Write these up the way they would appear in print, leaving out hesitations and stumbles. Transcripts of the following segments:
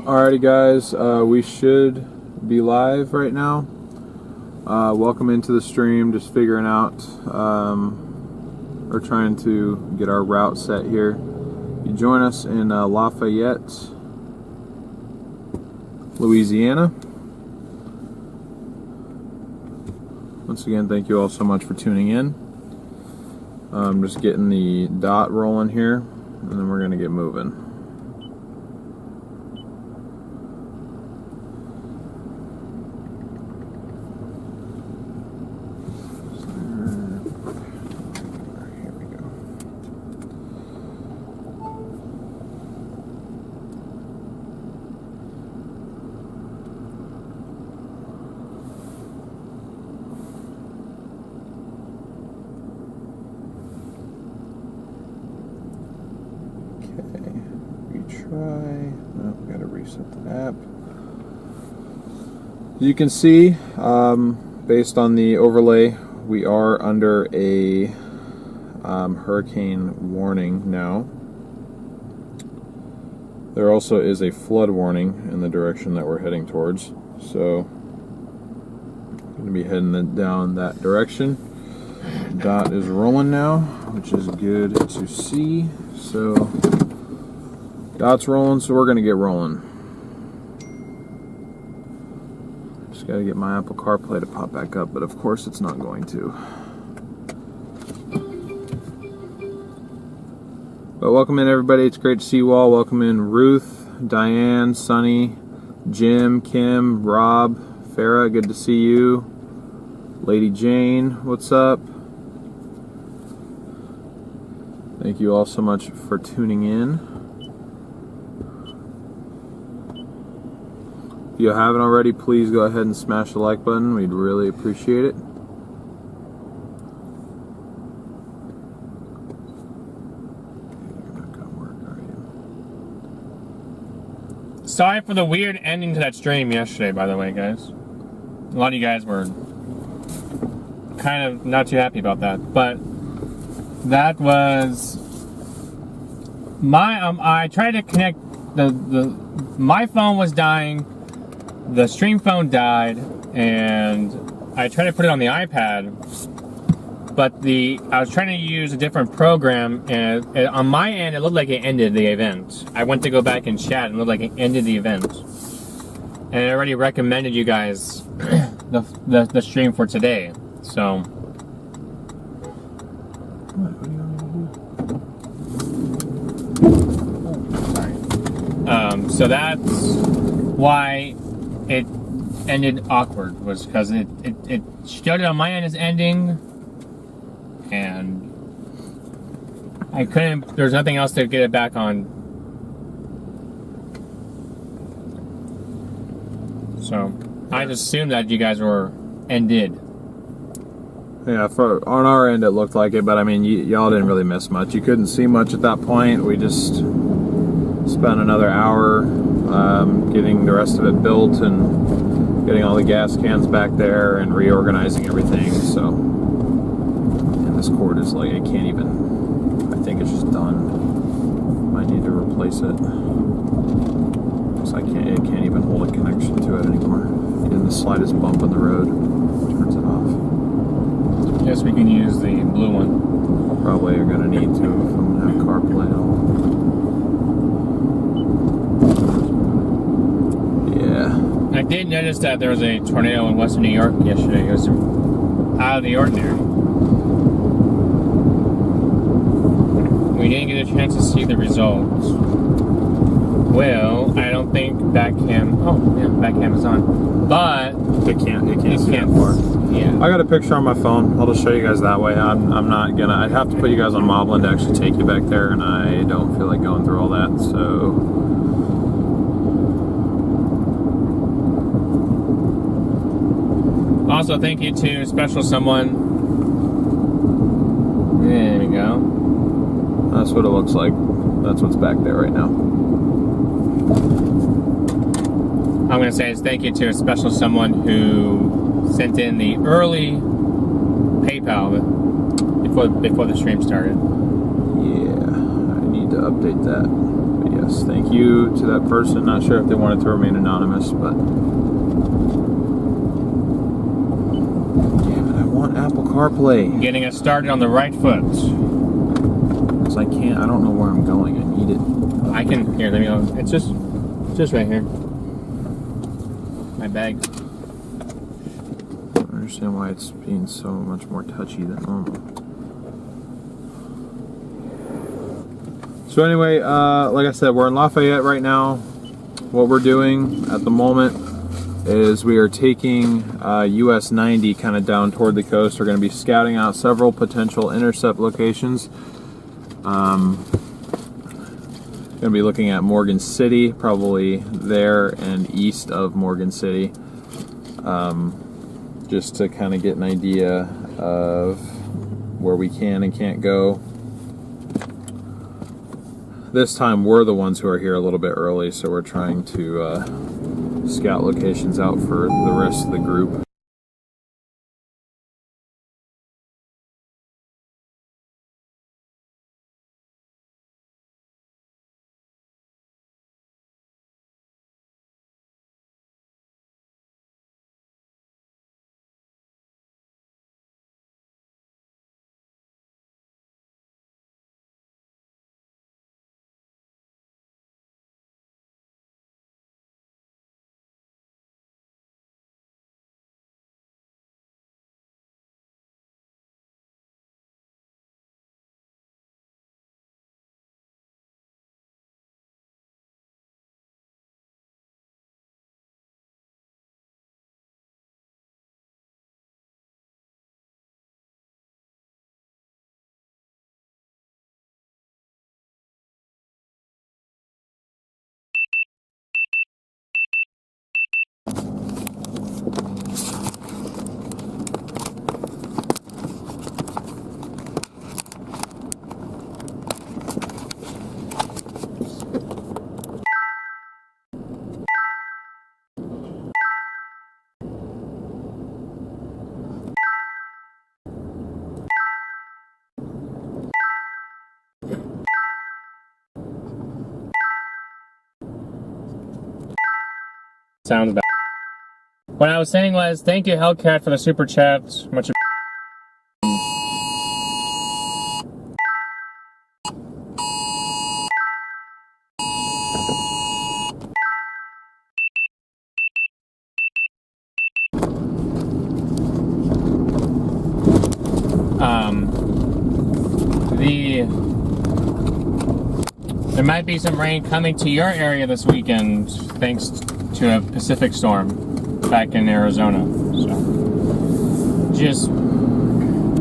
Alrighty guys, we should be live right now. Welcome into the stream, just figuring out, or trying to get our route set here. You join us in Lafayette, Louisiana. Once again, thank you all so much for tuning in. I'm just getting the dot rolling here, and then we're going to get moving. You can see, based on the overlay, we are under a hurricane warning now. There also is a flood warning in the direction that we're heading towards, so I'm going to be heading down that direction. Dot is rolling now, which is good to see. So Dot's rolling, so we're going to get rolling. Just got to get my Apple CarPlay to pop back up, but of course it's not going to. But welcome in, everybody. It's great to see you all. Welcome in Ruth, Diane, Sunny, Jim, Kim, Rob, Farah. Good to see you. Lady Jane, what's up? Thank you all so much for tuning in. If you haven't already, please go ahead and smash the like button. We'd really appreciate it. Sorry for the weird ending to that stream yesterday, by the way, guys. A lot of you guys were kind of not too happy about that, but that was my I tried to connect my phone was dying, the stream phone died, and I tried to put it on the iPad, but I was trying to use a different program, and on my end it looked like it ended the event. I went to go back and chat and it looked like it ended the event, and I already recommended you guys the stream for today. So so that's why it ended awkward, was because it showed it on my end as ending, and I couldn't, there's nothing else to get it back on. So I just assumed that you guys were ended. Yeah, on our end it looked like it, but I mean, y'all didn't really miss much. You couldn't see much at that point. We just spent another hour getting the rest of it built and getting all the gas cans back there and reorganizing everything. So, and this cord is like, I can't even, I think it's just done. Might need to replace it. So it can't even hold a connection to it anymore. Getting the slightest bump in the road turns it off. Guess we can use the blue one. Probably are going to need to if I'm going to have CarPlay at all. Yeah. I did notice that there was a tornado in western New York yesterday. It was out of the ordinary. We didn't get a chance to see the results. Well, I don't think Backcam. Oh, yeah, Backcam is on. But it can't see that far. Yeah. I got a picture on my phone. I'll just show you guys that way. I'm not gonna. I'd have to put you guys on Marshland to actually take you back there, and I don't feel like going through all that. So. Also, thank you to special someone. There we go. That's what it looks like. That's what's back there right now. I'm going to say is thank you to a special someone who sent in the early PayPal before the stream started. Yeah, I need to update that. But yes, thank you to that person. Not sure if they wanted to remain anonymous, but damn it, I want Apple CarPlay. Getting us started on the right foot. Because I don't know where I'm going. I need it. I can, here, let me know. It's just right here. My bag. I don't understand why it's being so much more touchy than normal. So anyway, like I said, we're in Lafayette right now. What we're doing at the moment is we are taking US 90 kind of down toward the coast. We're going to be scouting out several potential intercept locations. Going to be looking at Morgan City, probably there and east of Morgan City, just to kind of get an idea of where we can and can't go. This time we're the ones who are here a little bit early, so we're trying to scout locations out for the rest of the group. sounds bad. What I was saying was, thank you, Hellcat, for the super chat. Much there might be some rain coming to your area this weekend, thanks to a Pacific storm back in Arizona. So just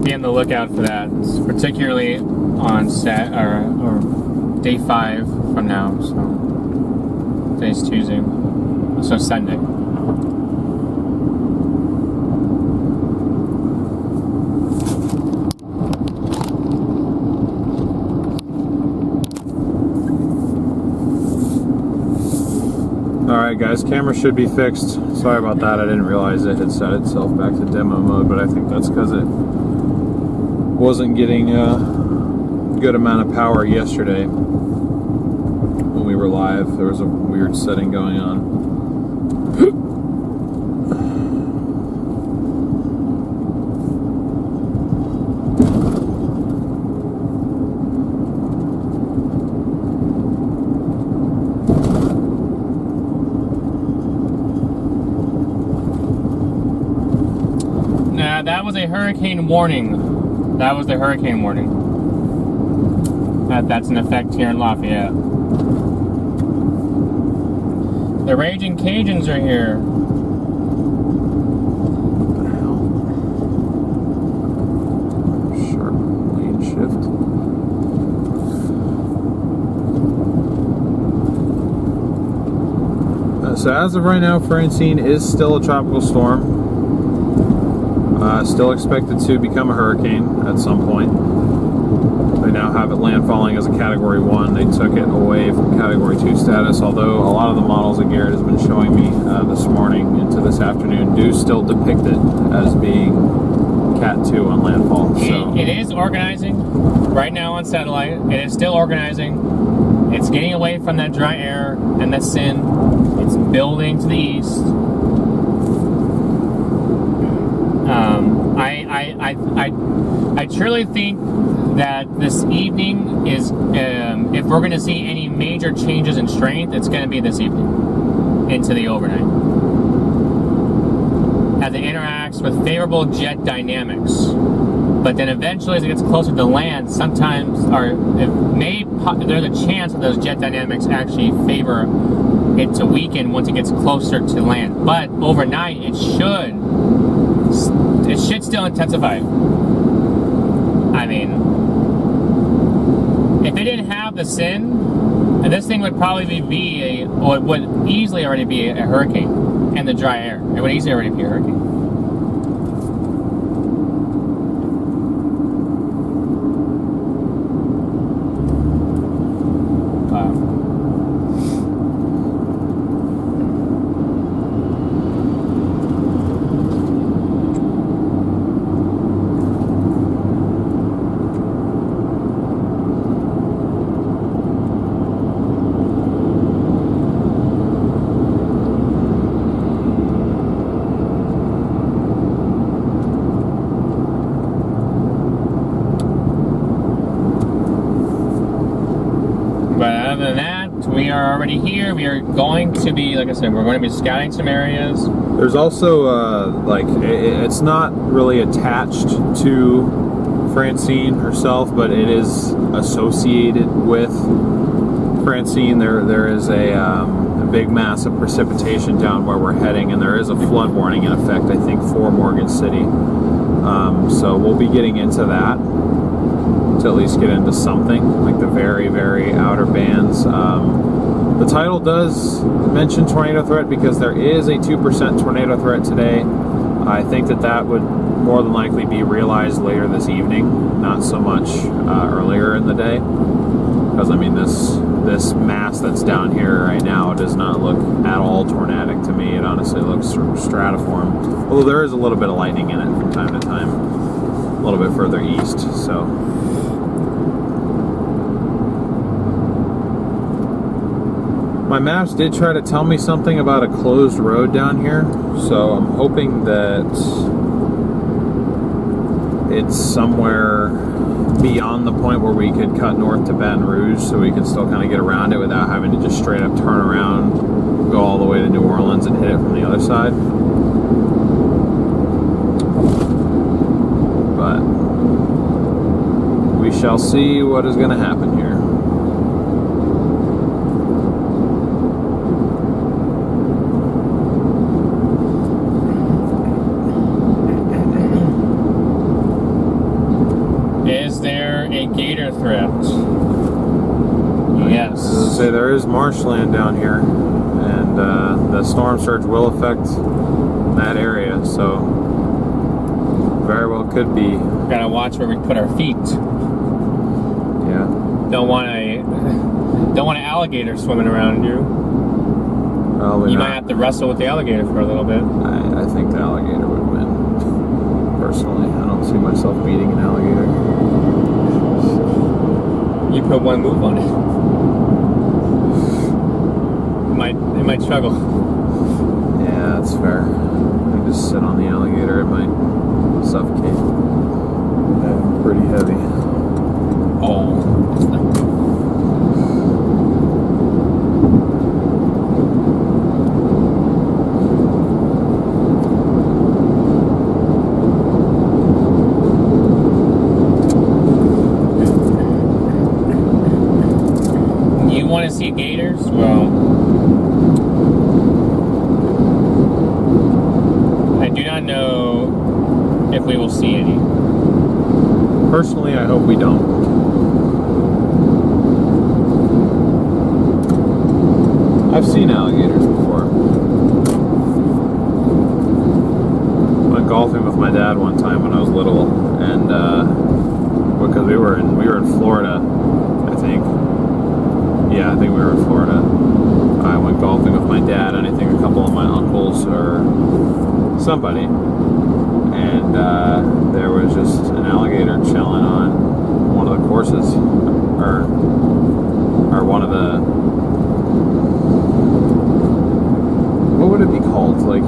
be on the lookout for that, particularly on or day 5 from now. So today's Tuesday, so Sunday. Alright guys, camera should be fixed. Sorry about that, I didn't realize it had set itself back to demo mode, but I think that's because it wasn't getting a good amount of power yesterday when we were live. There was a weird setting going on. That was a hurricane warning. That was the hurricane warning. That's in effect here in Lafayette. The Raging Cajuns are here. What the hell? Sharp lane shift. So as of right now, Francine is still a tropical storm. Still expected to become a hurricane at some point. They now have it landfalling as a Category 1. They took it away from Category 2 status, although a lot of the models that Garrett has been showing me this morning into this afternoon do still depict it as being Cat 2 on landfall. So it is organizing right now on satellite. It is still organizing. It's getting away from that dry air and that sin. It's building to the east. I truly think that this evening is, if we're going to see any major changes in strength, it's going to be this evening into the overnight. As it interacts with favorable jet dynamics. But then eventually, as it gets closer to land, sometimes, there's a chance that those jet dynamics actually favor it to weaken once it gets closer to land. But overnight, it should still intensify. I mean, if it didn't have the sin, this thing would probably be or it would easily already be a hurricane and the dry air. It would easily already be a hurricane. Already here. We are going to be, like I said, we're going to be scouting some areas. There's also it's not really attached to Francine herself, but it is associated with Francine. There is a big mass of precipitation down where we're heading, and there is a flood warning in effect, I think, for Morgan City. So we'll be getting into that to at least get into something like the very, very outer bands. The title does mention tornado threat because there is a 2% tornado threat today. I think that would more than likely be realized later this evening, not so much earlier in the day. Because I mean, this mass that's down here right now does not look at all tornadic to me. It honestly looks sort of stratiform. Although there is a little bit of lightning in it from time to time, a little bit further east. So. My maps did try to tell me something about a closed road down here, so I'm hoping that it's somewhere beyond the point where we could cut north to Baton Rouge, so we can still kind of get around it without having to just straight up turn around, go all the way to New Orleans and hit it from the other side. But we shall see what is going to happen here. Is there a gator threat? Yes. As I say, there is marshland down here, and the storm surge will affect that area, so very well could be. Gotta watch where we put our feet. Yeah. Don't want an alligator swimming around you. Probably You not. might have to wrestle with the alligator for a little bit. I think the alligator would win. Personally, I don't see myself beating an alligator. You put one move on it. It might struggle. Yeah, that's fair. I just sit on the alligator, it might suffocate. Yeah, pretty heavy. Oh. You want to see gators? Well, I do not know if we will see any. Personally, I hope we don't. I've seen alligators before. Went golfing with my dad one time when I was little, and because we were in Florida, I think. Yeah, I think we were in Florida. I went golfing with my dad, and I think a couple of my uncles or somebody, and there was just an alligator chilling on one of the courses, or one of the, what would it be called? Like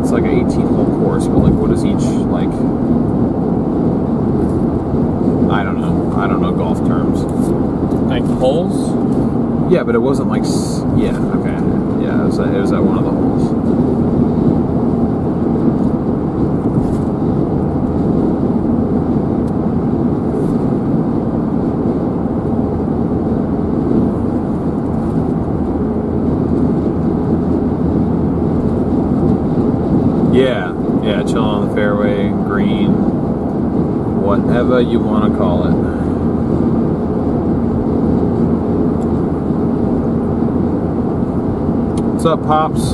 it's like an 18-hole course, but like what is each, like, I don't know golf terms. Like holes? Yeah, but it wasn't like, yeah, okay, yeah, it was at one of the holes. Yeah, chilling on the fairway, green, whatever you want to call it. What's up, Pops?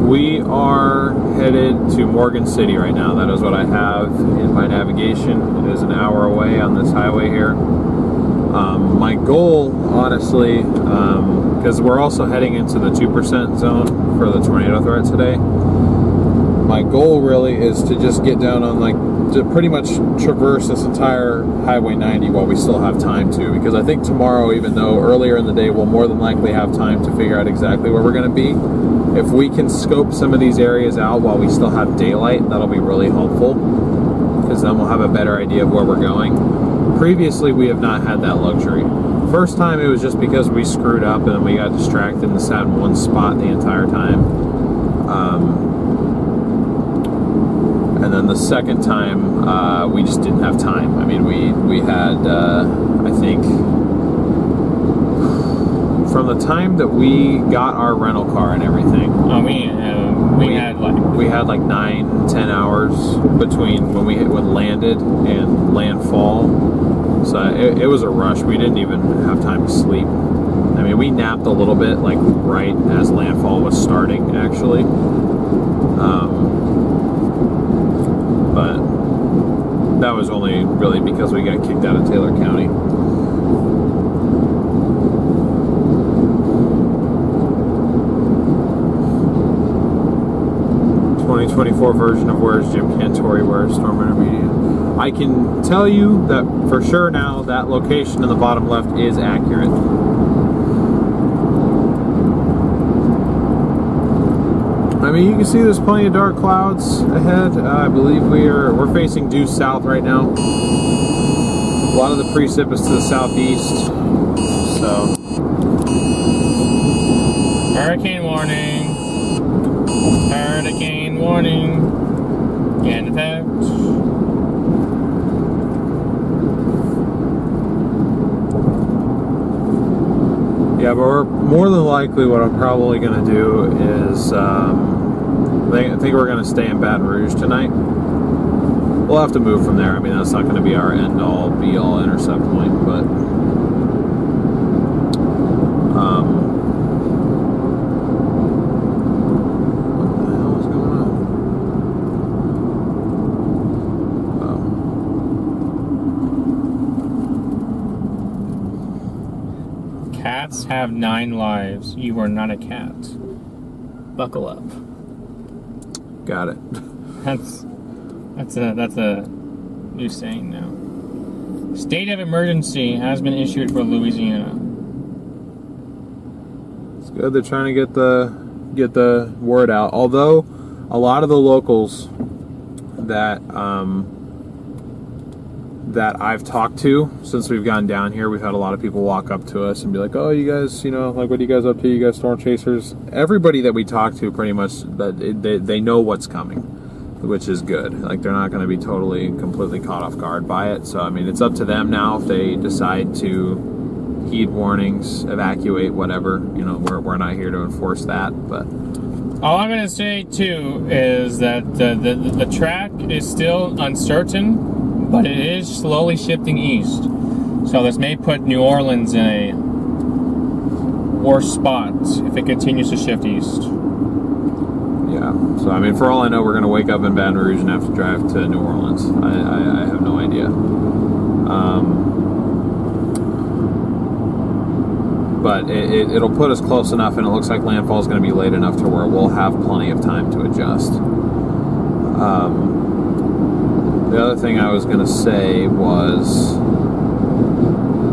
We are headed to Morgan City right now. That is what I have in my navigation. It is an hour away on this highway here. My goal, honestly, because we're also heading into the 2% zone for the tornado threat today. My goal really is to just get down on, like, to pretty much traverse this entire Highway 90 while we still have time to, because I think tomorrow, even though earlier in the day we'll more than likely have time to figure out exactly where we're going to be, if we can scope some of these areas out while we still have daylight, that'll be really helpful, because then we'll have a better idea of where we're going. Previously, we have not had that luxury. First time it was just because we screwed up and then we got distracted and sat in one spot the entire time. And then the second time, we just didn't have time. I mean, we had, I think, from the time that we got our rental car and everything. Oh, we had like 9-10 hours between when we landed and landfall. So it was a rush. We didn't even have time to sleep. I mean, we napped a little bit, like right as landfall was starting, actually. But that was only really because we got kicked out of Taylor County. '24 version of Where's Jim Cantori, Where's StormRunner Media. I can tell you that for sure now that location in the bottom left is accurate. I mean, you can see there's plenty of dark clouds ahead. I believe we're facing due south right now. A lot of the precip is to the southeast. So, hurricane warning. Hurricane warning. In effect. Yeah, but we're more than likely what I'm probably going to do is I think we're going to stay in Baton Rouge tonight. We'll have to move from there. I mean, that's not going to be our end-all, be-all intercept point, but what the hell is going on? Cats have 9 lives. You are not a cat. Buckle up. Got it. That's a new saying now. State of emergency has been issued for Louisiana. It's good they're trying to get the word out. Although a lot of the locals that I've talked to since we've gotten down here, we've had a lot of people walk up to us and be like, "Oh, you guys, like, what are you guys up to? You guys storm chasers?" Everybody that we talk to, pretty much, they know what's coming, which is good. Like, they're not going to be totally, completely caught off guard by it. So, I mean, it's up to them now if they decide to heed warnings, evacuate, whatever. We're not here to enforce that, but all I'm gonna say too is that the track is still uncertain, but it is slowly shifting east. So this may put New Orleans in a worse spot if it continues to shift east. Yeah. So, I mean, for all I know, we're going to wake up in Baton Rouge and have to drive to New Orleans. I have no idea. But it'll put us close enough, and it looks like landfall is going to be late enough to where we'll have plenty of time to adjust. The other thing I was going to say was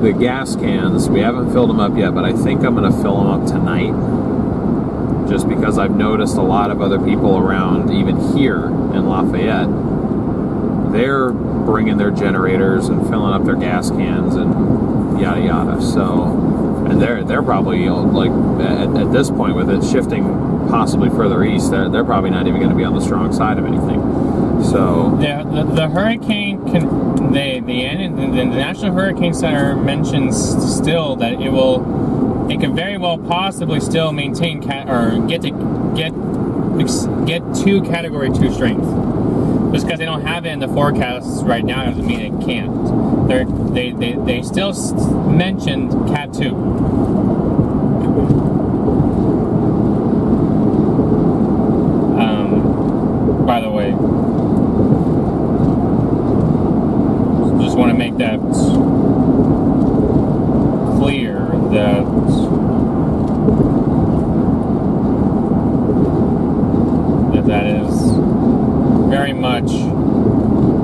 the gas cans. We haven't filled them up yet, but I think I'm going to fill them up tonight. Just because I've noticed a lot of other people around, even here in Lafayette, they're bringing their generators and filling up their gas cans and yada yada. So, and they're probably, like, at this point with it shifting possibly further east, they're probably not even going to be on the strong side of anything. So yeah, the hurricane the National Hurricane Center mentions still that it can very well possibly still maintain get to Category 2 strength. Just because they don't have it in the forecasts right now doesn't mean it can't. They still mentioned Cat 2. By the way, just want to make that clear that that is very much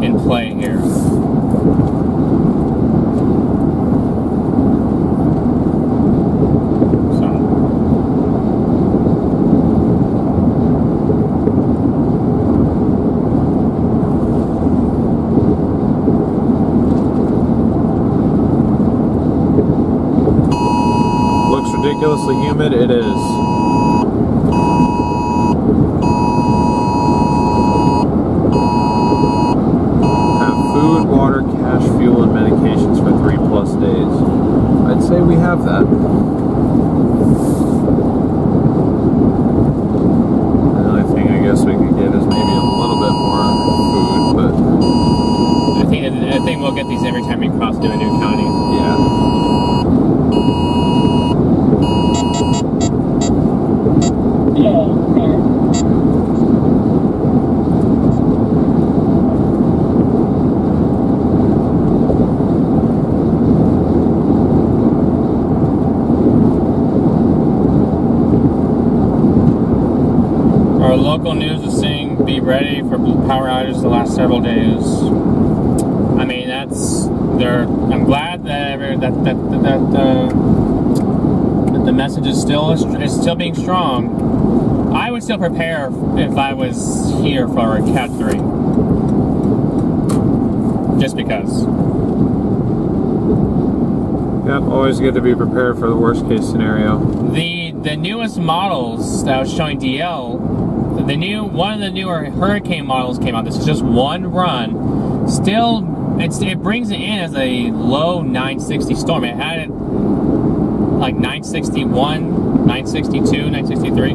in play here. Ridiculously humid, it is. Have food, water, cash, fuel, and medications for 3+ days. I'd say we have that. The only thing I guess we could get is maybe a little bit more food, but I think we'll get these every time we cross to a new county. Yeah. Our local news is saying be ready for power outages the last several days. I mean, I'm glad that the message is still being strong. I would still prepare if I was here for a Cat 3. Just because. Yep, always good to be prepared for the worst case scenario. The newest models that I was showing DL, one of the newer Hurricane models came out. This is just one run. Still, it brings it in as a low 960 storm. It had it like 961, 962, 963,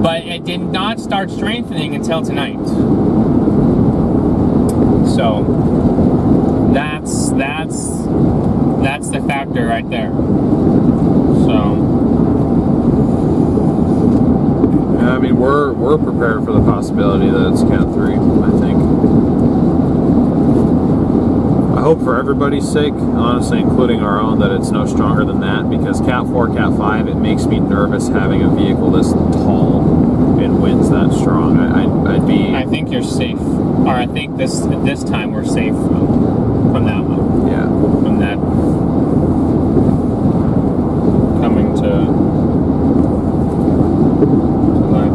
but it did not start strengthening until tonight. So that's the factor right there. So yeah, I mean we're prepared for the possibility that it's Cat 3, I think. I hope for everybody's sake, honestly, including our own, that it's no stronger than that, because Cat 4, Cat 5, it makes me nervous having a vehicle this tall and winds that strong. I'd be... I think you're safe. Or I think this time we're safe from that one. Yeah. From that coming to life.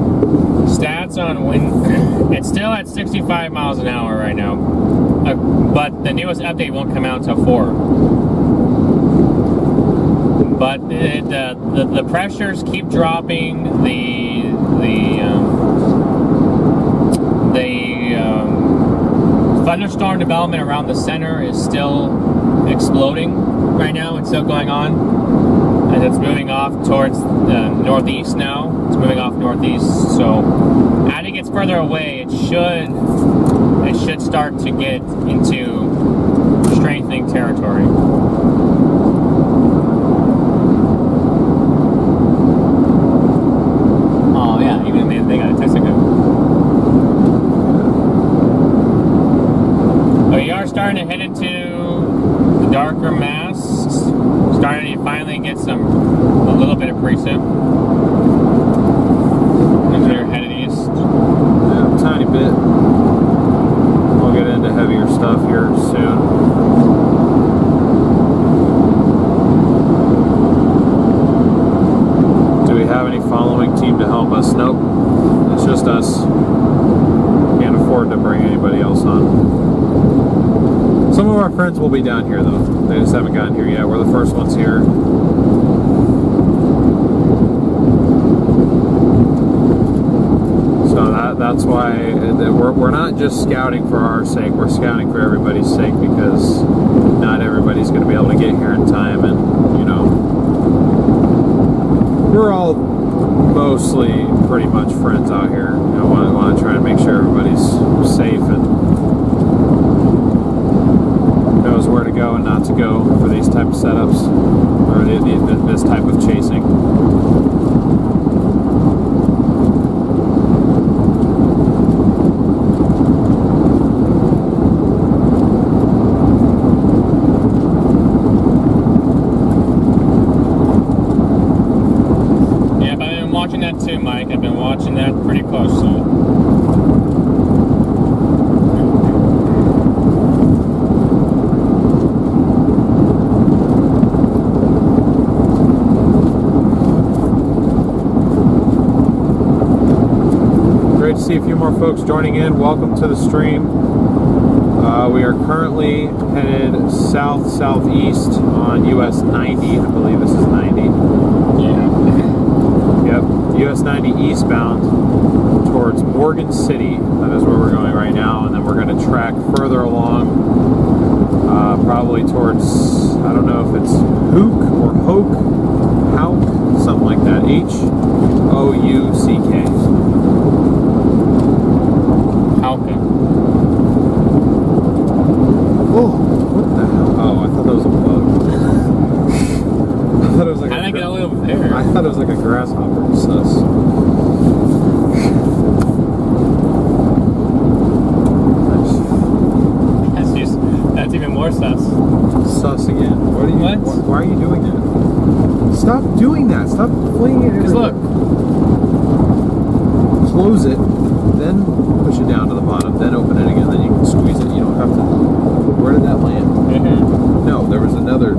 Stats on wind. It's still at 65 miles an hour right now. But the newest update won't come out until 4. But the pressures keep dropping. The thunderstorm development around the center is still exploding right now. It's still going on, and it's moving off towards northeast now. It's moving off northeast. So as it gets further away, it should start to get into strengthening territory. Oh yeah, even they got a Texaco. But we are starting to head into the darker mass. Starting to finally get a little bit of precip. As we're headed east. Yeah, a tiny bit. We'll get into heavier stuff here soon. Do we have any following team to help us? Nope. It's just us. Can't afford to bring anybody else on. Some of our friends will be down here though. They just haven't gotten here yet. We're the first ones here. That's why we're not just scouting for our sake, we're scouting for everybody's sake, because not everybody's going to be able to get here in time, and you know, we're all mostly pretty much friends out here. You know, want to try and make sure everybody's safe and knows where to go and not to go for these type of setups, or this type of chasing. See a few more folks joining in. Welcome to the stream. We are currently headed south-southeast on US 90. I believe this is 90. Yeah. Yep. US 90 eastbound towards Morgan City. That is where we're going right now. And then we're going to track further along, probably towards, I don't know if it's Hook or Hauk, something like that. Houck. Oh, what the hell? Oh, I thought that was a bug. I thought it was like how did I get all the way over there? I thought it was like a grasshopper. Sus. That's even more sus. Sus again. What? Why are you doing that? Stop doing that. Stop flinging it. Because look. Close it, then push it down to the bottom, then open it again, then you can squeeze it. You don't have to. Where did that land? Mm-hmm. No, there was another.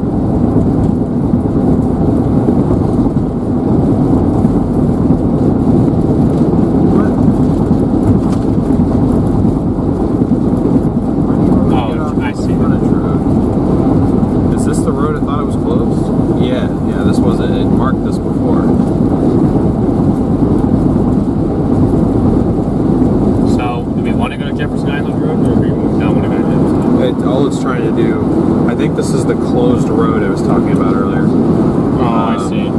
This is the closed road I was talking about earlier. Oh, I see.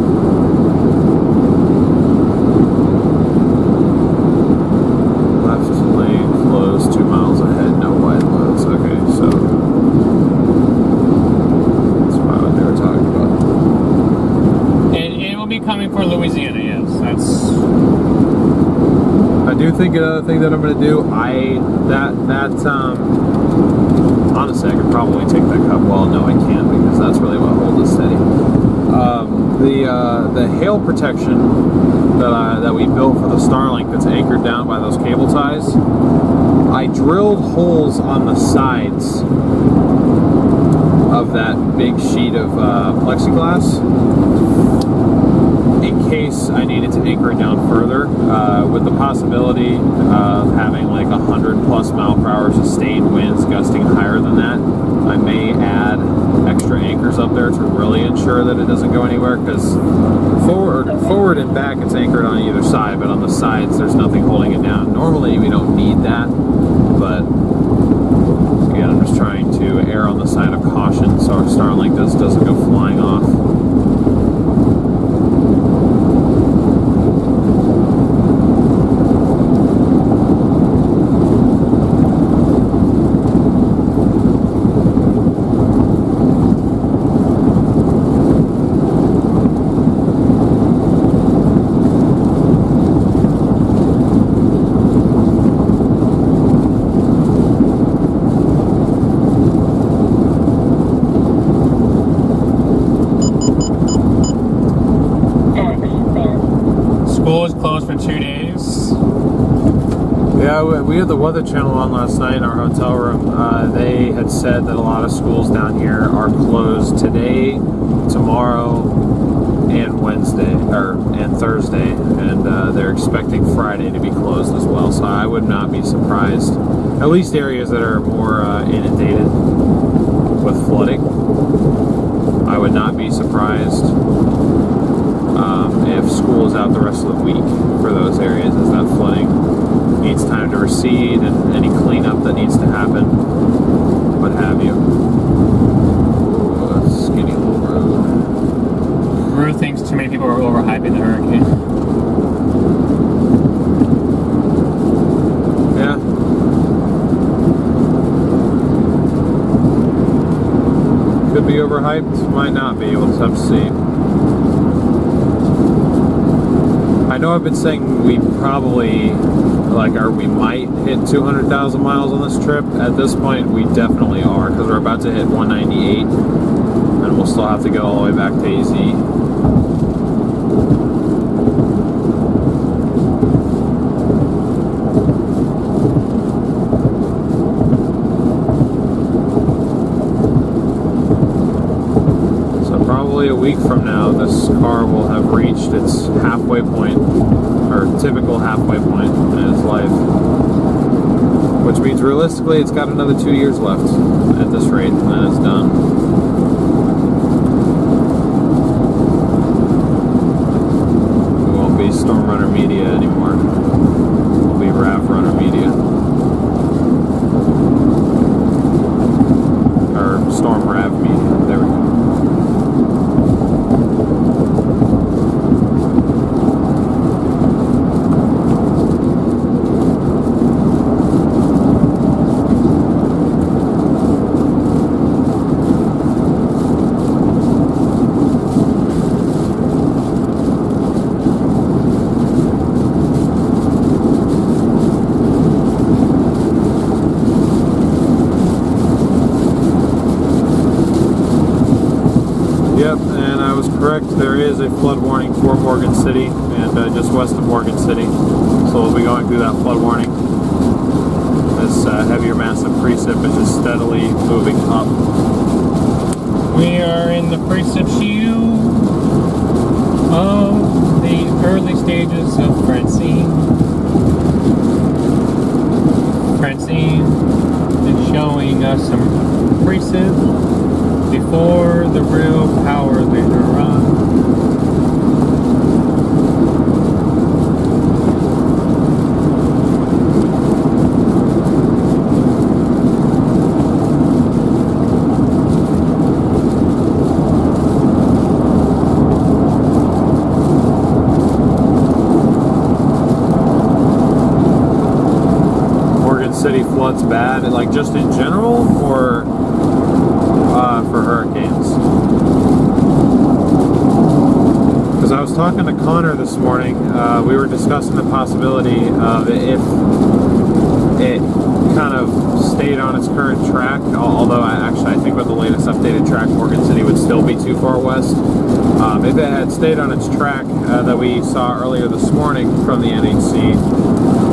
Left lane closed, 2 miles ahead, no wide loads. Okay, so that's about what they were talking about. And it will be coming for Louisiana, yes. That's... I do think another thing that I'm going to do, honestly, I could probably take that cup. Well, no, I can't, because that's really what holds it steady. The hail protection that we built for the Starlink that's anchored down by those cable ties, I drilled holes on the sides of that big sheet of plexiglass in case I needed to anchor it down further, with the possibility of having like 100+ mile/hour sustained winds gusting higher than that. I may add extra anchors up there to really ensure that it doesn't go anywhere, because forward and back it's anchored on either side, but on the sides there's nothing holding it down. Normally we don't need that, but again, I'm just trying to err on the side of caution so our Starlink doesn't go flying off. We had the Weather Channel on last night in our hotel room. They had said that a lot of schools down here are closed today, tomorrow, and Wednesday, and Thursday, and they're expecting Friday to be closed as well. So I would not be surprised, at least areas that are more inundated with flooding. I would not be surprised if school is out the rest of the week for those areas, as that flooding needs time to recede and any cleanup that needs to happen, what have you. Ooh, skinny little road. Rue thinks too many people are overhyping the hurricane. Yeah. Could be overhyped, might not be. We'll just have to see. I know I've been saying we probably, we might hit 200,000 miles on this trip. At this point, we definitely are, because we're about to hit 198, and we'll still have to go all the way back to AZ. A week from now, this car will have reached its halfway point, or typical halfway point in its life, which means realistically it's got another 2 years left at this rate, and then it's done. We won't be StormRunner Media anymore. We'll be RavRunner Media. Or StormRav Media. There we go. There is a flood warning for Morgan City and just west of Morgan City, so we'll be going through that flood warning. This heavier mass of precip is just steadily moving up. We are in the precip shield of the early stages of Francine. Francine is showing us some precip before the real power later on. City floods bad, like just in general, or for hurricanes? Because I was talking to Connor this morning, we were discussing the possibility of if it kind of stayed on its current track, although I think with the latest updated track, Morgan City would still be too far west. If it had stayed on its track that we saw earlier this morning from the NHC,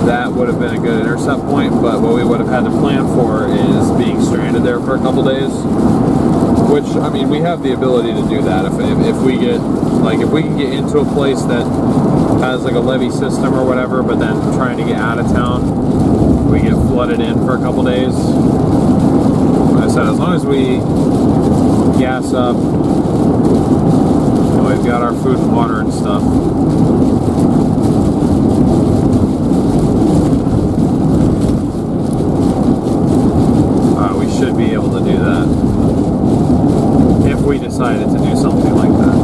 that would have been a good intercept point, but what we would have had to plan for is being stranded there for a couple days, which, I mean, we have the ability to do that if we get, like, if we can get into a place that has like a levee system or whatever, but then trying to get out of town, we get flooded in for a couple days. Like I said, as long as we gas up, we've got our food and water and stuff. We should be able to do that if we decided to do something like that.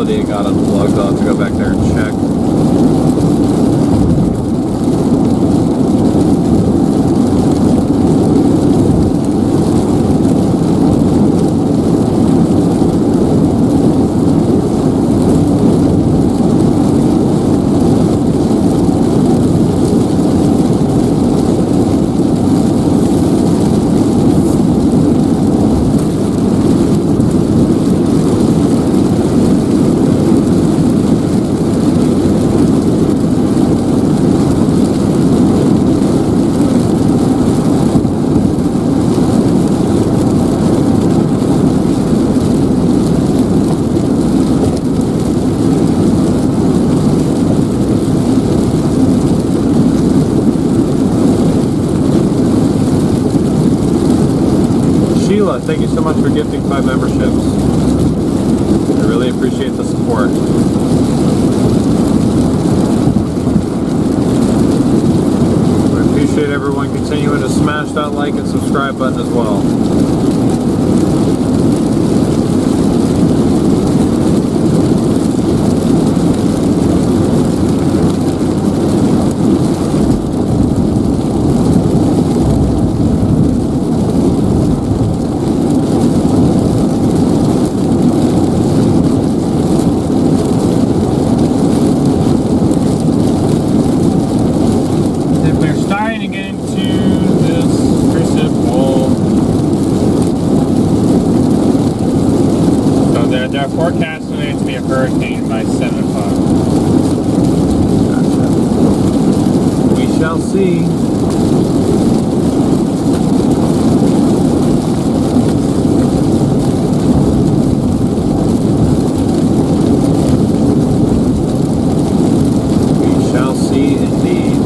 It got unplugged. I'll have to go back there and check. Thank you so much for gifting 5 memberships. I really appreciate the support. I appreciate everyone continuing to smash that like and subscribe button as well. Forecasting it to be a hurricane by 7 o'clock. Gotcha. We shall see. We shall see indeed.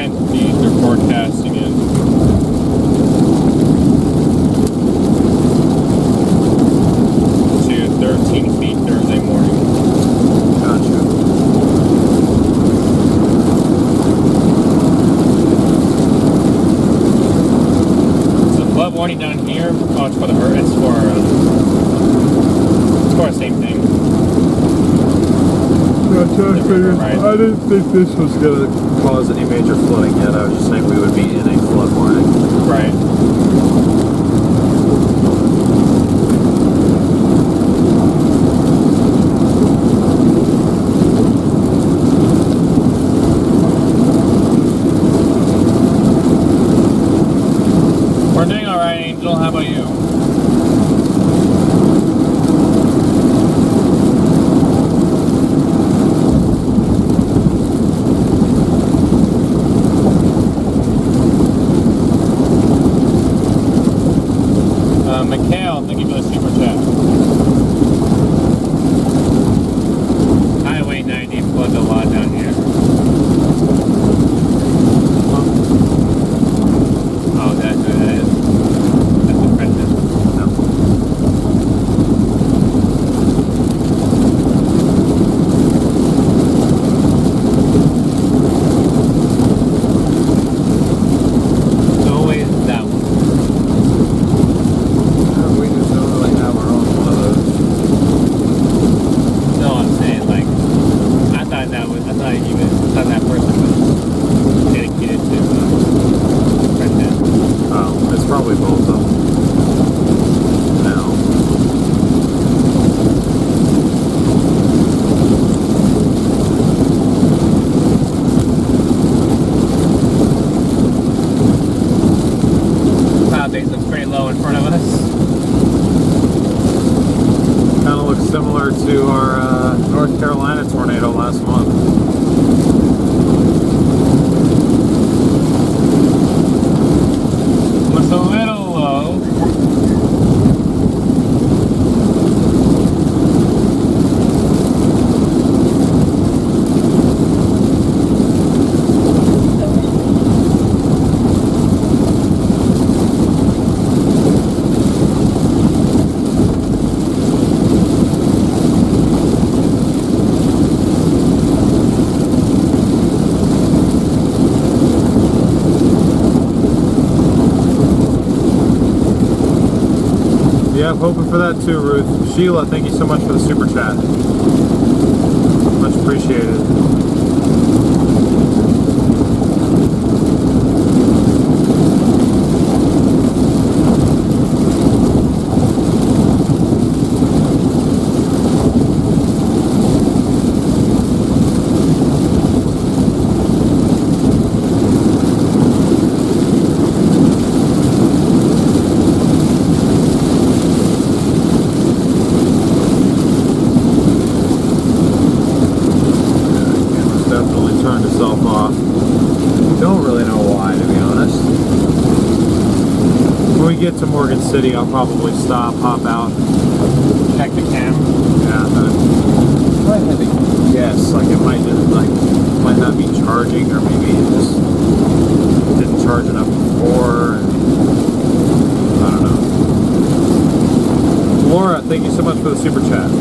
10 feet they're forecasting it. To 13 feet Thursday morning. Gotcha. So the flood warning down here, oh, it's for the hurricane, it's for the same thing. Right. I didn't think this was going to cause any major flooding yet. I was just saying we would be in a flood warning. Right. We're doing alright, Angel. How about you? Mikhail, thank you for the super chat. Highway 90 floods a lot down here. Oh, that's who that is. That's the president. No. It's always that one. We just don't really have our own one of those. No, I'm saying, like, I thought that person was dedicated to president. Oh, it's probably both of them. Now. Cloud base looks very low in front of us. Kind of looks similar to our North Carolina tornado last month. Looks a little low. Yeah, I'm hoping for that too, Ruth. Sheila, thank you so much for the super chat. Much appreciated. Turned itself off. Don't really know why, to be honest. When we get to Morgan City, I'll probably stop, hop out. Check the cam. Yeah, I had to guess, like it might just might not be charging, or maybe it just didn't charge enough before. And I don't know. Laura, thank you so much for the super chat.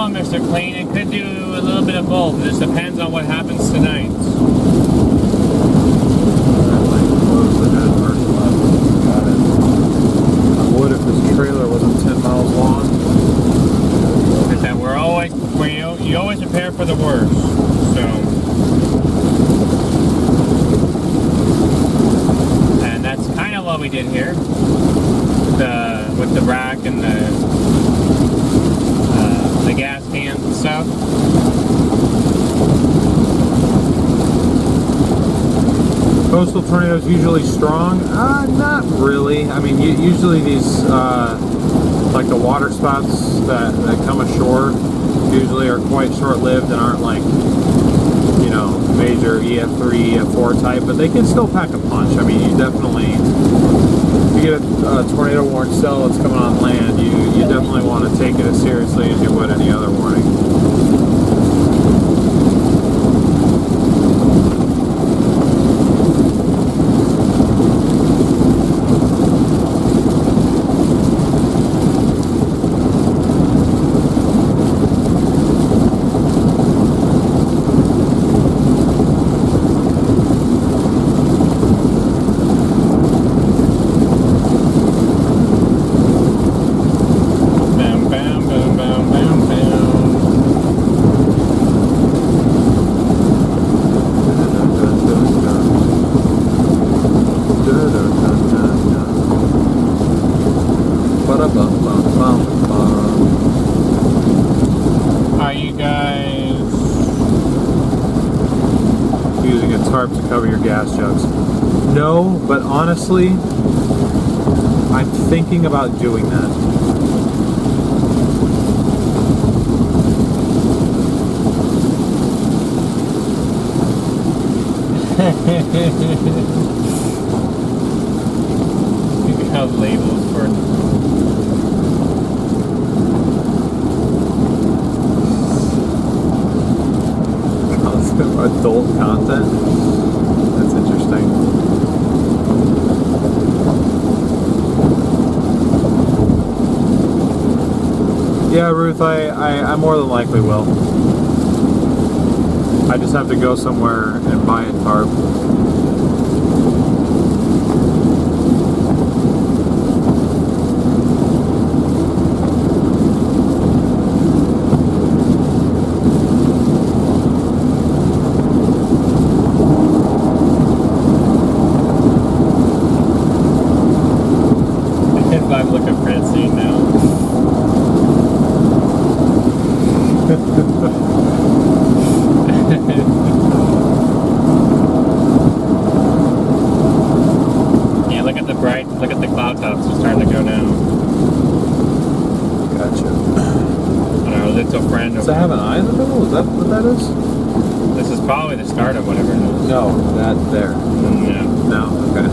Mr. Clean, it could do a little bit of both. It just depends on what happens tonight. I would if this trailer wasn't 10 miles long. Is that you always prepare for the worst. So, and that's kind of what we did here. With the rack and the gas cans and stuff. Coastal tornadoes usually strong? Not really. I mean, usually these, like the water spots that come ashore, usually are quite short-lived and aren't like, you know, major EF3, EF4 type, but they can still pack a punch. I mean, you definitely, if you get a tornado warned cell that's coming on land, you definitely want to take it as seriously as you would any other warning. jokes. No, but honestly, I'm thinking about doing that. You have labels for adult content. That's interesting. Yeah, Ruth, I more than likely will. I just have to go somewhere and buy a tarp. I'm looking at Francine now. Yeah, look at the cloud tops are starting to go down. Gotcha. And our little friend Does that have an eye in the middle? Is that what that is? This is probably the start of whatever it is. No, that there. Yeah. No, okay.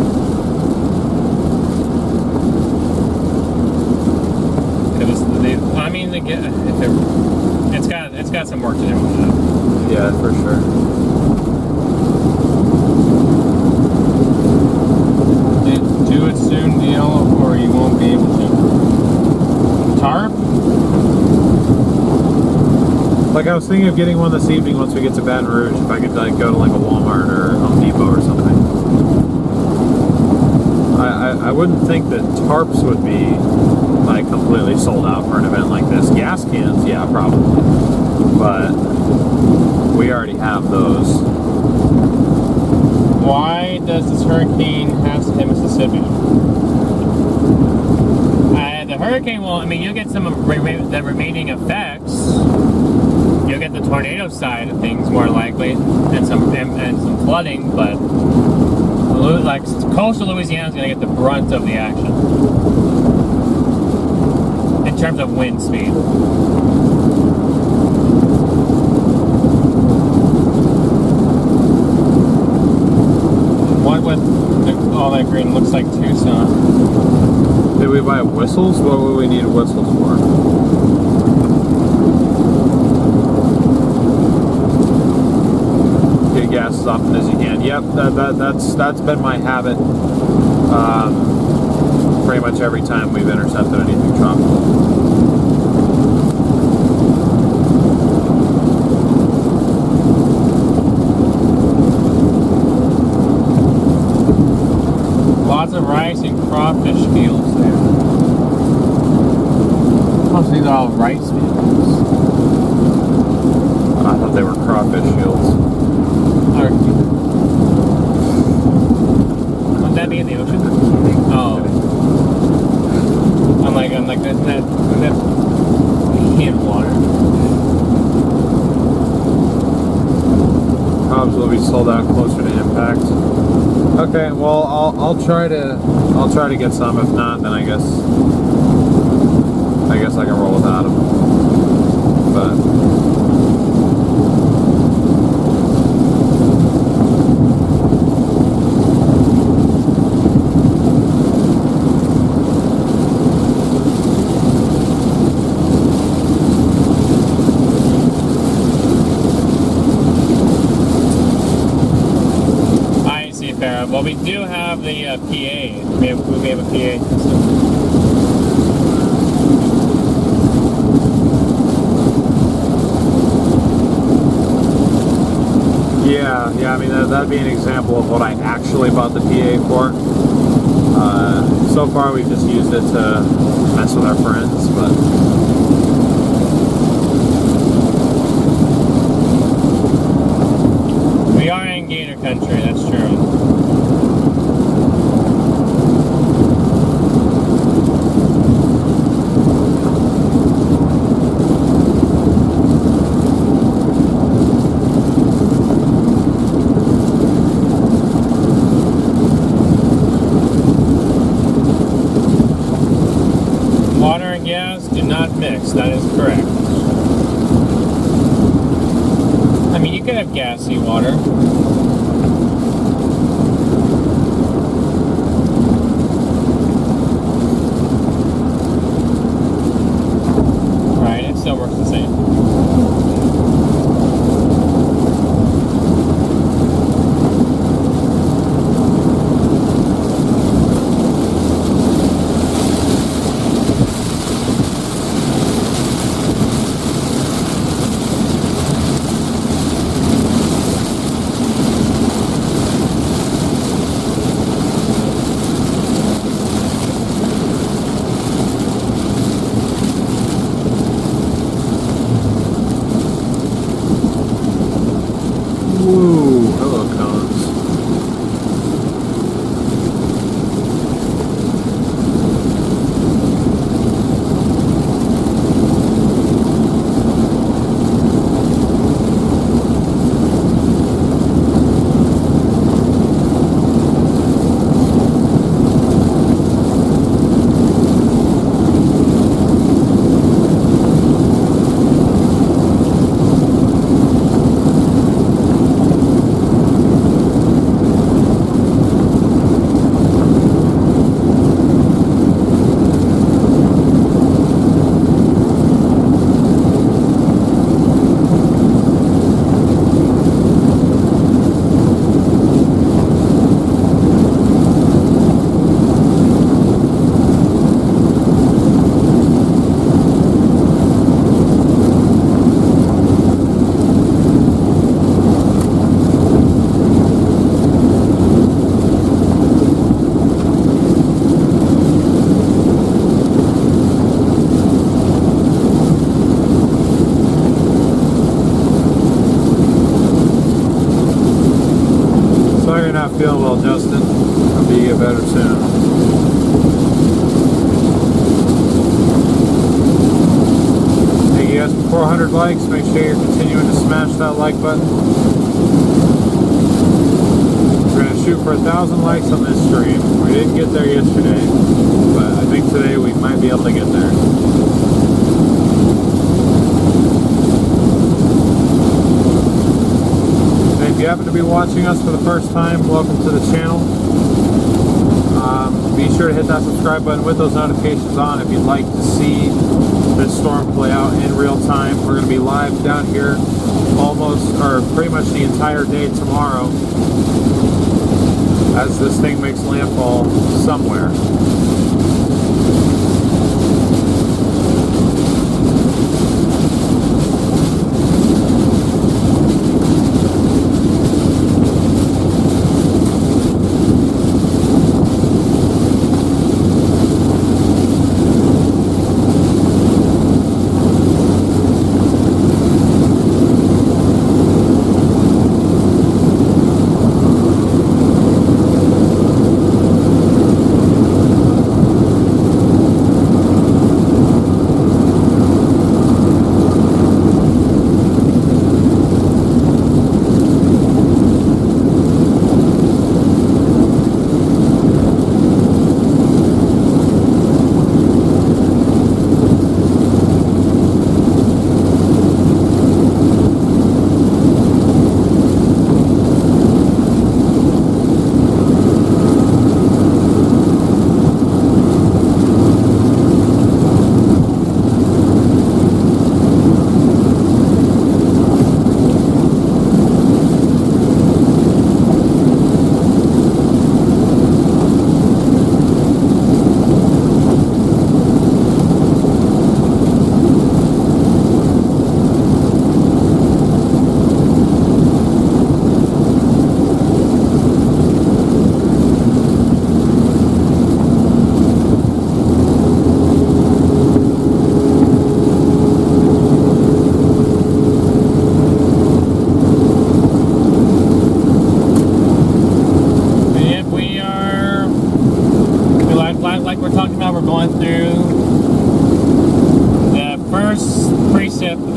I mean, it's got some work to do with that. Yeah, for sure. Do it soon, deal, or you won't be able to. Tarp? Like, I was thinking of getting one this evening once we get to Baton Rouge, if I could like go to like a Walmart or Home Depot or something. I wouldn't think that tarps would be like completely sold out for an event like this. Gas cans, yeah, probably. But we already have those. Why does this hurricane have to hit Mississippi? The hurricane will, I mean, you'll get some of the remaining effects. You'll get the tornado side of things more likely, and some flooding, but like coastal Louisiana is going to get the brunt of the action in terms of wind speed. What with all that green looks like Tucson. Did we buy whistles? What would we need whistles for? Get gas as often as you can. Yep, that's been my habit. Pretty much every time we've intercepted anything tropical. Lots of rice and crawfish fields there. Oh, so these are all rice fields. I thought they were crawfish fields. Would that be in the ocean? Oh. I'm like, isn't that in water? Probs will be sold out closer to impact. Okay, well I'll try to get some. If not, then I guess I can roll without them. But well, we do have the PA. We have a PA system. yeah. I mean that'd be an example of what I actually bought the PA for. So far, we've just used it to mess with our friends, but. We are in gator country, that's true. mix, that is correct. I mean, you could have gassy water. Right, it still works the same. Whoa, hello cones. Feeling well, Justin. I'll be better soon. Hey, you guys, 400 likes. Make sure you're continuing to smash that like button. We're going to shoot for 1,000 likes on this stream. We didn't get there yesterday, but I think today we might be able to get there. If you happen to be watching us for the first time, welcome to the channel. Be sure to hit that subscribe button with those notifications on if you'd like to see this storm play out in real time. We're going to be live down here pretty much the entire day tomorrow as this thing makes landfall somewhere.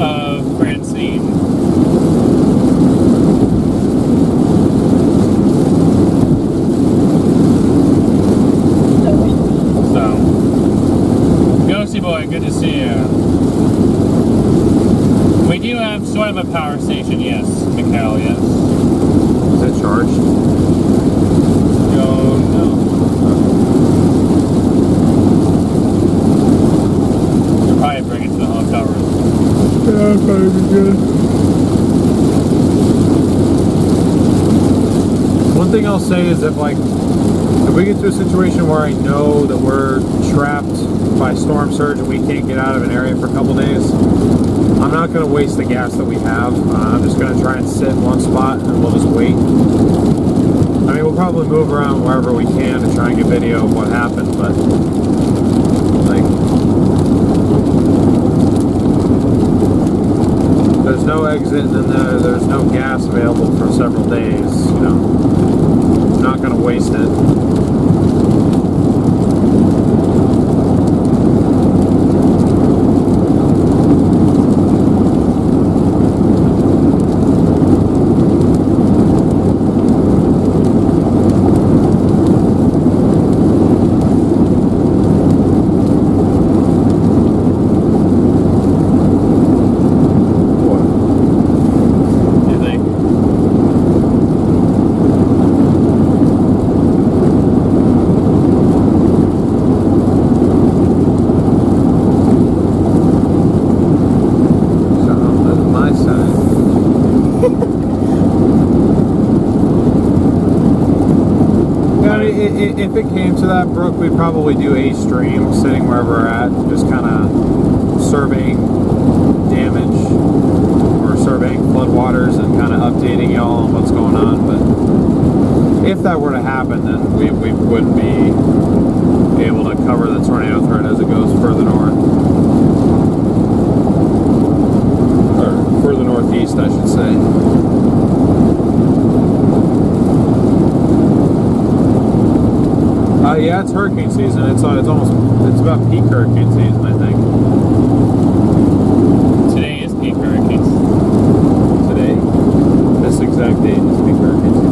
of Francine. So, Ghosty boy, good to see you. I'll say is if we get to a situation where I know that we're trapped by storm surge and we can't get out of an area for a couple days, I'm not going to waste the gas that we have. I'm just going to try and sit in one spot and we'll just wait. I mean, we'll probably move around wherever we can to try and get video of what happened, but like, there's no exit and then there's no gas available for several days, you know. I'm not going to waste it. If it came to that, Brooke, we'd probably do a stream sitting wherever we're at, just kind of surveying damage or surveying floodwaters and kind of updating y'all on what's going on. But if that were to happen, then we wouldn't be able to cover the tornado threat as it goes further north. Or further northeast, I should say. Yeah, it's hurricane season. It's about peak hurricane season, I think. Today is peak hurricane season. Today? This exact date is peak hurricane season.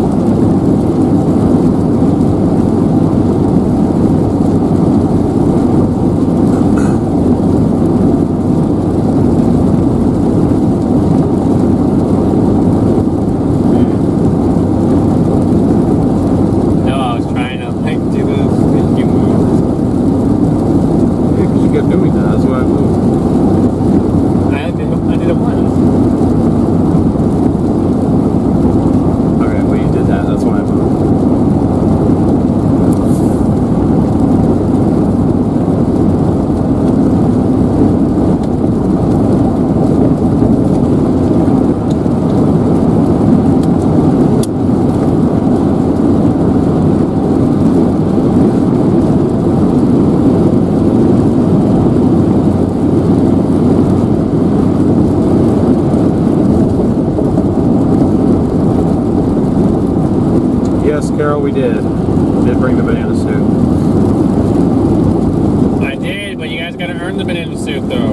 Carol, we did bring the banana suit. I did, but you guys gotta earn the banana suit though.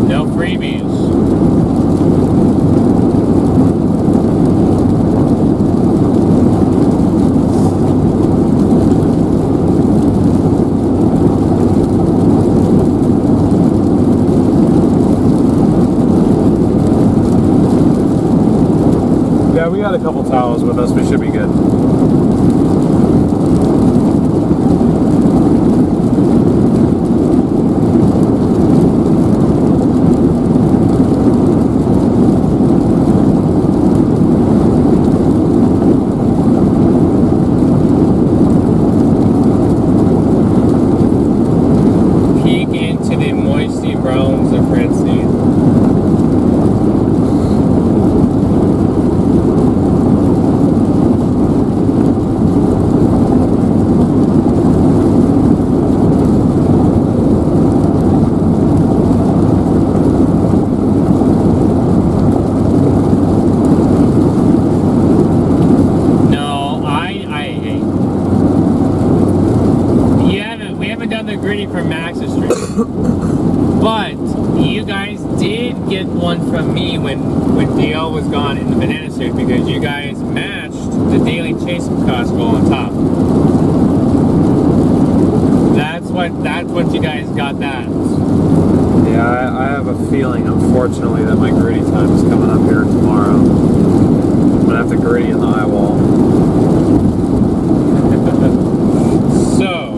No freebies. Yeah, we got a couple towels with us. We should be good. Peek into the moisty realms of Francine. From Max's Street, but you guys did get one from me when DL was gone in the banana suit because you guys matched the daily chase cost goal on top. That's what you guys got that. Yeah, I have a feeling, unfortunately, that my gritty time is coming up here tomorrow. I'm gonna have to gritty in the eye wall. So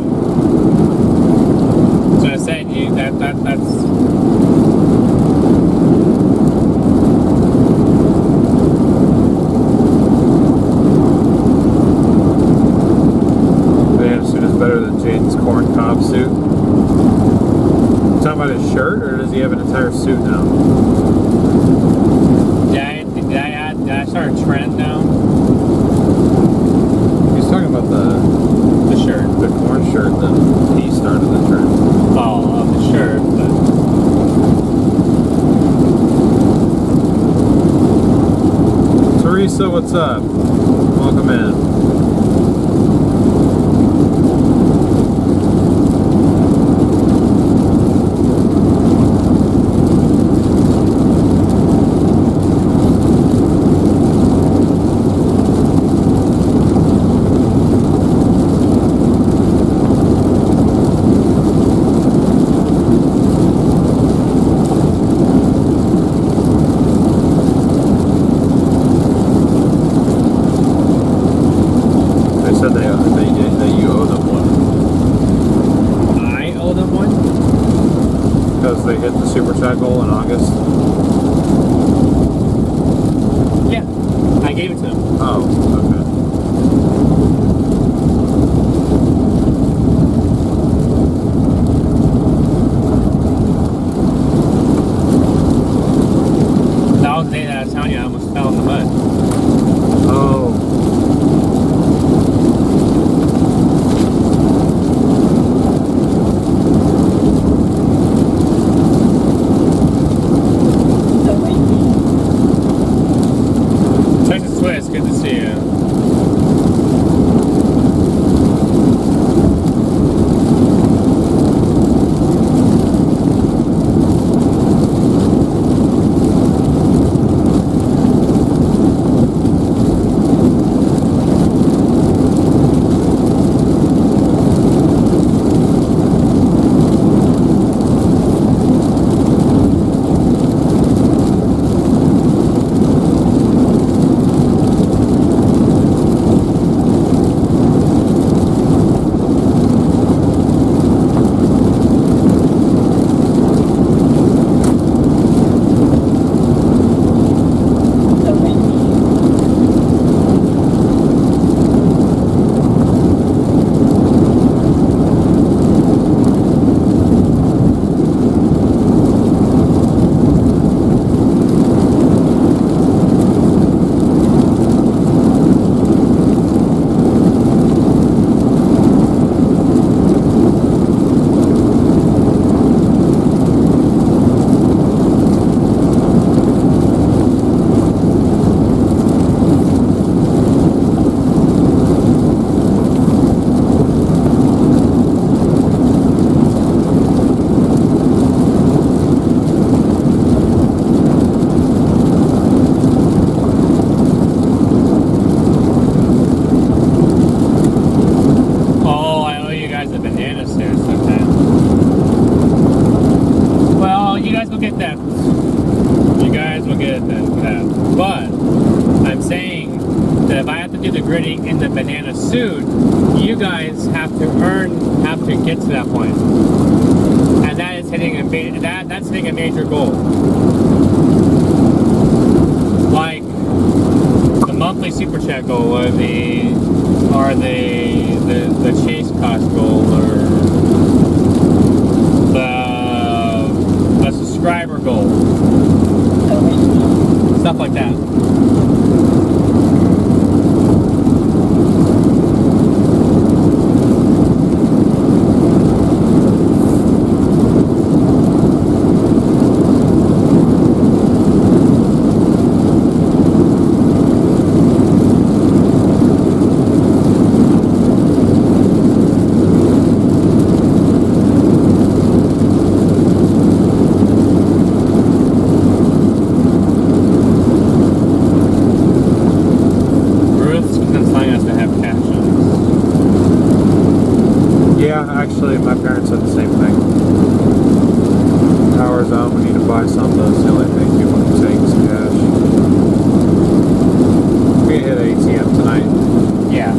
I said that's. job suit. Talking about his shirt, or does he have an entire suit now? Did I start a trend now? He's talking about the shirt. the corn shirt that he started the trend. Oh, the shirt, but Teresa, what's up? Welcome in. They hit the super cycle in August. yeah, I gave it to him. Oh, okay. That was the day that I was telling you I almost fell in the mud. Oh. Good to see you. In the banana suit, you guys have to get to that point, and that is hitting that's hitting a major goal. Like the monthly super chat goal, or the chase cost goal, or the subscriber goal, stuff like that. Actually, my parents said the same thing. Power's out, we need to buy something. That's the only thing people can take is cash. We can hit ATM tonight. Yeah.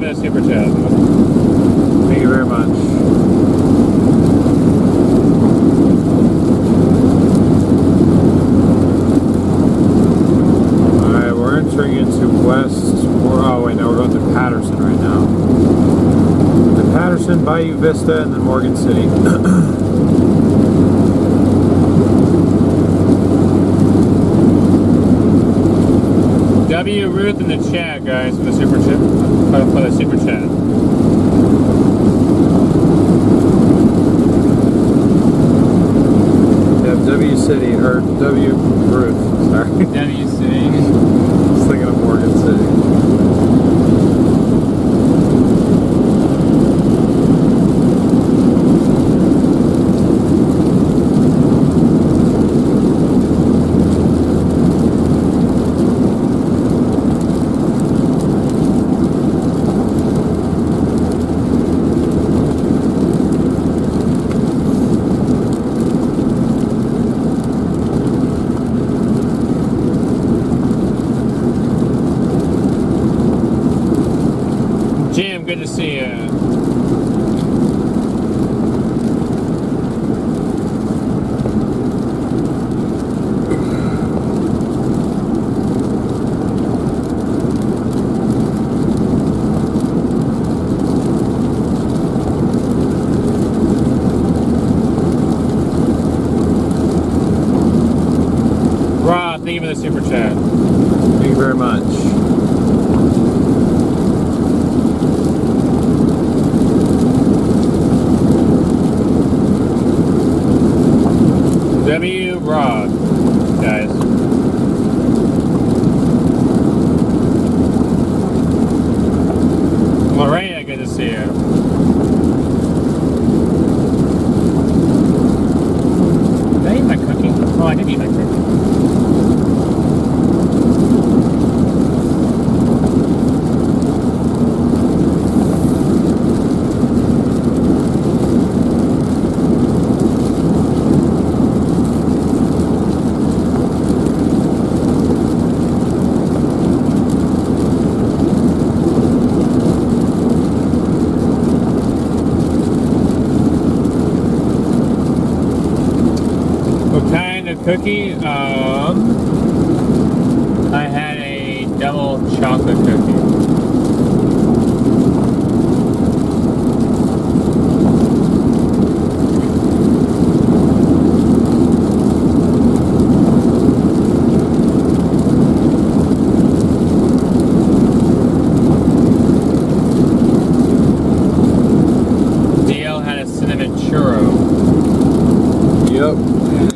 for the super chat. Thank you very much. Alright, we're entering into west. Oh, wait, no, we're going through Patterson right now. To Patterson, Bayou Vista, and then Morgan City. W Ruth in the chat, guys, for the super chat. For the super chat. W City, or W Ruth, sorry. W City. I was thinking of Morgan City. Good to see you. Rob, thank you for the super chat. Thank you very much. W. Rob, guys. Maria, good to see you. Did I eat my cookie? Oh, I did eat my cookie. Cookie, I had a double chocolate cookie. DL had a cinnamon churro. Yep.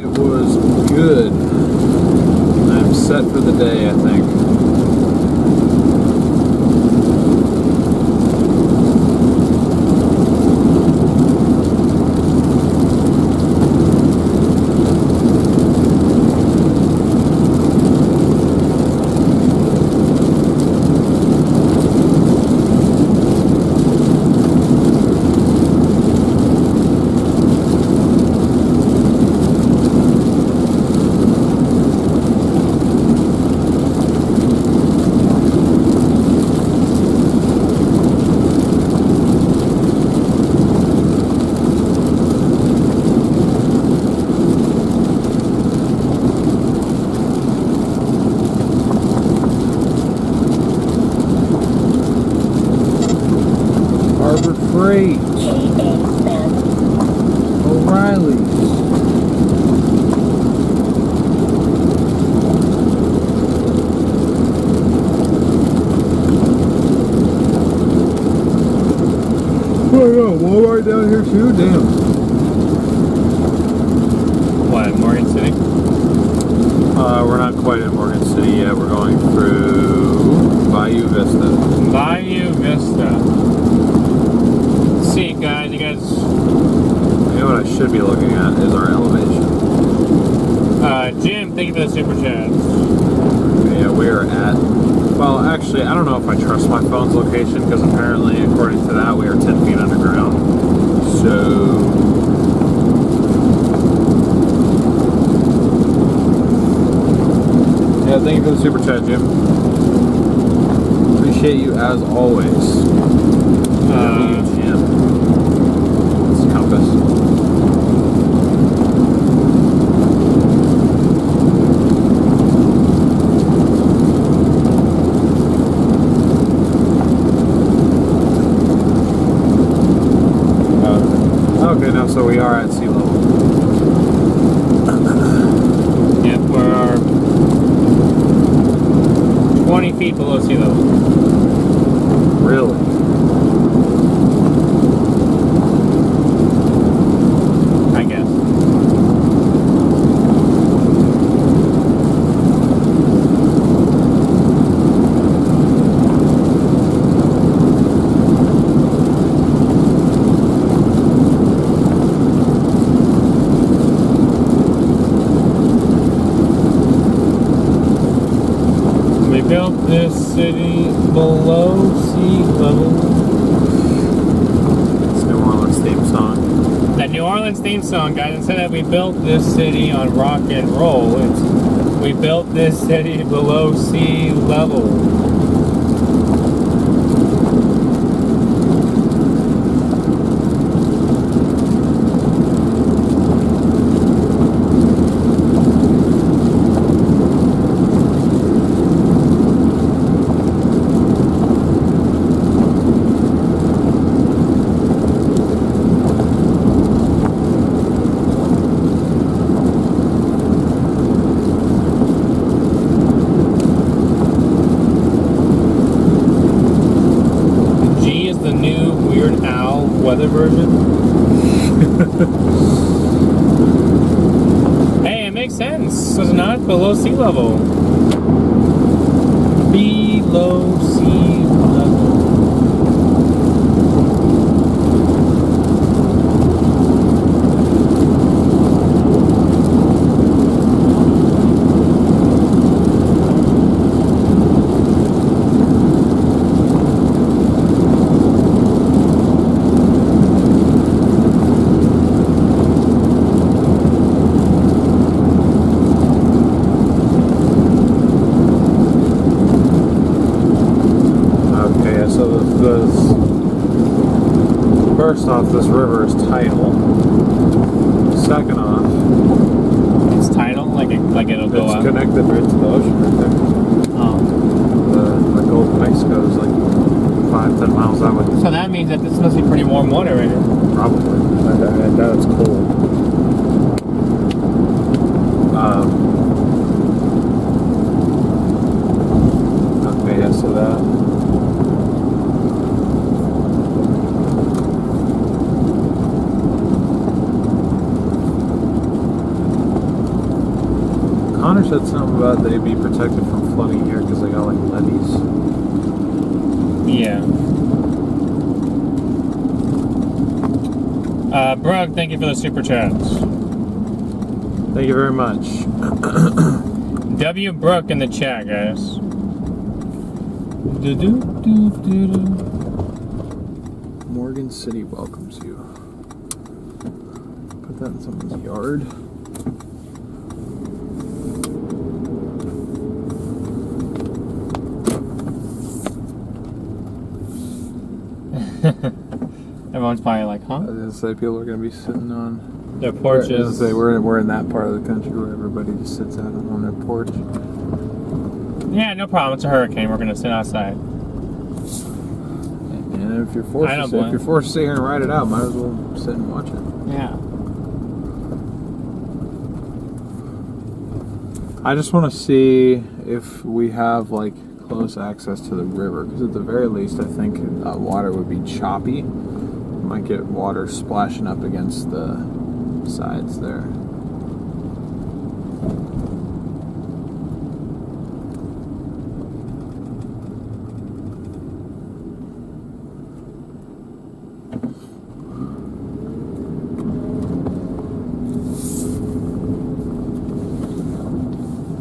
It was good. I'm set for the day, I think. Great. O'Reilly's. Oh yeah, Walmart down here too? Damn. What, Morgan City? We're not quite in Morgan City yet. We're going through Bayou Vista. Bayou Vista. See, guys, you guys. You know what I should be looking at is our elevation. Jim, thank you for the super chat. Yeah, we are at. Well, actually, I don't know if I trust my phone's location because apparently, according to that, we are 10 feet underground. So. Yeah, thank you for the super chat, Jim. appreciate you as always. Jim. It's compass. Okay, now so we are at sea level. Yep, we're 20 feet below sea level. Really? I guess. We built this city below sea level. It's New Orleans theme song. That New Orleans theme song, guys, instead of we built this city on rock and roll, it's we built this city below sea level. Weather version. Hey, it makes sense. It's not below sea level. Below sea level. First off, this river is tidal. Second off, it's tidal, like it'll go up. It's connected right to the ocean right there. Oh. The Gulf of Mexico is like 5-10 miles that way. So that means that this must be pretty warm water right here. Probably. I doubt it's cold. Okay, yeah, so that. Connor said something about they'd be protected from flooding here because they got like levees. Yeah. Brooke, thank you for the super chats. Thank you very much. W. Brooke in the chat, guys. Morgan City welcomes you. Put that in someone's yard. Everyone's probably like, huh? I was gonna say people are gonna be sitting on their porches. I was gonna say we're in that part of the country where everybody just sits out on their porch. Yeah, no problem. It's a hurricane. We're gonna sit outside. And if you're forced to sit here and ride it out, might as well sit and watch it. Yeah. I just want to see if we have like close access to the river, because at the very least I think water would be choppy. Might get water splashing up against the sides there.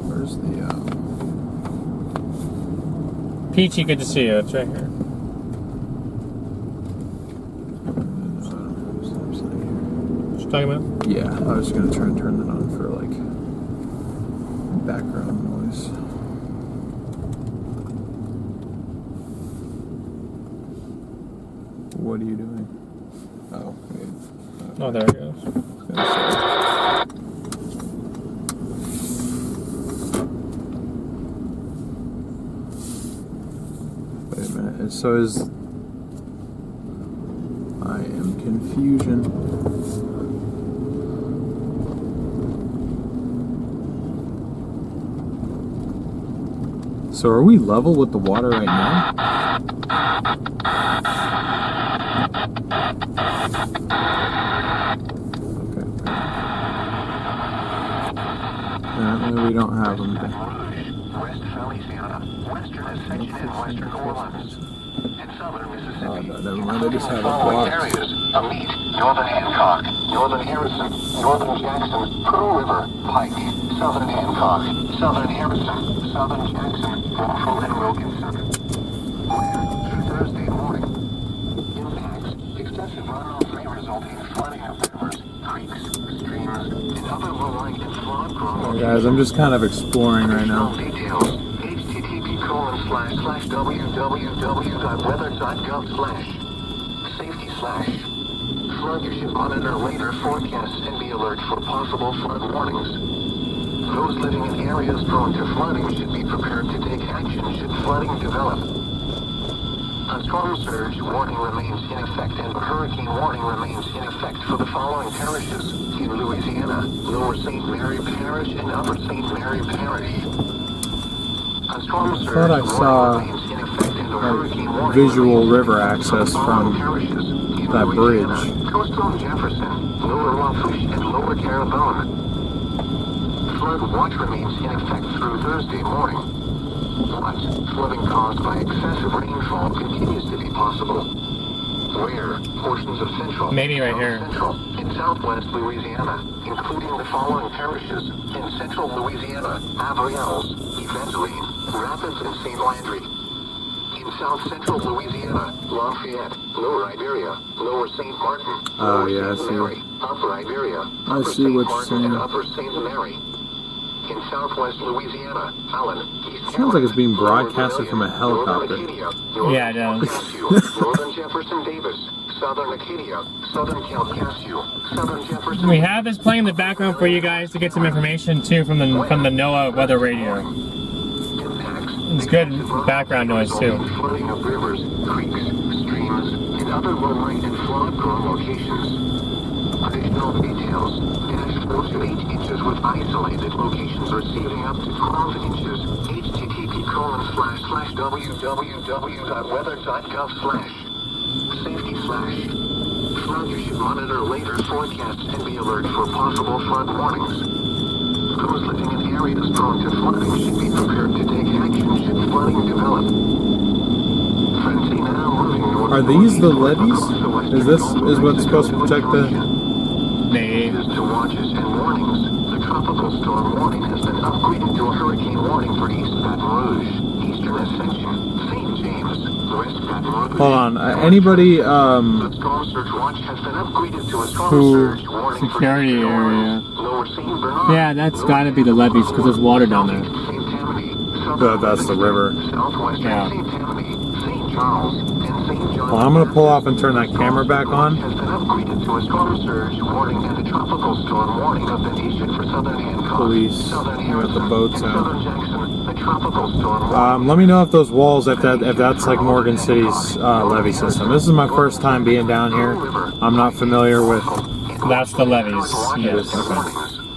Where's the Peachy, good to see you. It's right here. What you talking about? Yeah, I was gonna try and turn that on for like background noise. what are you doing? Oh, Oh, there it goes. Wait a minute. So is... I am confusion. So are we level with the water right now? Okay. Apparently we don't have them. West Louisiana, western Ascension and western Orleans, and southern Mississippi. Oh, no, never mind. I just have a block. Areas: Amite, northern Hancock, northern Harrison, northern Jackson, Pearl River, Pike, southern Hancock, southern Harrison, southern Jackson, Central and Wilkinson. Through Thursday morning, impacts, excessive runoff may result in flooding of rivers, creeks, streams, and other low-lying and flood-prone Hey guys, I'm just kind of exploring right now. details, http://www.weather.gov/safety/ flood you should monitor later forecasts and be alert for possible flood warnings. Those living in areas prone to flooding should be prepared to take action should flooding develop. A storm surge warning remains in effect and a hurricane warning remains in effect for the following parishes in Louisiana: Lower St. Mary Parish and Upper St. Mary Parish. A storm surge thought I saw remains in effect and a hurricane warning visual remains in river effect access for the following from parishes in that Louisiana: bridge. Coastal Jefferson, Lower Lafourche, and Lower Terrebonne. Flood watch remains in effect through Thursday morning. But flooding caused by excessive rainfall continues to be possible. Where portions of central, Maybe right here. central, and southwest Louisiana, including the following parishes in central Louisiana: Abrials, Evangeline, Rapids, and St. Landry. In south central Louisiana, Lafayette, Lower Iberia, Lower St. Martin, Oh, Lower yeah, I St. see. Mary, Upper Iberia, I Upper see St. what you're Martin, saying. and Upper St. Mary. In southwest Louisiana, Allen, East Sounds like it's being Lower broadcasted from a Vermilion, helicopter. Northern Acadia, Northern Yeah, it does. Calcasieu, Northern Jefferson Davis, Southern Acadia, Southern Calcasieu, Southern Jefferson. We have this playing in the background for you guys to get some information too from the NOAA weather radio. It's good background noise too. Flooding of rivers, creeks, streams, and other low-lying and flood-prone locations. Additional details: dash 4 to 8 inches with isolated locations receiving up to 12 inches. http://www.weather.gov/safety/. Flood you should monitor later forecasts and be alert for possible flood warnings. Those living in areas prone to flooding should be prepared to take action should flooding develop. Francine now moving north. Are these the levees? Is this what's supposed to protect the... Maybe. To watches and warnings, the tropical storm warning has been upgraded to a hurricane warning for East Baton Rouge, Eastern Ascension, St. James, West Baton Rouge. Hold on. Anybody, The storm surge watch has been upgraded to a storm Who- surge warning Security for Eastern area. Orleans, Lower St. Bernard. Yeah, that's gotta be the levees because there's water down there. St. Tammany, That's the river. Southwestern Yeah. St. Tammany, St. Charles, and St. John. Well, I'm gonna pull off and turn that camera back on. Has been upgraded to a storm surge warning and a tropical storm warning have been issued for southern Hancock, Police, southern we got the Harrison, boats and out. southern Jackson. A tropical storm warning. Let me know if those walls, if that's like Morgan City's levee system. This is my first time being down here. I'm not familiar with... That's the levees. Yes.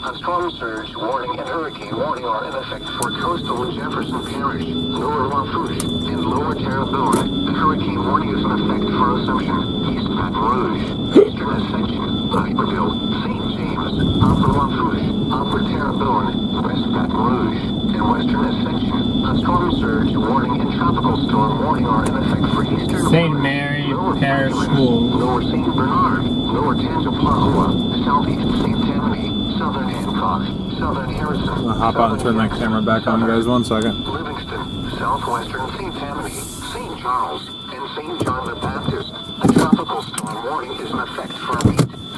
A storm surge warning and hurricane warning are in effect for coastal Jefferson Parish, Lower Lafourche, and Lower Terrebonne. A hurricane warning is in effect for Assumption, East Baton Rouge, Eastern Ascension, Iberville, St. James, Upper Lafourche, Upper Terrebonne, West Baton Rouge, and Western Ascension. A storm surge warning and tropical storm warning are in effect for Eastern St. Mary Parish School. Lower St. Bernard, Lower Tangipahoa, Southeast St. Tammany, Southern Hancock, Southern Harrison. I'm gonna hop out and turn that camera back on, guys. 1 second. Livingston, Southwestern St. Tammany, St. Charles, and St. John the Baptist. A tropical storm warning is in effect for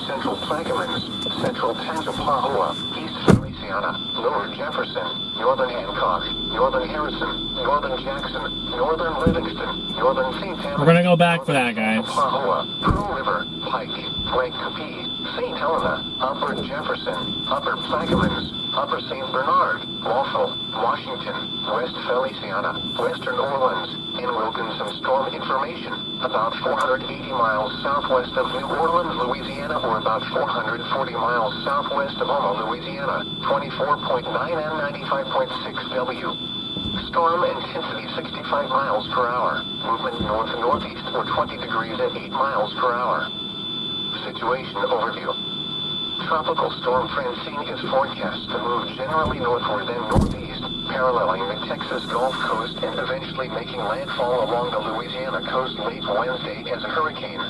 Central Plaquemines, Central Tangipahoa, East Louisiana, Lower Jefferson, Northern Hancock, northern Harrison, northern Jackson, northern Livingston, northern St. Thomas. We're gonna go back for that, guys. Oklahoma, Pearl River, Pike, Lake Coopee, St. Helena, Upper Jefferson, Upper Plaquemines, Upper St. Bernard, Waffle, Washington, West Feliciana, Western Orleans, and Wilkinson storm information, about 480 miles southwest of New Orleans, Louisiana, or about 440 miles southwest of Houma, Louisiana, 24.9 and 95.6 W. Storm intensity 65 miles per hour. Movement north and northeast or 20 degrees at 8 miles per hour. Situation overview. Tropical storm Francine is forecast to move generally northward and northeast, paralleling the Texas Gulf Coast and eventually making landfall along the Louisiana coast late Wednesday as a hurricane.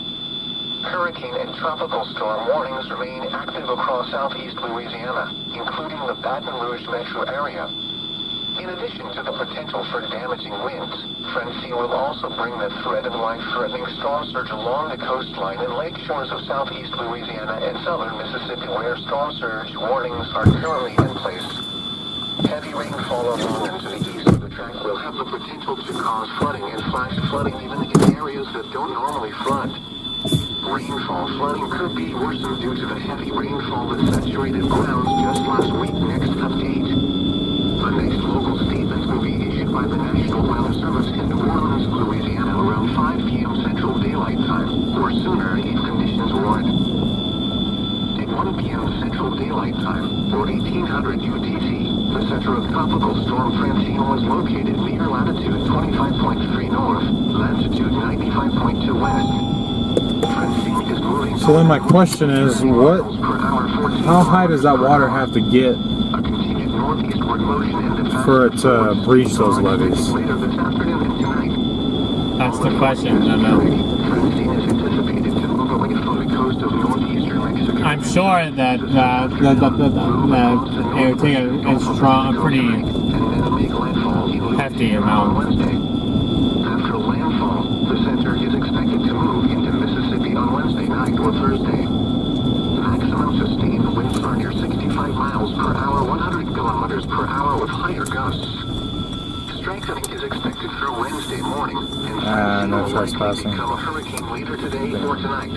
Hurricane and tropical storm warnings remain active across southeast Louisiana, including the Baton Rouge metro area. In addition to the potential for damaging winds, Francine will also bring the threat of life-threatening storm surge along the coastline and lake shores of southeast Louisiana and southern Mississippi, where storm surge warnings are currently in place. Heavy rainfall along and to the east of the track will have the potential to cause flooding and flash flooding even in areas that don't normally flood. Rainfall flooding could be worsened due to the heavy rainfall that saturated grounds just last week. Next update. The next local statement will be issued by the National Weather Service in New Orleans, Louisiana around 5 p.m. Central Daylight Time, or sooner if conditions warrant. At 1 p.m. Central Daylight Time, or 1800 UTC, the center of Tropical Storm Francine was located near latitude 25.3 north, latitude 95.2 west. Francine is moving. So then my question is, how high does that water have to get for it to breach those levees? That's the question. I don't know. I'm sure that it would take a pretty hefty amount. After landfall, the center is expected to move into Mississippi on Wednesday night or Thursday. Maximum sustained winds are near 65 miles per hour, 100 kilometers per hour with higher gusts. Strengthening is expected through Wednesday morning, and Francine no will likely trespassing. become a hurricane later today or tonight.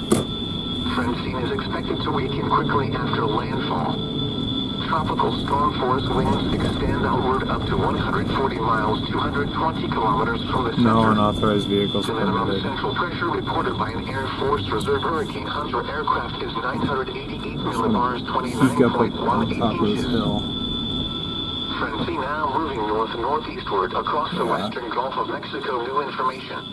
Francine is expected to weaken quickly after landfall. Tropical storm force winds extend outward up to 140 miles, 220 kilometers from the center. No unauthorized vehicles The minimum permitted. central pressure reported by an Air Force Reserve Hurricane Hunter aircraft is 988 millibars, Peek up like on 29.18 top of this inches. hill. Francine now moving north and northeastward across the western Gulf of Mexico. New information.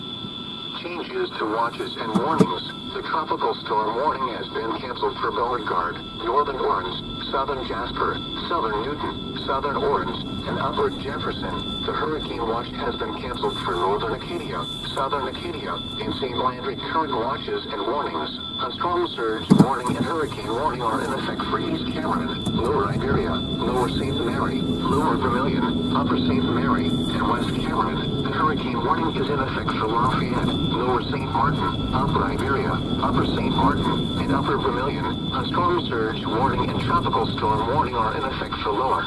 Changes to watches and warnings. The tropical storm warning has been canceled for Beauregard, northern Orange, southern Jasper, southern Newton, southern Orange, and upper Jefferson. The hurricane watch has been canceled for northern Acadia, southern Acadia, and St. Landry. Current watches and warnings. A storm surge warning and hurricane warning are in effect for East Cameron, Lower Iberia, Lower St. Mary, Lower Vermilion, Upper St. Mary, and West Cameron. The hurricane warning is in effect for Lafayette, Lower St. Martin, Upper Iberia, Upper St. Martin, and Upper Vermilion. A storm surge warning and tropical storm warning are in effect for Lower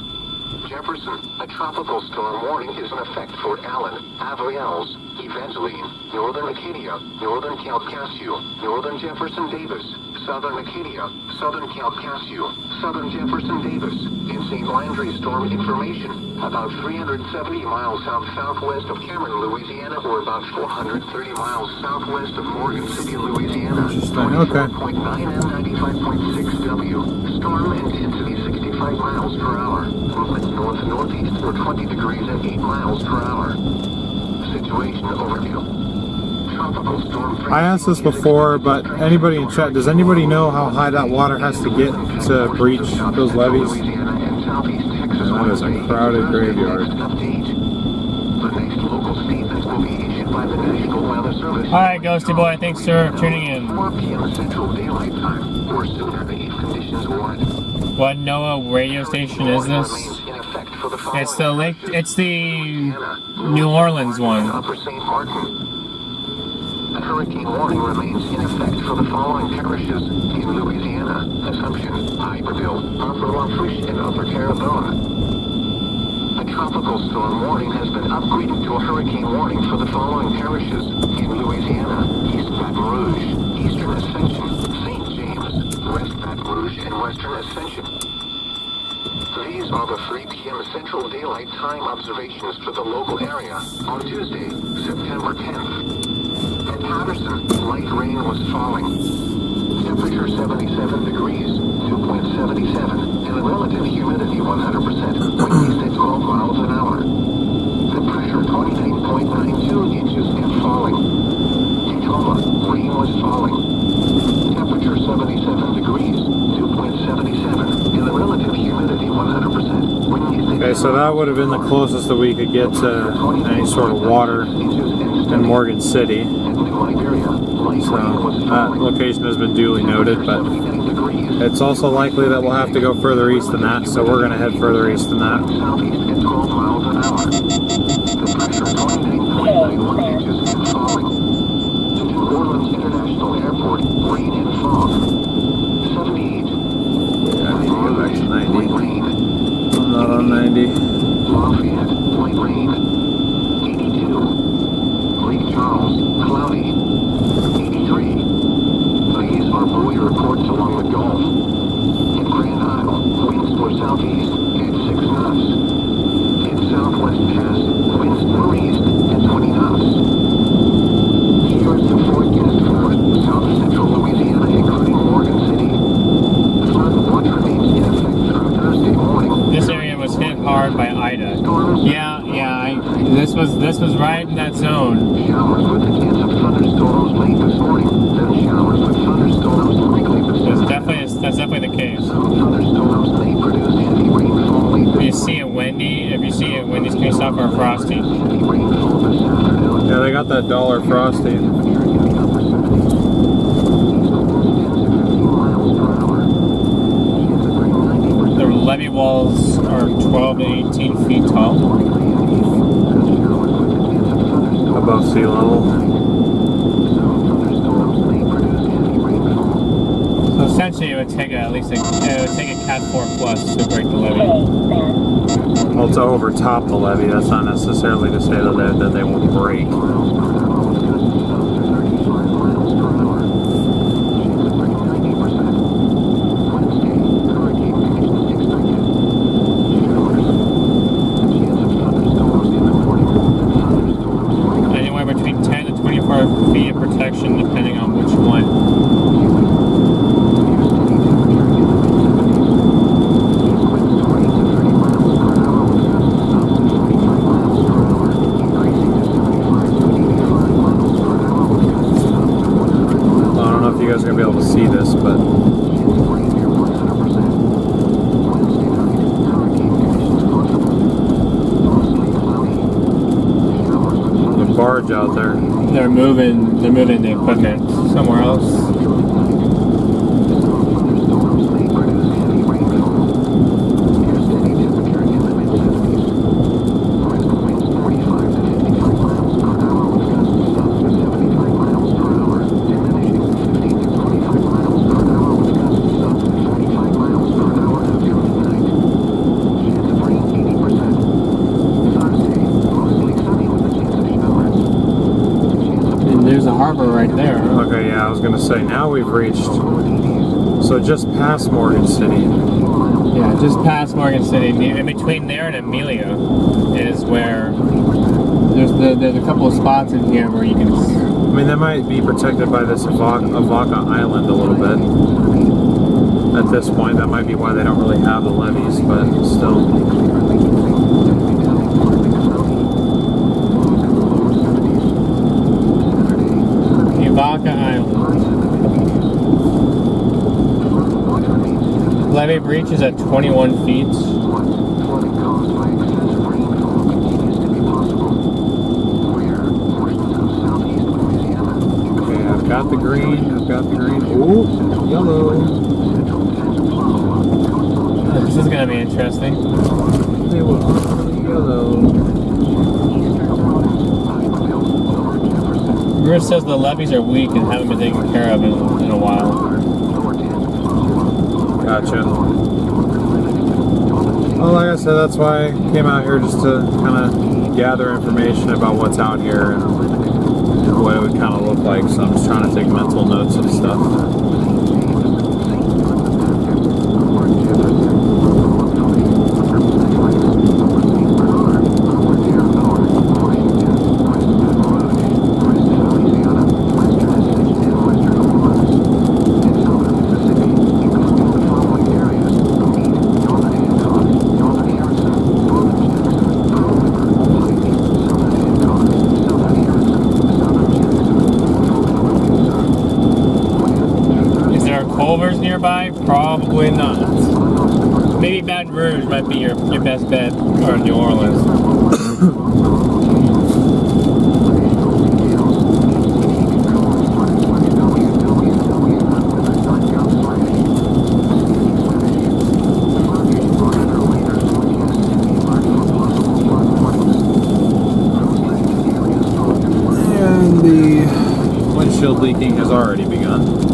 Jefferson. A tropical storm warning is in effect for Allen, Avriels, Evangeline, Northern Acadia, Northern Calcasieu, Northern Jefferson Davis, Southern Acadia, Southern Calcasieu, Southern Jefferson Davis, and St. Landry storm information. About 370 miles south-southwest of Cameron, Louisiana, or about 430 miles southwest of Morgan City, Louisiana. Interesting, okay. 24.9 and 95.6 W. Storm intensity 65 miles per hour. Movement north and northeast or 20 degrees at 8 miles per hour. Situation overview. Tropical storm. I asked this before, but anybody in chat, does anybody know how high that water has to get to breach those levees? That is a crowded graveyard. Alright, Ghosty Boy, thanks for tuning in. 4 p.m. Central Daylight Time, or sooner if conditions warrant. What NOAA radio station is this? It's the New Orleans one. Upper St. Martin. A hurricane warning remains in effect for the following parishes in Louisiana: Assumption, Iberville, Upper Lafourche, and Upper Terrebonne. A tropical storm warning has been upgraded to a hurricane warning for the following parishes in Louisiana: East Baton Rouge, Eastern Ascension, St. James, West Baton Rouge, and Western Ascension. These are the 3 p.m. Central Daylight Time observations for the local area on Tuesday, September 10th. At Patterson, light rain was falling. Temperature 77 degrees, 2.77, and the relative humidity 100%, winds at 12 miles an hour. The pressure 29.92 inches and falling. Tacoma, rain was falling. Temperature 77 degrees, 2.77, and the relative humidity 100%. Okay, so that would have been the closest that we could get to any sort of water in Morgan City. So that location has been duly noted, but it's also likely that we'll have to go further east than that, so we're going to head further east than that. Southeast at 12 miles an hour. The pressure 29.91 inches and falling. To New Orleans International Airport, rain and fog. 78. Yeah, I need to go back to 90. Rain. I'm not on 90. Lafayette, light rain. 82. Lake Charles, cloudy. 83. These are buoy reports along the Gulf. In Grand Isle, winds were southeast at 6 knots. In Southwest Pass, winds northeast at 20 knots. Here's the forecast for South Central Louisiana, including Morgan City. Flood watch remains in effect through Thursday morning. This area was hit hard by Ida. This was right in that zone. Showers with a chance of thunderstorms late this morning. Then showers with thunderstorms likely this afternoon. That's definitely the case. Some thunderstorms may produce heavy rainfall late If this you see it windy, it's going to suffer a frosty. heavy rainfall this afternoon. Yeah, they got that $1 frosty. Temperature in the upper 70s. East winds 10 to 15 miles per hour. Chance of rain 90%. The levee walls are 12 to 18 feet tall. Above sea level. So essentially, it would take at least a Cat 4 plus to break the levee. Well, to overtop the levee, that's not necessarily to say that they won't break. Anywhere between 10 to 24 feet of protection, depending on which one. You guys are going to be able to see this, but the barge out there. They're moving the equipment somewhere else. Harbor right there. Okay, yeah, I was going to say, now we've reached, so just past Morgan City. Yeah, just past Morgan City. In between there and Amelia is where there's a couple of spots in here where you can... I mean, they might be protected by this Evacuation Island a little bit. At this point, that might be why they don't really have the levees, but still. Evacuation Island. Levee breach is at 21 feet. Okay, I've got the green. Ooh, yellow. This is going to be interesting. They were on yellow. Bruce says the levees are weak and haven't been taken care of in a while. Gotcha. Well, like I said, that's why I came out here, just to kind of gather information about what's out here and what it would kind of look like. So I'm just trying to take mental notes of stuff. Nearby? Probably not. Maybe Baton Rouge might be your best bet, or New Orleans. And the windshield leaking has already begun.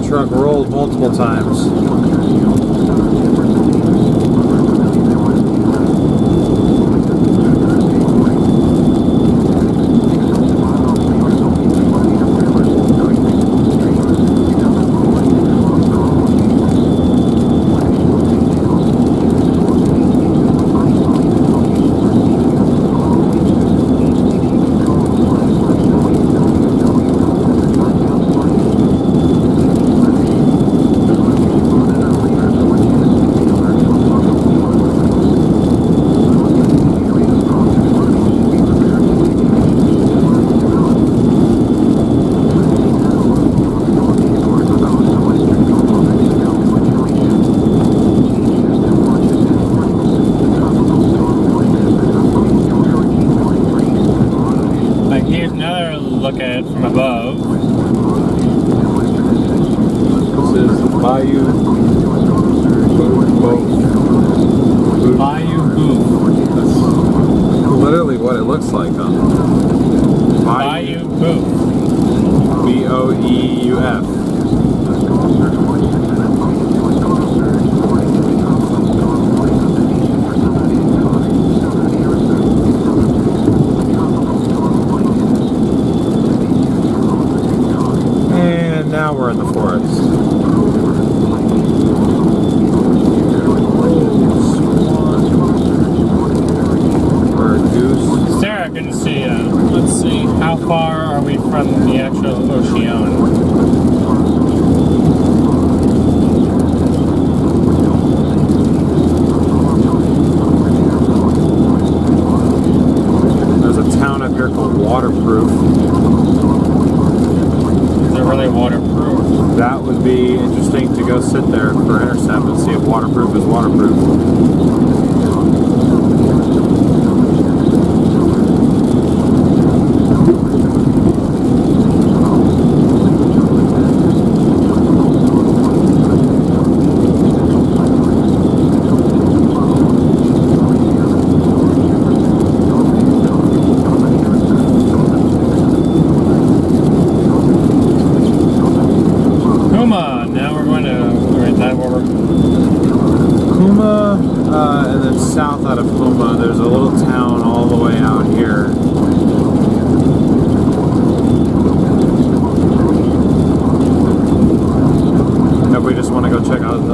Truck rolled multiple times. Look at it from above. This is Bayou Boot. Bayou Boot. That's literally what it looks like, huh? Bayou Boot. B-O-E-U-F. Now we're in the forest. Or a goose. Sarah, good to see you. Let's see, how far are we from the actual ocean? There's a town up here called Waterproof. Really waterproof. That would be interesting to go sit there for Intercept and see if waterproof is waterproof.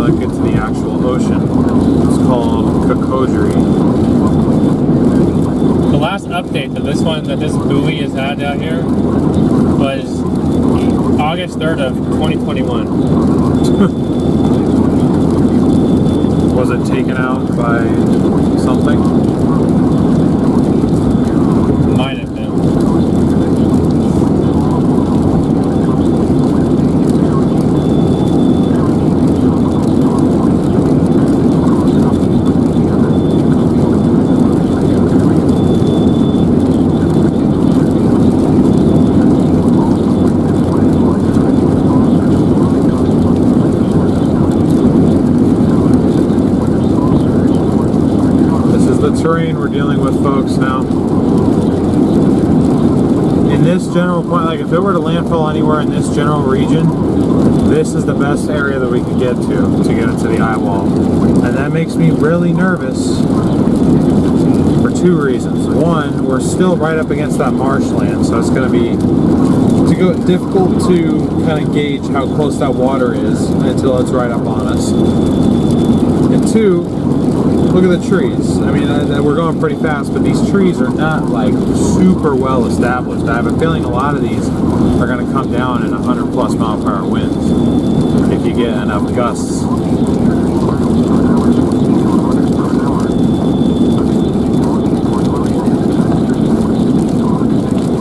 like into the actual ocean. It's called Kokojiri. The last update to this one, that this buoy has had out here, was August 3rd of 2021. Was it taken out by something? Might have been. Terrain we're dealing with, folks, now. In this general point, like if it were to landfall anywhere in this general region, this is the best area that we could get to get into the eye wall. And that makes me really nervous for two reasons. One, we're still right up against that marshland, so it's going to be difficult to kind of gauge how close that water is until it's right up on us. And two, look at the trees. I mean, we're going pretty fast, but these trees are not like super well established. I have a feeling a lot of these are going to come down in 100+ mile/hour winds if you get enough gusts.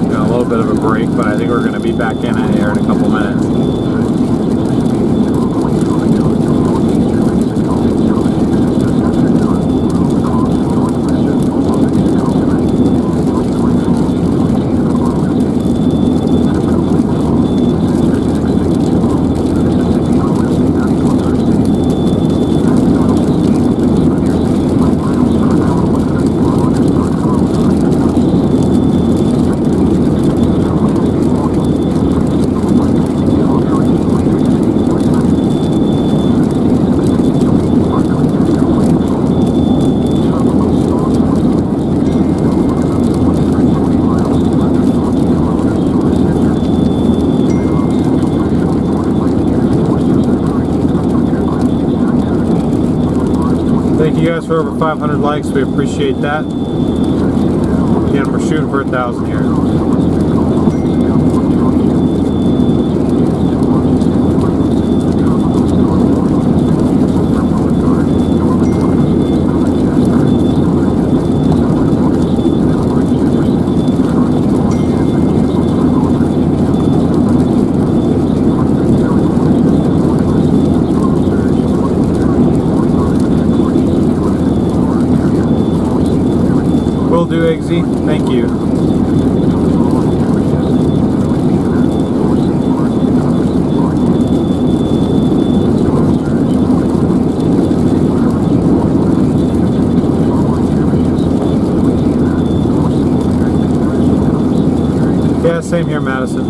Got a little bit of a break, but I think we're going to be back in it here in a couple minutes. Thank you guys for over 500 likes. We appreciate that. Again, we're shooting for 1,000 here. Will do, Eggsy. Thank you. Yeah, same here, Madison.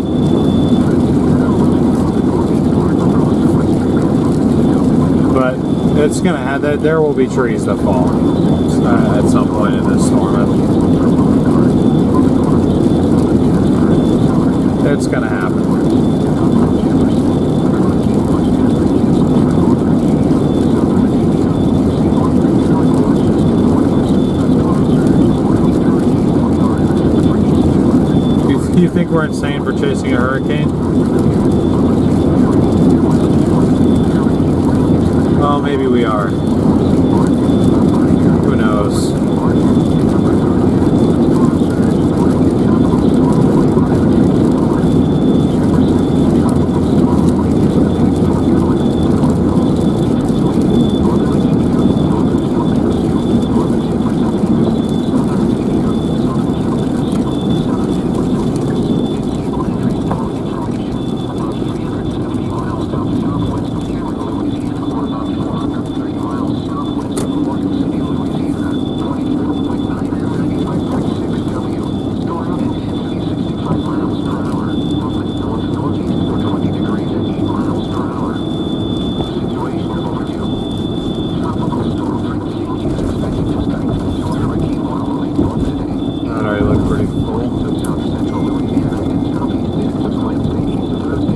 But it's gonna have that. There will be trees that fall at some point in this storm. It's gonna happen. You think we're insane for chasing a hurricane? Well, maybe we are. Who knows?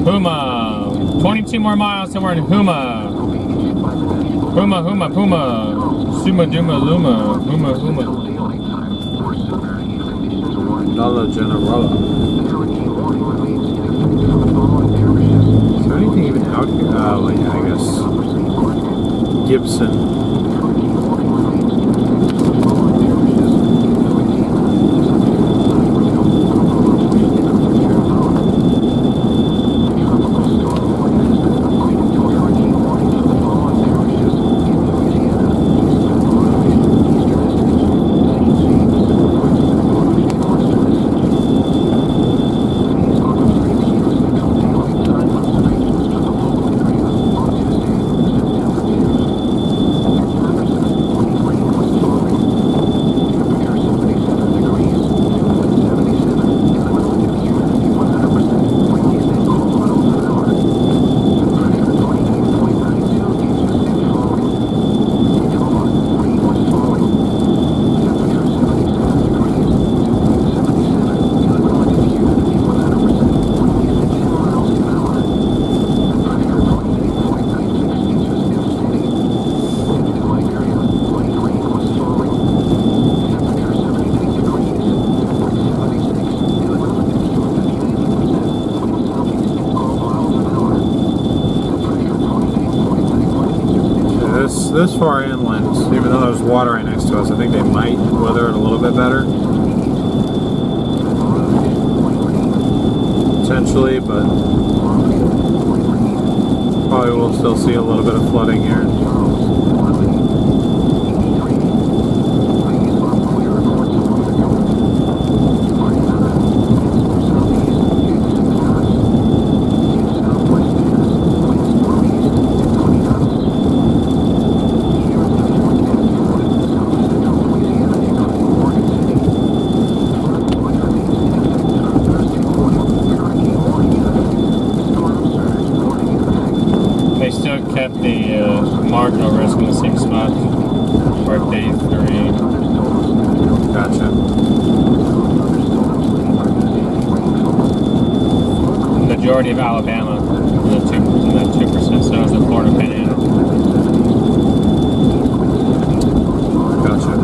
Houma. 22 more miles somewhere in Houma. Puma, huma, puma. Suma, duma, luma. Huma, huma. Dollar Generala. Is there anything even out here? Well, yeah, I guess. Gibson. This far inland, even though there's water right next to us, I think they might weather it a little bit better. Potentially, but probably we'll still see a little bit of flooding here. Kept the marginal risk in the same spot for day 3. Gotcha. Majority of Alabama in the 2%, so is the Florida Panhandle. Gotcha.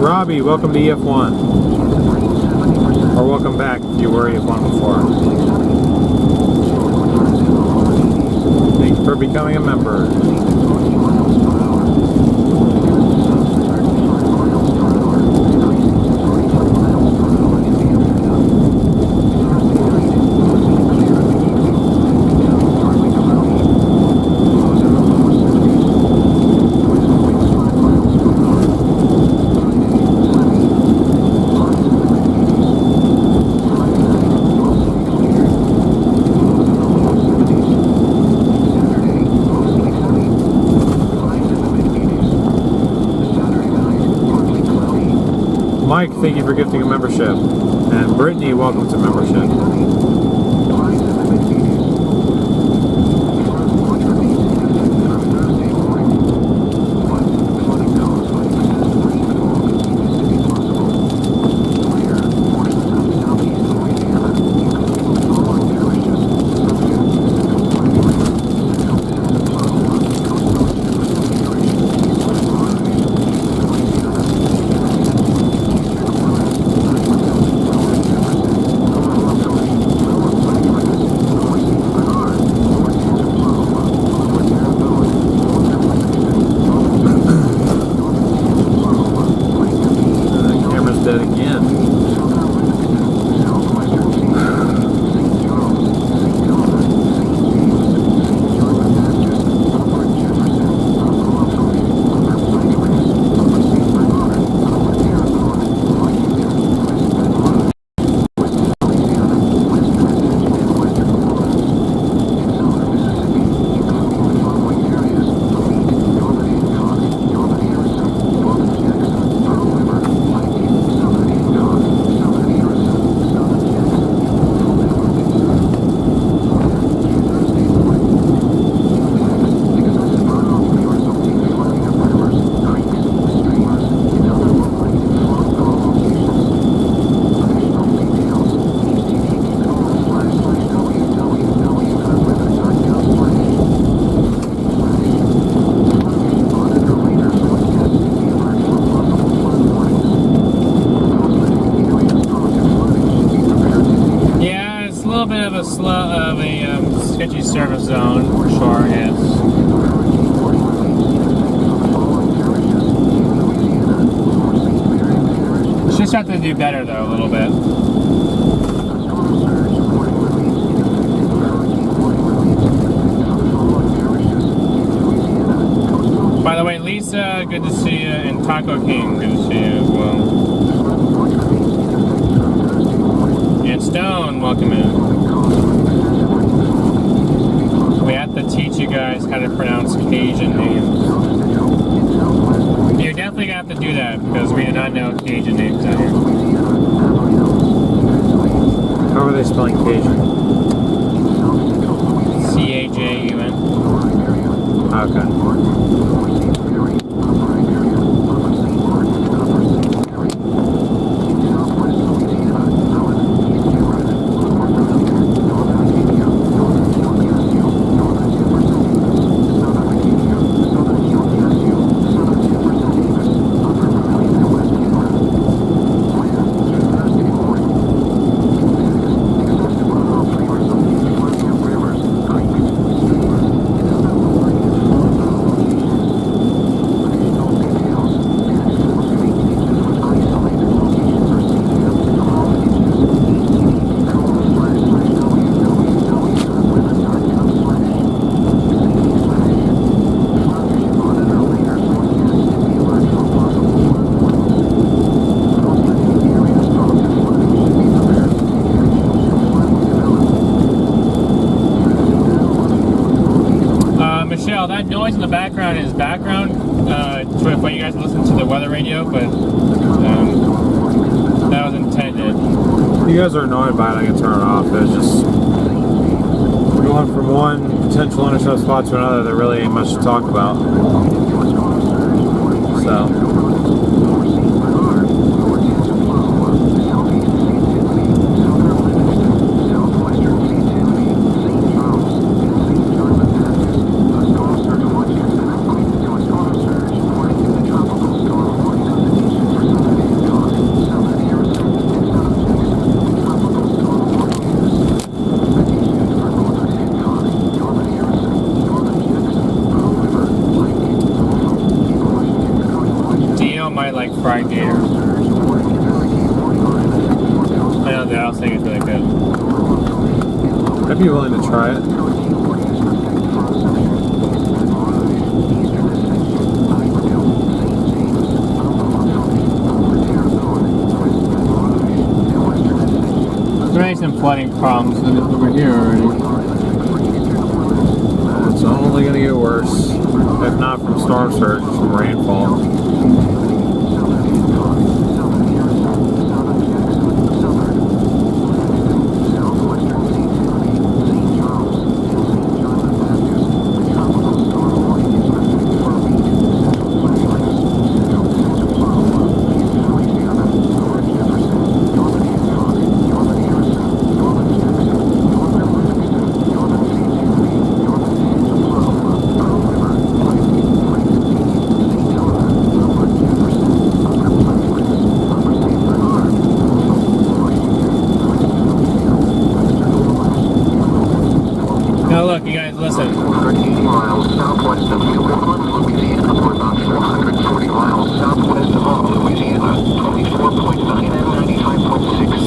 Robbie, welcome to EF1. Or welcome back if you were EF1 before. Thank you for becoming a member. Mike, thank you for gifting a membership. And Brittany, welcome to membership. sketchy surface zone for sure. Yes. Just have to do better though a little bit. By the way, Lisa, good to see you, and Taco King, good to see you as well. And Stone, welcome in. We have to teach you guys how to pronounce Cajun names. You're definitely gonna have to do that because we do not know Cajun names out here. How are they spelling Cajun? C-A-J-U-N. Okay. That noise in the background is background for you guys to listen to the weather radio, but that was intended. If you guys are annoyed by it, I can turn it off. It's just going from one potential intercept spot to another. There really ain't much to talk about. So. Fried gator. I know the house thing is really good. I'd be willing to try it. There may be some flooding problems over here already. It's only going to get worse, if not from storm surge, from rainfall.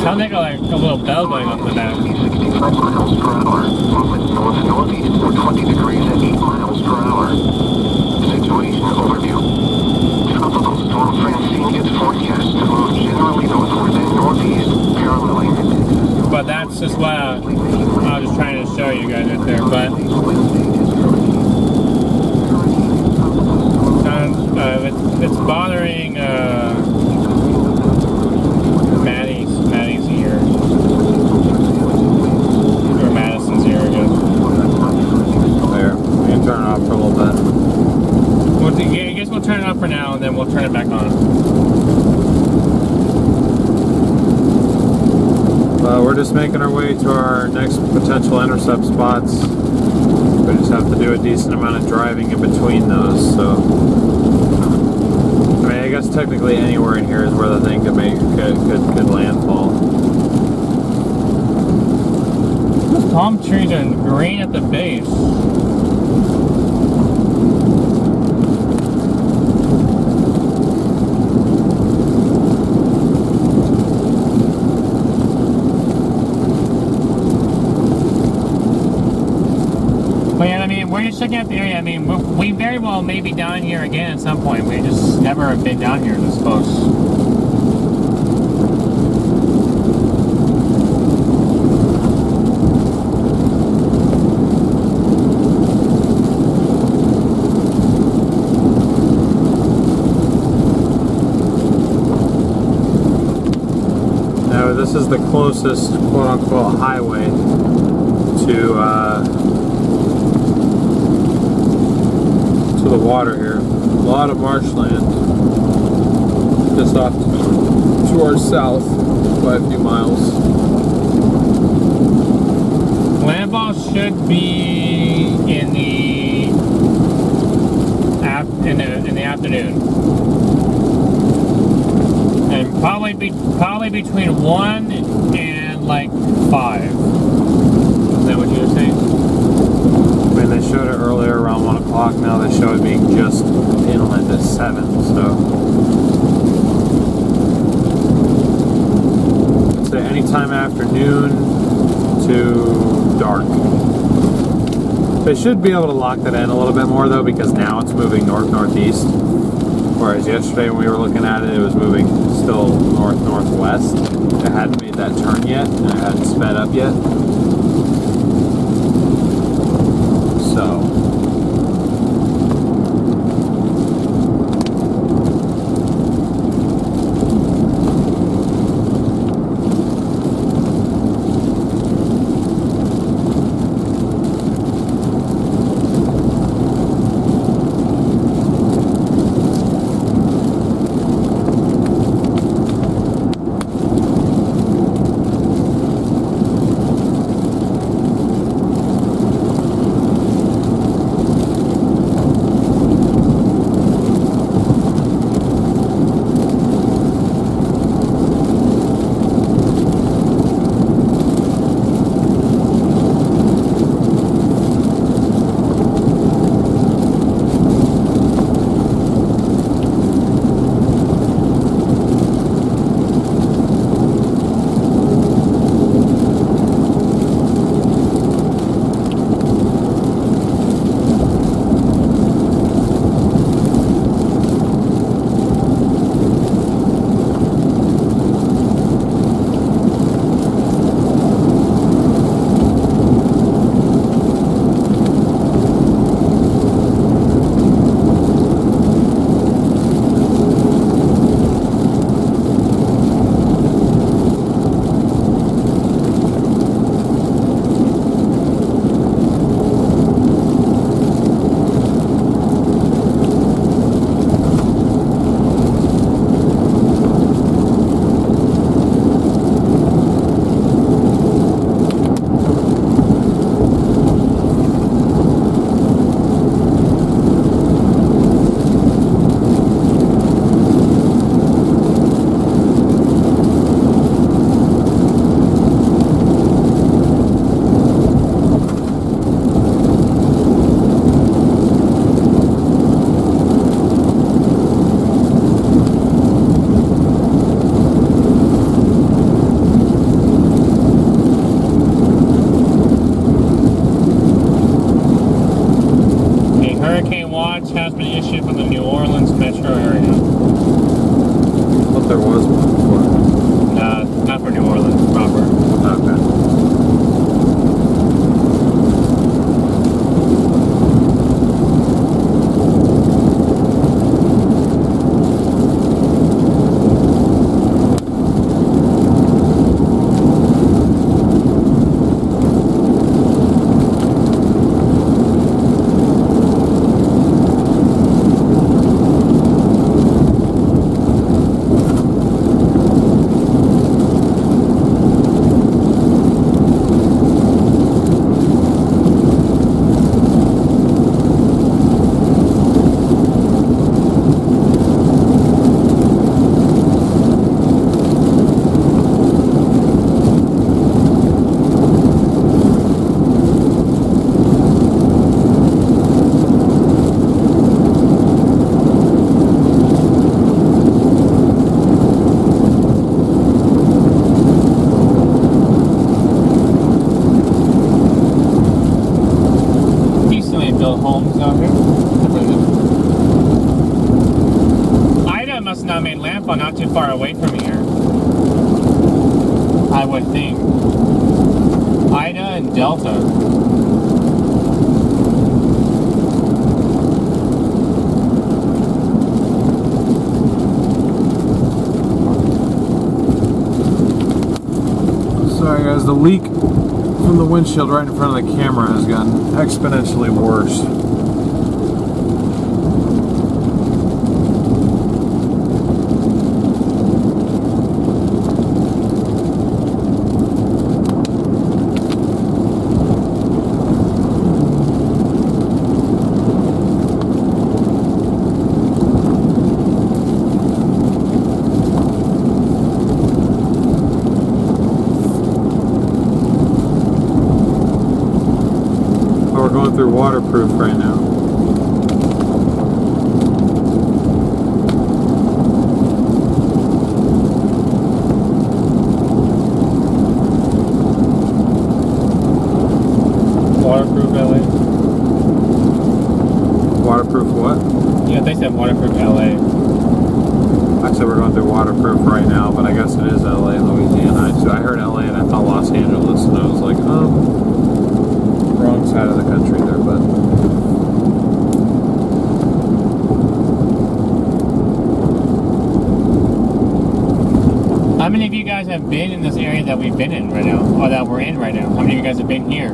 Sounds like a little bell going off the back. 65 miles per hour. Movement north-northeast for 20 degrees at 8 miles per hour. Situation overview. Tropical storm Francine is forecast to move generally northward and northeast, paralleling. But that's just what I was just trying to show you guys right there. But it's bothering Maddie's ear. Or Madison's ear, I guess. There. We can turn it off for a little bit. I guess we'll turn it off for now and then we'll turn it back on. We're just making our way to our next potential intercept spots. We just have to do a decent amount of driving in between those, so. I mean, I guess technically anywhere in here is where the thing could landfall. palm trees are green at the base. But yeah, I mean, we're just checking out the area. I mean, we very well may be down here again at some point. We just never have been down here this close. This is the closest quote-unquote highway to the water here. A lot of marshland just off to our south by a few miles. Landfall should be in the afternoon. And probably between 1 and like 5. Is that what you were saying? I mean, they showed it earlier around 1 o'clock. Now they show it being just inland at 7. So I'd say anytime afternoon to dark. They should be able to lock that in a little bit more though, because now it's moving north-northeast. Whereas yesterday when we were looking at it, it was moving still north-northwest. It hadn't made that turn yet, and it hadn't sped up yet. So has been issued from the New Orleans metro area. I thought there was one for. Not for New Orleans proper. Okay. landfall not too far away from here. I would think. Ida and Delta. Sorry guys, the leak from the windshield right in front of the camera has gotten exponentially worse. Through waterproof right now. Waterproof LA. Waterproof what? Yeah, they said waterproof LA. I said we're going through waterproof right now, but I guess it is LA, Louisiana. So I heard LA and I thought Los Angeles, and I was like, wrong side of the country there, but how many of you guys have been in this area that we've been in right now, or that we're in right now? How many of you guys have been here?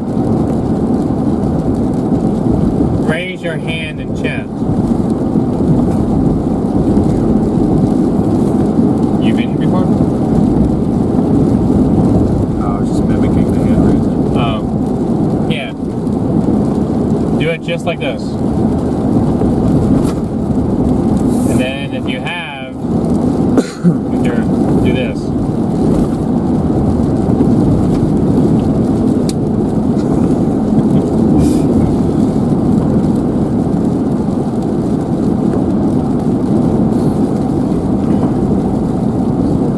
Raise your hand and chat. You've been here before? I was just mimicking the hand raising. Oh. Yeah. Do it just like this. And then if you have, do this.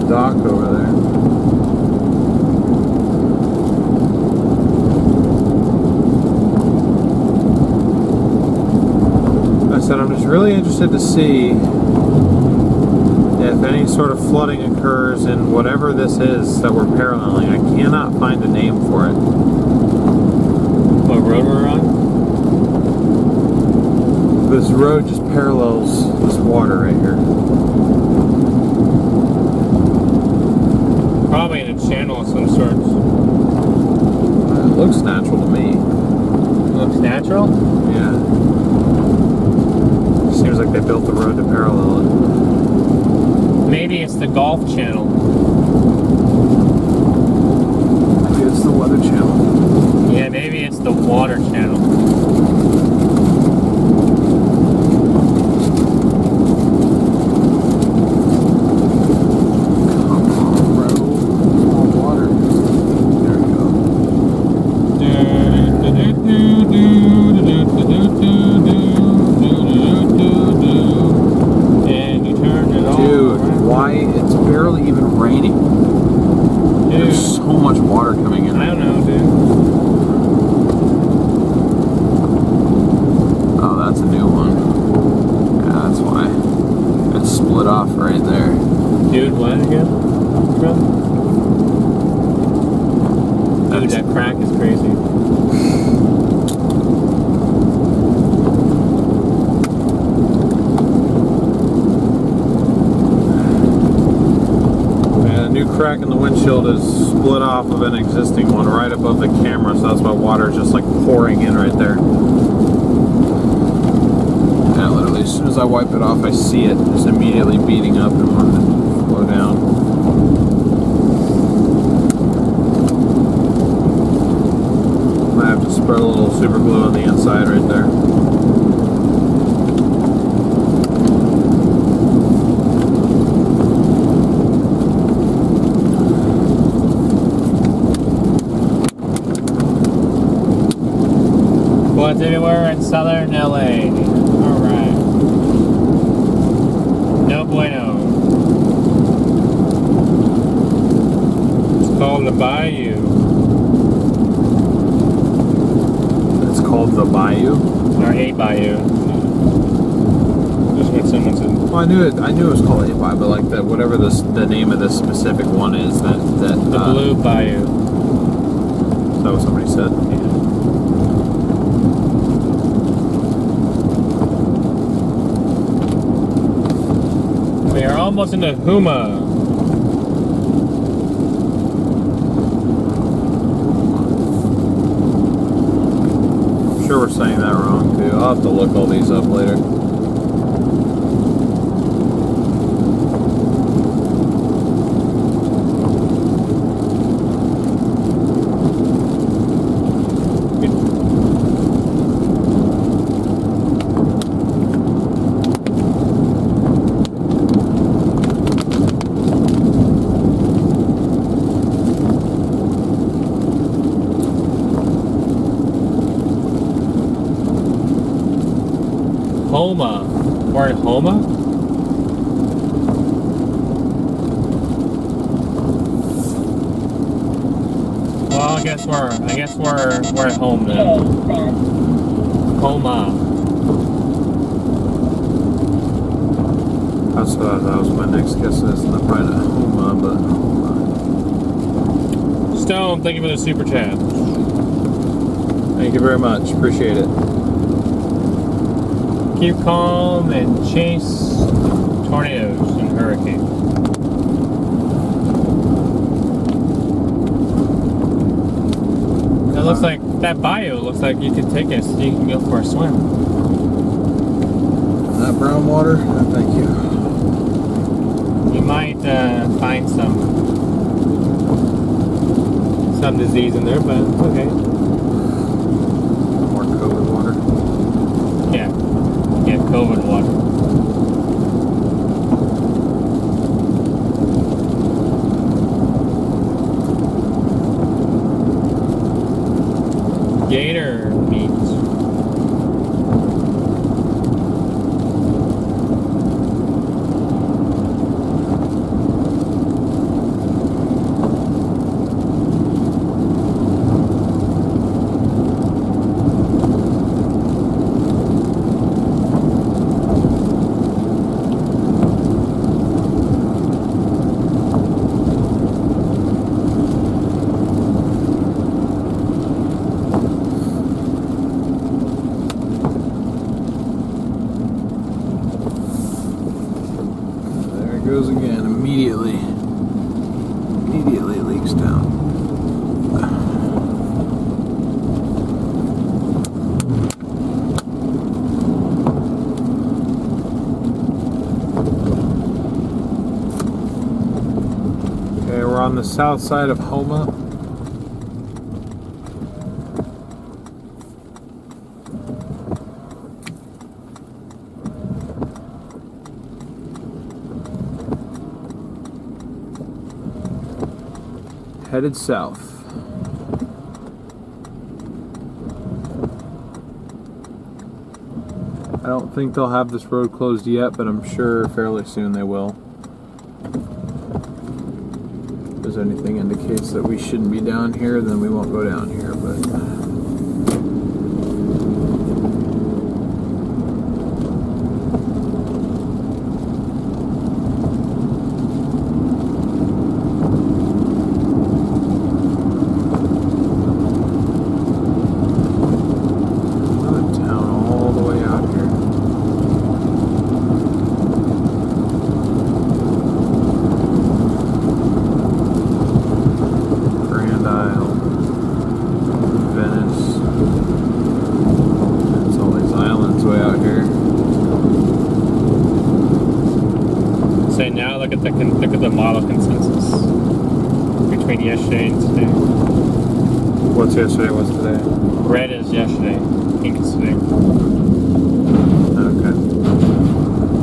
Dock over there. I said I'm just really interested to see if any sort of flooding occurs in whatever this is that we're paralleling. I cannot find a name for it. What road we're on? This road just parallels this water right here. Probably in a channel of some sort. It looks natural to me. Looks natural? Yeah. Seems like they built the road to parallel it. Maybe it's the Gulf Channel. Maybe it's the Weather Channel. Yeah, maybe it's the Water Channel. Crack in the windshield is split off of an existing one right above the camera, so that's why water is just like pouring in right there. Yeah, literally as soon as I wipe it off, I see it just immediately beating up and wanting to flow down. Might have to spread a little super glue on the inside right there. Floods everywhere in southern LA. Alright. No bueno. It's called the Bayou. It's called the Bayou? Or a Bayou. That's what it Thompson, which is Well, I knew it was called Api, but like whatever the name of this specific one is, that the Blue Bayou. Is that what somebody said? Yeah. We are almost into Huma. I'm sure we're saying that wrong too. I'll have to look all these up later. Homa. We're in Homa? Well, I guess we're at home then. Homa. That was my next guess. It's not probably not Homa, but Homa. Stone, thank you for the super chat. Thank you very much. Appreciate it. Keep calm and chase tornadoes and hurricanes. It looks like that bayou looks like you could take us. You can go for a swim. That brown water? No, thank you. You might find some disease in there, but it's okay. More COVID water. Yeah, COVID water. Gator meat. Goes again immediately leaks down. Okay, we're on the south side of Homa. Headed south. I don't think they'll have this road closed yet, but I'm sure fairly soon they will. If there's anything indicates that we shouldn't be down here, then we won't go down here, but look at the model consensus between yesterday and today. what's yesterday? What's today? Red is yesterday, pink is today. Okay.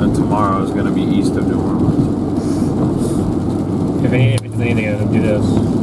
And tomorrow is going to be east of New Orleans. If it's anything, it'll do this.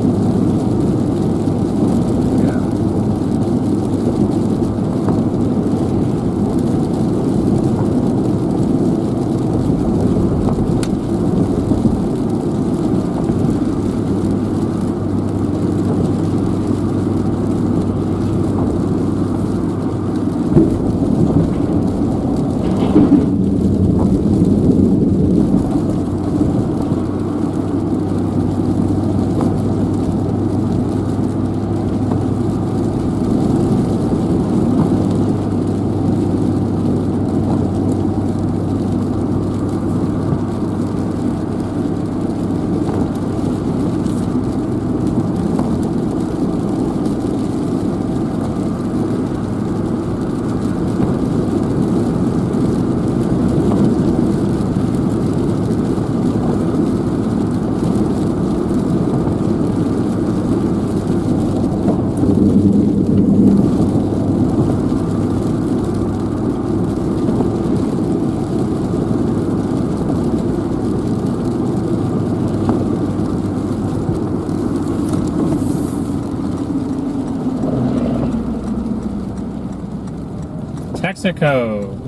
Texaco.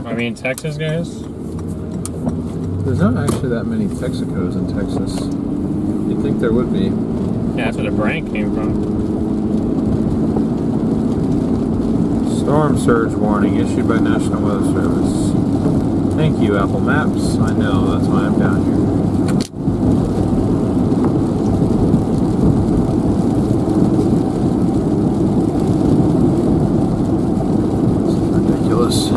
I mean Texas, guys. There's not actually that many Texacos in Texas. You'd think there would be. Yeah, that's where the brand came from. Storm surge warning issued by National Weather Service. Thank you, Apple Maps. I know, that's why I'm down here. This is ridiculous.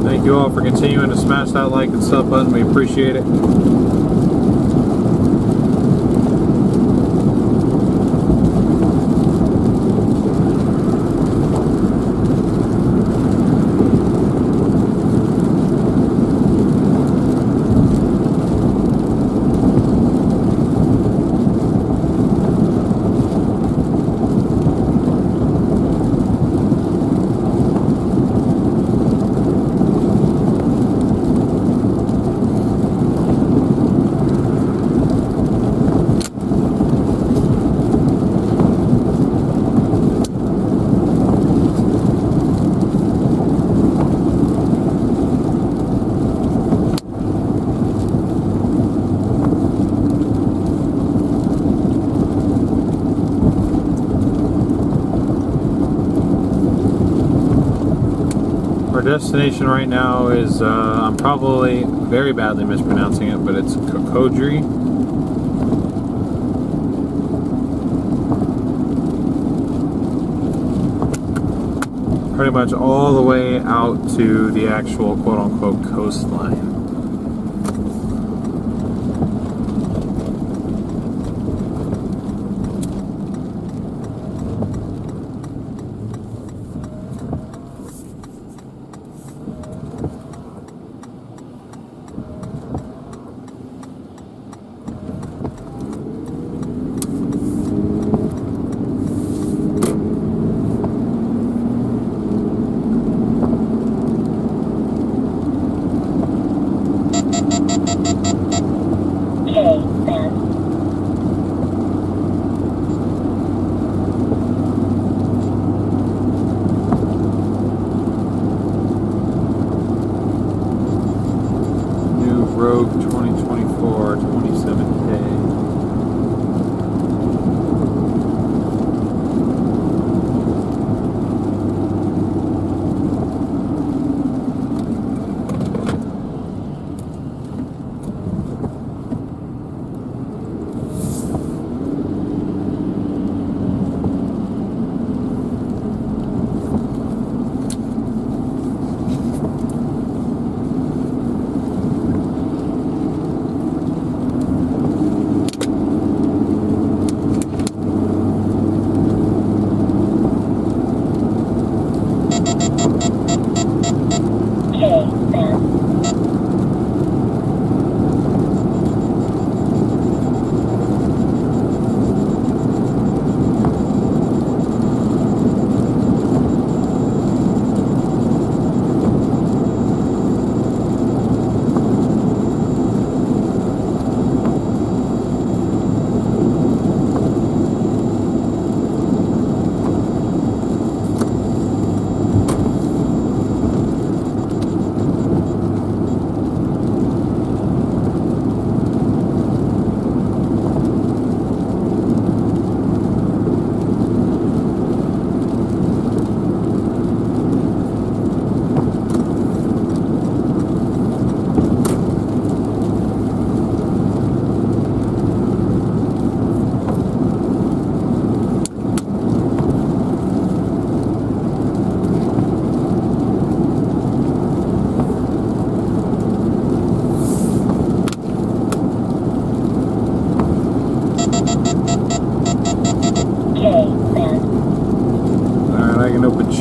Thank you all for continuing to smash that like and sub button. We appreciate it. Our destination right now is, I'm probably very badly mispronouncing it, but it's Kokodri. Pretty much all the way out to the actual quote-unquote coastline.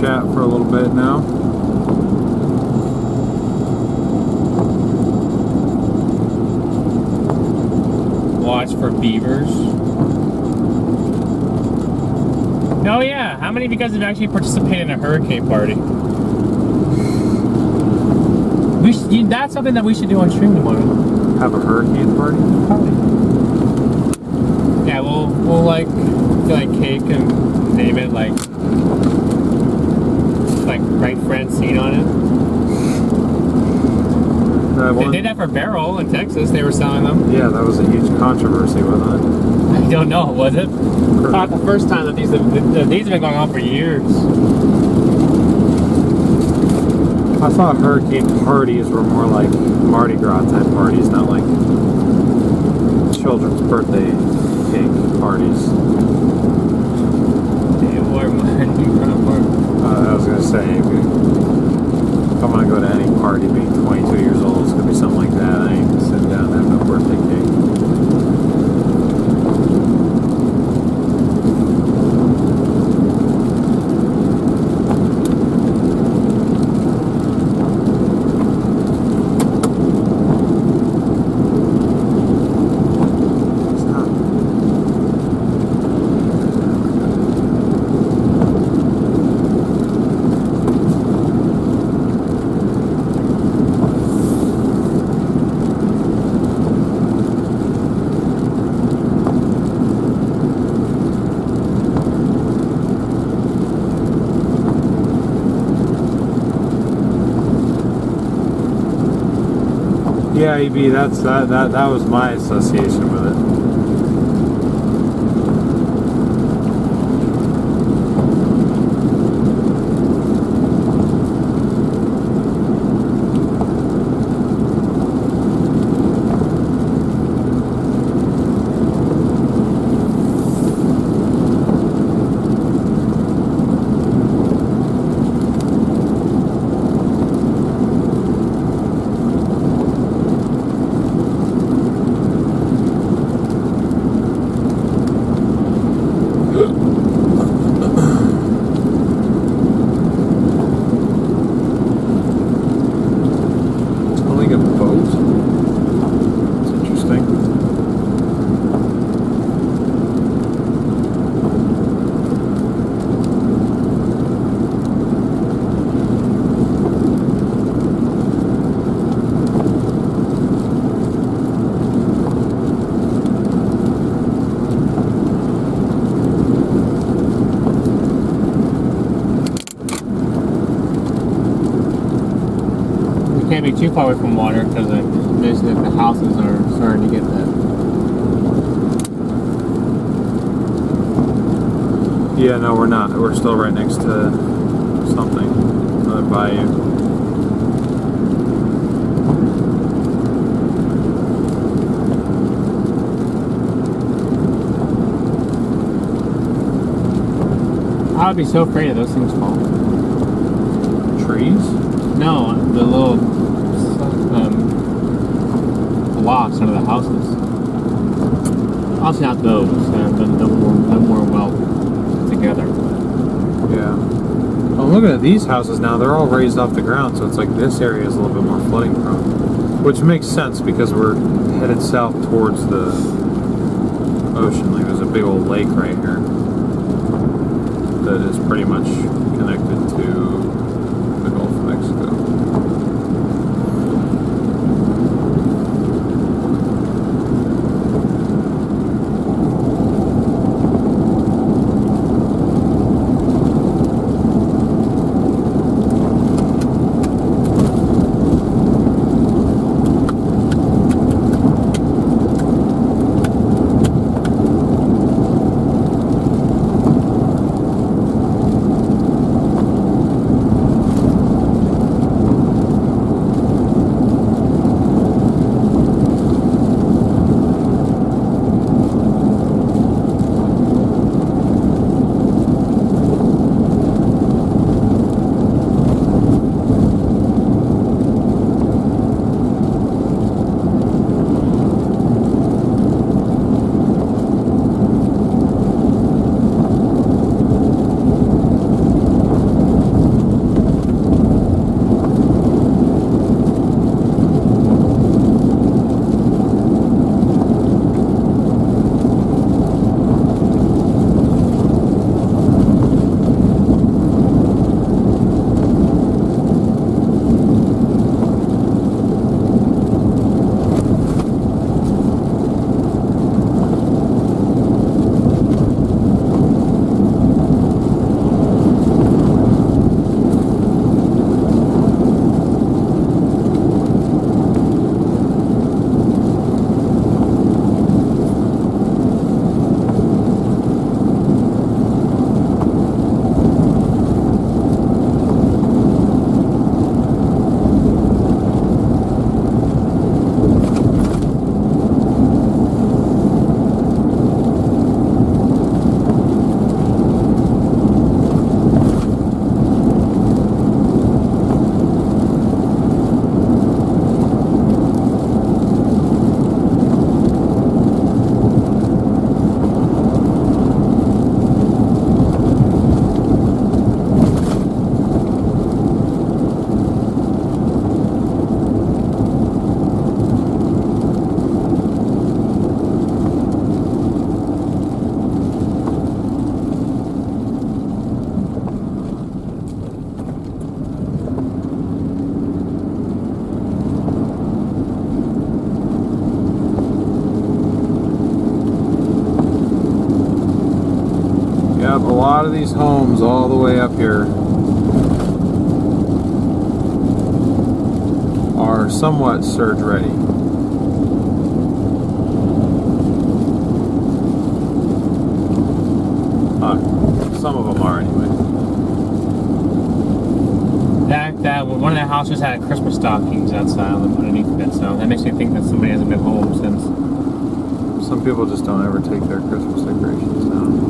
chat for a little bit now. Watch for beavers. Oh yeah, how many of you guys have actually participated in a hurricane party? That's something that we should do on stream tomorrow. Have a hurricane party? Yeah, we'll like do like cake and name it like write Francine on it. They did that for Barrel in Texas. They were selling them. Yeah, that was a huge controversy, wasn't it? I don't know, was it? Not the first time that these have been going on for years. I thought hurricane parties were more like Mardi Gras type parties, not like children's birthday cake parties. I was gonna say, if I'm gonna go to any party being 22 years old, it's gonna be something like that. I ain't sitting down and having no birthday cake. Yeah, EB, that was my association with it. Can't be too far away from water because basically the houses are starting to get that. Yeah, no, we're not. We're still right next to something, another bayou. I would be so afraid of those things falling. Trees? No, the little blocks under the houses. Obviously not those. They're more well together. Yeah. I'm looking at these houses now. They're all raised off the ground, so it's like this area is a little bit more flooding prone, which makes sense because we're headed south towards the ocean. Like there's a big old lake right here that is pretty much connected to the Gulf of Mexico. Yep, a lot of these homes all the way up here are somewhat surge ready. Some of them are anyway. That one of the houses had Christmas stockings outside underneath it, so that makes me think that somebody hasn't been home since. Some people just don't ever take their Christmas decorations down.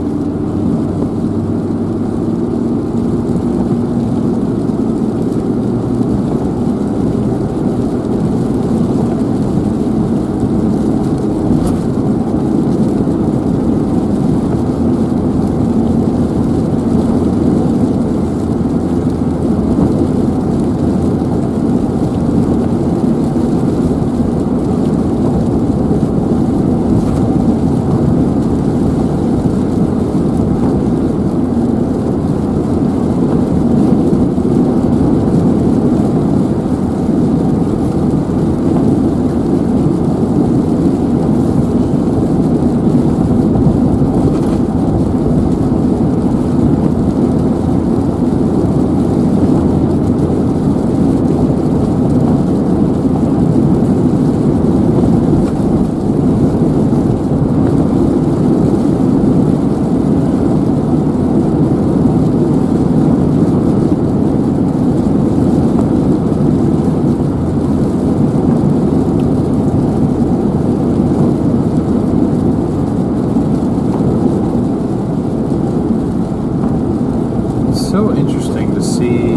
So interesting to see,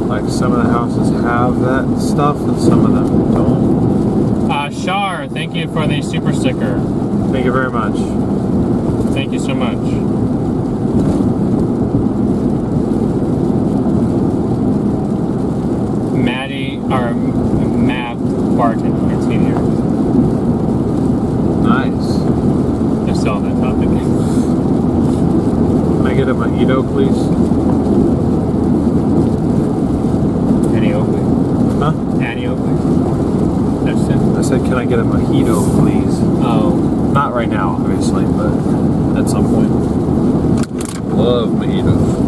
like some of the houses have that stuff and some of them don't. Shar, thank you for the super sticker. Thank you very much. Thank you so much. Matt Barton continues. Nice. They're still on that topic. Can I get a mojito, please? Annie Oakley. Huh? Annie Oakley. That's it. I said, can I get a mojito, please? Oh. Not right now, obviously, but at some point. Love mojitos.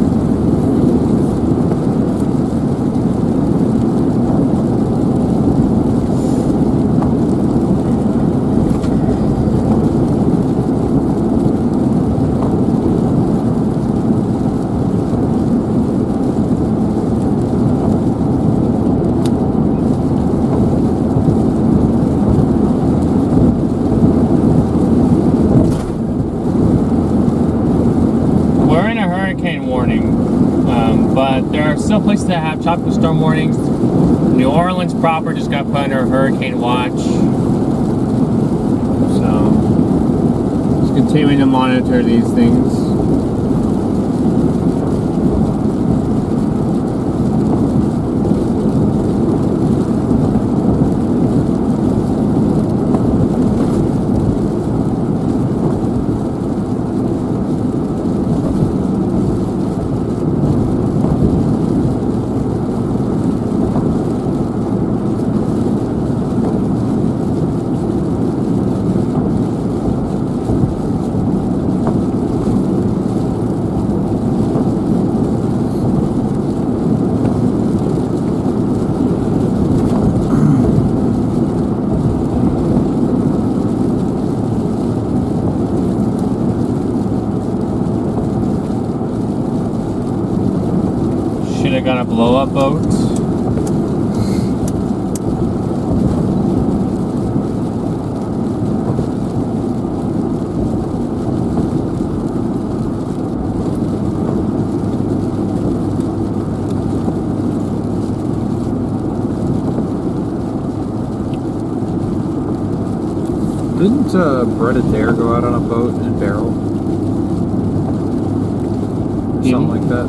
Still places that have tropical storm warnings. New Orleans proper just got put under hurricane watch. So, just continuing to monitor these things. Got a blow up boat. Didn't Brett Adair go out on a boat in Barrel? Something like that.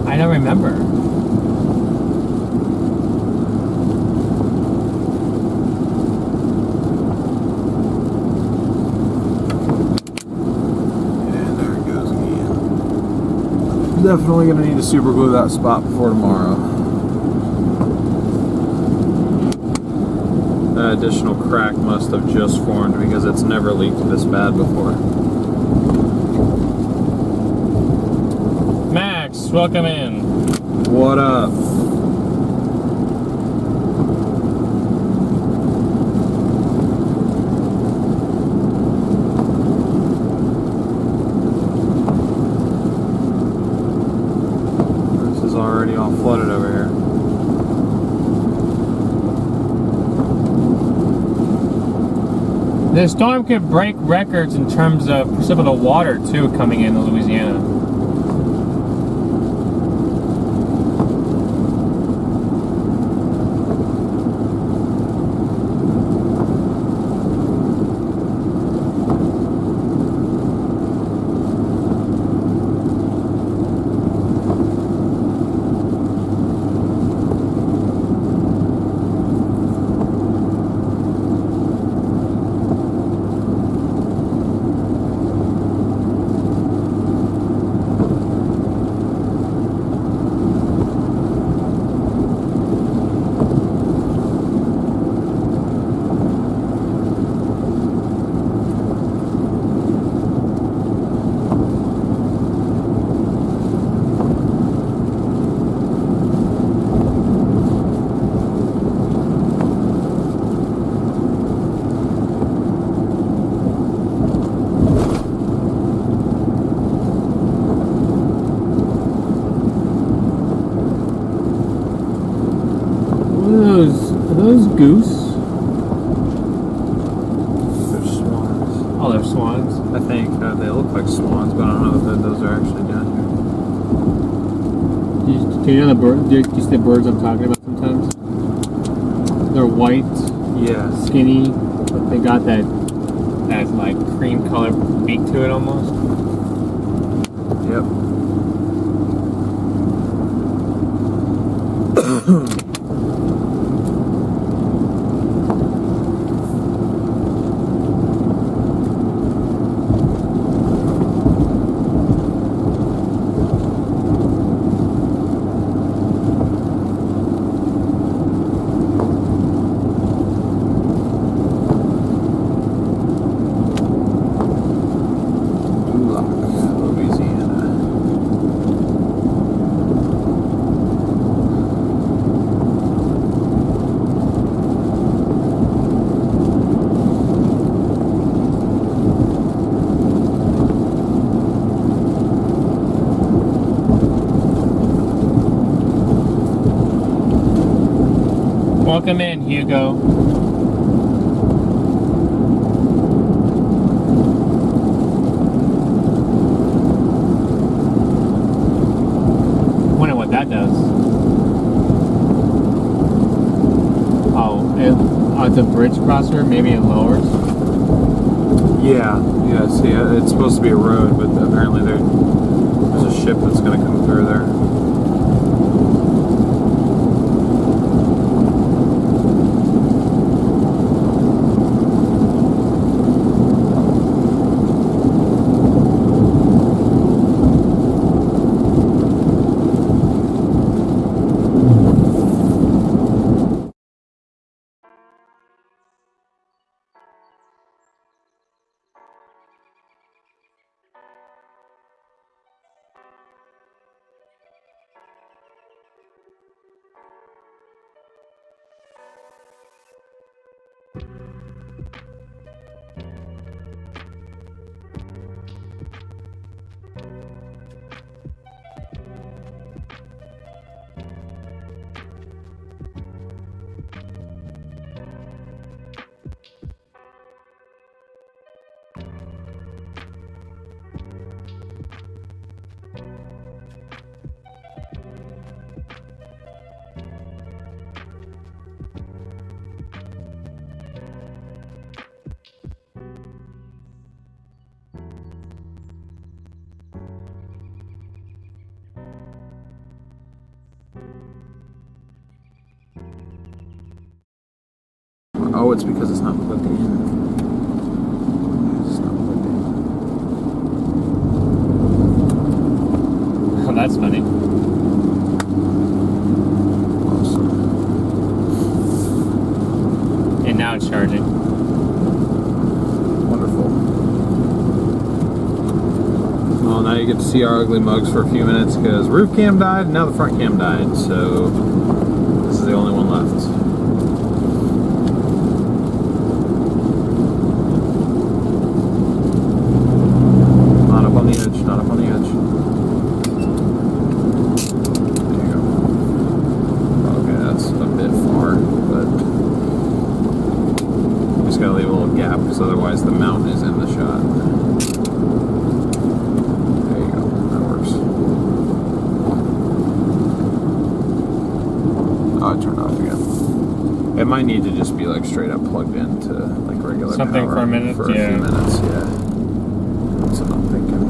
I don't remember. And there it goes again. Definitely going to need to super glue that spot before tomorrow. additional crack must have just formed because it's never leaked this bad before. Max, welcome in. What up? This is already all flooded over here. This storm could break records in terms of precipitable water too coming into Louisiana. Are those goose? They're swans. Oh, they're swans. I think they look like swans, but I don't know if those are actually down here. Do you know the bird? Do you see the birds I'm talking about sometimes? They're white, Yeah. skinny, but they got that like cream color beak to it almost. Yep. Louisiana. Welcome in, Hugo. Wonder what that does. It's a bridge crosser. Maybe it lowers. Yeah. See, it's supposed to be a road, but apparently there's a ship that's going to come through there. Oh, it's because it's not plugged in. It's not plugged in. Oh, that's funny. Awesome. And now it's you get to see our ugly mugs for a few minutes because roof cam died and now the front cam died, so this is the only one left. Not up on the edge, not up on the edge. There you go. Okay, that's a bit far, but just gotta leave a little gap because otherwise the mountain is in the shot. There you go, that works. Oh, it turned off again. It might need to just be like straight up plugged into like regular Something power for a minute, for a few minutes, yeah. That's what I'm thinking.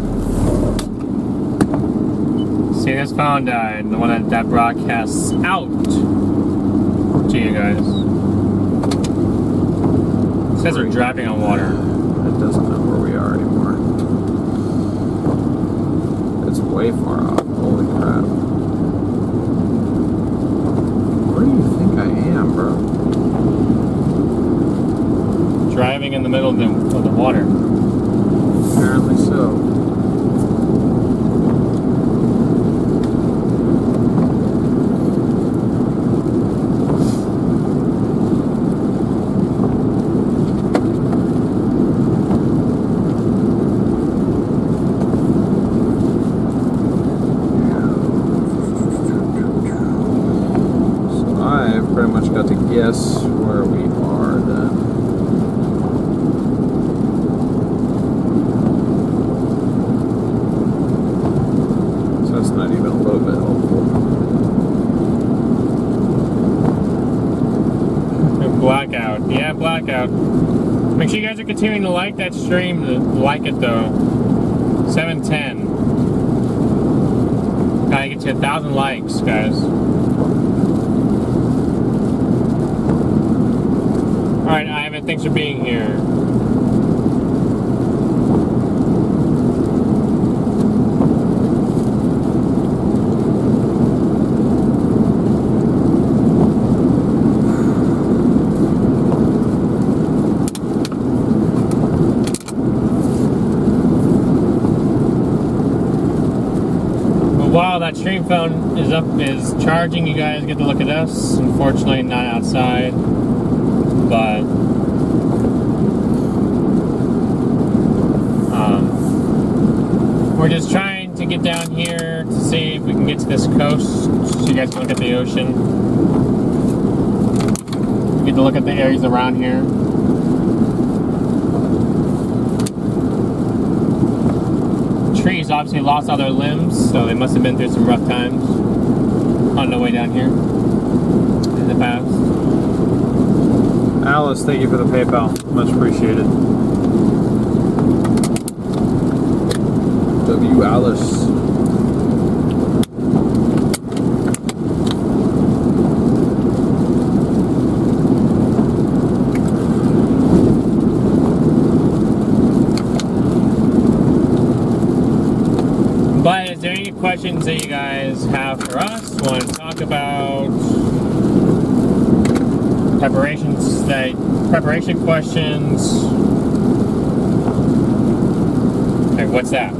See, this phone died, the one that broadcasts out to you guys. It says we're driving on water. It doesn't know where we are anymore. It's way far off. Holy crap. Where do you think I am, bro? Driving in the middle of the water. Apparently so. Pretty much got to guess where we are then. So that's not even a little bit helpful. Blackout. Yeah, blackout. Make sure you guys are continuing to like that stream. Like it though. 710. Gotta get to 1,000 likes, guys. Alright, Ivan, thanks for being here. But while that stream phone is charging, you guys get to look at us. Unfortunately, not outside. But we're just trying to get down here to see if we can get to this coast so you guys can look at the ocean. We get to look at the areas around here. Trees obviously lost all their limbs, so they must have been through some rough times on the way down here in the past. Alice, thank you for the PayPal. Much appreciated. W. Alice. But is there any questions that you guys have for us? Want to talk about preparation questions? Hey, what's that?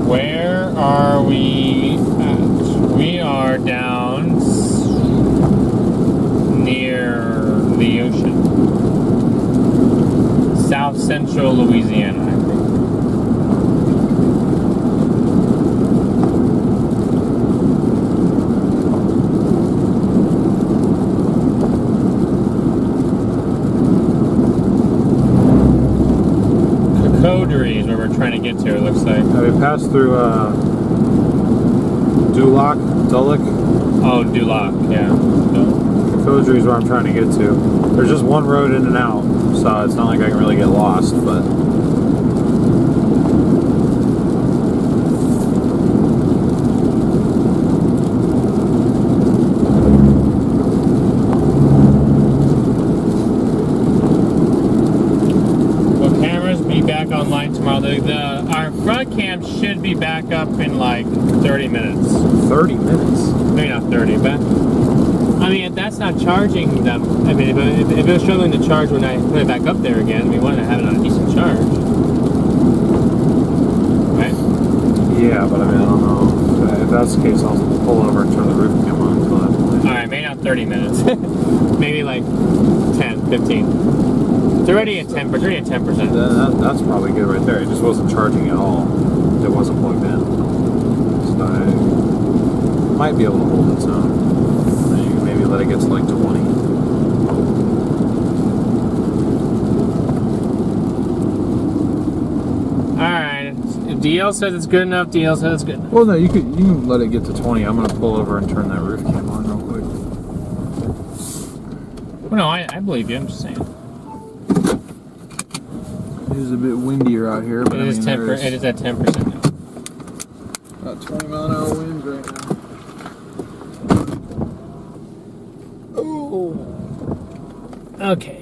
Where are we at? We are down near the ocean. South central Louisiana, I think. Is where we're trying to get to, it looks like. We passed through Duloc? Oh, Duloc, yeah. Coterie is where I'm trying to get to. There's just one road in and out, so it's not like I can really get lost, but online tomorrow. Our front cam should be back up in like 30 minutes. 30 minutes? Maybe not 30, but I mean if that's not charging them, I mean, if it was struggling to charge when I put it back up there again, we wanted to have it on a decent charge. Right? Yeah, but I mean, I don't know. If that's the case, I'll pull over and turn the roof cam on until that point. Alright, maybe not 30 minutes. Maybe like 10, 15. It's already at 10%. That's probably good right there. It just wasn't charging at all. It wasn't plugged in. So I might be able to hold its own. Maybe let it get to like 20. Alright. If DL says it's good enough, DL says it's good enough. Well, no, you can let it get to 20. I'm gonna pull over and turn that roof cam on real quick. Well, no, I believe you. I'm just saying. It is a bit windier out here, but It is 10%. It is at 10% now. About 20 mile an hour winds right now. Oh. Okay.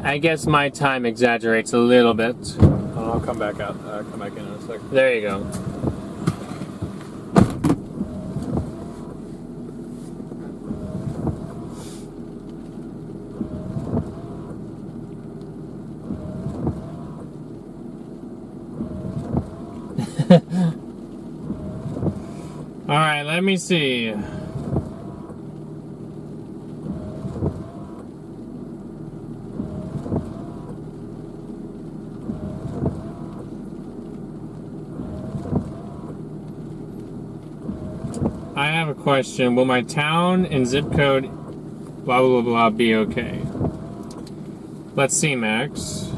I guess my time exaggerates a little bit. I'll come back out. Come back in a second. There you go. All right, let me see. I have a question. Will my town and zip code blah blah blah be okay? Let's see, Max.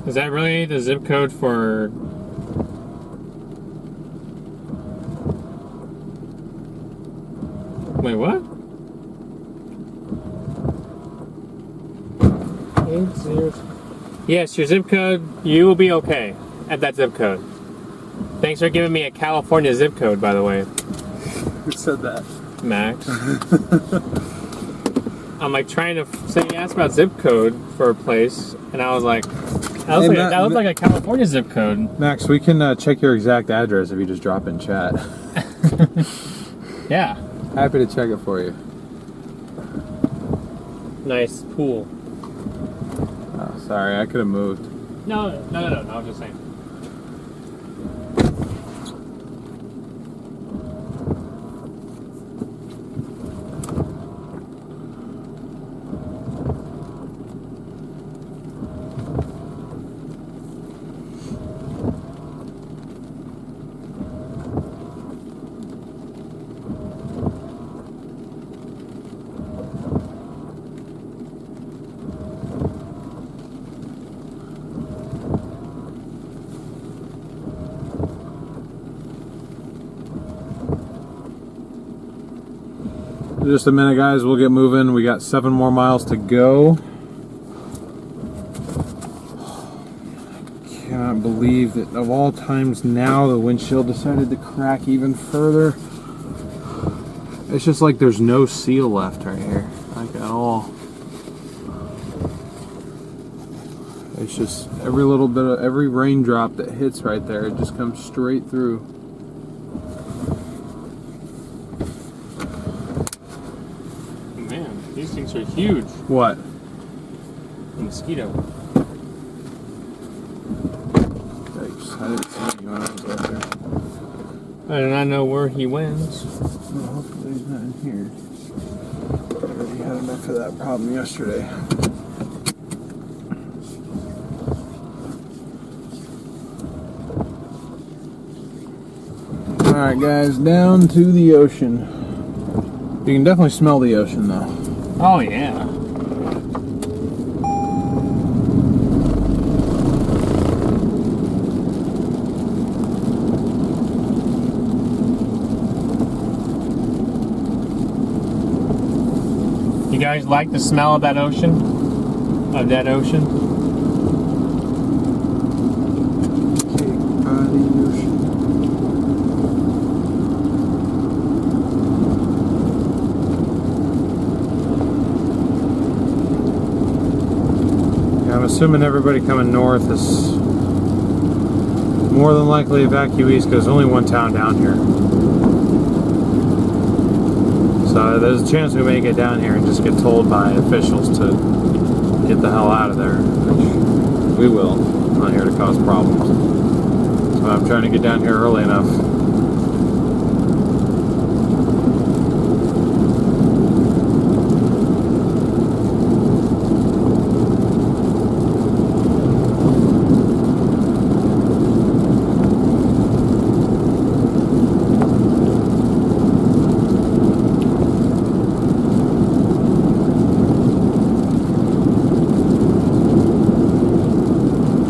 Is that really the zip code for... Wait, what? 80... Yes, your zip code, you will be okay at that zip code. Thanks for giving me a California zip code, by the way. Who said that? Max. I'm like trying to say, you asked about zip code for a place, and I was like, that looked like a California zip code. Max, we can check your exact address if you just drop in chat. Yeah. Happy to check it for you. Nice pool. Oh, sorry, I could have moved. No, I'm just saying. Just a minute, guys. We'll get moving. We got 7 more miles to go. I cannot believe that of all times now the windshield decided to crack even further. It's just like there's no seal left right here, like at all. It's just every little bit of every raindrop that hits right there, it just comes straight through. These things are huge. What? A mosquito. Yikes, I didn't see you when I was out there. I do not know where he went. Well, hopefully he's not in here. I already had enough of that problem yesterday. Alright guys, down to the ocean. You can definitely smell the ocean though. Oh, yeah. You guys like the smell of that ocean? Of that ocean? Take by the ocean. I'm assuming everybody coming north is more than likely evacuees because there's only one town down here. So there's a chance we may get down here and just get told by officials to get the hell out of there. Which we will. I'm not here to cause problems. So I'm trying to get down here early enough.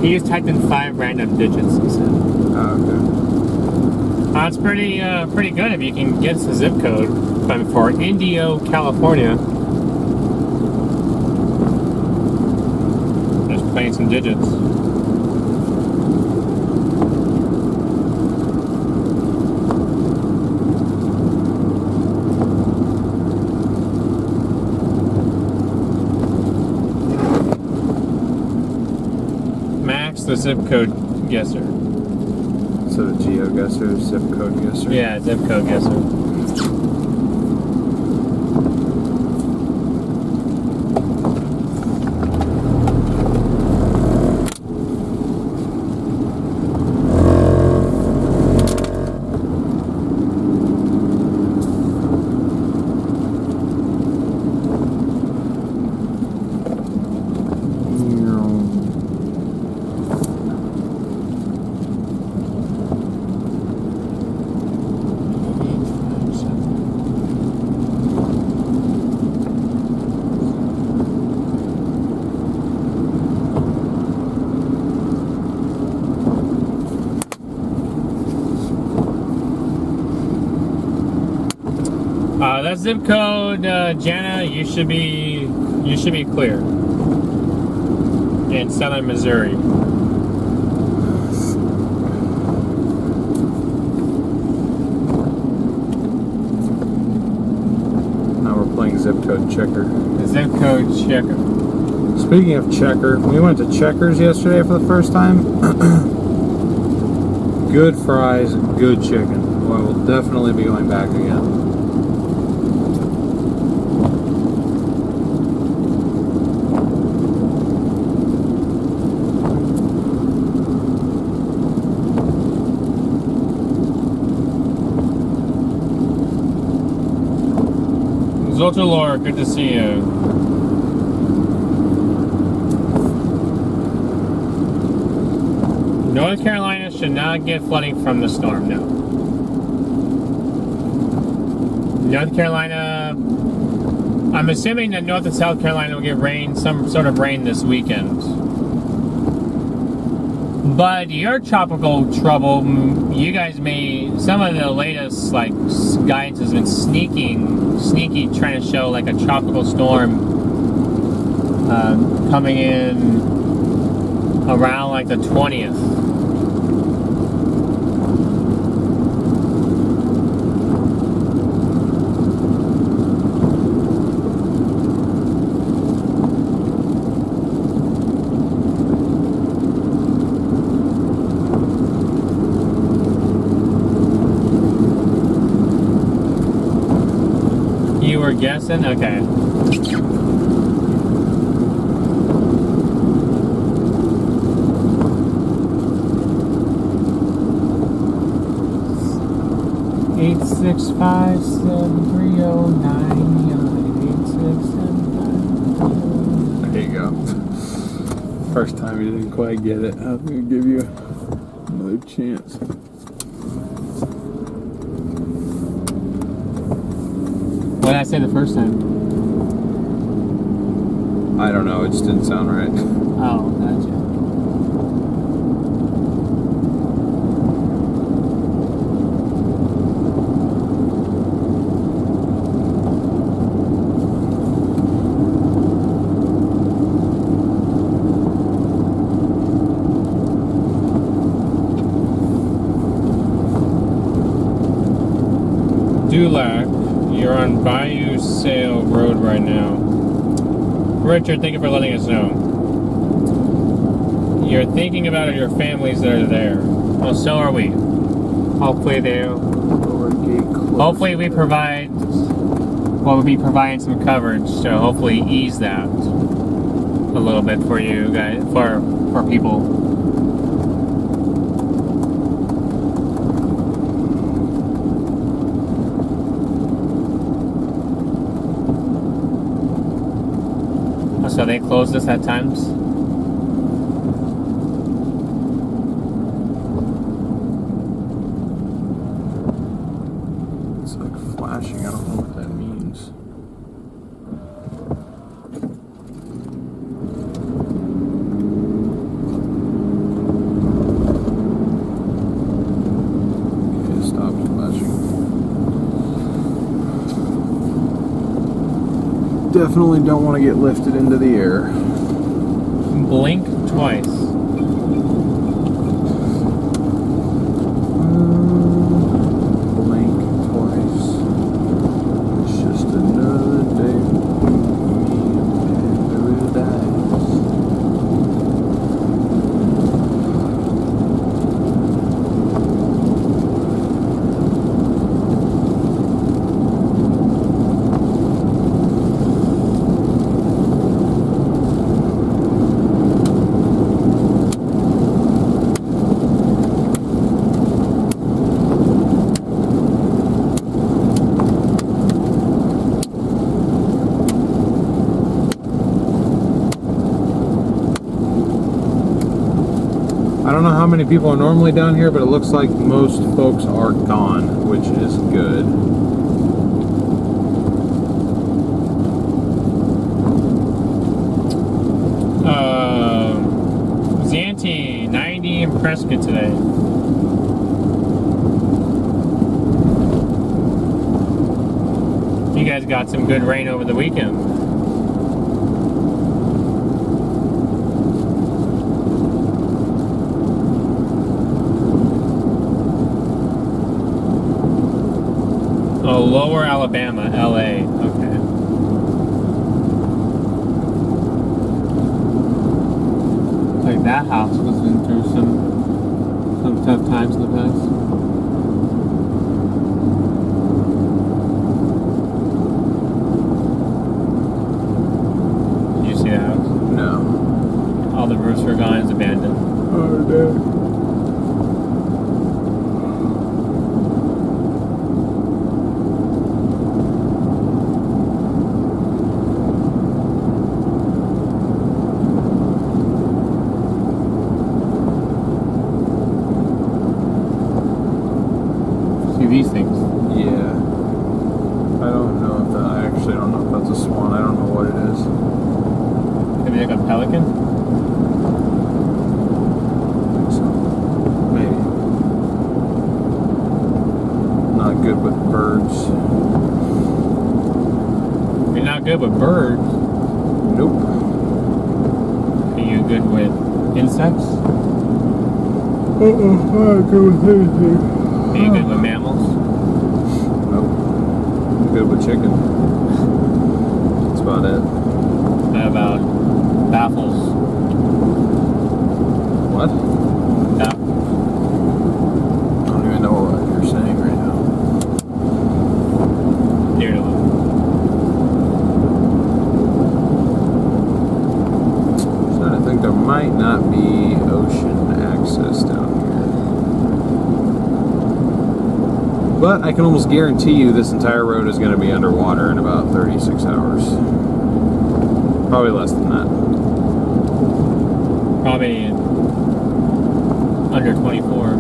He just typed in 5 random digits, he said. Oh, okay. It's pretty good if you can get the zip code for Indio, California. Just playing some digits. The zip code guesser. So the geo guesser, zip code guesser? Yeah, zip code guesser. That zip code, Jana, you should be clear in southern Missouri. Now we're playing zip code checker. The zip code checker. Speaking of checker, we went to Checkers yesterday for the first time. Good fries, good chicken. Well, I will definitely be going back again. Zolta Laura, good to see you. North Carolina should not get flooding from the storm, no. North Carolina, I'm assuming that North and South Carolina will get rain, some sort of rain this weekend. But your tropical trouble, you guys may, some of the latest like guidance has been sneaky trying to show like a tropical storm coming in around like the 20th. Guessing? Okay. Eight 657309867. There you go. First time you didn't quite get it. I was going to give you another chance. What did I say the first time? I don't know, it just didn't sound right. Oh, gotcha. Dulac, you're on Bayou Sale Road right now. Richard, thank you for letting us know. you're thinking about your families that are there. Well, so are we. Hopefully we provide. Well, we'll be providing some coverage to hopefully ease that a little bit for you guys, for people. So they close this at times? It's like flashing. I don't know what that means. Okay, it stopped flashing. Definitely don't want to get lifted into the air. Blink twice. Blink twice. It's just another day. Me and paradise. I don't know how many people are normally down here, but it looks like most folks are gone, which is good. Zante, 90 in Prescott today. You guys got some good rain over the weekend. Oh, Lower Alabama, LA. Okay. Like that house was been through some tough times in the past. Did you see that house? No. All the roofs were gone, it's abandoned. Oh, damn. These things. Yeah. I don't know if that, I actually don't know if that's a swan. I don't know what it is. Maybe like a pelican? I think so. Maybe. Not good with birds. You're not good with birds. Nope. Are you good with insects? I'm not good with anything. Are you good with mammals? Nope. I'm good with chicken. That's about it. How about baffles? What? Yeah. I don't even know what you're saying right now. Deer to look. So I think there might not be ocean access down here. But I can almost guarantee you this entire road is going to be underwater in about 36 hours. Probably less than that. Probably under 24.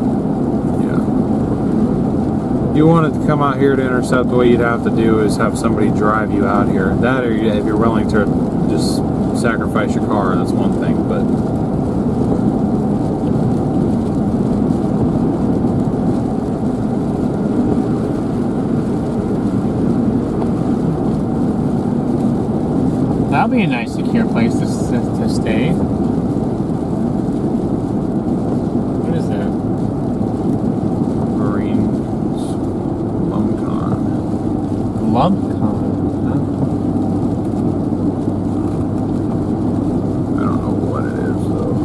Yeah. You wanted to come out here to intercept, what you'd have to do is have somebody drive you out here. That, or if you're willing to just sacrifice your car, that's one thing. But that'll be a nice, secure place to stay. What is that? Marines Lumcon. Lumpcon. I don't know what it is though.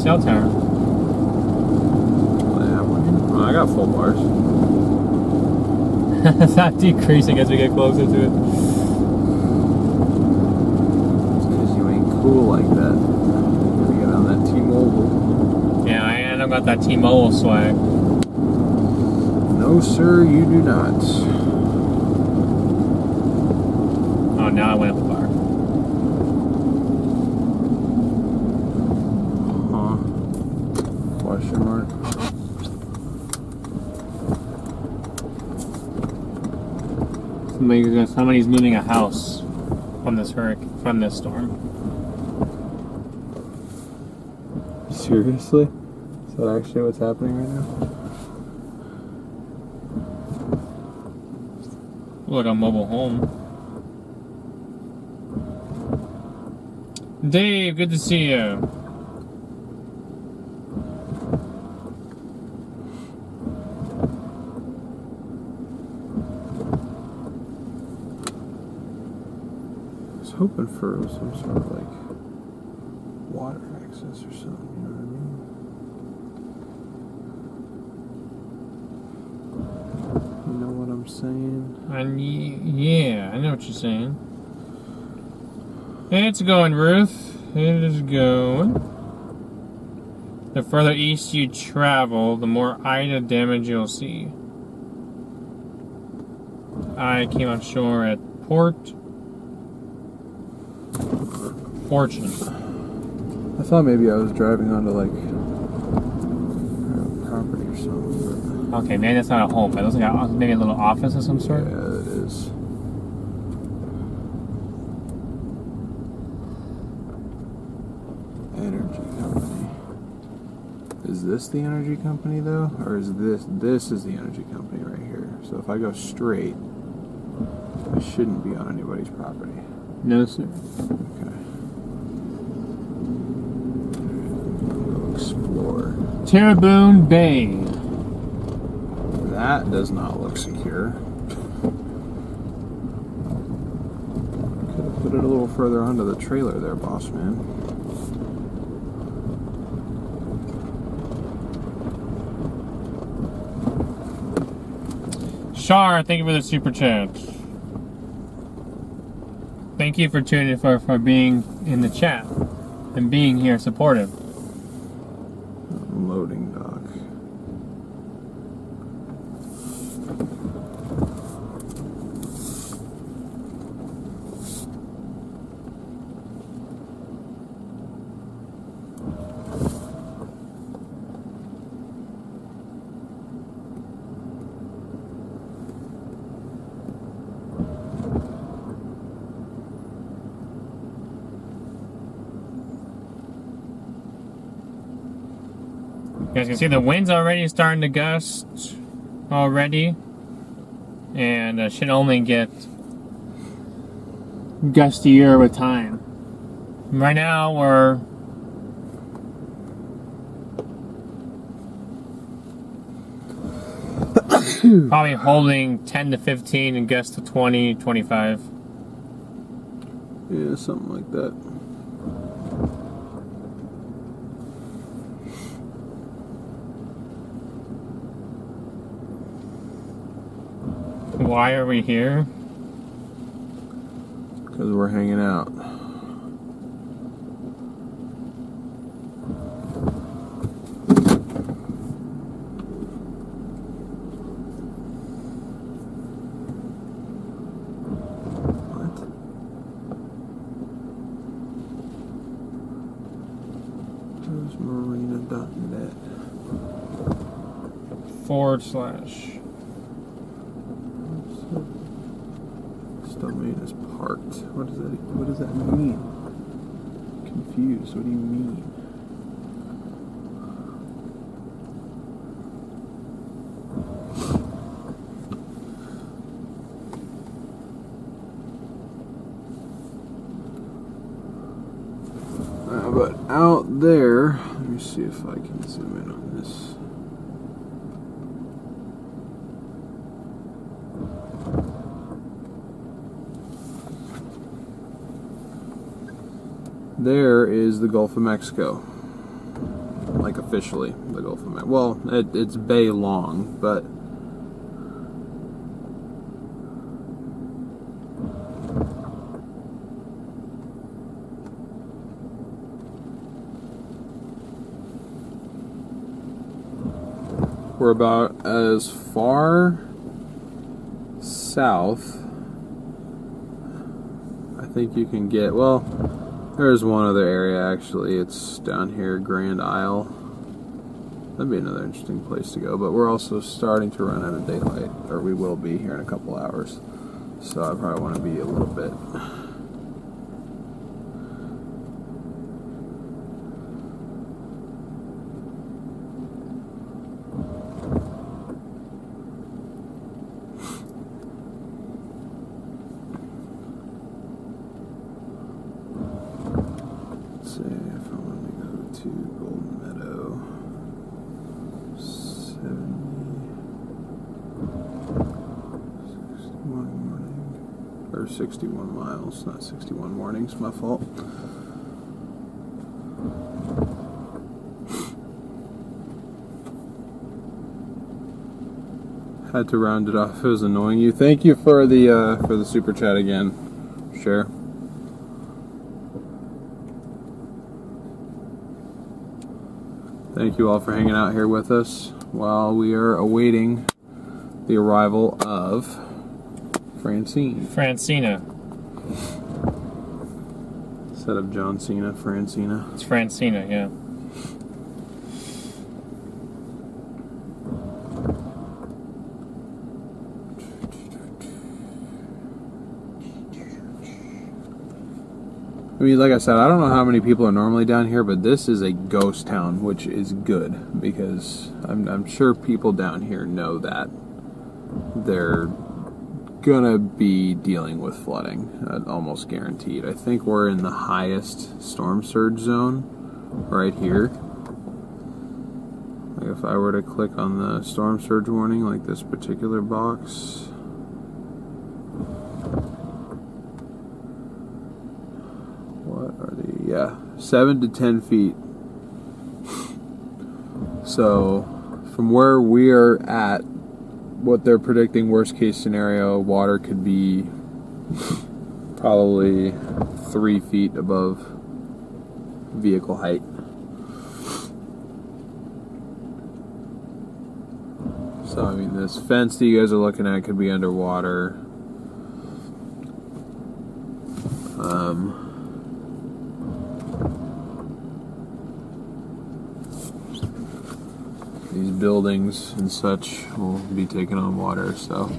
cell tower. Do I have one here? Oh, I got full bars. It's not decreasing as we get closer to it. It's because you ain't cool like that. You gotta get on that T-Mobile. Yeah, I don't got that T-Mobile swag. No, sir, you do not. Oh, now I went up the bar. Huh? Question mark? Somebody's moving a house from this from this storm. Seriously? Is that actually what's happening right now? Look, a mobile home. Dave, good to see you. I was hoping for some sort of like water access or something, you know what I mean? You know what I'm saying? Yeah, I know what you're saying. It's going, Ruth. It is going. The further east you travel, the more Ida damage you'll see. I came offshore at Port Fortune. I thought maybe I was driving onto like property or something. But Okay, man, that's not a home. It looks like maybe a little office of some sort. yeah, it is. Energy company. Is this the energy company though, or is this is the energy company right here? So if I go straight, I shouldn't be on anybody's property. No, sir. Okay. Go explore. Terrebonne Bay. That does not look secure. Could have put it a little further onto the trailer there, boss man. Shar, thank you for the super chat. Thank you for tuning for being in the chat and being here supportive. Loading dock. You guys can see the wind's already starting to gust already, and should only get gustier with time. Right now we're probably holding 10 to 15 and gusts to 20, 25. Yeah, something like that. Why are we here? Because we're hanging out. What? There's marina.net. / Domain is parked. What does that mean? Confused. What do you mean? But out there, let me see if I can zoom in on this. There is the Gulf of Mexico. like officially the Gulf of Mexico. Well, it's bay long, but we're about as far south I think you can get. Well, there's one other area actually. It's down here, Grand Isle. That'd be another interesting place to go, but we're also starting to run out of daylight, or we will be here in a couple hours. So I probably want to be a little bit or 61 miles, not 61 mornings, my fault. Had to round it off. It was annoying you. Thank you for the super chat again. Sure. Thank you all for hanging out here with us while we are awaiting the arrival of Francine. Francina. Instead of John Cena, Francina. It's Francina, yeah. I mean, like I said, I don't know how many people are normally down here, but this is a ghost town, which is good, because I'm sure people down here know that they're gonna be dealing with flooding, almost guaranteed. I think we're in the highest storm surge zone right here. Like if I were to click on the storm surge warning, like this particular box, what are the, yeah, 7 to 10 feet. So from where we are at, what they're predicting, worst case scenario, water could be probably 3 feet above vehicle height. So I mean, this fence that you guys are looking at could be underwater. These buildings and such will be taking on water, so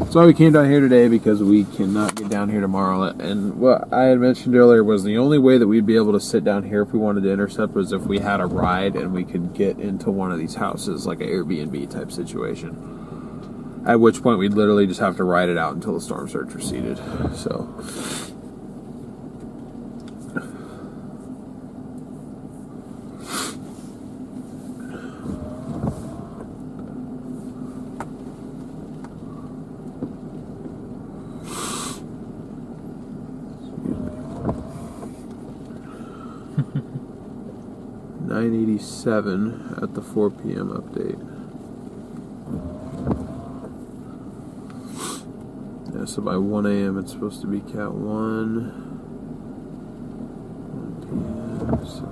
that's why we came down here today, because we cannot get down here tomorrow. And what I had mentioned earlier was the only way that we'd be able to sit down here if we wanted to intercept was if we had a ride and we could get into one of these houses, like an Airbnb type situation, at which point we'd literally just have to ride it out until the storm surge receded. So at the 4 p.m. update. Yeah, so by 1 a.m. it's supposed to be Cat 1. 1 p.m. So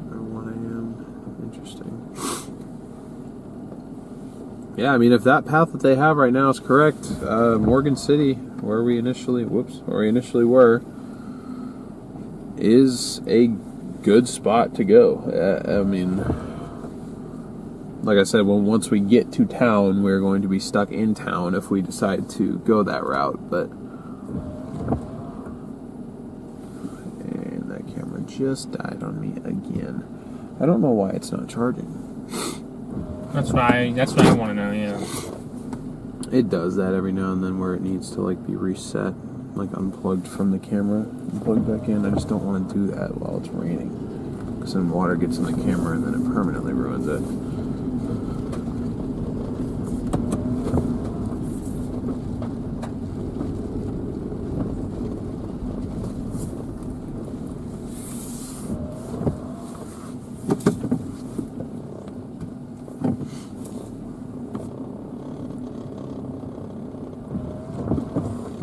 by 1 a.m. Interesting. Yeah, I mean, if that path that they have right now is correct, Morgan City, where we initially were, is a good spot to go. I mean, like I said, once we get to town, we're going to be stuck in town if we decide to go that route. But and that camera just died on me again. I don't know why it's not charging. That's what I want to know. Yeah. It does that every now and then, where it needs to like be reset, like unplugged from the camera and plugged back in. I just don't want to do that while it's raining, because then water gets in the camera and then it permanently ruins it.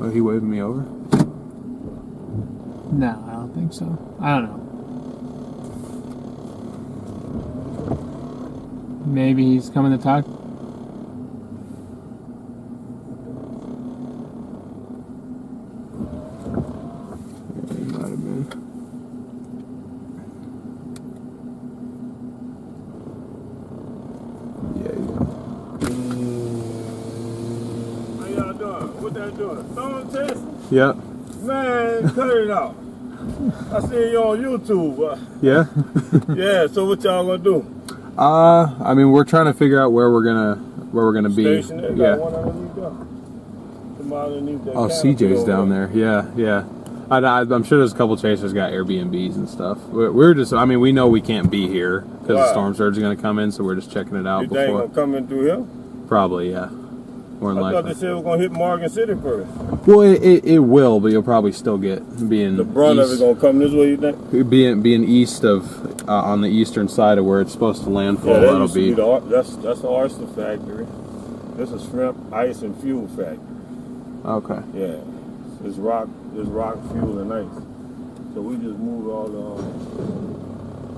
Oh, he waved me over? No, I don't think so. I don't know. Maybe he's coming to talk. He might have been. Yeah, he's gone. How y'all doing? What that doing? Throwing test? Yep. Man, cut it out. I seen you on YouTube. Yeah? Yeah, so what y'all gonna do? I mean, we're trying to figure out where we're gonna be. Station there? Yeah. Got one underneath there. Somebody underneath that Oh, canopy CJ's over down there. Yeah. I'm sure there's a couple chasers got Airbnbs and stuff. We're just, I mean, we know we can't be here because the Right. storm surge is going to come in, so we're just checking it out You think before. gonna come in through here? Probably, yeah. More than I thought they likely. said it was gonna hit Morgan City first. Well, it will, but you'll probably still get being The brunt of it east, gonna come this way, you think? being east of on the eastern side of where it's supposed to landfall. that That'll used to be that's the oyster factory. This is shrimp, ice, and fuel factory. okay. Yeah, it's rock, fuel, and ice. So we just moved all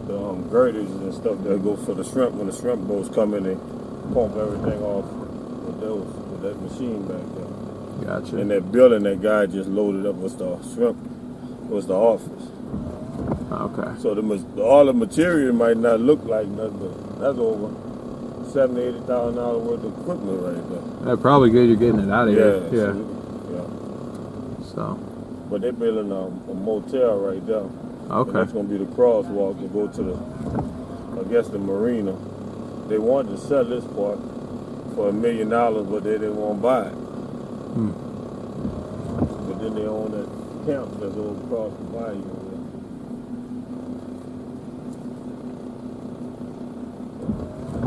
the girders and stuff that go for the shrimp. When the shrimp boats come in, they pump everything off with that machine back there. Gotcha. And that building that guy just loaded up was the shrimp, was the office. Okay. So all the material might not look like nothing, but that's over $70,000-$80,000 worth of equipment right there. That's probably good. You're getting it out of here. Yeah. So. But they're building a motel right there. And Okay. that's going to be the crosswalk to go to the marina. They wanted to sell this part for $1 million, but they didn't want to buy it. But then they own that camp that's over across the bayou.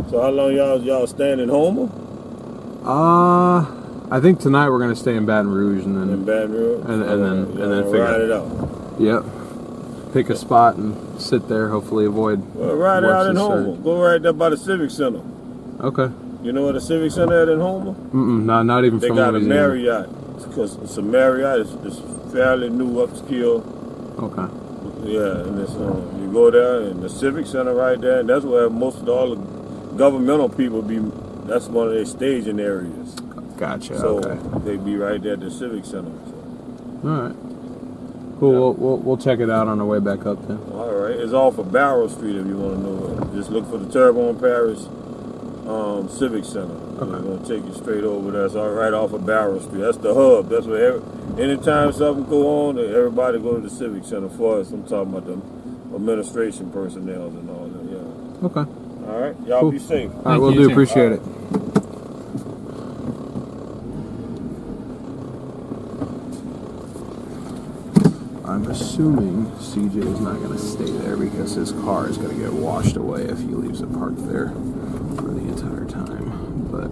So how long y'all staying in Homer? I think tonight we're gonna stay in Baton Rouge and then In Baton Rouge? and then figure ride it it out. Yep. Pick a spot and sit there. Hopefully avoid. Well, ride it worse out in than Homer. surge. Go right there by the Civic Center. Okay. You know where the Civic Center is in Homer? Not even They from got a Louisiana. Marriott. Because it's a Marriott. It's fairly new, upscale. Okay. Yeah, and it's you go there and the Civic Center right there, and that's where most of all the governmental people be. That's one of their staging areas. Gotcha. So Okay. they be right there at the Civic Center. So. All right. Cool. We'll check it out on our way back up then. All right, it's off of Barrow Street if you want to know it. Just look for the Terrebonne Parish Civic Center. Okay. It's gonna take you straight over there. It's all right off of Barrow Street. That's the hub. That's where anytime something go on, everybody go to the Civic Center for us. I'm talking about the administration personnel and all that. Yeah. Okay. All right, y'all Cool. be safe. All right. Thank We'll you, do. too. Appreciate it. I'm assuming CJ is not going to stay there because his car is going to get washed away if he leaves it parked there for the entire time. But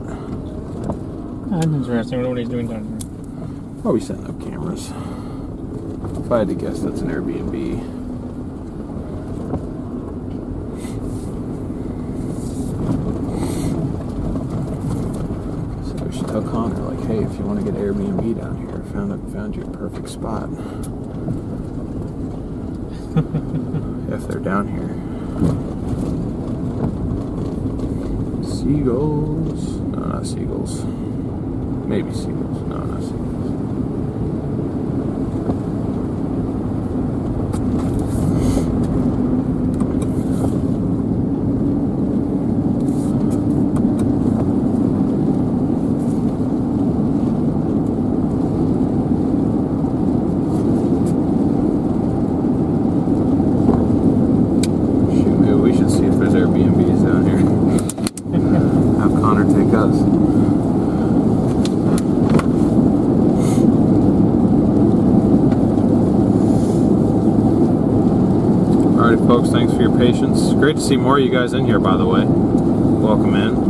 That's interesting. What he's doing down here. probably setting up cameras. If I had to guess, that's an Airbnb. So we should tell Connor, like, hey, if you want to get Airbnb down here, found you a perfect spot. If they're down here. Seagulls. No, not seagulls. Maybe seagulls. No, not seagulls. Shoot, maybe we should see if there's Airbnbs down here. Have Connor take us. Alrighty, folks, thanks for your patience. Great to see more of you guys in here, by the way. Welcome in.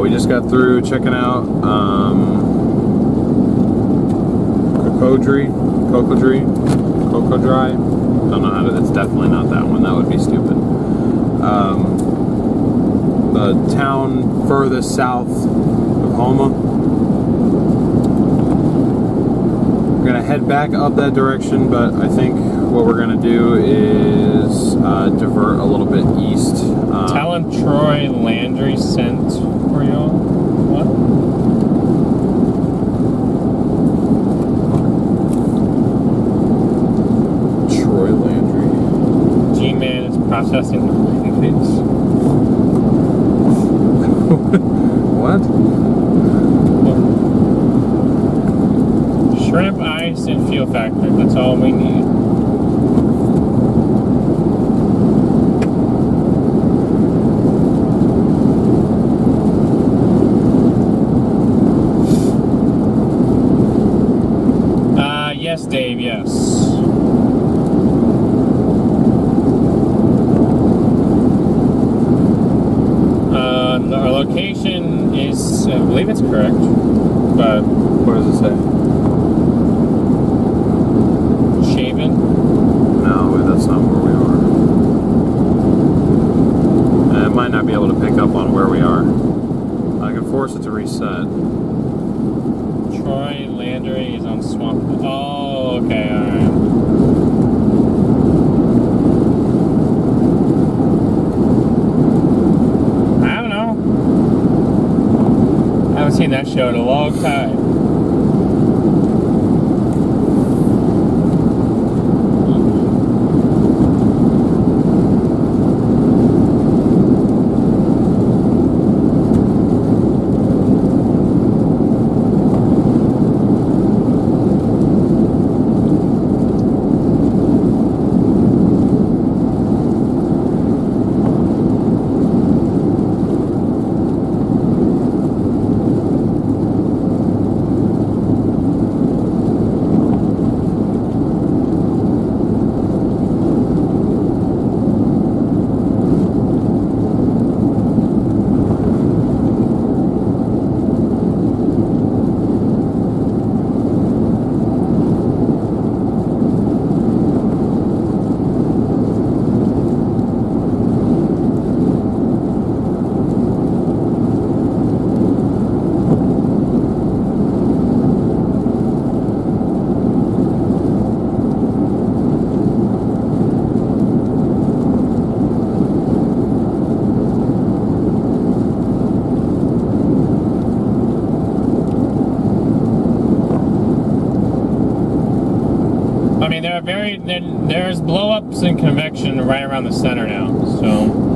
We just got through checking out Cocodrie. Don't know how to. It's definitely not that one. That would be stupid. The the town furthest south of Houma. We're gonna head back up that direction, but I think what we're gonna do is divert a little bit east. Tell him Troy Landry sent for y'all. What? Troy Landry. G-Man is processing the landings. What? Shrimp, ice, and fuel factor. That's all we need. Yes, Dave, yes. Our location is, I believe it's correct, but What does it say? Shaven. No, that's not where we are. It might not be able to pick up on where we are. I can force it to reset. Troy Landry is on Swamp. Oh, okay, alright. I don't know. I haven't seen that show in a long time. There's blow-ups and convection right around the center now, so.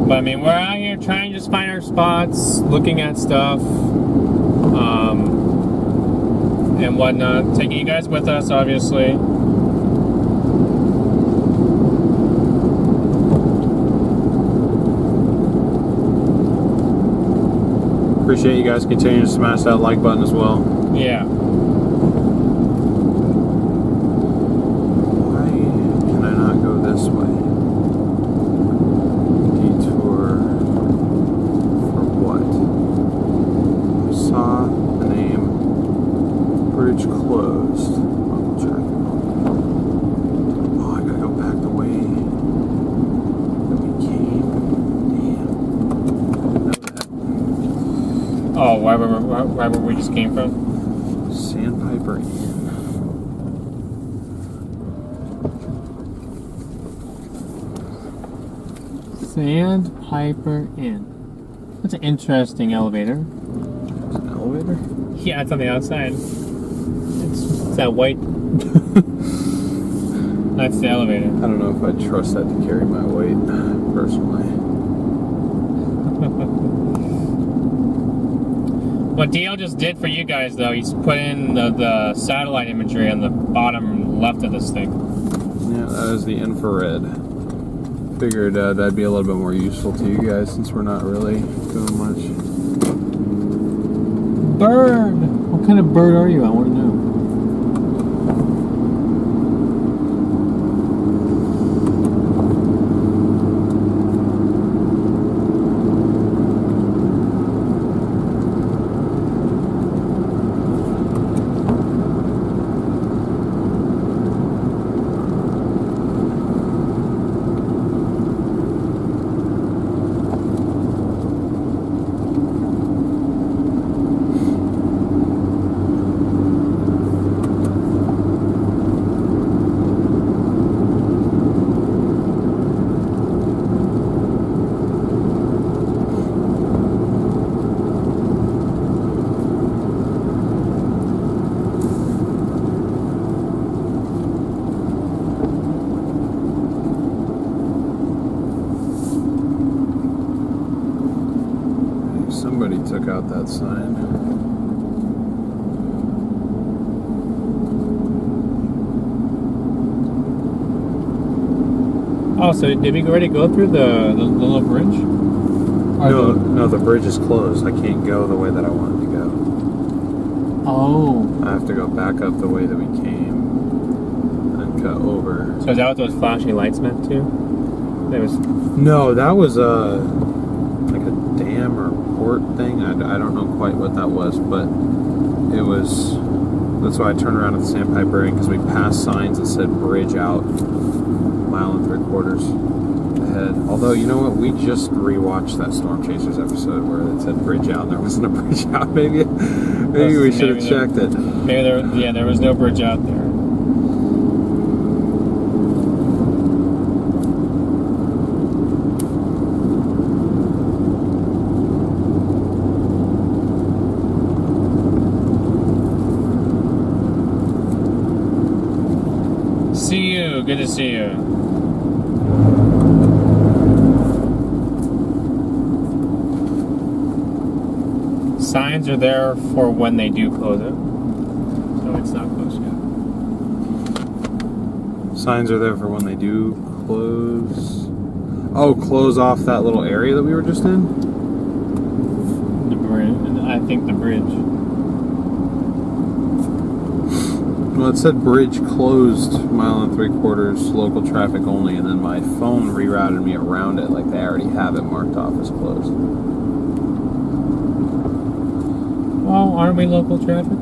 But I mean, we're out here trying to just find our spots, looking at stuff, and whatnot. Taking you guys with us, obviously. Appreciate you guys continuing to smash that like button as well. Yeah. Why can I not go this way? Detour for what? I saw the name. Bridge closed. Local traffic. Oh, I gotta Right where we just came from? Sandpiper Inn. Sandpiper Inn. That's an interesting elevator. It's an elevator? Yeah, it's on the outside. It's that white. That's the elevator. I don't know if I'd trust that to carry my weight, personally. What DL just did for you guys, though, he's put in the satellite imagery on the bottom left of this thing. Yeah, that is the infrared. Figured that'd be a little bit more useful to you guys since we're not really doing much. Bird! What kind of bird are you? I want to know. Somebody took out that sign. Oh, so did we already go through the little bridge? No, the bridge is closed. I can't go the way that I wanted to go. Oh. I have to go back up the way that we came and cut over. So is that what those flashing lights meant too? There was. No, that was like a dam or port thing. I don't know quite what that was, but it was. That's why I turned around at the Sandpiper Inn, because we passed signs that said bridge out, 1.75 miles ahead. Although, you know what? We just rewatched that Storm Chasers episode where it said bridge out and there wasn't a bridge out. Maybe we should have checked it. Maybe there was no bridge out there. Good to see you. Signs are there for when they do close it. So it's not closed yet. Signs are there for when they do close. Oh, close off that little area that we were just in? The bridge. I think the bridge. Well, it said bridge closed, 1.75 miles, local traffic only, and then my phone rerouted me around it like they already have it marked off as closed. Well, aren't we local traffic?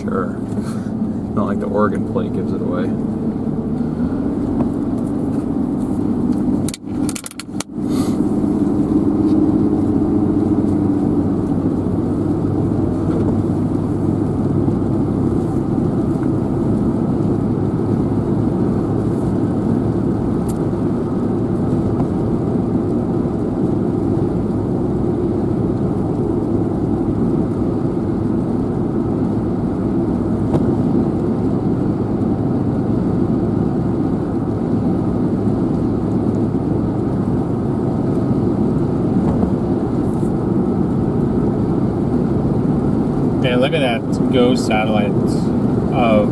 Sure. Not like the Oregon plate gives it away. Man, look at that ghost satellite of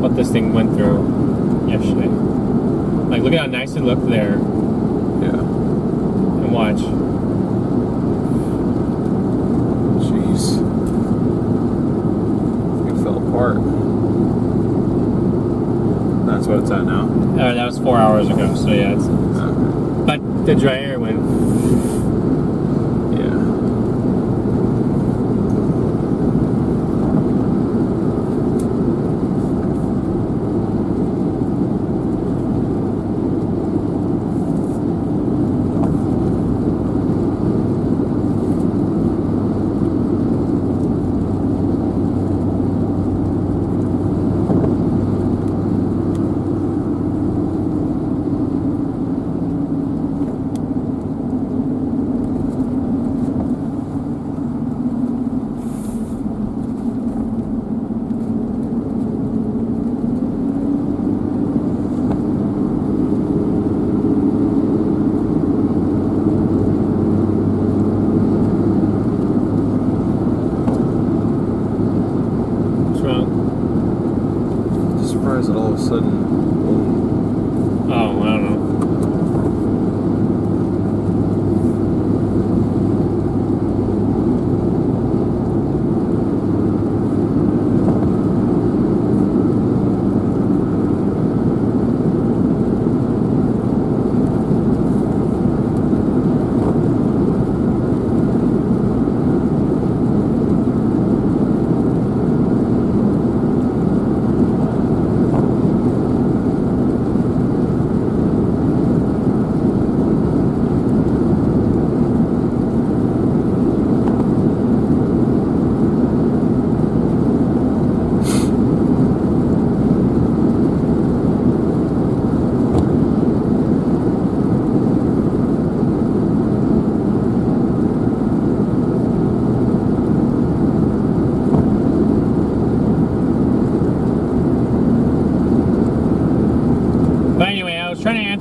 what this thing went through yesterday. Like, look at how nice it looked there. Yeah. And watch. Jeez. It fell apart. That's what it's at now? That was 4 hours ago, so yeah. Okay. But the dry air went. surprised that all of a sudden. Oh, I don't know.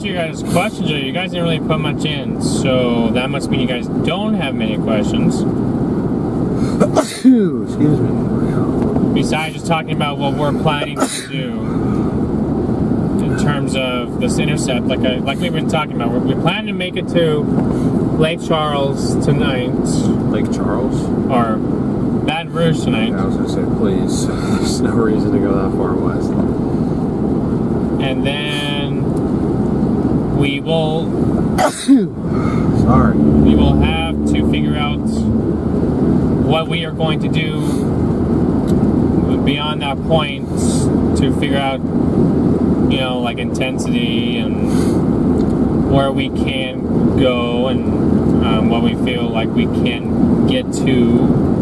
You guys' questions, or you guys didn't really put much in, so that must mean you guys don't have many questions. Excuse me. Besides just talking about what we're planning to do in terms of this intercept, like we've been talking about, we plan to make it to Lake Charles tonight. Lake Charles? Or Baton Rouge tonight. Yeah, I was gonna say, please. There's no reason to go that far west. And then we will we will have to figure out what we are going to do beyond that point to figure out, you know, like intensity and where we can go and what we feel like we can get to.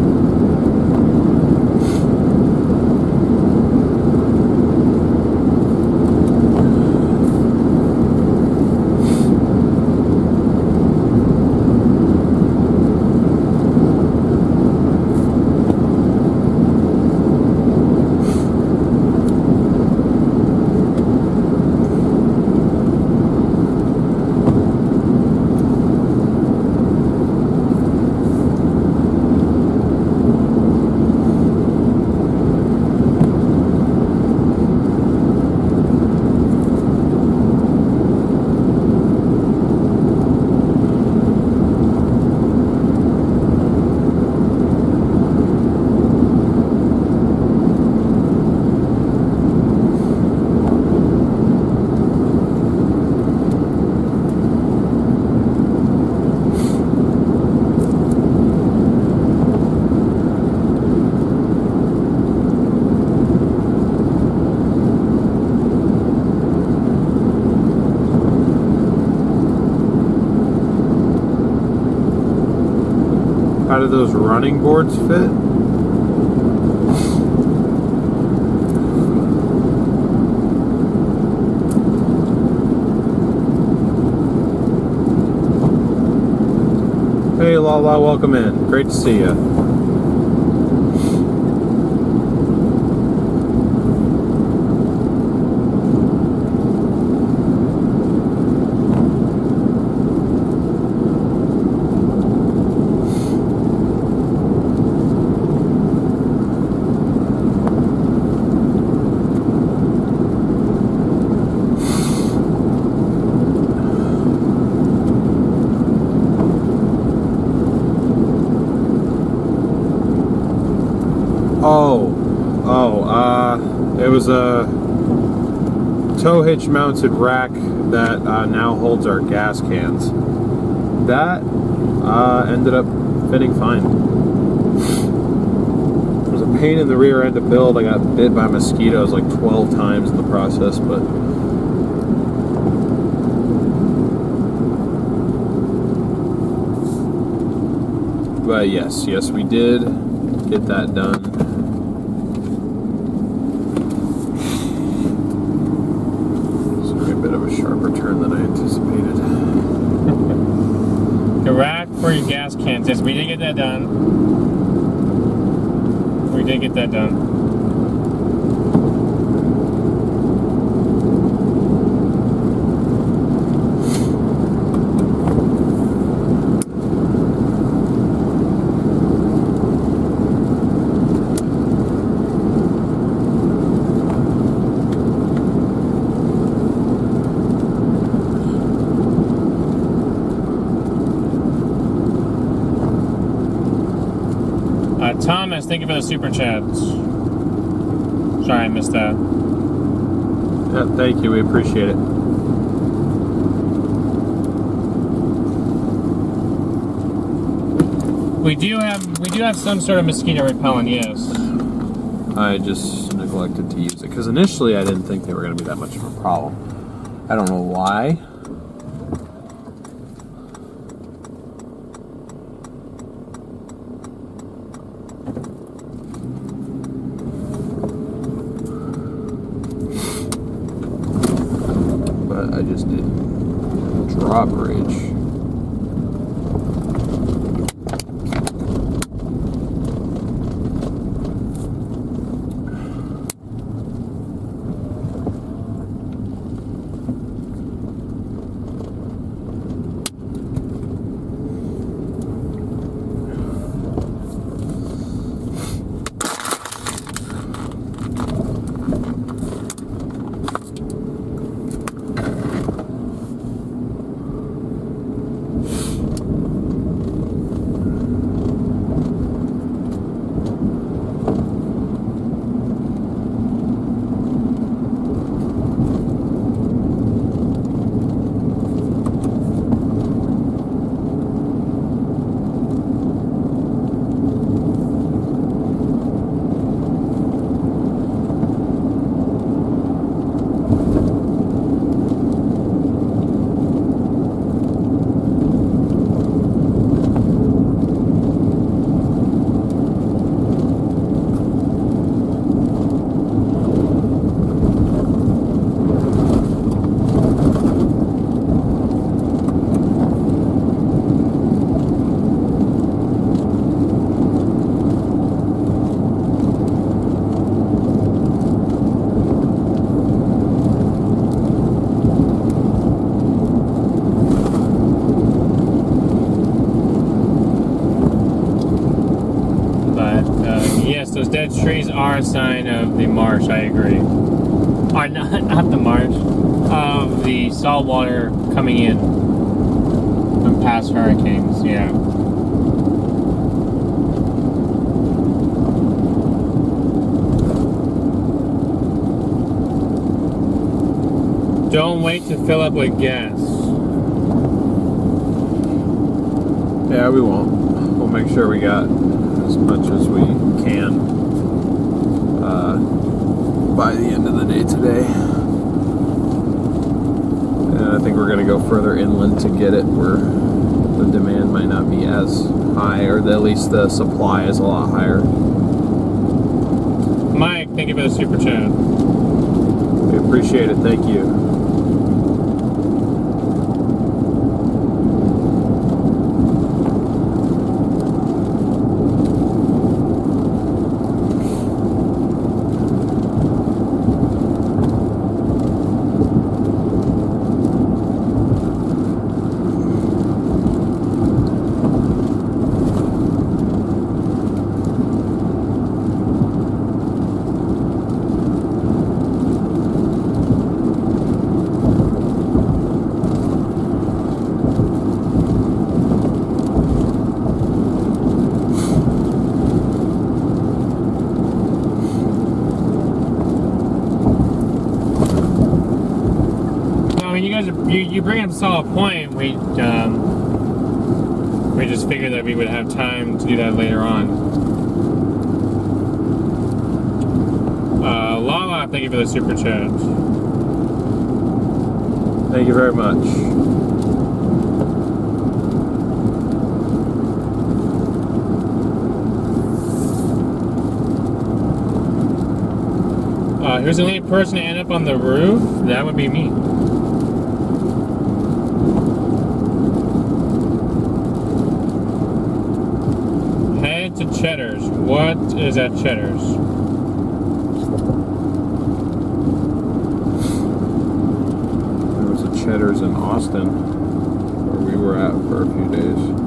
How do those running boards fit? Hey Lala, welcome in. Great to see you. It was a tow hitch mounted rack that now holds our gas cans. That ended up fitting fine. It was a pain in the rear end to build. I got bit by mosquitoes like 12 times in the process, but yes, we did get that done. Sharper turn than I anticipated. The rack for your gas cans. Yes, we did get that done. We did get that done. Thomas, thank you for the super chats. Sorry I missed that. Yeah, thank you. We appreciate it. We do have some sort of mosquito repellent, yes. I just neglected to use it because initially I didn't think they were going to be that much of a problem. I don't know why. But I just did drawbridge. Those dead trees are a sign of the marsh, I agree. Or not the marsh, of the salt water coming in from past hurricanes, yeah. Don't wait to fill up with gas. Yeah, we won't. We'll make sure we got as much as we can by the end of the day today. And I think we're going to go further inland to get it where the demand might not be as high, or at least the supply is a lot higher. Mike, thank you for the super chat. We appreciate it. Thank you. You bring up a solid point. We just figured that we would have time to do that later on. Lala, thank you for the super chat. Thank you very much. Who's the only person to end up on the roof? That would be me. Head to Cheddar's. What is at Cheddar's? There was a Cheddar's in Austin where we were at for a few days.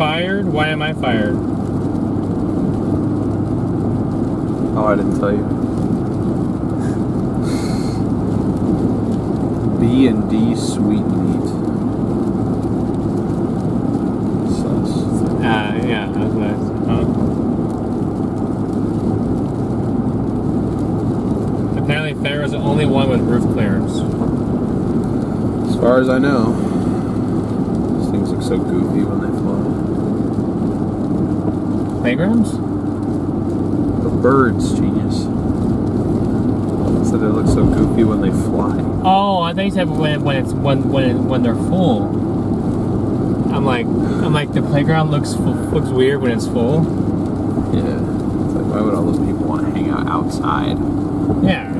fired? Why am I fired? Oh, I didn't tell you. B&D Sweetmeat. Sus. Yeah, that's nice. Apparently, Fair is the only one with roof clearance. As far as I know, these things look so goofy when they fly. Playgrounds? The birds, genius. So they look so goofy when they fly. Oh, I think you said when they're full. I'm like the playground looks weird when it's full. Yeah. It's like, why would all those people want to hang out outside? Yeah,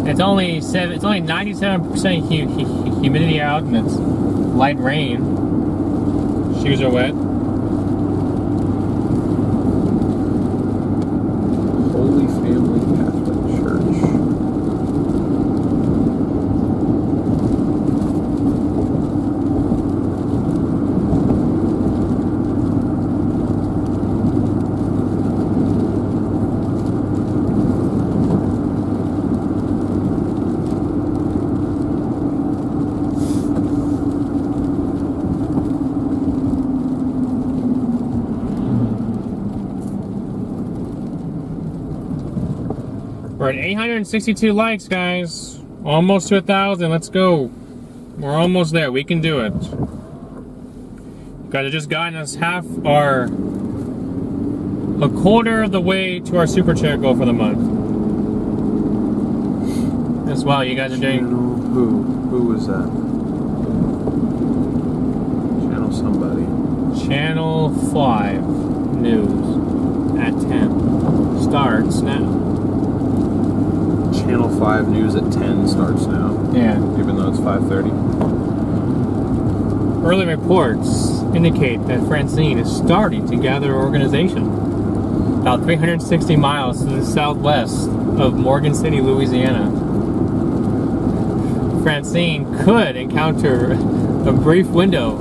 it's only 97% humidity out, and it's light rain. Shoes are wet. Holy Family Catholic Church. We're at 862 likes, guys. Almost to 1,000. Let's go. We're almost there. We can do it. You guys have just gotten us a quarter of the way to our super chat goal for the month. As well, you guys are doing. Who was that? Channel somebody. Channel 5 news at 10 starts now. Channel 5 news at 10 starts now. Yeah. Even though it's 5:30. Early reports indicate that Francine is starting to gather organization about 360 miles to the southwest of Morgan City, Louisiana. Francine could encounter a brief window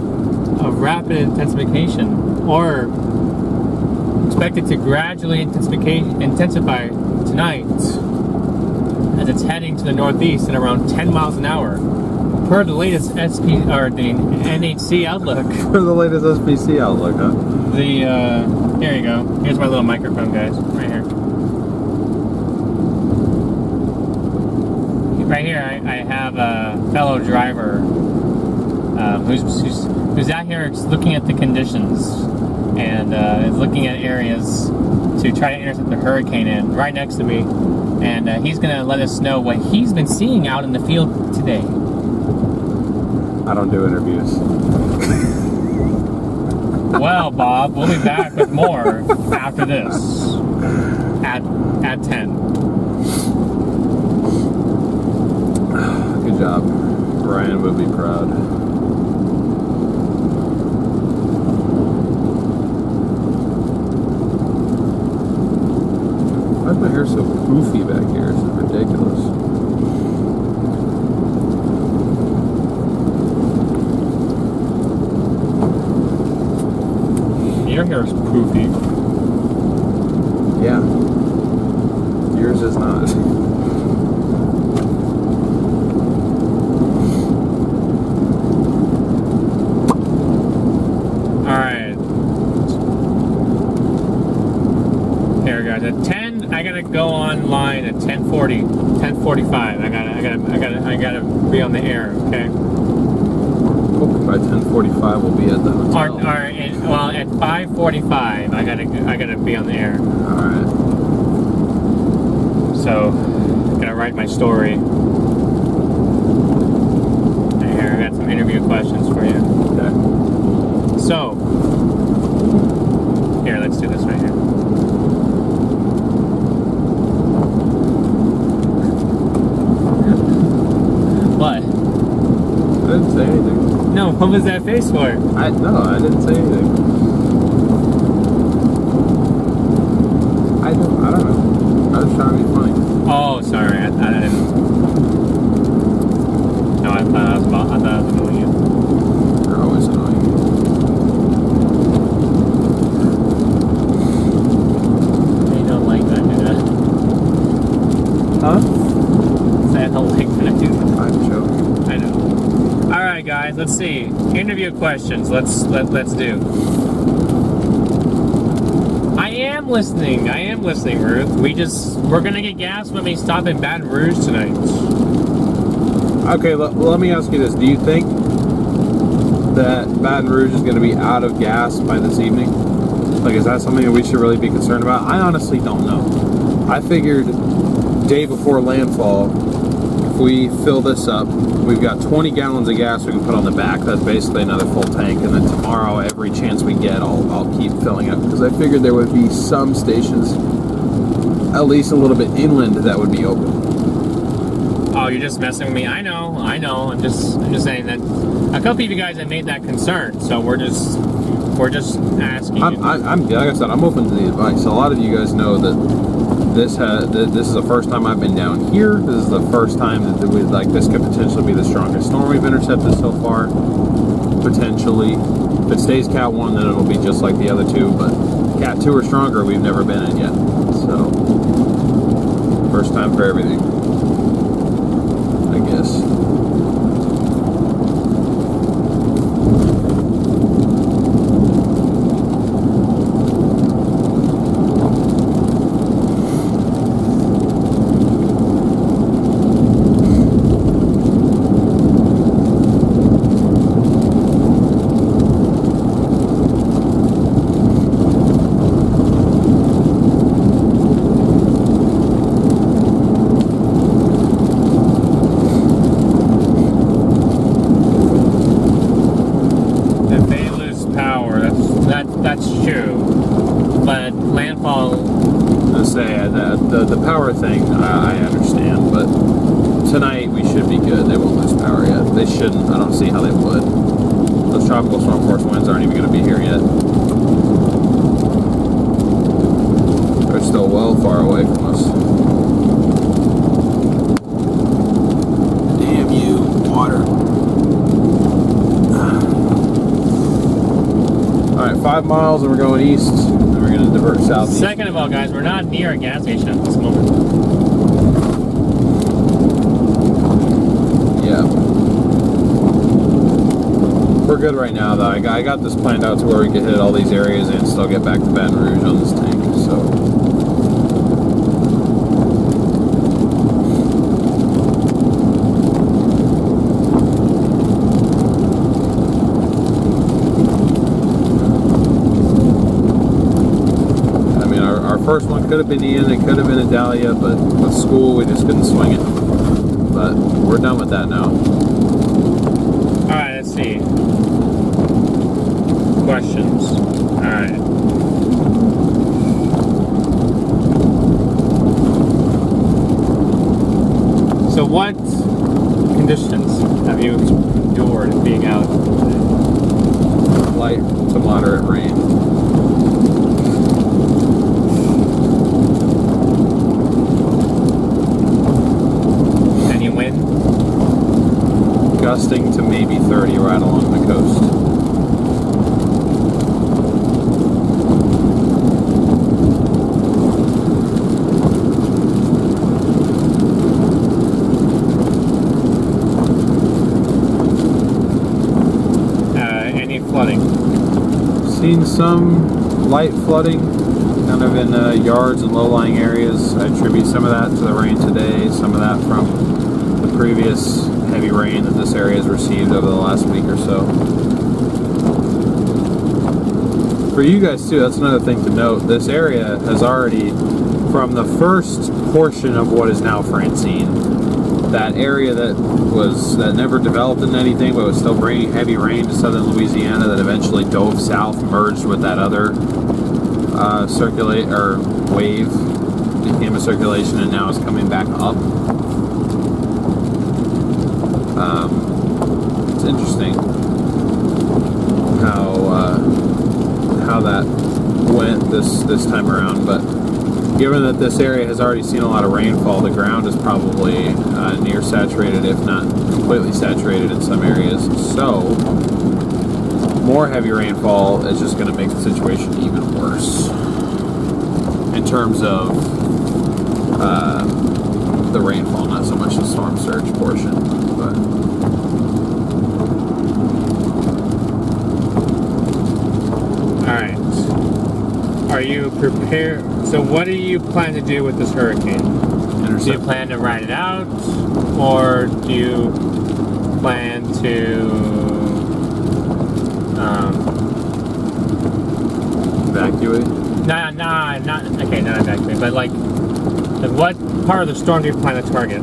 of rapid intensification, or expected to gradually intensify tonight, as it's heading to the northeast at around 10 miles an hour, per the latest the NHC outlook. For the latest SPC outlook, huh? Here you go. Here's my little microphone, guys. Right here. Right here, I have a fellow driver who's out here looking at the conditions and is looking at areas to try to intercept the hurricane in right next to me. And he's going to let us know what he's been seeing out in the field today. I don't do interviews. Well, Bob, we'll be back with more after this at 10. Good job. Ryan would be proud. Why is my hair so poofy back here? It's ridiculous. Your hair is poofy. Yeah. Yours is not. Alright. Here, guys. At 10, I gotta go online at 10:40, 10:45. I gotta be on the air, okay? Hopefully by 10:45 we'll be at the hotel. Well, at 5:45, I gotta be on the air. Alright. So, I gotta write my story. And here, I got some interview questions for you. Okay. So, here, let's do this right here. What? I didn't say anything. No, what was that face for? No, I didn't say anything. I don't know. I was trying to be funny. Oh, sorry, I didn't. No, I thought I was annoying you. You're always annoying. let's see. Interview questions. Let's do. I am listening, Ruth. We're gonna get gas when we stop in Baton Rouge tonight. Okay, let me ask you this. Do you think that Baton Rouge is going to be out of gas by this evening? Like, is that something that we should really be concerned about? I honestly don't know. I figured day before landfall, if we fill this up, we've got 20 gallons of gas we can put on the back. That's basically another full tank. And then tomorrow, every chance we get, I'll keep filling up. Because I figured there would be some stations, at least a little bit inland, that would be open. Oh, you're just messing with me. I know. I'm just saying that a couple of you guys have made that concern, so we're just asking. I'm like I said, I'm open to the advice. A lot of you guys know that this is the first time I've been down here. This is the first time that this could potentially be the strongest storm we've intercepted so far. Potentially, if it stays Cat 1, then it'll be just like the other two. But Cat 2 or stronger, we've never been in yet. So first time for everything, I guess. The power thing, I understand, but tonight we should be good. They won't lose power yet. They shouldn't. I don't see how they would. Those tropical storm force winds aren't even going to be here yet. They're still well far away from us. Damn you, water. Alright, 5 miles and we're going east. We're going to divert southeast. Second of all, guys, we're not near a gas station at this moment. Yeah. We're good right now, though. I got this planned out to where we could hit all these areas and still get back to Baton Rouge on this tank, so. First one could have been Ian, it could have been Adalia, but with school we just couldn't swing it. But we're done with that now. Alright, let's see. Questions. Alright. So what conditions have you endured being out today? Light to moderate rain. Gusting to maybe 30 right along the coast. Any flooding? Seen some light flooding, kind of in yards and low-lying areas. I attribute some of that to the rain today, some of that from the previous heavy rain that this area has received over the last week or so. For you guys too, that's another thing to note. This area has already, from the first portion of what is now Francine, that area that never developed into anything but was still bringing heavy rain to southern Louisiana, that eventually dove south, merged with that other wave, became a circulation, and now is coming back up. It's interesting how that went this time around, but given that this area has already seen a lot of rainfall, the ground is probably near saturated, if not completely saturated in some areas. So more heavy rainfall is just going to make the situation even worse in terms of the rainfall, not so much the storm surge portion, but Alright. Are you prepared? So what do you plan to do with this hurricane? Intercept. Do you plan to ride it out? Or do you plan to Evacuate. not evacuate, but like what part of the storm do you plan to target?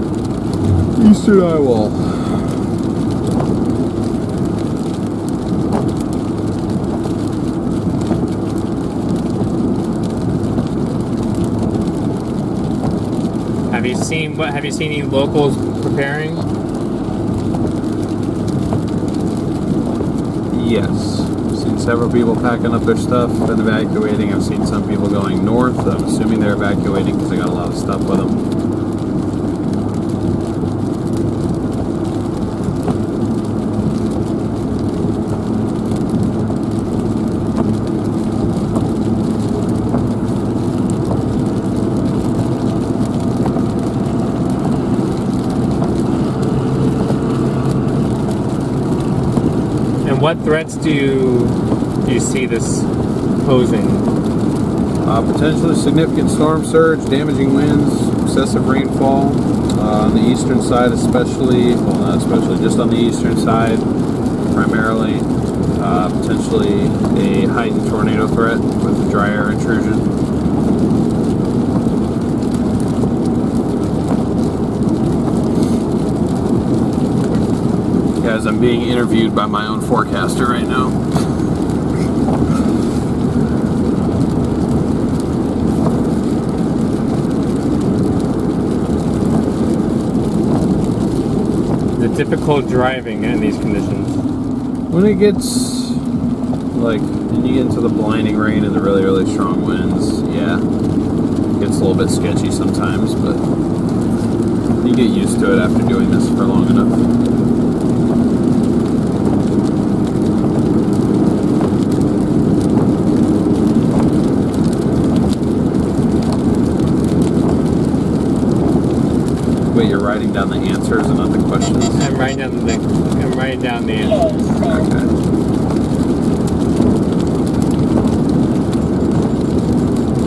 Eastern eye wall. Have you seen any locals preparing? Yes. I've seen several people packing up their stuff and evacuating. I've seen some people going north. I'm assuming they're evacuating because they got a lot of stuff with them. What threats do you see this posing? Potentially significant storm surge, damaging winds, excessive rainfall on the eastern side, especially, well, not especially, just on the eastern side, primarily. Potentially a heightened tornado threat with dry air intrusion. Guys, I'm being interviewed by my own forecaster right now. The difficult driving in these conditions. When it gets, like, when you get into the blinding rain and the really, really strong winds, yeah, it gets a little bit sketchy sometimes, but you get used to it after doing this for long enough. Wait, you're writing down the answers and not the questions? I'm writing down the answers. Okay.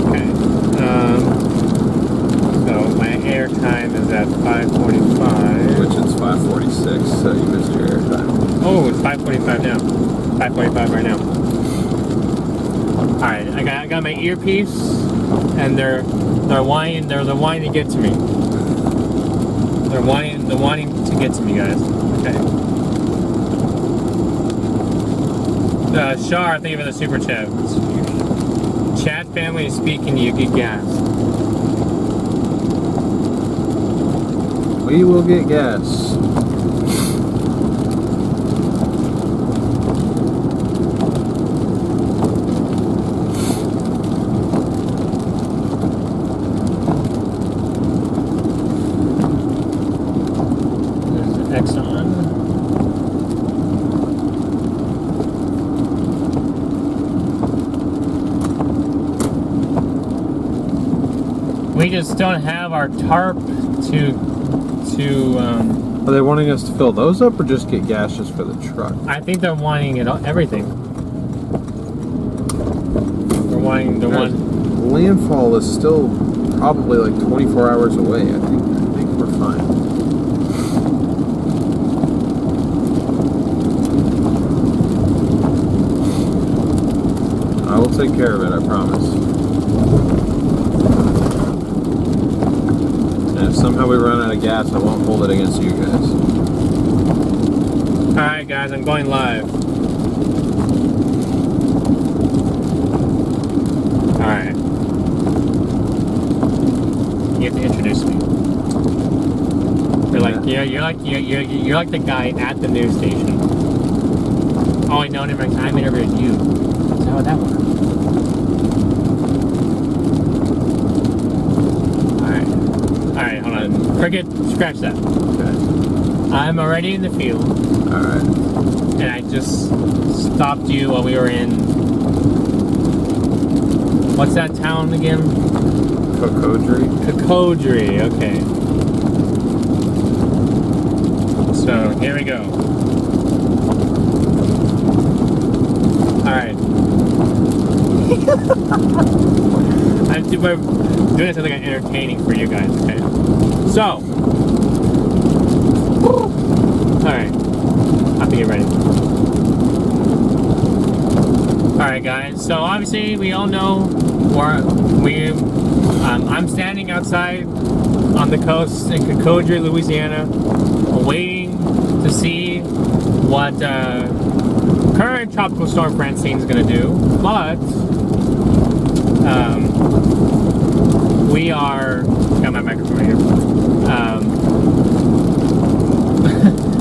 Okay. So my air time is at 5:45. Which is 5:46, so you missed your air time. Oh, it's 5:45 now. 5:45 right now. All right, I got my earpiece, and they're whining to get to me. They're wanting to get to me, guys. Okay. Shar, thank you for the super chat. Chat family is speaking, you get gas. We will get gas. We just don't have our tarp Are they wanting us to fill those up or just get gas just for the truck? I think they're wanting everything. They're wanting Landfall is still probably like 24 hours away. I think we're fine. I will take care of it, I promise. And if somehow we run out of gas, I won't hold it against you guys. Alright guys, I'm going live. Alright. You have to introduce me. You're like the guy at the news station. Oh, I know, never mind. I'm interviewing you. That's how that works. Alright, hold on. Forget, scratch that. Okay. I'm already in the field. Alright. And I just stopped you while we were in... What's that town again? Cocodrie, okay. So, here we go. Alright. We're doing something entertaining for you guys, okay? So, alright, I have to get ready. Alright guys, so obviously we all know where I'm standing outside on the coast in Cocodrie, Louisiana, waiting to see what current tropical storm Francine is going to do, but we are, got my microphone right here,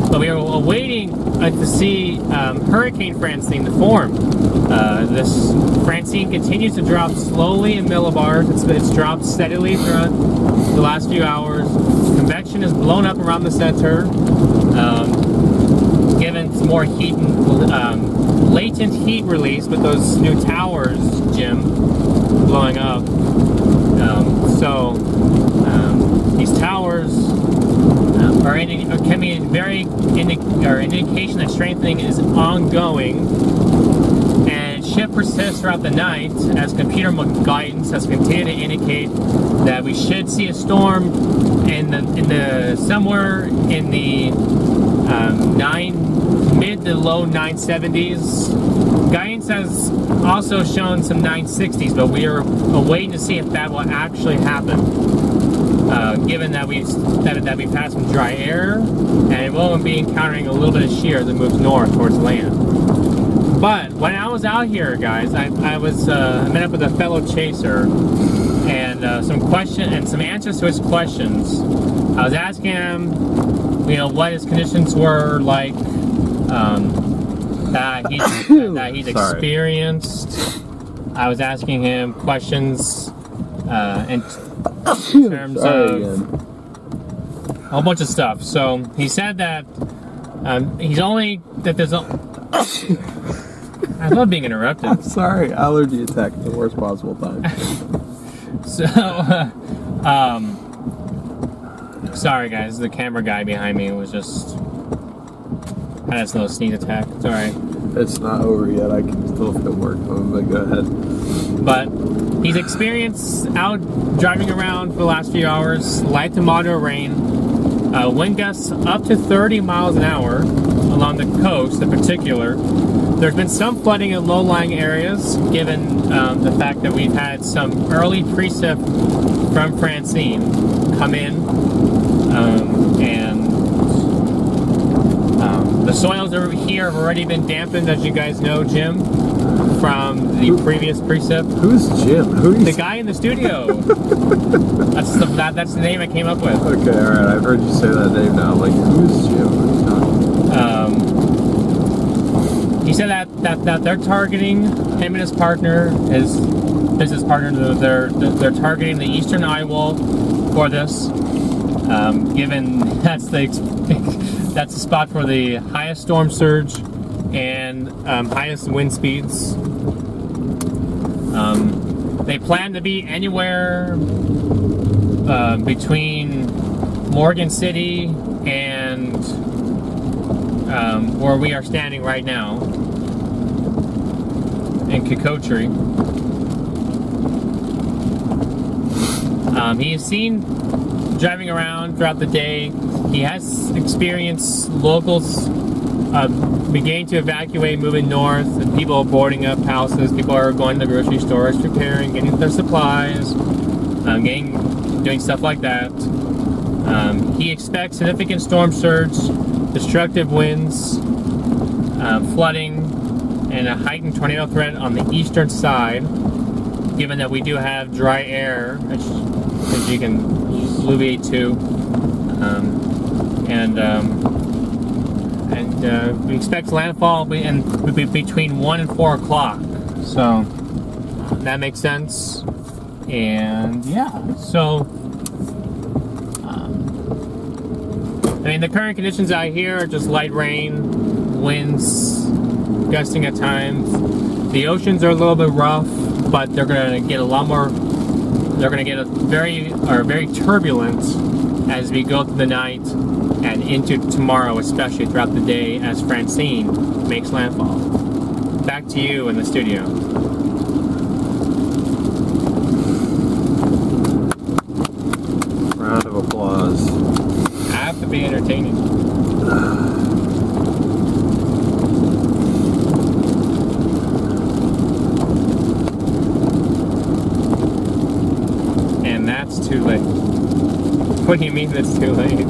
but we are waiting to see Hurricane Francine to form. This Francine continues to drop slowly in millibars. It's dropped steadily throughout the last few hours. Convection is blown up around the center, given some more heat and latent heat release with those new towers, Jim, blowing up. These towers can be an indication that strengthening is ongoing, and shift persists throughout the night as computer guidance has continued to indicate that we should see a storm somewhere in the mid to low 970s. Guidance has also shown some 960s, but we are waiting to see if that will actually happen. Given that we've had some dry air, and it will be encountering a little bit of shear as it moves north towards land. But when I was out here, guys, I met up with a fellow chaser, and some answers to his questions. I was asking him, what his conditions were like that he's experienced. I was asking him questions in terms of a whole bunch of stuff. So he said that I love being interrupted. I'm sorry, allergy attack at the worst possible time. Sorry guys, the camera guy behind me was just had a little sneeze attack. It's alright. It's not over yet, I can still feel work, but go ahead. But he's experienced out driving around for the last few hours, light to moderate rain, wind gusts up to 30 miles an hour along the coast in particular. There's been some flooding in low-lying areas, given the fact that we've had some early precip from Francine come in, and the soils over here have already been dampened, as you guys know, Jim, from the previous precip. Who's Jim? Who are you? The guy in the studio. That's the name I came up with. Okay, alright, I've heard you say that name now. Like, who's Jim? Who's not? He said that they're targeting him and his partner, his business partner. They're targeting the eastern eye wall for this, given that's the spot for the highest storm surge and highest wind speeds. They plan to be anywhere between Morgan City and where we are standing now in Cocodrie. He is seen driving around throughout the day. He has experienced locals beginning to evacuate, moving north, and people are boarding up houses. People are going to the grocery stores, preparing, getting their supplies, doing stuff like that. He expects significant storm surge, destructive winds, flooding, and a heightened tornado threat on the eastern side, given that we do have dry air, as you can allude to, and we expect landfall between 1 and 4 o'clock. So that makes sense. And yeah, so the current conditions out here are just light rain, winds gusting at times. The oceans are a little bit rough, but they're going to get a lot more. They're going to get very turbulent as we go through the night and into tomorrow, especially throughout the day as Francine makes landfall. Back to you in the studio. And that's too late. What do you mean it's too late?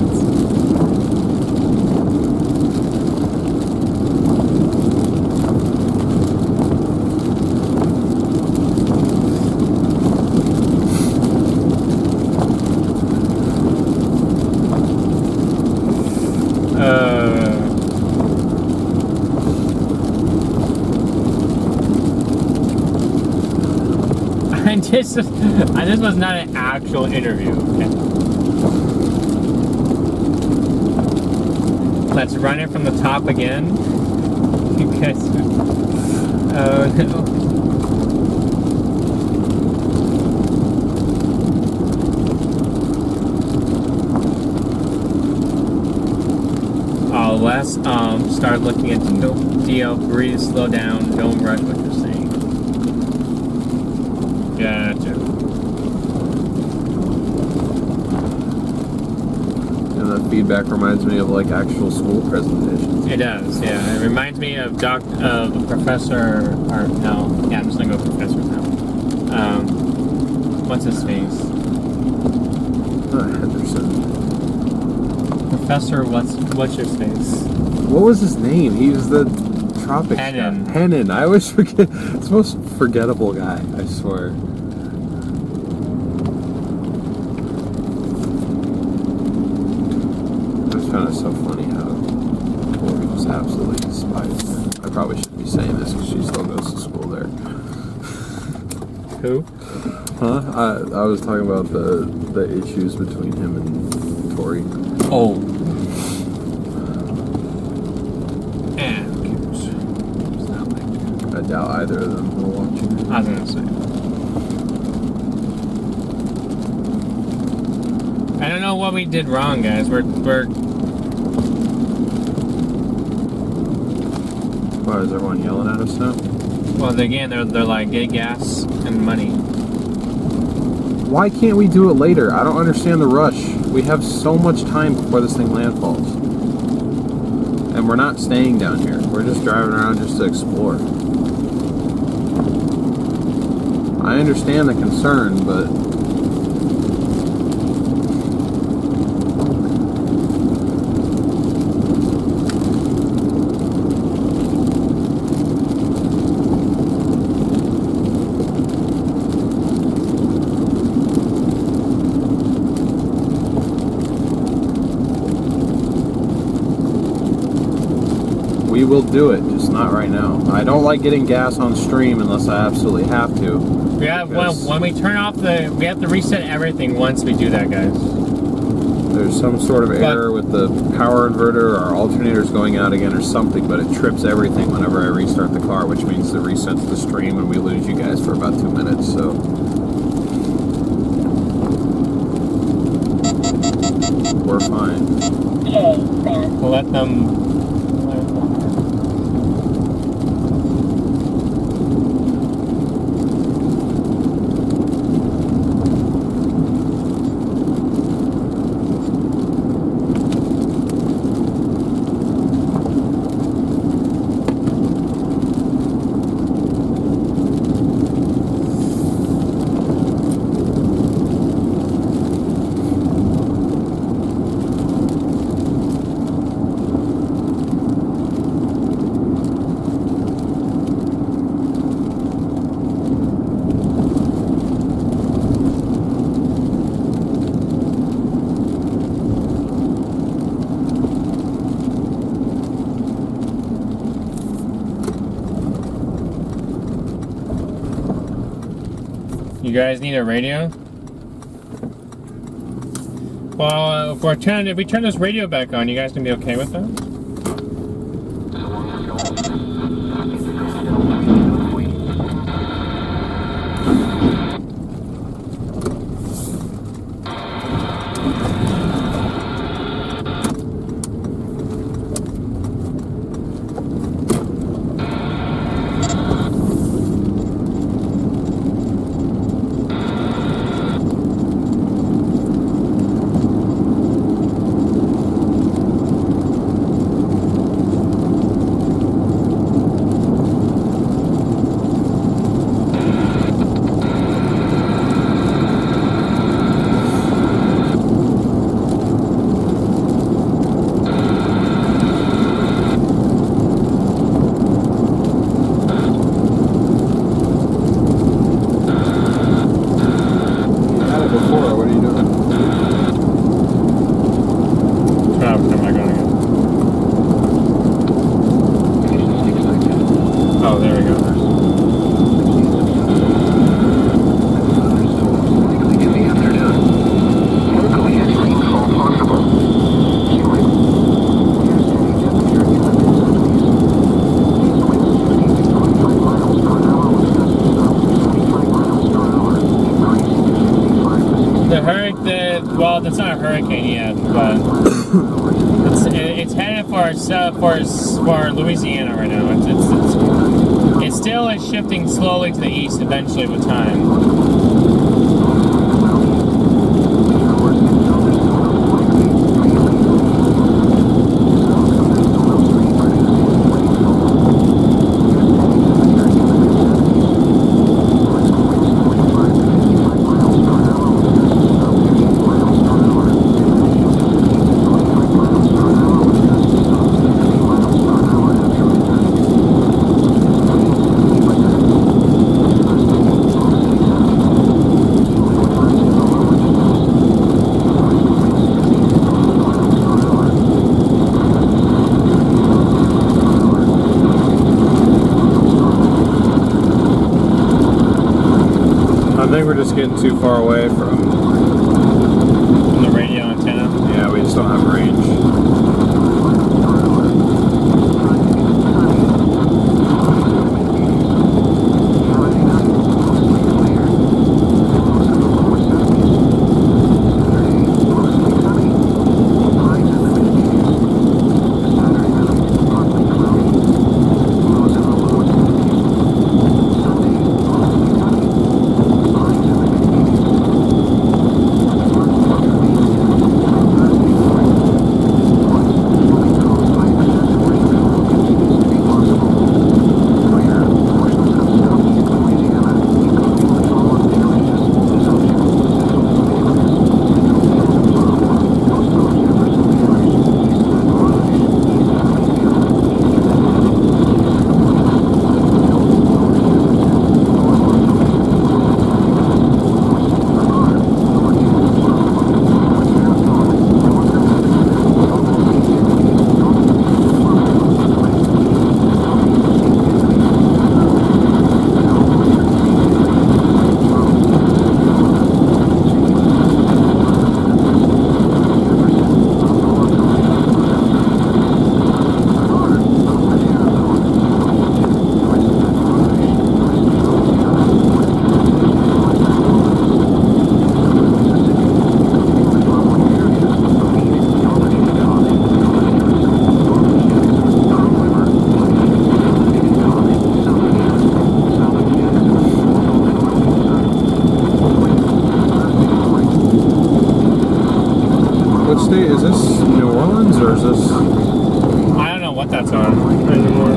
This was not an actual interview. Okay. Let's run it from the top again. Because, oh no. Oh, let's start looking at DL, breathe, slow down, don't rush what you're saying. Gotcha. And that feedback reminds me of like actual school presentations. It does, yeah. It reminds me of a professor, or no, yeah, I'm just gonna go professor now. What's his face? Henderson. Professor, what's your face? What was his name? He was the tropics Hennon. guy. Hennon. I always forget. It's the most forgettable guy, I swear. I just found it so funny how Tori just absolutely despised her. I probably shouldn't be saying this because she still goes to school there. Who? Huh? I was talking about the issues between him and Tori. Oh. I doubt either of them will watch it. I was gonna say. I don't know what we did wrong, guys. We're Why is everyone yelling at us now? well again they're like get gas and money. Why can't we do it later? I don't understand the rush. We have so much time before this thing landfalls. And we're not staying down here. We're just driving around just to explore. I understand the concern, but we will do it, just not right now. I don't like getting gas on stream unless I absolutely have to. Yeah, when we turn off we have to reset everything once we do that, guys. There's some sort of error with the power inverter, or our alternator's going out again or something, but it trips everything whenever I restart the car, which means it resets the stream and we lose you guys for about 2 minutes, so. We're fine. We'll let them... You guys need a radio? Well, if we turn this radio back on, you guys can be okay with that? well, it's not a hurricane yet, but it's headed for Louisiana right now. It still is shifting slowly to the east eventually with time. I think we're just getting too far away from the radio antenna. Yeah, we just don't have range. State is this? New Orleans or is this? I don't know what that's on anymore.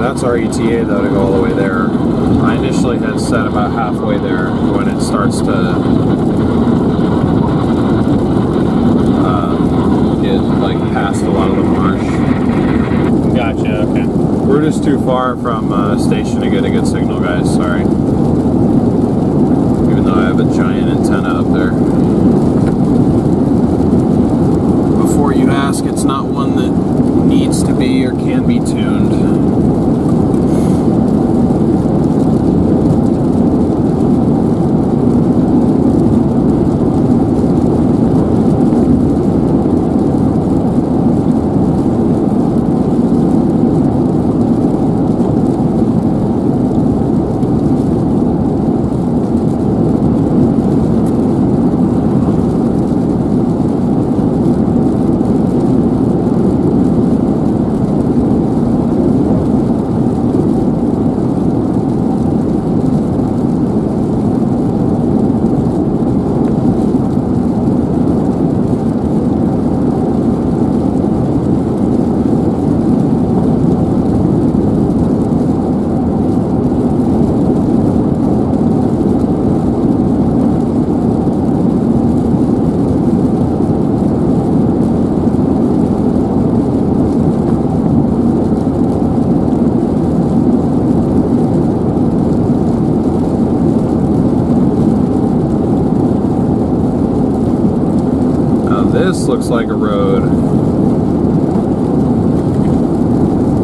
That's our ETA though to go all the way there. I initially had set about halfway there when it starts to get like past a lot of the marsh. Gotcha, okay. We're just too far from station to get a good signal, guys, sorry. Even though I have a giant antenna up there. Before you ask, it's not one that needs to be or can be tuned. looks like a road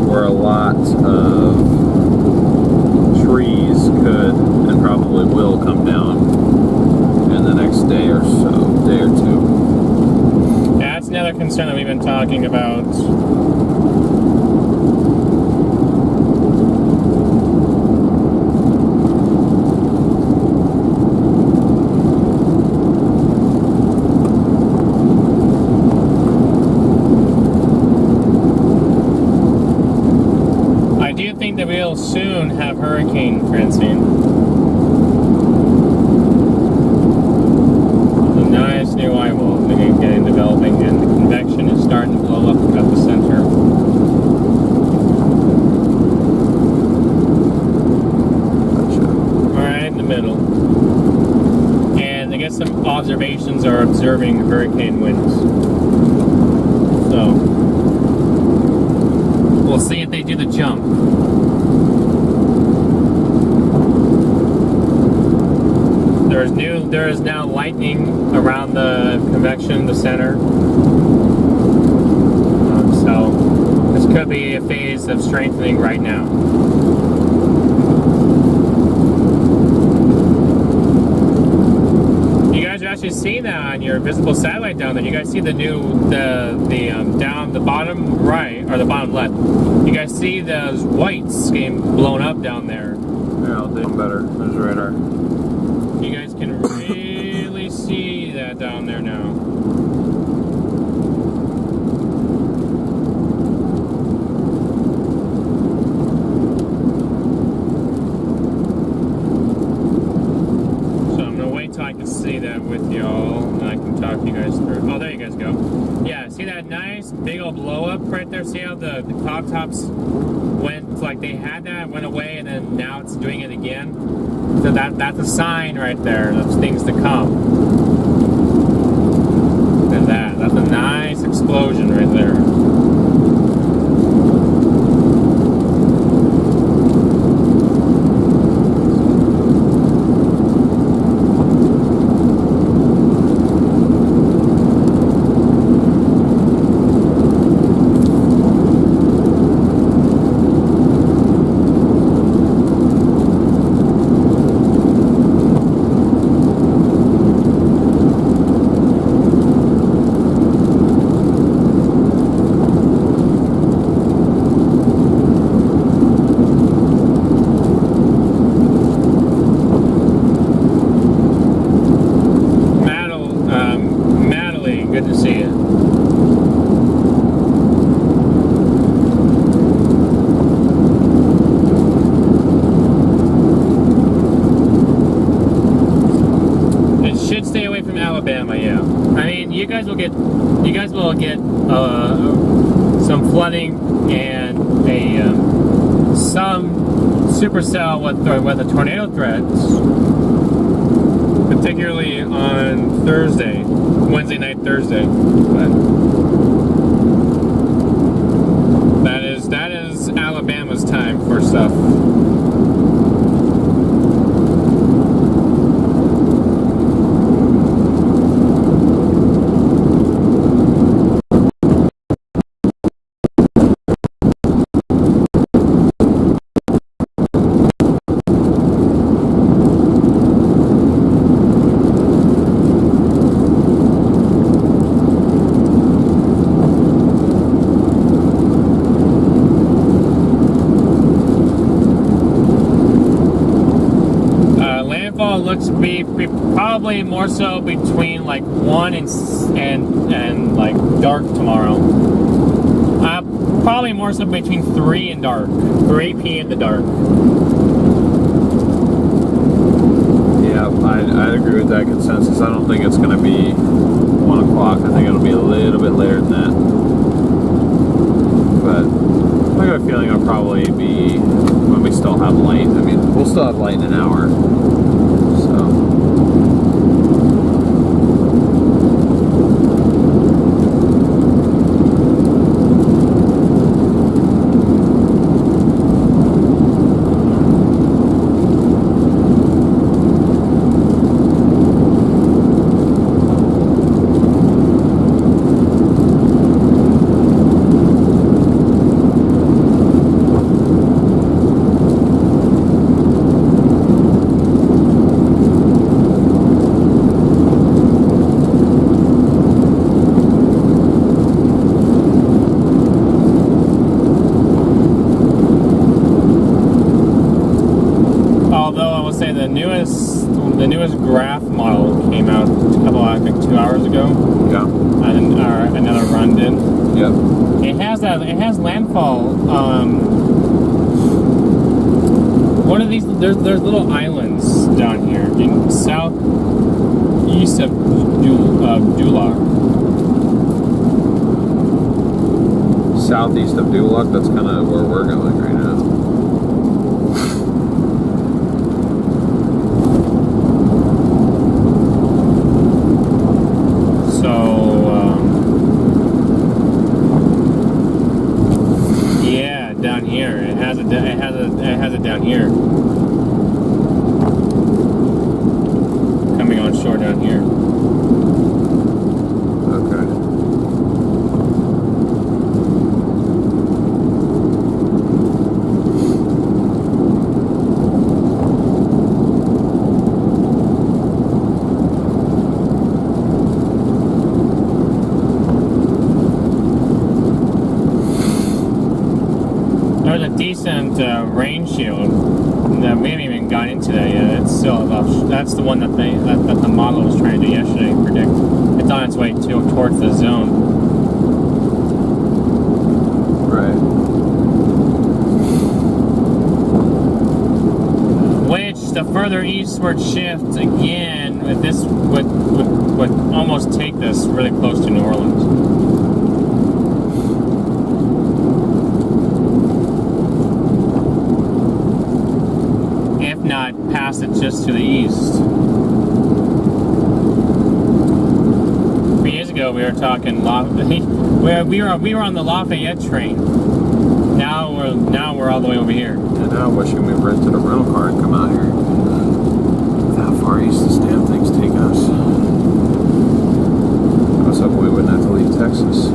where a lot of trees could and probably will come down in the next day or so, day or two. Yeah, that's another concern that we've been talking about. That we'll soon have Hurricane Francine. A nice new eye wall getting developing, and the convection is starting to blow up at the center. Right in the middle. And I guess some observations are observing hurricane winds. So we'll see if they do the jump. There is now lightning around the convection, the center. So this could be a phase of strengthening right now. You guys are actually seeing that on your visible satellite down there. You guys see the down the bottom right or the bottom left. You guys see those whites getting blown up down there. Yeah, I'll do better. There's radar. You guys can really see that down there now. So I'm gonna wait till I can see that with y'all, and I can talk to you guys through. Oh, there you guys go. Yeah, see that nice big old blow up right there? See how the cloud tops went, like they had that, went away, and then now it's doing it again? So that's a sign right there of things to come. Look at that. That's a nice explosion right there. You guys will get some flooding and some supercell with the tornado threats, particularly on Thursday, Wednesday night, Thursday. But that is Alabama's time for stuff. Looks to be probably more so between like 1 and like dark tomorrow. Probably more so between 3 and dark. 3 p.m. to dark. Yeah, I'd agree with that consensus. I don't think it's going to be 1 o'clock. I think it'll be a little bit later than that. But I got a feeling it'll probably be when we still have light. I mean, we'll still have light in an hour. the newest graph model came out I think 2 hours ago. Yeah. And another run did. Yep. It has landfall. One of these, there's little islands down here in southeast of Duloc. Southeast of Duloc, that's kind of where we're going right now. Yeah, down here. It has it down here. Coming on shore down here. Okay. There's a decent rain shield that we haven't even gone into that yet. It's still about. That's the one that the model was trying to do yesterday predict. It's on its way towards the zone. Right. Which the further eastward shift again, this would almost take this really close to New Orleans. Not pass it just to the east. 3 years ago, we were talking we were on the Lafayette train. Now we're all the way over here. And now I'm wishing we rented a rental car and come out here. How far east does damn things take us? I was hoping we wouldn't have to leave Texas.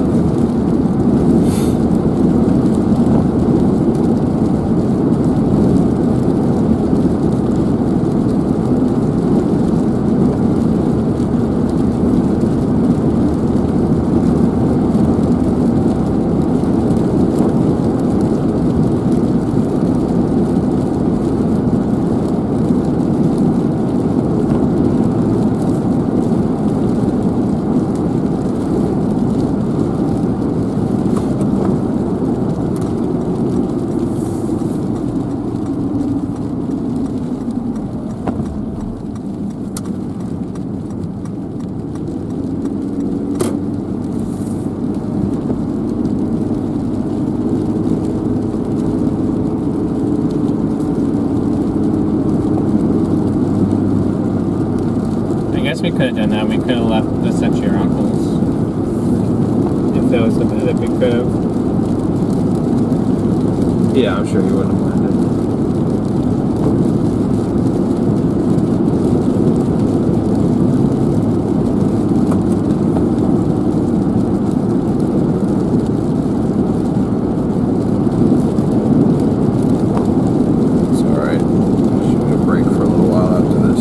We could have done that. We could have left this up to your uncle's. If that was something that we could have. Yeah, I'm sure he wouldn't have minded. It's alright. Should have a break for a little while after this.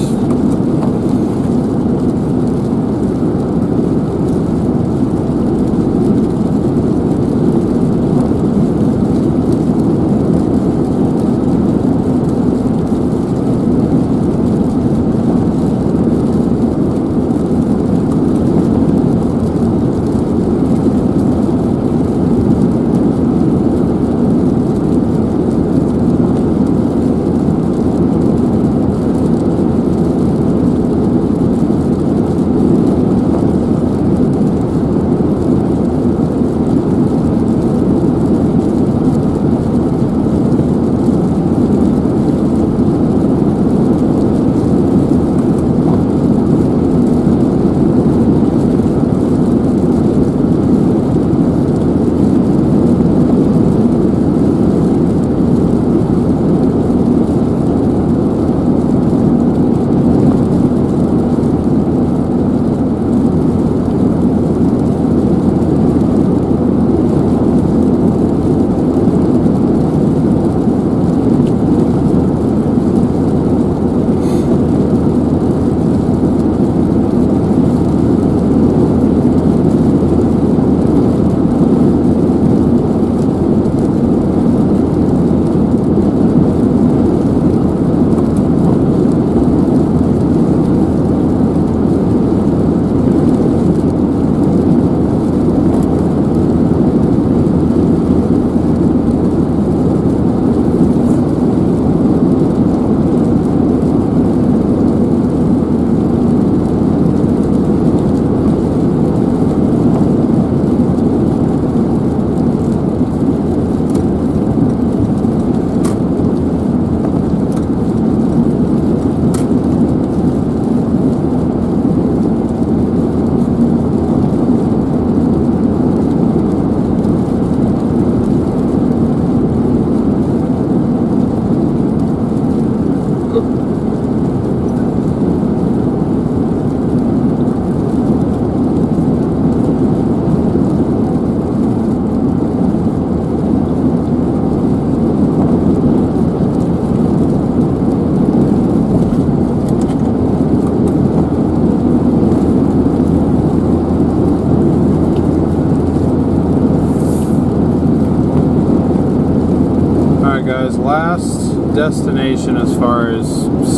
last destination as far as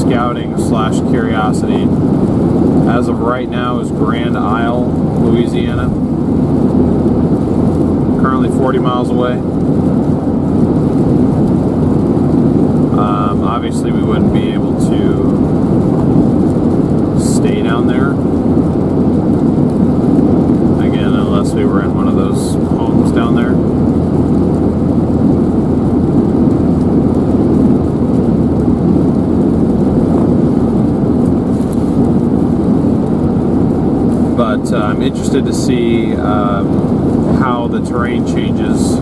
scouting / curiosity, as of right now, is Grand Isle, Louisiana. Currently 40 miles away. Obviously, we wouldn't be able to stay down there. Again, unless we were in one of those homes down there. But I'm interested to see how the terrain changes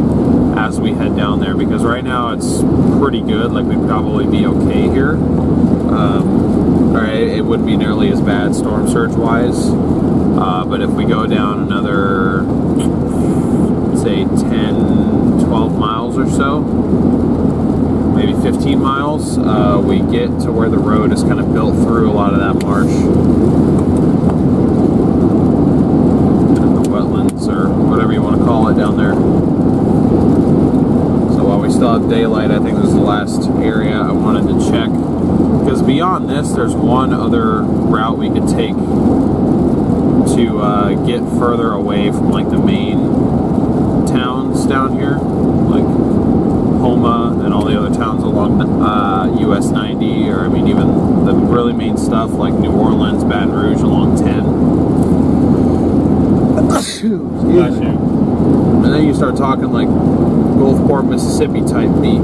as we head down there, because right now it's pretty good. Like, we'd probably be okay here. Or it wouldn't be nearly as bad storm surge wise. But if we go down another, say, 10, 12 miles or so, maybe 15 miles, we get to where the road is kind of built through a lot of that marsh. Or whatever you want to call it down there. So while we still have daylight, I think this is the last area I wanted to check, because beyond this there's one other route we could take to get further away from like the main towns down here, like Homa and all the other towns along US 90, or I mean even the really main stuff like New Orleans, Baton Rouge along 10. And then you start talking like Gulfport, Mississippi type meat.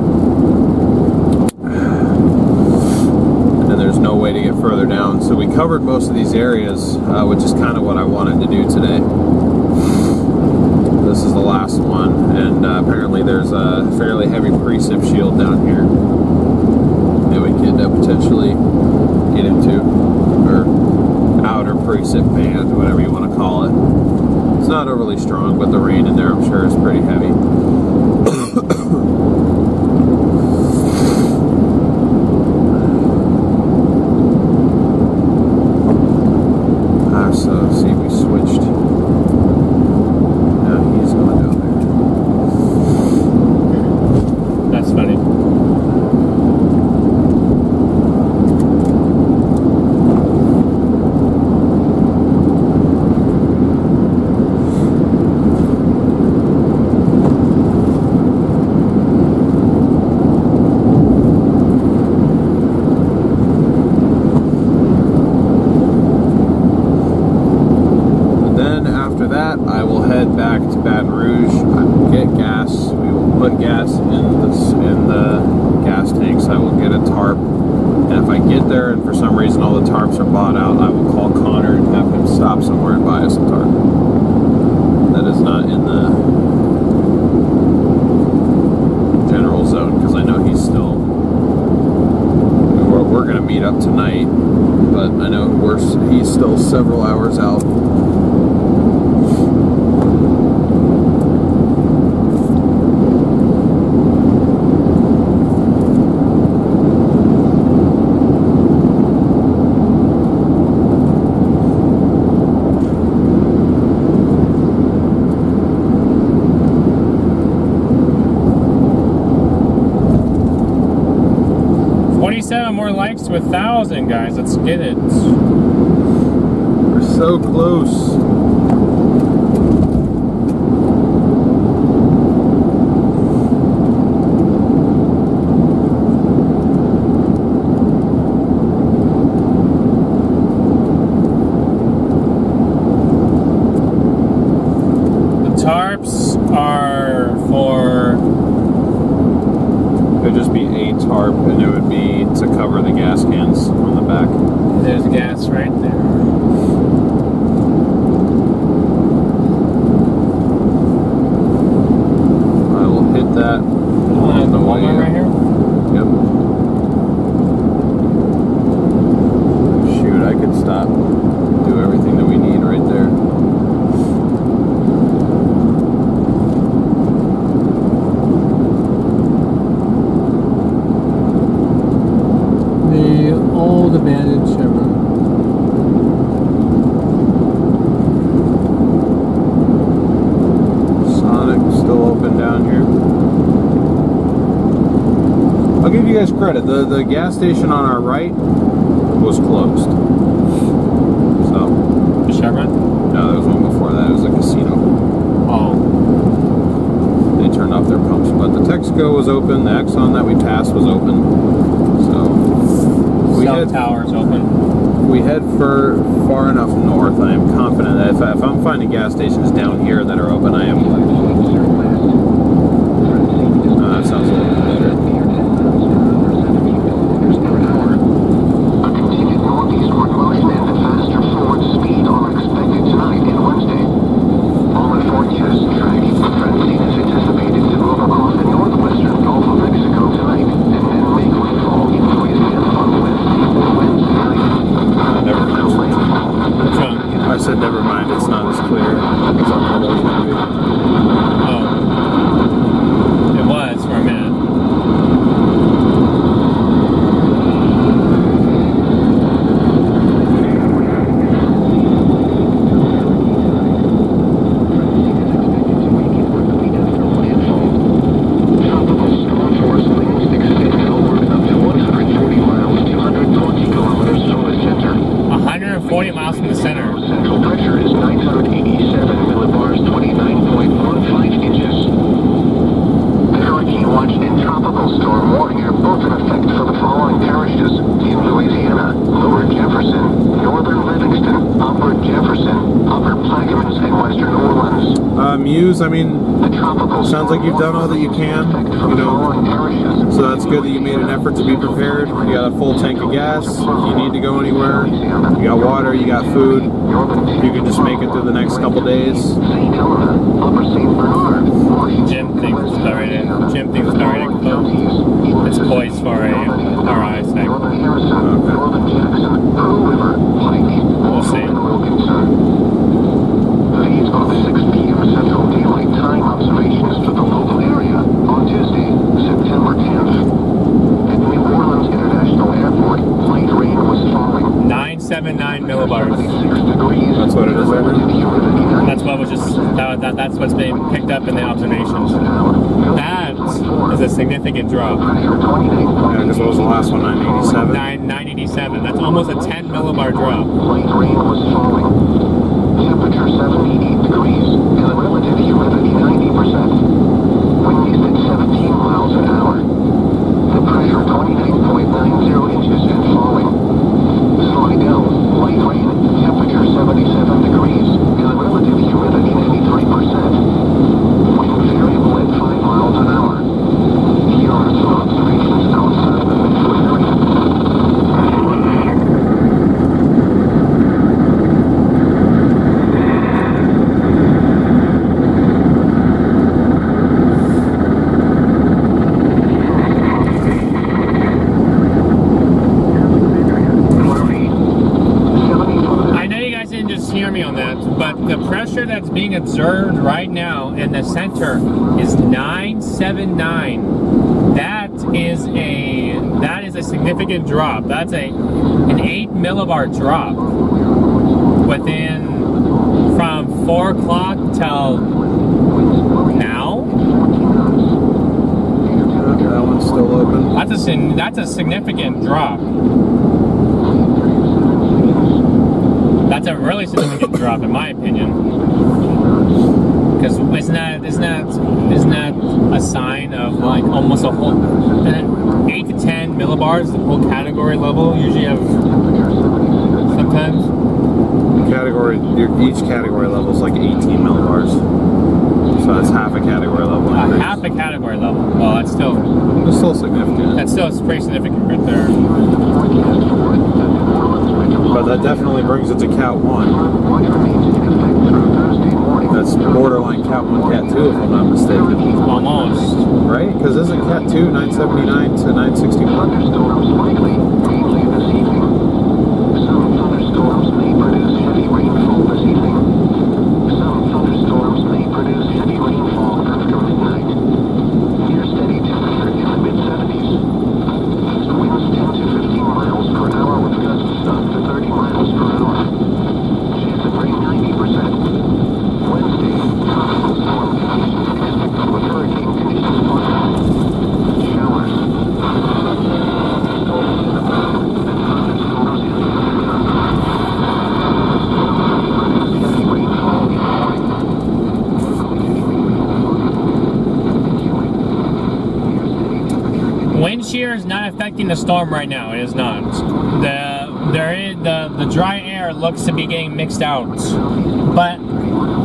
And there's no way to get further down. So we covered most of these areas, which is kind of what I wanted to do today. This is the last one, and apparently there's a fairly heavy precip shield down here that we could potentially get into, or outer precip band, whatever you want to call it. It's not overly strong, but the rain in there, I'm sure, is pretty heavy. So, see, we switched. Now he's going down there. That's funny. Back to Baton Rouge. I will get gas. We will put gas in the gas tanks. I will get a tarp, and if I get there and for some reason all the tarps are bought out, I will call Connor and have him stop somewhere and buy us a tarp. That is not in the general zone, because I know he's still. We're going to meet up tonight, but I know he's still several hours out. More likes to 1,000, guys. Let's get it. We're so close. The tarps are for. It would just be a tarp, and it would be to cover the gas cans on the back. There's gas right there. I will hit that on the way right here? Yep. Shoot, I could stop, do everything that we need right there. Old abandoned Chevron. Sonic still open down here. you guys credit. The gas station on our right was closed. So. The Chevron? No, there was one before that. It was a casino. Oh. They turned off their pumps, but the Texaco was open. The Exxon that we passed was open. So we Cell head tower's open. We head for far enough north. I am confident that if I'm finding gas stations down here that are open, I am. That sounds a little bit better. A continued northeastward motion and a faster forward speed are expected tonight and Wednesday. All the forecasts track Francine is anticipated to move across the northwestern Gulf of Mexico tonight and then make landfall in Louisiana on Wednesday night. Never mind. John. I said never mind. It's not as clear as I thought it was going to be. Oh. It was for a minute. Tropical storm force winds extend outward up to 140 miles, 220 kilometers from the center. 140 miles from the center. Central pressure is 987 millibars, 29.15 inches. The hurricane watch and tropical storm warning are both in effect for the following parishes in Louisiana: Lower Jefferson, Northern Livingston, Upper Jefferson, Upper Plaquemines, and Western Orleans. Muse, I mean, The tropical sounds like you've done all that you can, you know, so that's good that you made an effort to be prepared. You got a full tank of gas. If you need to go anywhere, you got water, you got food. You can just make it through the next couple days. St. Helena, Upper St. Bernard, Jim thinks it's about ready to close. It's poised for a RI segment. Northern Harrison, Northern Jackson, Pearl River, Pike, We'll see. and Wilkinson. These are the 6 p.m. Central Daylight Time observations for the local area on Tuesday, September 10th. At New Orleans International Airport, light rain was falling. 979 millibars. 76 degrees. That's what it is right now? That's what was just that's what's being picked up in the observations. That is a significant drop. Yeah, because what was the last one? 987? 987. That's almost a 10 millibar drop. Light rain was falling. Temperature 78 degrees and the relative humidity 90%. Wind east at 17 miles an hour. The pressure 29.90 inches and falling. Slidell, light rain, temperature 77 degrees and the relative humidity 93%. Wind variable at 5 miles an hour. Here are some observations outside of the metro area. But the pressure that's being observed right now in the center is 979. That is a significant drop. That's an 8 millibar drop within from 4 o'clock till now. That one's still open. That's a significant drop. That's a really significant drop, in my opinion. Because isn't that a sign of like almost a whole 8 to 10 millibars, the whole category level? Usually have sometimes. Each category level is like 18 millibars. So that's half a category level. Half a category level. Well, It's still significant. That's still pretty significant right there. But that definitely brings it to Cat 1. That's borderline Cat 1, Cat 2, if I'm not mistaken. Almost. Right? Because isn't Cat 2 979 to 961? Thunderstorms likely, mainly this evening. Some thunderstorms may produce heavy rainfall this evening. Some thunderstorms may produce heavy rainfall after midnight. Near steady temperature in the mid-70s. East winds 10 to 15 miles per hour with gusts up to 30 miles per hour. Chance of rain 90%. Wednesday, tropical storm conditions expected with hurricane conditions possible. Showers. affecting the storm right now. It is not. The dry air looks to be getting mixed out, but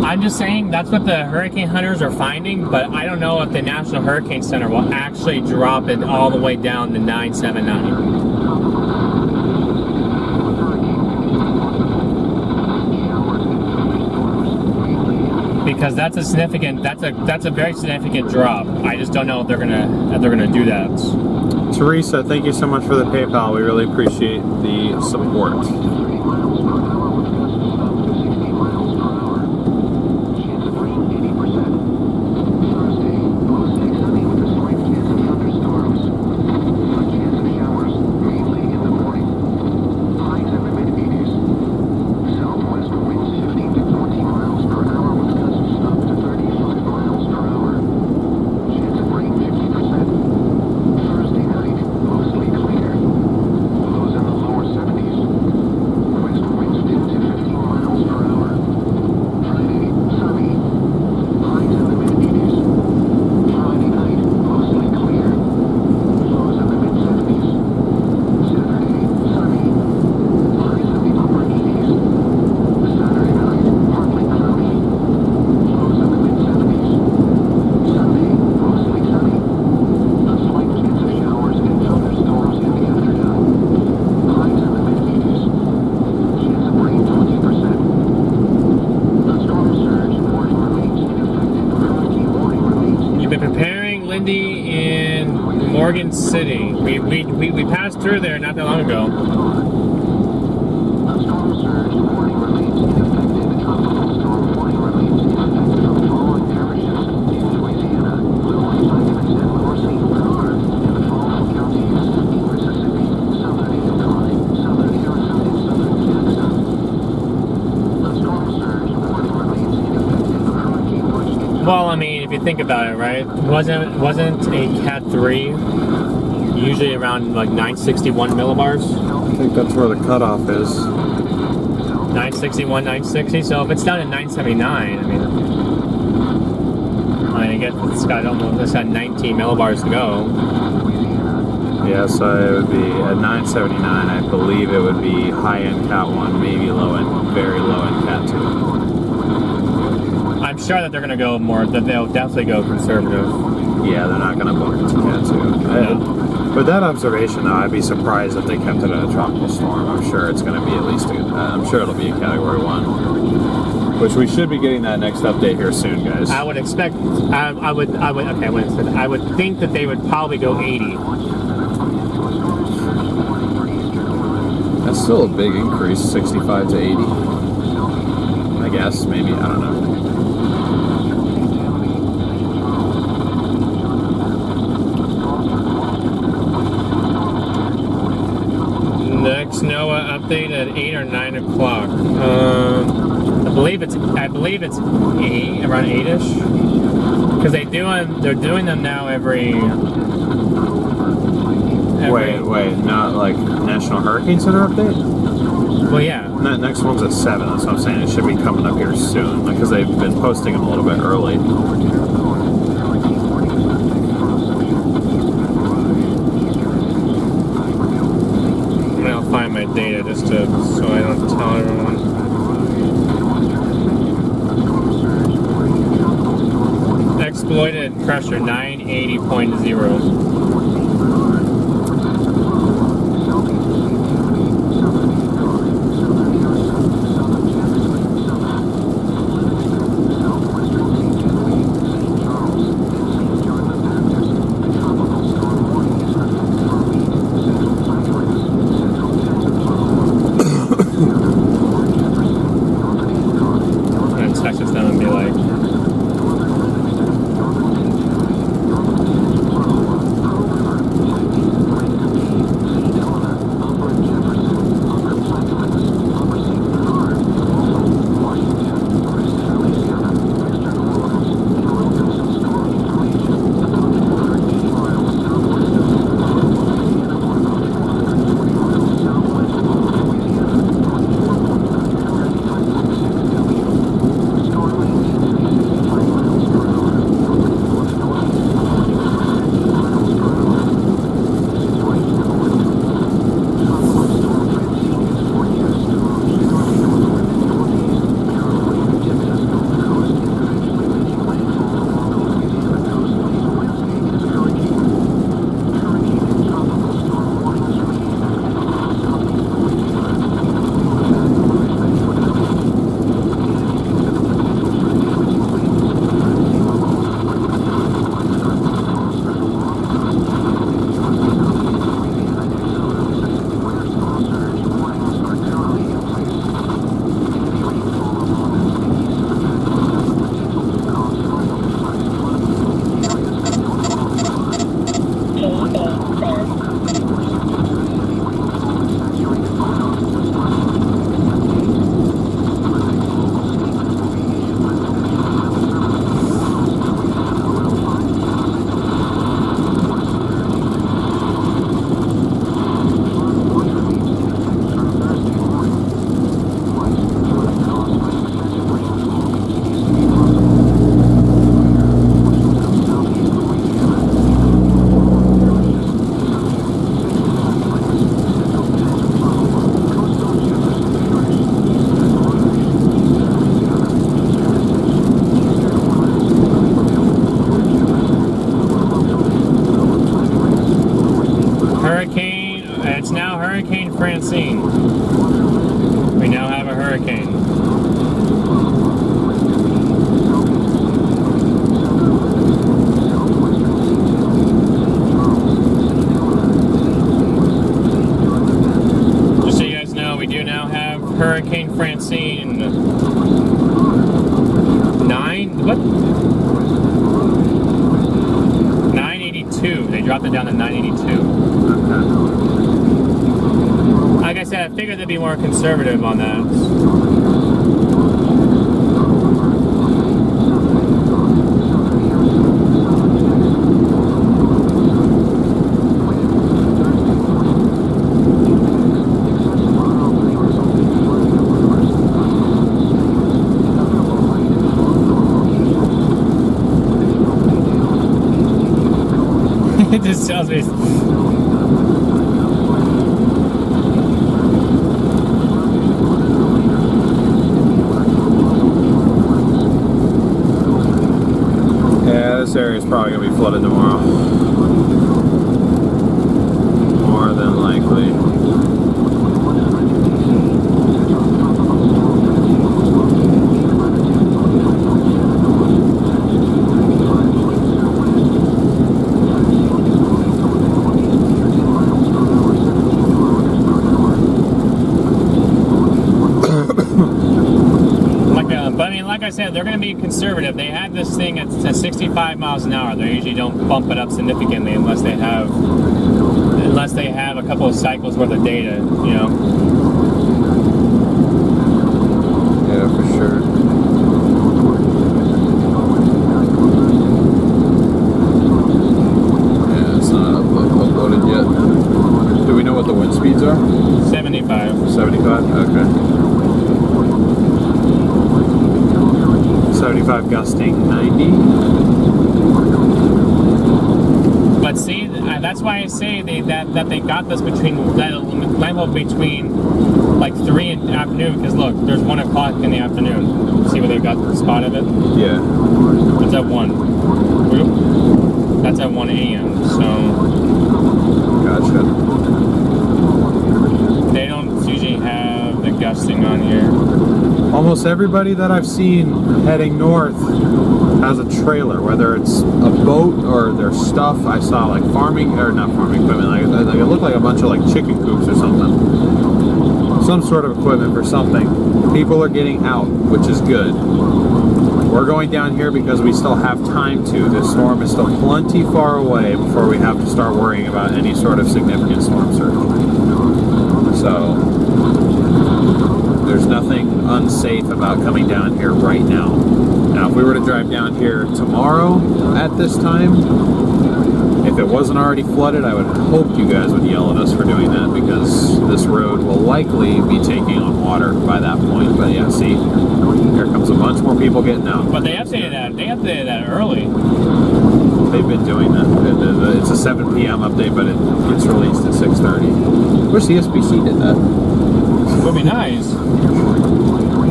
I'm just saying that's what the hurricane hunters are finding. But I don't know if the National Hurricane Center will actually drop it all the way down to 979. Because that's a very significant drop. I just don't know if they're gonna do that. Teresa, thank you so much for the PayPal. We really appreciate the support. Morgan City. We passed through there not that long ago. A storm surge warning remains in effect. A tropical storm warning remains in effect from the following parishes in Louisiana: Louisiana and Lower St. Bernard, and the following counties in Mississippi, southern Illinois, southern Arizona, and southern Texas. A storm surge warning remains in effect in the hurricane watch. Well, I mean, if you think about it, right? Wasn't a Cat 3 usually around like 961 millibars? I think that's where the cutoff is. 961, 960. So if it's down to 979, I guess it's got 19 millibars to go. Yeah, so it would be at 979. I believe it would be high-end Cat 1, maybe low-end, very low-end Cat 2. I'm sure that they're going to go more, that they'll definitely go conservative. Yeah, they're not going to bump it to Cat 2. With that observation, though, I'd be surprised if they kept it at a tropical storm. I'm sure it's going to be at least I'm sure it'll be a Category 1. Which we should be getting that next update here soon, guys. I would expect, I would think that they would probably go 80. That's still a big increase, 65 to 80. I guess, maybe, I don't know. Next NOAA update at 8 or 9 o'clock. I believe it's 8, around 8ish. Because they're doing them now every Wait, not like National Hurricane Center update? Well, yeah. That next one's at 7, that's what I'm saying. It should be coming up here soon, because they've been posting them a little bit early. I'll find my data just so I don't tell everyone. Exploited pressure 980.0. Storm hurricane. Just so you guys know, we do now have Hurricane Francine. 982. They dropped it down to 982. Okay. Like I said, I figured they'd be more conservative on that. It just tells me. Yeah, this area is probably going to be flooded tomorrow. More than likely. Like I said, they're going to be conservative. They had this thing at 65 miles an hour. They usually don't bump it up significantly unless they have a couple of cycles worth of data, you know. Yeah, for sure. Yeah, it's not uploaded yet. Do we know what the wind speeds are? 75. 75? Okay. 75 gusting, 90. But see, that's why I say that they got this between that landfall between like 3 in the afternoon. Because look, there's 1 o'clock in the afternoon. See where they got the spot of it? Yeah. It's at 1. That's at 1 a.m. So Gotcha. they don't usually have the gusting on here. Almost everybody that I've seen heading north has a trailer, whether it's a boat or their stuff. I saw like farming, or not farming equipment, like it looked like a bunch of like chicken coops or something. Some sort of equipment for something. People are getting out, which is good. We're going down here because we still have time to. This storm is still plenty far away before we have to start worrying about any sort of significant storm surge. So there's nothing unsafe about coming down here right now. Now, if we were to drive down here tomorrow at this time, if it wasn't already flooded, I would hope you guys would yell at us for doing that, because this road will likely be taking on water by that point. But yeah, see, here comes a bunch more people getting out. But they updated that. They updated that early. They've been doing that. It's a 7 p.m. update, but it gets released at 6:30. Wish the SBC did that. Would be nice.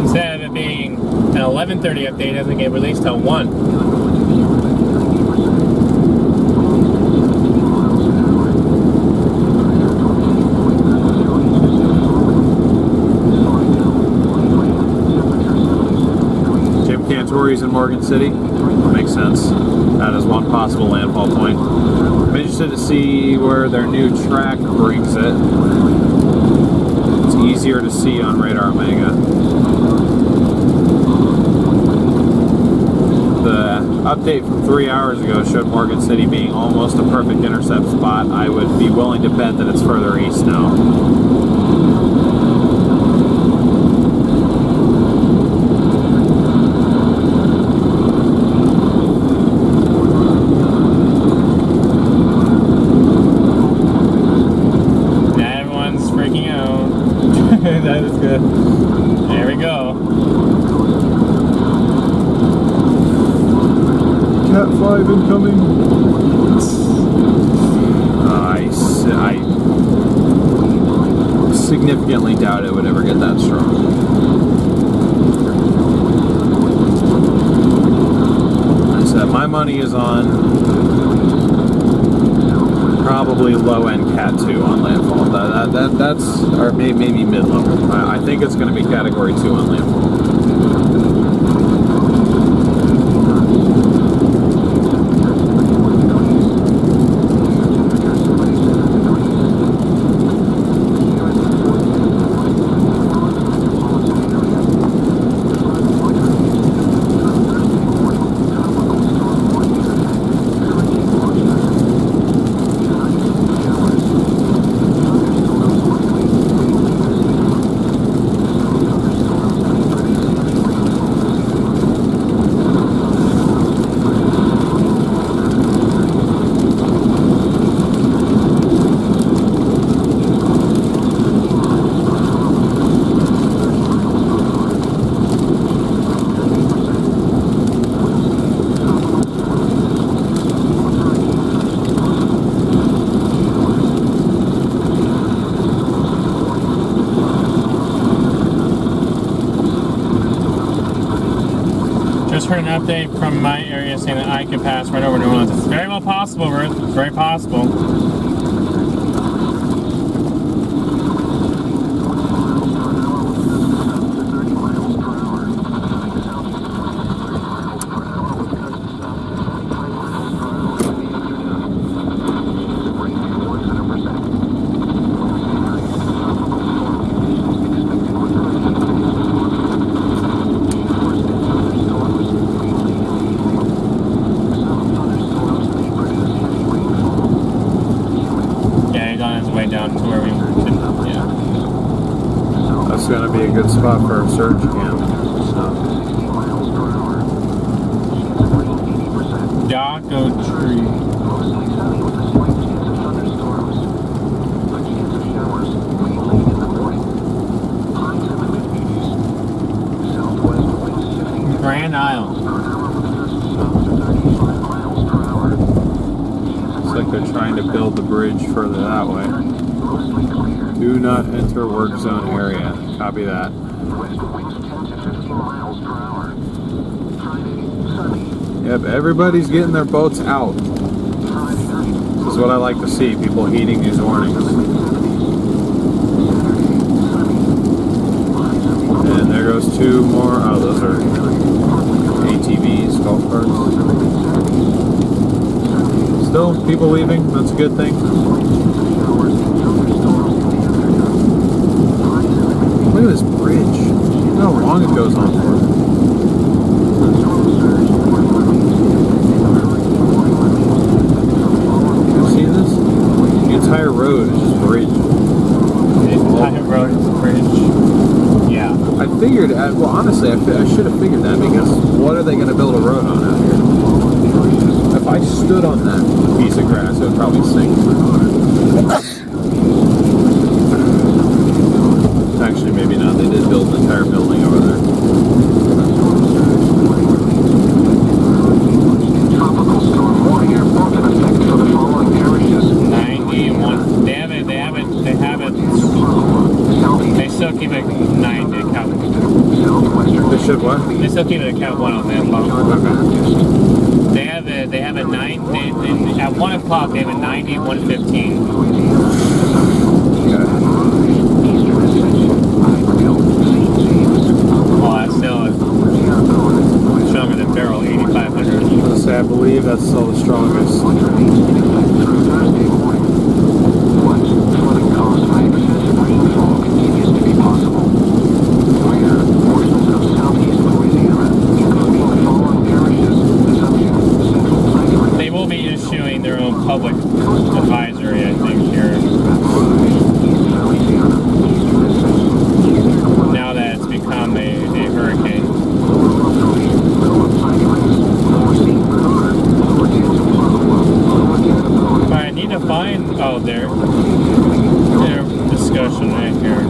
Instead of it being an 11:30 update, it doesn't get released till 1. Jim Cantori's in Morgan City. Makes sense. That is one possible landfall point. I'm interested to see where their new track brings it. It's easier to see on Radar Omega. The update from 3 hours ago showed Morgan City being almost a perfect intercept spot. I would be willing to bet that it's further east now. That is good. There we go. Cat 5 incoming. I significantly doubt it would ever get that strong. Like I said, my money is on probably low-end Cat 2 on landfall. That's or maybe mid-level. I think it's going to be Category 2 on landfall. Heard an update from my area saying that I can pass right over New Orleans. It's very well possible, Ruth. It's very possible. Going to be a good spot for a surge cam. Daco tree. Grand Isle. Looks like they're trying to build the bridge further that way. Do not enter work zone area. Copy that. Yep, everybody's getting their boats out. This is what I like to see, people heeding these warnings. And there goes two more. Oh, those are ATVs, golf carts. Still, people leaving. That's a good thing. Look at this bridge. Look how long it goes on for. You see this? The entire road is just bridge. The entire road is bridge. Yeah. I figured, well honestly, I should have figured that, because what are they going to build a road on out here? If I stood on that piece of grass, it would probably sink. Actually, maybe not. They did build an entire building over there. Tropical storm warning airport in effect for the following parishes. 91. They have it. They still keep it 90 count. They should what? They still keep it at count 1 on that phone. Okay. They have a 9. At 1 o'clock, they have a 90, 115. Stronger than barrel 8,500. I believe that's still the strongest. They will be issuing their own public advisory, I think, here. Now that it's become a hurricane. I need to find, oh, their discussion right here.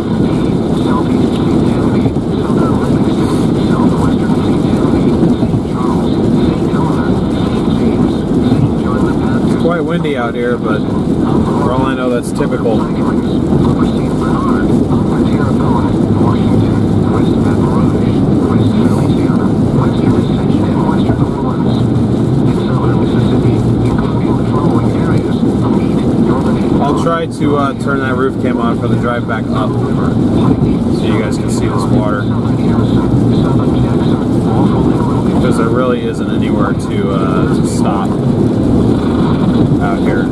It's quite windy out here, but for all I know, that's typical. try to turn that roof cam on for the drive back up, so you guys can see this water. Because there really isn't anywhere to stop out here.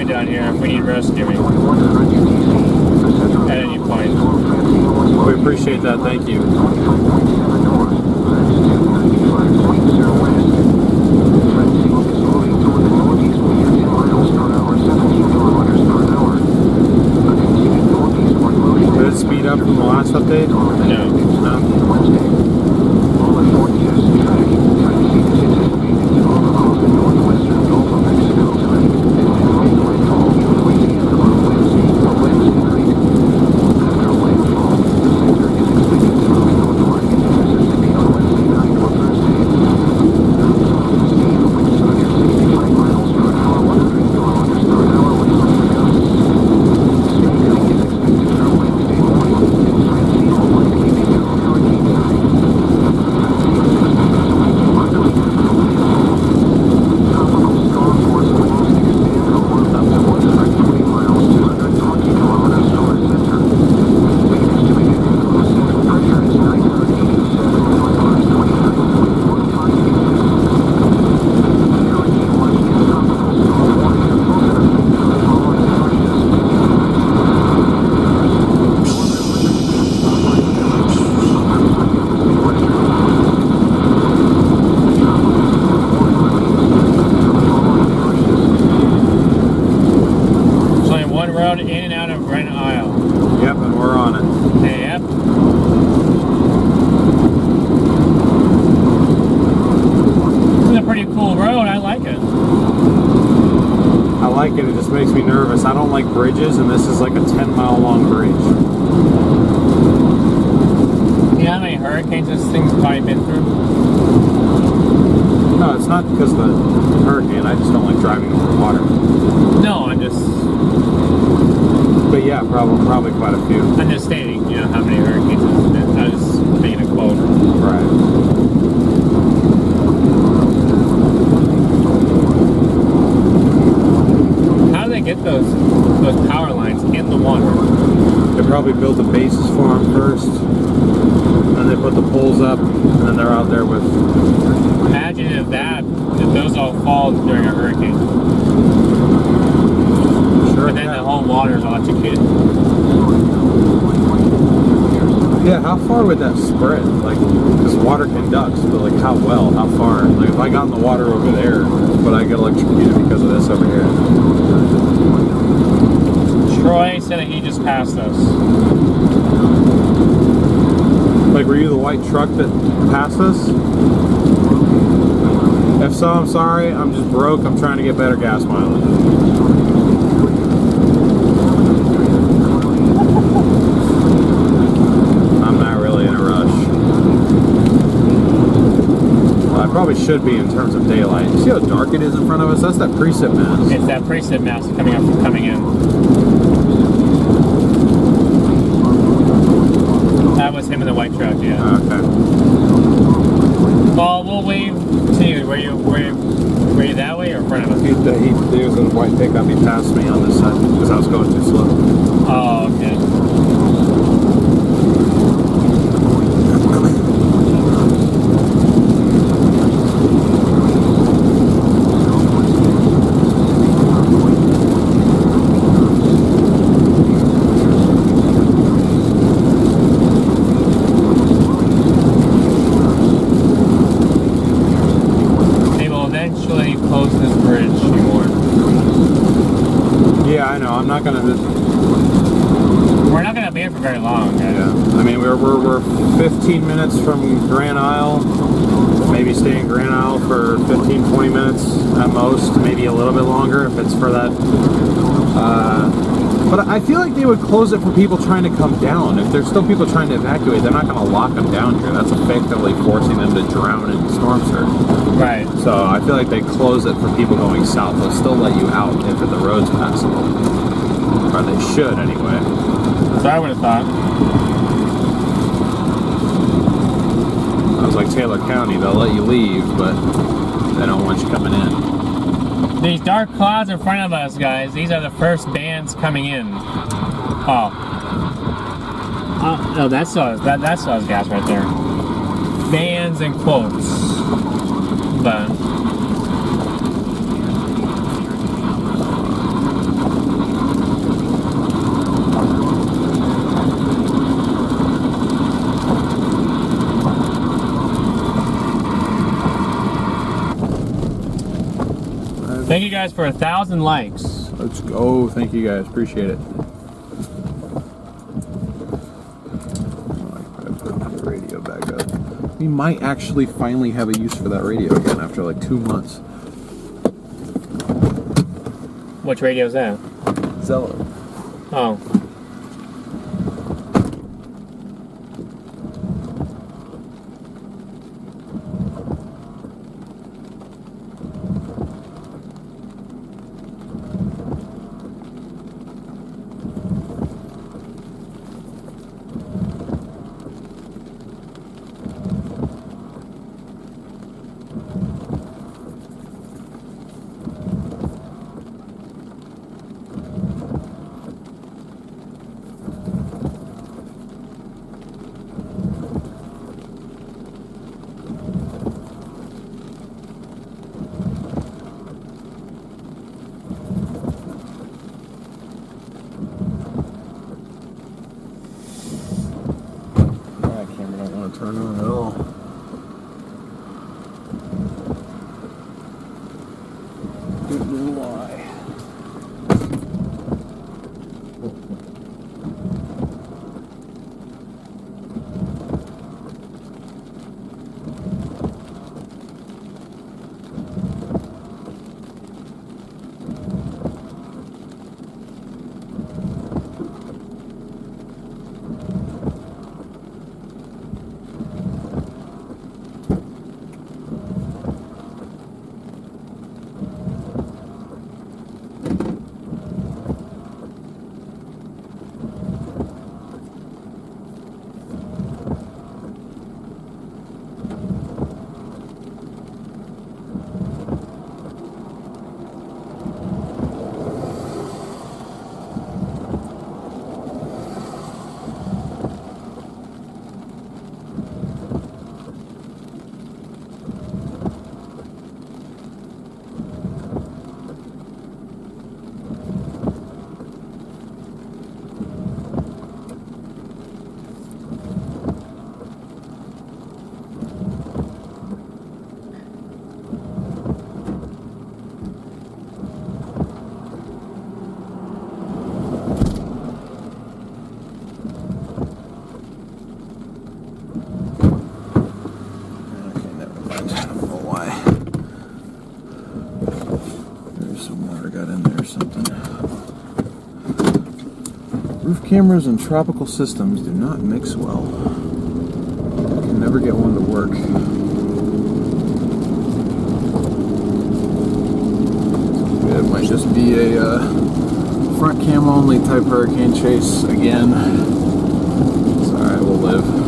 Down here if we need rescuing at any point. We appreciate that, thank you. Did it speed up from the last update? No. It just makes me nervous. I don't like bridges, and this is like a 10-mile long bridge. You know how many hurricanes this thing's probably been through? No, it's not because of the hurricane. I just don't like driving over water. No, I'm just... But yeah, probably quite a few. I'm just stating, you know, how many hurricanes it's been. I was making a quote. Right. Get those power lines in the water. They probably built a basis for them first, then they put the poles up, and then they're out there with... Imagine if those all fall during a hurricane. Sure. And then the whole water is electrocuted. Yeah, how far would that spread? Like, because water conducts, but like how well, how far? Like if I got in the water over there, would I get electrocuted because of this over here? Troy said that he just passed us. Like, were you the white truck that passed us? If so, I'm sorry. I'm just broke. I'm trying to get better gas mileage. I'm not really in a rush. Well, I probably should be in terms of daylight. You see how dark it is in front of us? That's that precip mass. It's that precip mass coming in. That was him in the white truck, yeah. Okay. Well, we'll wave to you. Were you that way or in front of us? He was in a white pickup. He passed me on this side because I was going too slow. Oh, okay. I'm not gonna. We're not gonna be here for very long, guys. Yeah, I mean we're 15 minutes from Grand Isle. Maybe stay in Grand Isle for 15-20 minutes at most, maybe a little bit longer if it's for that But I feel like they would close it for people trying to come down. If there's still people trying to evacuate, they're not going to lock them down here. That's effectively forcing them to drown in storm surge. Right. So I feel like they close it for people going south. They'll still let you out if the road's passable. Or they should, anyway. So I would have thought. I was like Taylor County, they'll let you leave, but they don't want you coming in. These dark clouds in front of us, guys, these are the first bands coming in. Oh. No, that's gas right there. Bands and quotes. But thank you guys for 1,000 likes. Let's go. Thank you guys. Appreciate it. I put the radio back up. We might actually finally have a use for that radio again after like 2 months. Which radio is that? Zello. Oh. Turn on at all. Don't know why. Roof cameras and tropical systems do not mix well. You can never get one to work. It might just be a front cam only type hurricane chase again. It's alright, we'll live.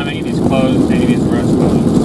have any of these closed, any of these roads closed.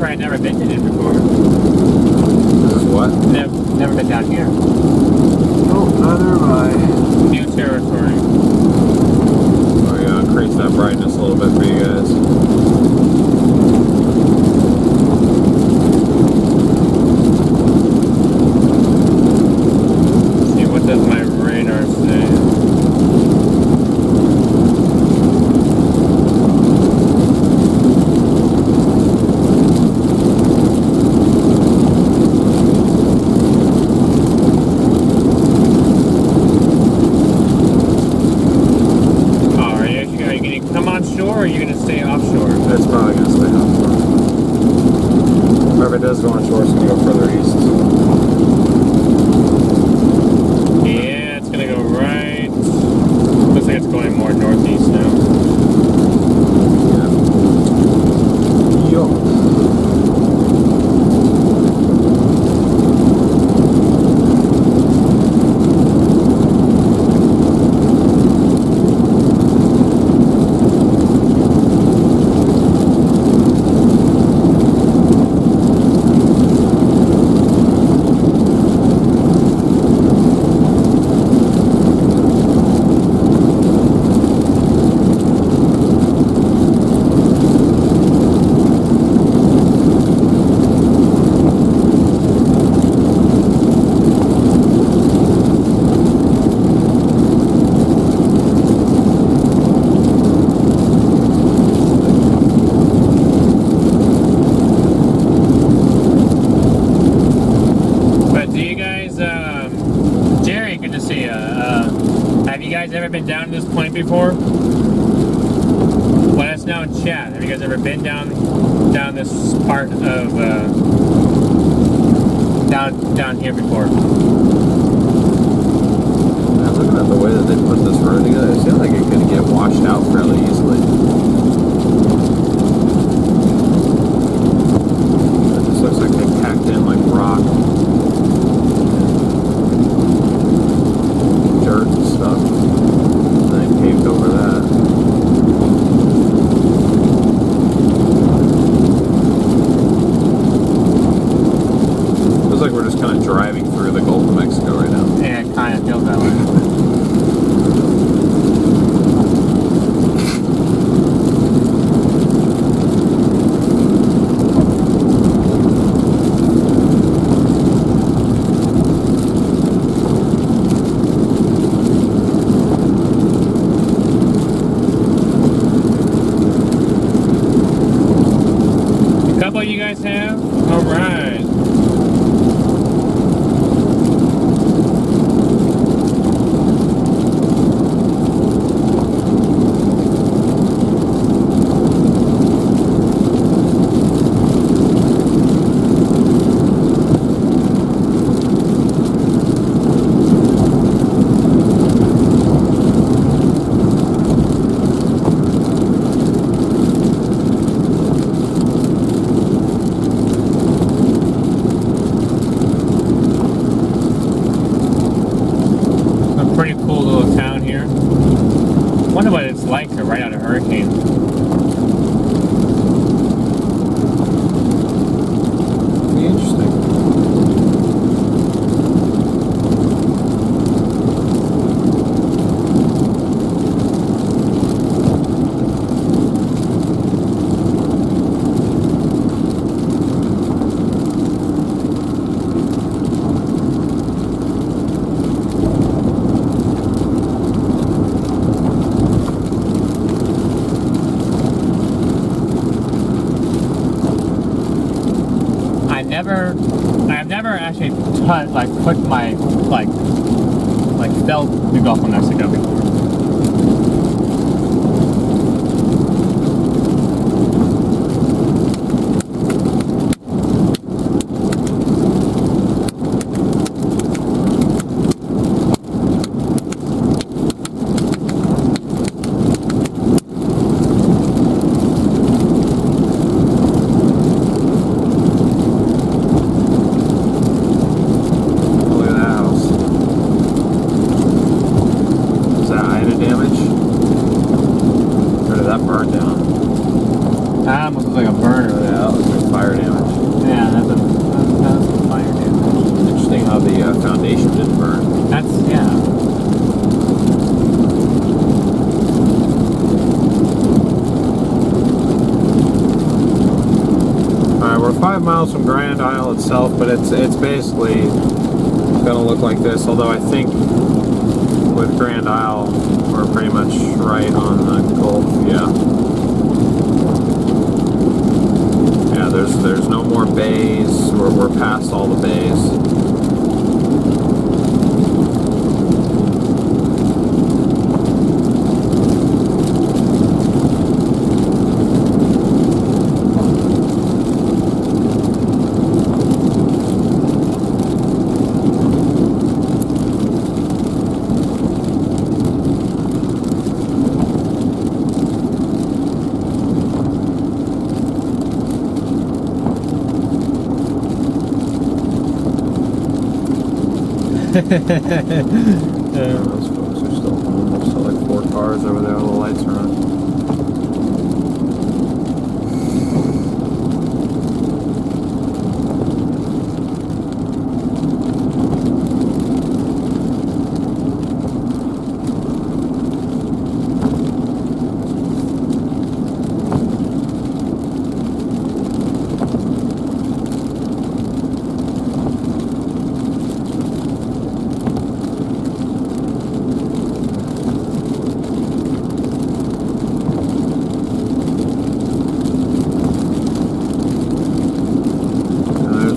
I'd never been to it before. This is what? Never been down here. Oh, neither have I. New territory. Oh yeah, increase that brightness a little bit for you guys. Let's see, what does my radar say? Or are you going to stay offshore? It's probably going to stay offshore. Or if it does go onshore, it's going to go further east. Yeah, it's going to go right. Looks like it's going more northeast now. Yeah. Yo. Been down to this point before? Let us know in chat. Have you guys ever been down this part of down here before? Man, looking at the way that they put this road together, it seems like it could get washed out fairly easily. It just looks like they packed in like rock, dirt and stuff. Paved over that. Feels like we're just kind of driving through the Gulf of Mexico right now. Yeah, it kind of feels that way. You guys have? Alright. like to ride out a hurricane. Be interesting. I've never actually put my felt the Gulf of Mexico before. From Grand Isle itself, but it's basically gonna look like this, although I think with Grand Isle we're pretty much right on the Gulf. Yeah, there's no more bays. We're past all the bays. Those folks are still home. There's still like 4 cars over there, all the lights are on.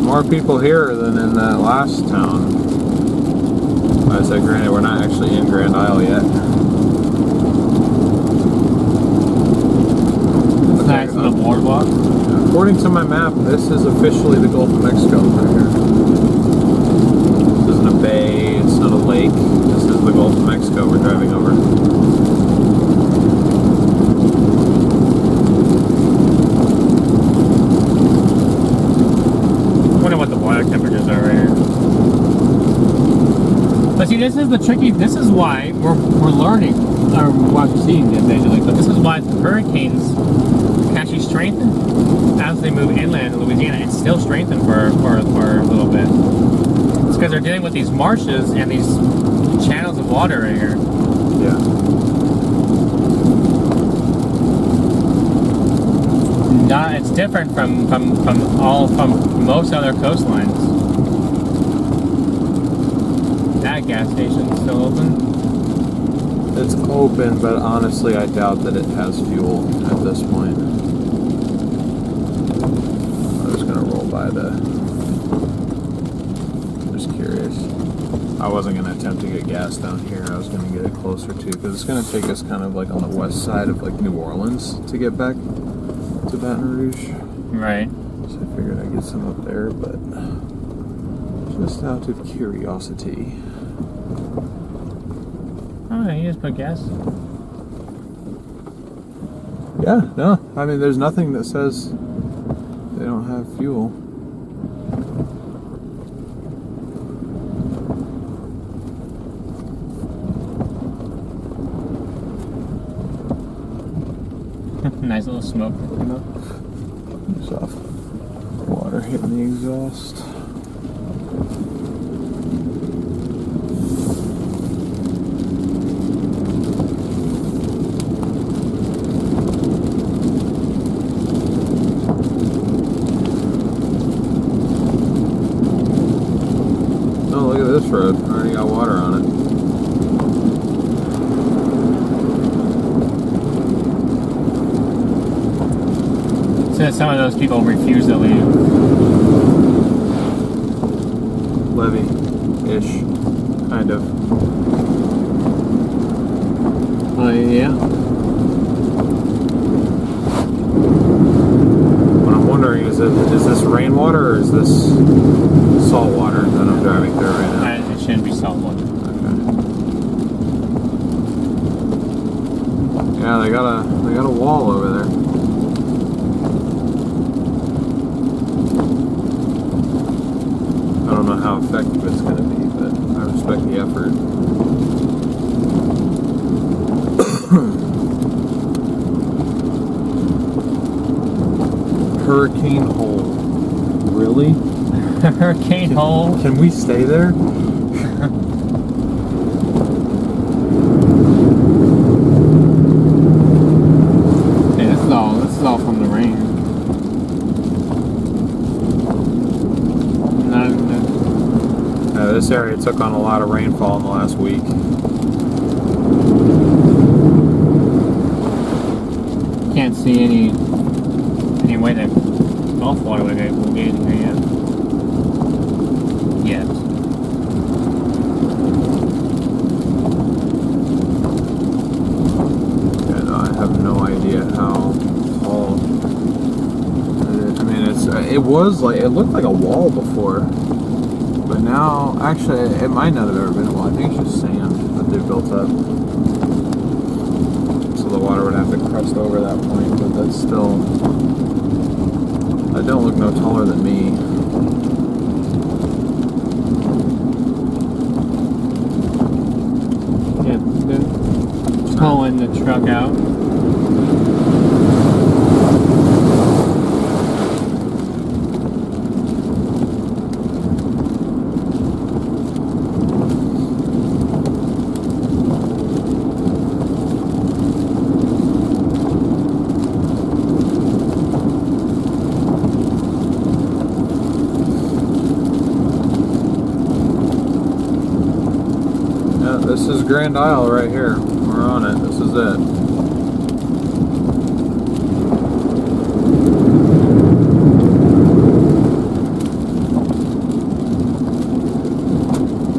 More people here than in that last town. I said, granted, we're not actually in Grand Isle yet. It's nice little boardwalk. According to my map, this is officially the Gulf of Mexico right here. This isn't a bay, it's not a lake. This is the Gulf of Mexico we're driving over. Temperatures are right here. But see, this is the tricky. This is why we're learning, or what I'm seeing basically. But this is why hurricanes can actually strengthen as they move inland in Louisiana. It's still strengthened for a little bit. It's because they're dealing with these marshes and these channels of water right here. Yeah. It's different from most other coastlines. That gas station's still open? It's open, but honestly I doubt that it has fuel at this point. I'm just gonna roll by just curious. I wasn't gonna attempt to get gas down here. I was gonna get it closer to, because it's gonna take us kind of like on the west side of like New Orleans to get back to Baton Rouge. Right. So I figured I'd get some up there, but just out of curiosity. Oh, you just put gas. Yeah, no. I mean, there's nothing that says they don't have fuel. nice little smoke that came up. Soft water hitting the exhaust. Oh, look at this road. Already got water on it. Since some of those people refuse to leave. Levy-ish, kind of. Yeah. What I'm wondering is this rainwater or is this salt water that I'm driving through right now? It shouldn't be salt water. Okay. Yeah, they got a wall over there. I don't know how effective it's going to be, but I respect the effort. Hurricane hole. Really? Hurricane hole. Can we stay there? Hey, this is all from the rain. This area took on a lot of rainfall in the last week. Can't see any way that Gulf water will get in here yet. Yeah, no, I have no idea how tall it is. I mean, it looked like a wall before. But now, actually, it might not have ever been a wall. I think it's just sand that they've built up. So the water would have to crest over that point, but that's still... I don't look no taller than me. Yeah, they're towing the truck out. This is Grand Isle right here. We're on it. This is it.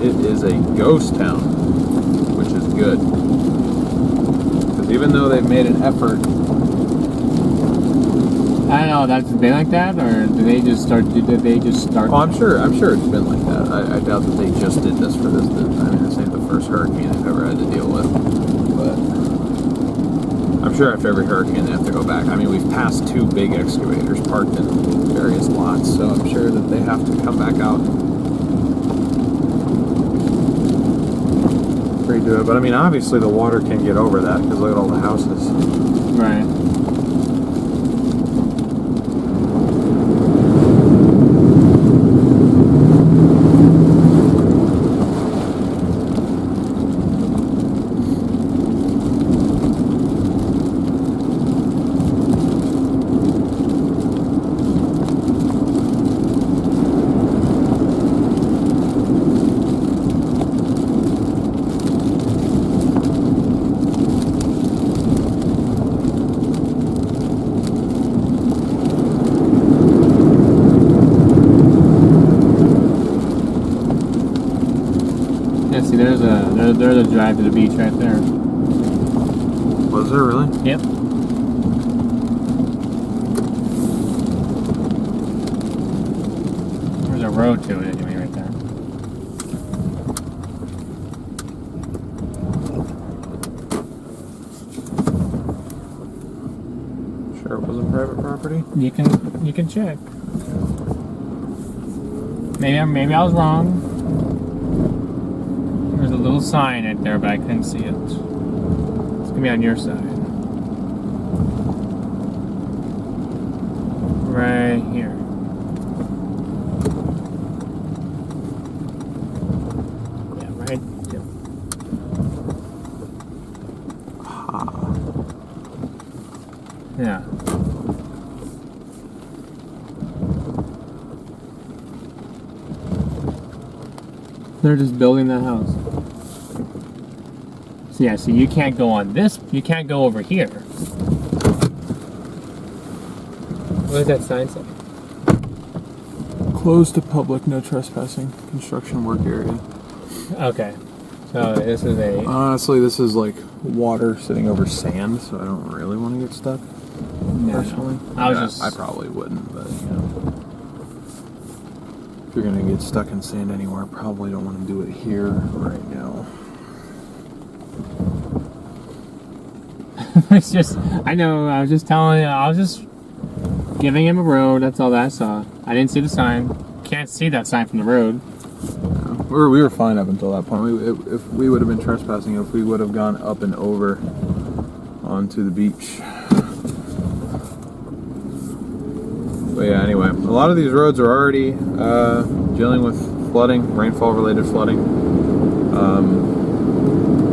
It is a ghost town, which is good. Because even though they've made an effort... I don't know, that's been like that, or did they just start? Oh, I'm sure it's been like that. I doubt that they just did this for this. I mean, this ain't the first hurricane they've ever had to deal with. But I'm sure after every hurricane they have to go back. I mean, we've passed 2 big excavators parked in various lots, so I'm sure that they have to come back out and redo it. But I mean, obviously the water can get over that because look at all the houses. Right. See, there's a drive to the beach right there. Was there really? Yep. There's a road to it anyway right there. Sure it wasn't private property? You can check. Maybe I was wrong. There's a little sign right there, but I couldn't see it. It's gonna be on your side. right here. Yeah, right. Yeah. Yeah. They're just building that house. So yeah, so you can't go on this, you can't go over here. What does that sign say? Closed to public, no trespassing, construction work area. Okay. So this is a... Honestly, this is like water sitting over sand, so I don't really want to get stuck. Personally, I probably wouldn't, but you know, if you're gonna get stuck in sand anywhere, probably don't want to do it here right now. It's just, I know, I was just telling you, I was just giving him a road, that's all that I saw. I didn't see the sign. Can't see that sign from the road. Yeah, we were fine up until that point. If we would have been trespassing, if we would have gone up and over onto the beach. But yeah, anyway, a lot of these roads are already dealing with flooding, rainfall-related flooding.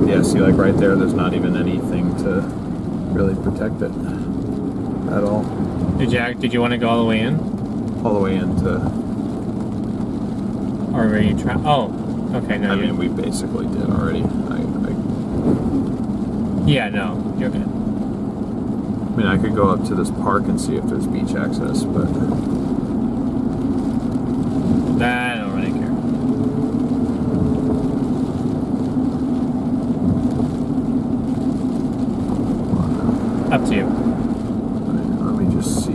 Yeah, see, like right there's not even anything to really protect it at all. Did you want to go all the way in? All the way into... Or were you trying? Oh, okay, no. I mean, we basically did already. Yeah, no, you're good. I mean, I could go up to this park and see if there's beach access, but... I don't really care. Up to you. Let me just see.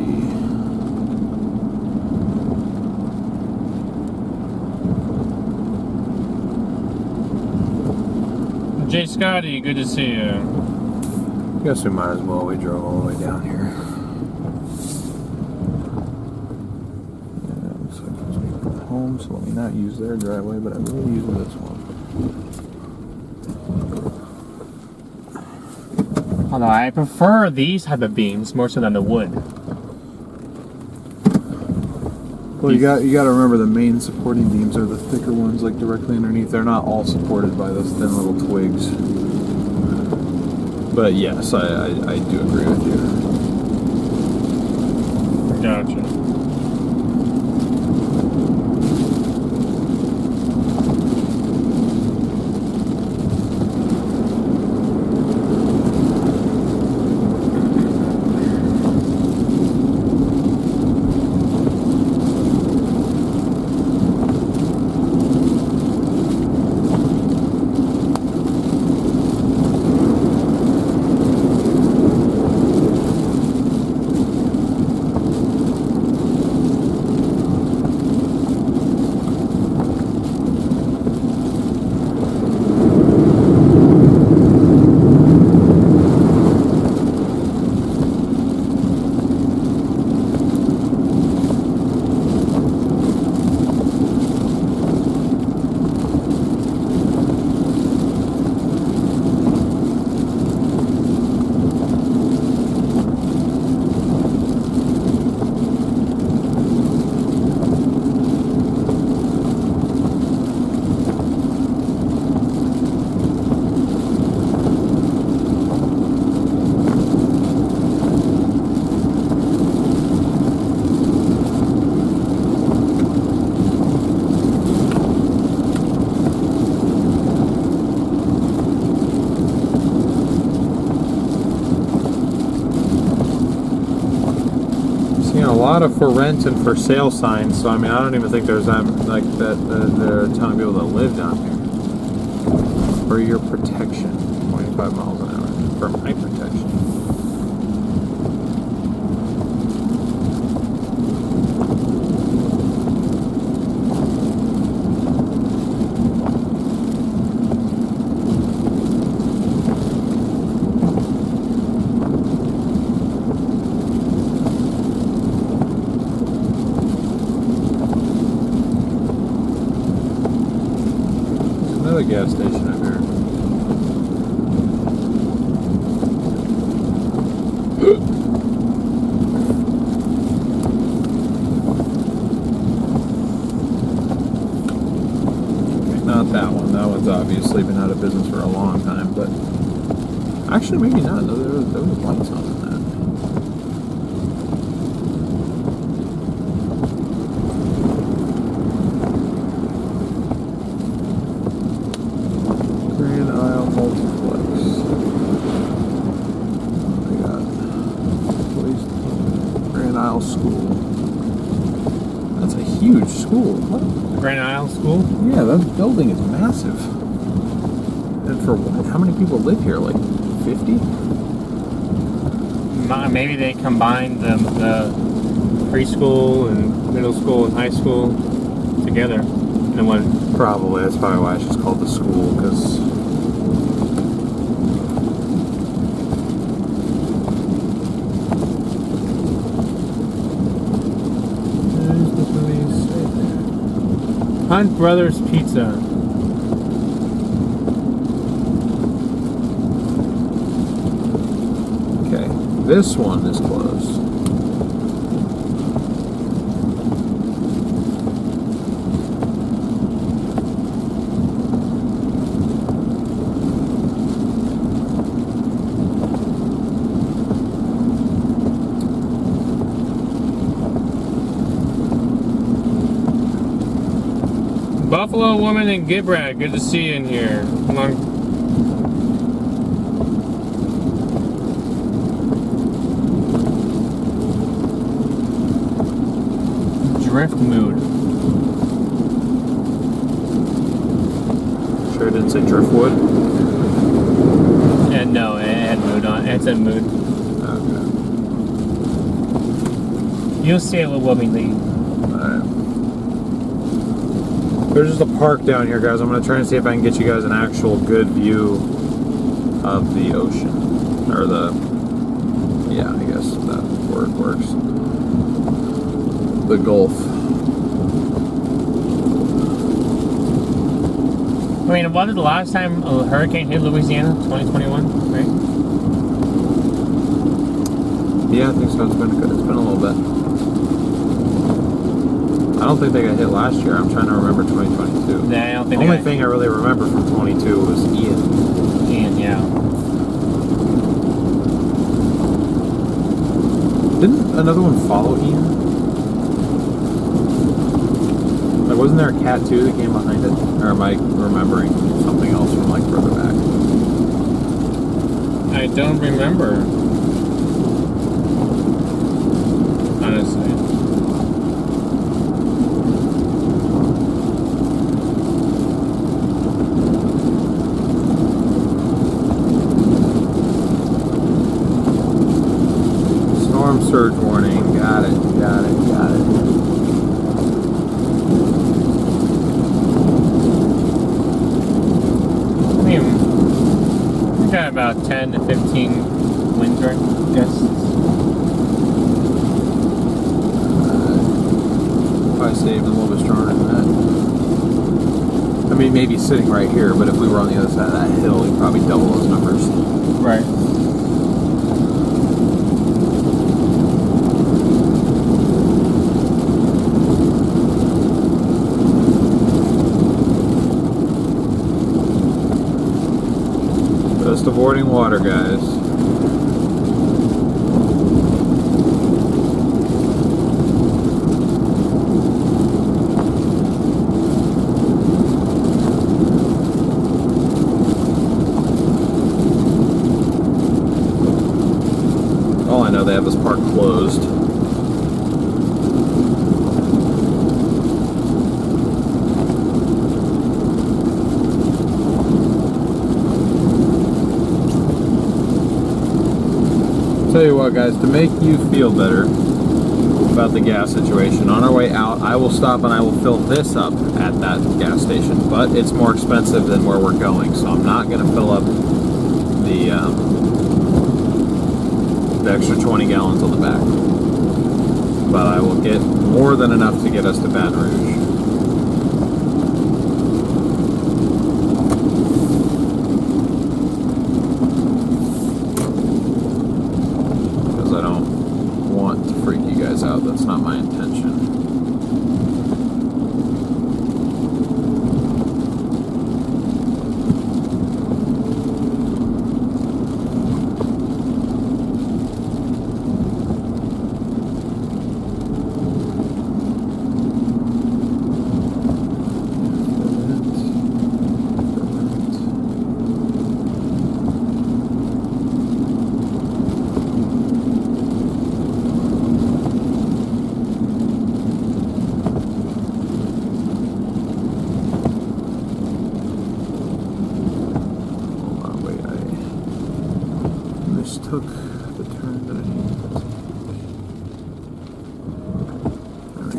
Jay Scotty, good to see you. Guess we might as well. We drove all the way down here. Yeah, it looks like there's people at home, so let me not use their driveway, but I will use this one. Although I prefer these type of beams more so than the wood. Well, you got to remember the main supporting beams are the thicker ones, like directly underneath. They're not all supported by those thin little twigs. But yes, I do agree with you. Gotcha. A lot of for rent and for sale signs, so I mean, I don't even think there's like that they're telling people to live down here. For your protection, 25 miles an hour. For my protection. Gas station up here. Not that one. That one's obviously been out of business for a long time, but actually maybe not. There was lights on in that. Grand Isle Multiplex. What do we got? Grand Isle School. That's a huge school. What? Grand Isle School? Yeah, that building is massive. And for what? How many people live here? Like 50? Maybe they combined the preschool and middle school and high school together in one. Probably. That's probably why it's just called the school, because Hunt Brothers Pizza. Okay, this one is closed. Buffalo Woman and Gibrad, good to see you in here. Come on. Drift mood. sure it didn't say driftwood. And no, it had mood on. It said mood. Okay. You'll see it when we leave. Alright. There's just a park down here, guys. I'm going to try and see if I can get you guys an actual good view of the ocean. Or the... yeah, I guess that word works. The Gulf. I mean, what was the last time a hurricane hit Louisiana? 2021, right? Yeah, I think so. It's been a little bit. I don't think they got hit last year. I'm trying to remember 2022. Yeah, I don't think The only thing I really remember from 22 was Ian. Ian, yeah. Didn't another one follow Ian? Like, wasn't there a cat too that came behind it? Or am I remembering something else from like further back? I don't remember. Honestly. Storm surge warning. Got it. We got about 10 to 15 winds right? Yes. Probably say even a little bit stronger than that. I mean, maybe sitting right here, but if we were on the other side of that hill, you'd probably double those numbers. Right. Just avoiding water, guys. All I know, they have this park closed. Tell you what, guys, to make you feel better about the gas situation, on our way out, I will stop and I will fill this up at that gas station, but it's more expensive than where we're going, so I'm not going to fill up the extra 20 gallons on the back. But I will get more than enough to get us to Baton Rouge. Out. That's not my intention.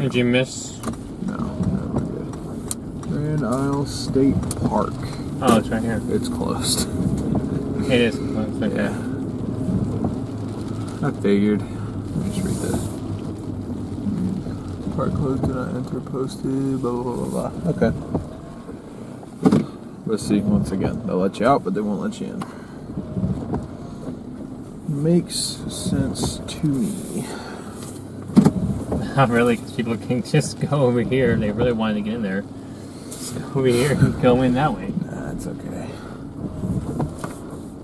Did you miss? No, we're good. Grand Isle State Park. Oh, it's right here. It's closed. It is closed. Okay. Yeah. I figured. Let me just read this. Park closed, do not enter, posted, blah, blah, blah, blah. Okay. Let's see, once again, they'll let you out, but they won't let you in. Makes sense to me. Not really, because people can just go over here. They really wanted to get in there. Just go over here and go in that way. Nah, it's okay.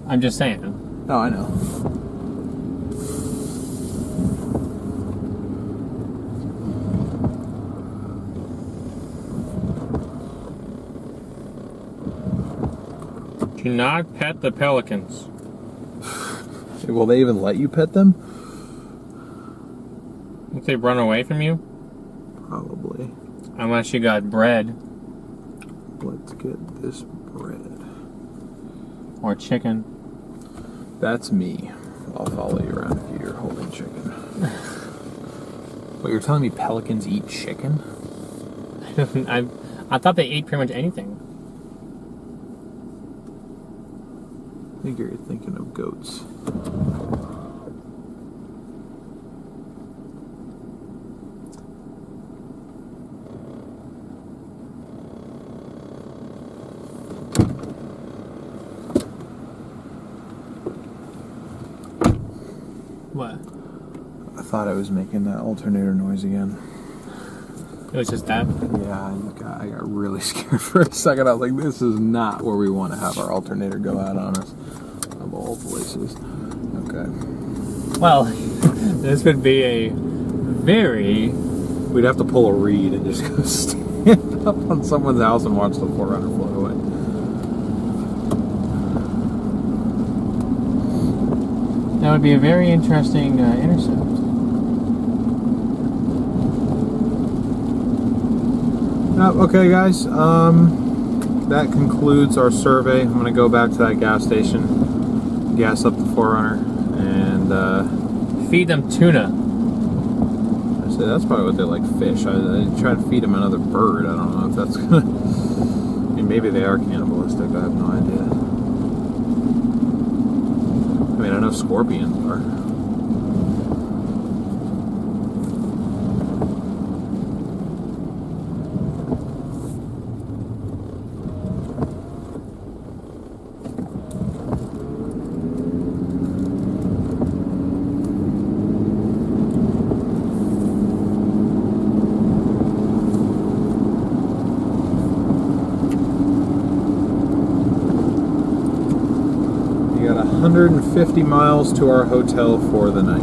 I'm just saying. No, I know. Do not pet the pelicans. Will they even let you pet them? If they run away from you? Probably. Unless you got bread. Let's get this bread. Or chicken. That's me. I'll follow you around if you're holding chicken. Wait, you're telling me pelicans eat chicken? I thought they ate pretty much anything. I think you're thinking of goats. What? I thought I was making that alternator noise again. It was just that? Yeah, I got really scared for a second. I was like, this is not where we want to have our alternator go out on us. Of all places. Okay. Well, this would be a very... We'd have to pull a reed and just go stand up on someone's house and watch the 4Runner float away. That would be a very interesting intercept. Okay, guys. That concludes our survey. I'm going to go back to that gas station, gas up the 4Runner, and feed them tuna. I say that's probably what they like, fish. I try to feed them another bird. I don't know if that's gonna. I mean, maybe they are cannibalistic. I have no idea. I mean, I know scorpions are. We got 150 miles to our hotel for the night.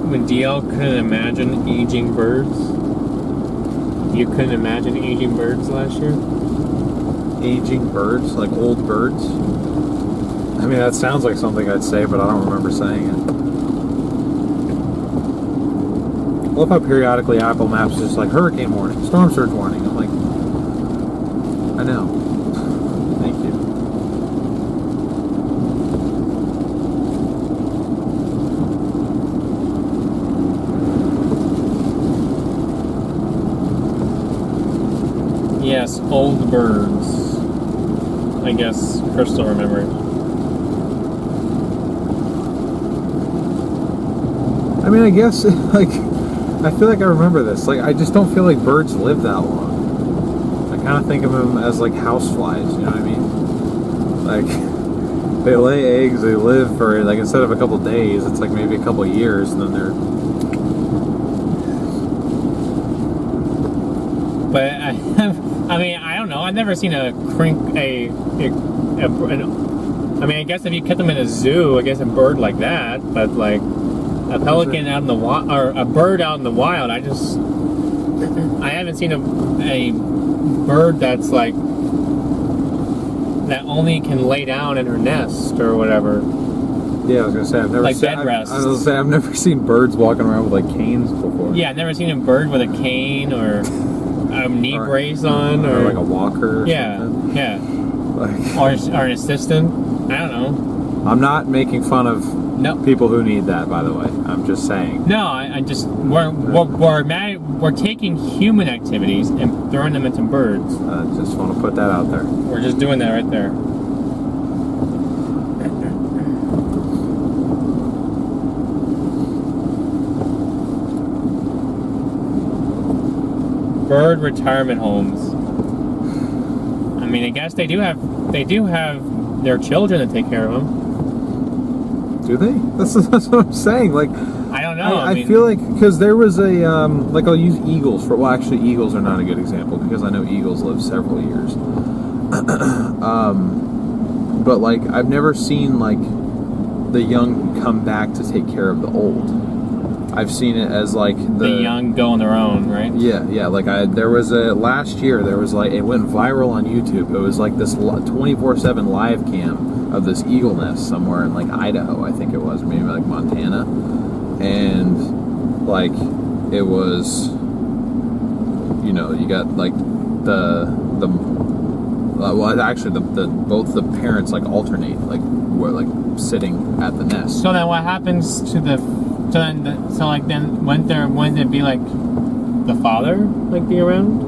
When DL couldn't imagine aging birds. You couldn't imagine aging birds last year? Aging birds, like old birds. I mean, that sounds like something I'd say, but I don't remember saying it. I love how periodically Apple Maps is just like hurricane warning, storm surge warning. I'm like, I know. Thank you. Yes, old birds. I guess Crystal remembered. I mean, I guess, like, I feel like I remember this. Like, I just don't feel like birds live that long. I kind of think of them as, like, houseflies, you know what I mean? Like, they lay eggs, they live for, like, instead of a couple days, it's like maybe a couple years, and then they're... But I mean, I don't know. I've never seen a crink I mean, I guess if you kept them in a zoo, I guess a bird like that. But like a pelican out in the wild, or a bird out in the wild, I haven't seen a bird that's like that only can lay down in her nest or whatever. Yeah, I was gonna say I've never Like seen. bed rests. I was gonna say I've never seen birds walking around with like canes before. Yeah, I've never seen a bird with a cane or a knee brace on, or like a walker. Or yeah, something. yeah, Like, or an assistant. I don't know. I'm not making fun of No, people who need that, by the way. I'm just saying. no. I just we're taking human activities and throwing them into birds. I just want to put that out there. We're just doing that right there. Bird retirement homes. I mean, I guess they do have their children to take care of them. Do they? That's what I'm saying. Like, I don't know. I mean, feel like because there was a like I'll use eagles for. Well, actually, eagles are not a good example because I know eagles live several years. But like I've never seen like the young come back to take care of the old. I've seen it as like the young go on their own, right? Yeah. Like there was a last year. There was like it went viral on YouTube. It was like this 24/7 live cam of this eagle nest somewhere in like Idaho, I think it was, maybe like Montana, and like it was, you know, you got like well actually the both the parents like alternate, like were like sitting at the nest. So then what happens to wouldn't it be like the father like be around?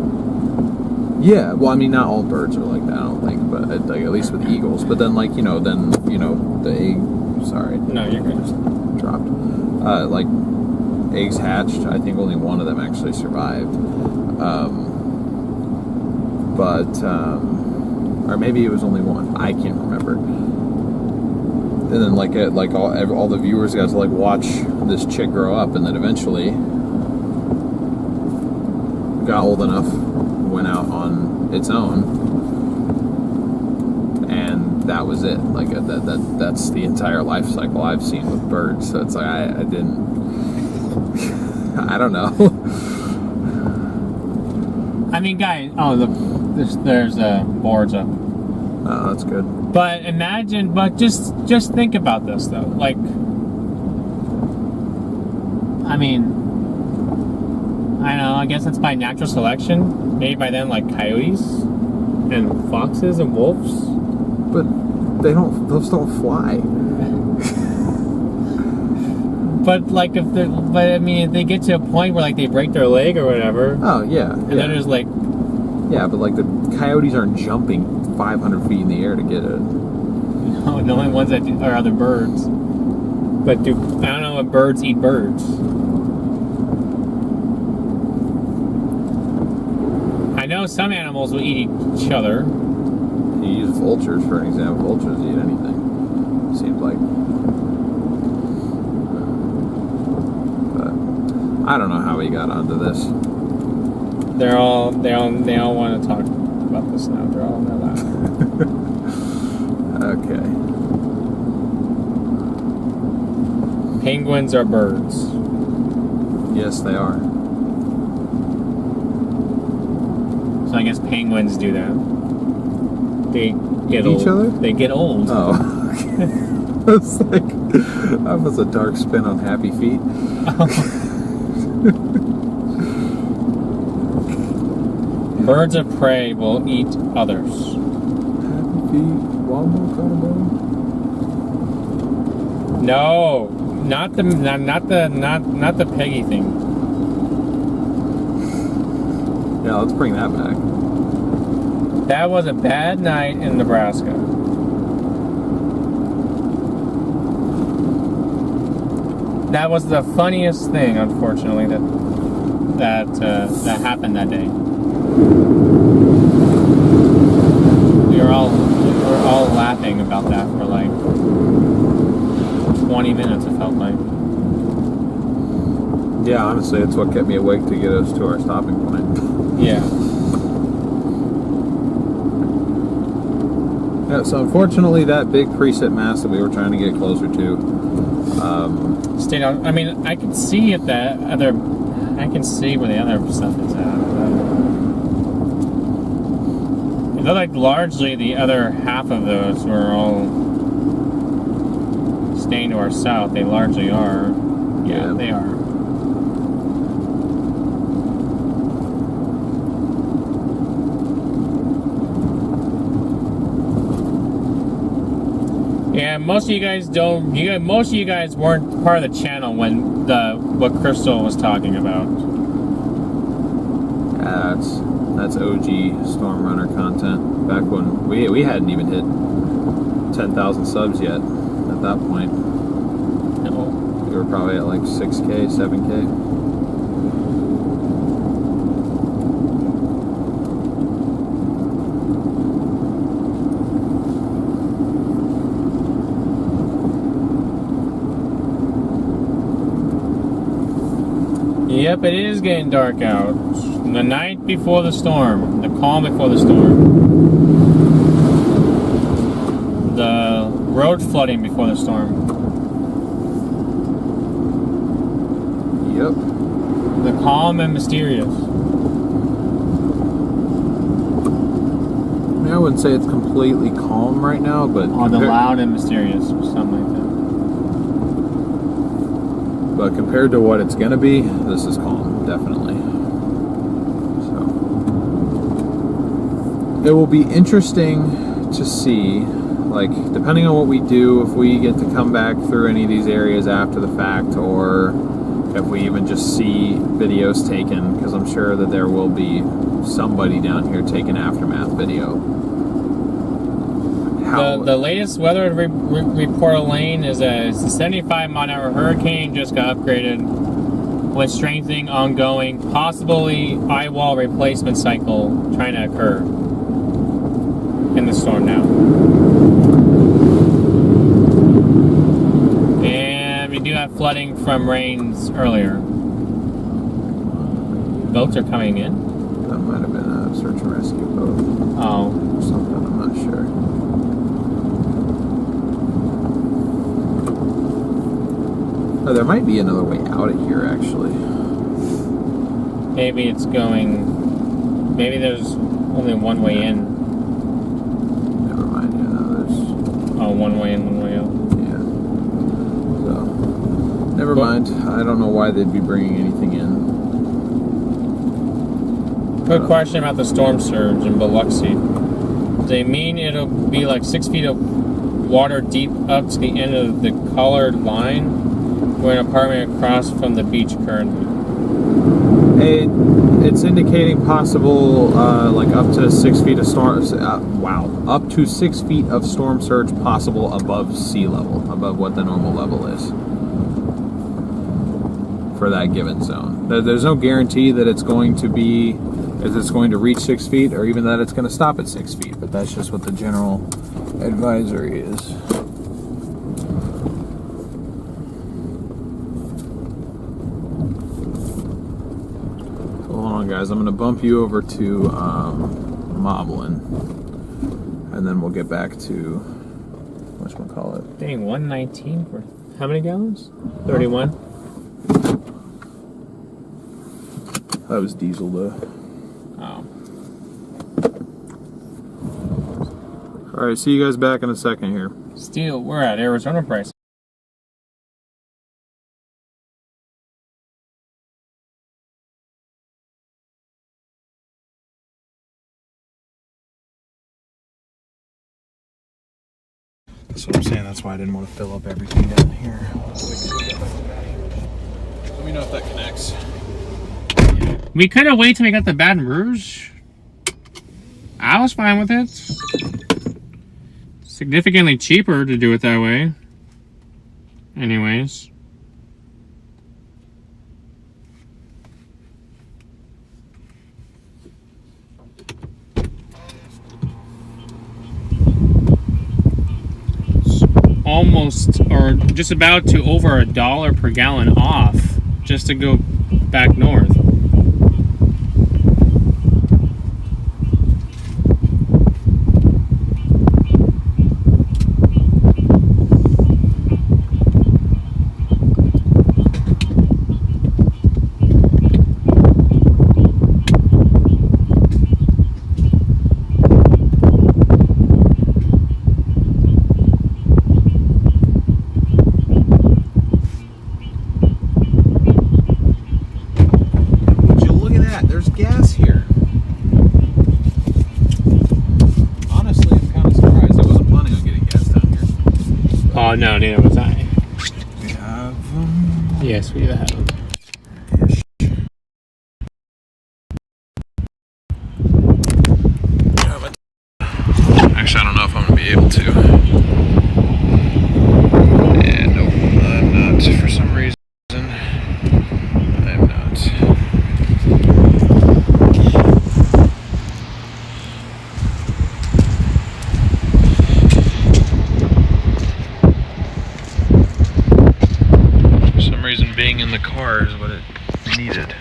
Yeah, well, I mean, not all birds are like that, I don't think, but like at least with eagles. But then, like the egg. Sorry, No, you're good. Just dropped. Like eggs hatched. I think only one of them actually survived. Or maybe it was only one. I can't remember. And then like all the viewers got to like watch this chick grow up, and then eventually got old enough, went out on its own, and that was it. Like that's the entire life cycle I've seen with birds. So it's like I didn't. I don't know. I mean, guys. Oh, there's boards up. Oh, that's good. But imagine, just think about this though. Like, I mean, I don't know. I guess it's by natural selection. Maybe by then, like coyotes and foxes and wolves. But those don't fly. But like if they get to a point where like they break their leg or whatever. Oh yeah. And then there's like. Yeah, but like the coyotes aren't jumping 500 feet in the air to get it. No, the only ones that are other birds. But I don't know if birds eat birds. I know some animals will eat each other. You use vultures for an example. Vultures eat anything. Seems like. But I don't know how we got onto this. They all want to talk about this now. They're all know that. Okay. Penguins are birds. Yes, they are. So I guess penguins do that. They get Eat old. each other? They get old. Oh. Okay. I was like, that was a dark spin on Happy Feet. Birds of prey will eat others. Happy Feet, Walmart combo. No, not the Peggy thing. Yeah, let's bring that back. That was a bad night in Nebraska. That was the funniest thing, unfortunately, that happened that day. We were all laughing about that for like 20 minutes, it felt like. Yeah, honestly, it's what kept me awake to get us to our stopping point. Yeah. Yeah, so unfortunately, that big preset mast that we were trying to get closer to. Stayed out. I mean, I can see if that other. I can see where the other stuff is at. It looked like largely the other half of those were all staying to our south. They largely are. Yeah, they are. Yeah, most of you guys don't. Most of you guys weren't part of the channel when what Crystal was talking about. That's OG StormRunner content. Back when we hadn't even hit 10,000 subs yet. At that point, No. we were probably at like 6K, 7K. Yep, it is getting dark out. The night before the storm, the calm before the storm, the road flooding before the storm. Yep. The calm and mysterious. I mean, I wouldn't say it's completely calm right now, but Or the loud and mysterious, or something like that. But compared to what it's gonna be, this is calm, definitely. So it will be interesting to see, like, depending on what we do, if we get to come back through any of these areas after the fact, or if we even just see videos taken, because I'm sure that there will be somebody down here taking aftermath video. The latest weather report, Elaine, is a 75-mile-an-hour hurricane just got upgraded with strengthening ongoing, possibly eye wall replacement cycle trying to occur in the storm now. And we do have flooding from rains earlier. Boats are coming in. That might have been a search and rescue boat. Oh. Or something, I'm not sure. Oh, there might be another way out of here, actually. Maybe it's going... Maybe there's only one way in. Never mind, yeah, no, there's... Oh, one way in, one way out. Yeah. So, never mind. I don't know why they'd be bringing anything in. Quick question about the storm surge in Biloxi. Do they mean it'll be like 6 feet of water deep up to the end of the colored line? We're in an apartment across from the beach currently. It's indicating possible, like up to 6 feet of storm. Wow, up to 6 feet of storm surge possible above sea level, above what the normal level is for that given zone. There's no guarantee that it's going to be, if it's going to reach 6 feet, or even that it's going to stop at 6 feet. But that's just what the general advisory is. Guys, I'm going to bump you over to Moblin, and then we'll get back to whatchamacallit. Dang, 119 for how many gallons? 31. That was diesel though. Oh. Alright, see you guys back in a second here. Still, we're at Arizona price. That's what I'm saying, that's why I didn't want to fill up everything down here. Let me know if that connects. We could have waited till we got the Baton Rouge. I was fine with it. Significantly cheaper to do it that way. Anyways. Almost, or just about to over $1 per gallon off just to go back north. no, neither was I. We have them. Yes, we have. Actually, I don't know if I'm going to be able to. And nope, I'm not. For some reason, I'm not. For some reason, being in the car is what it needed.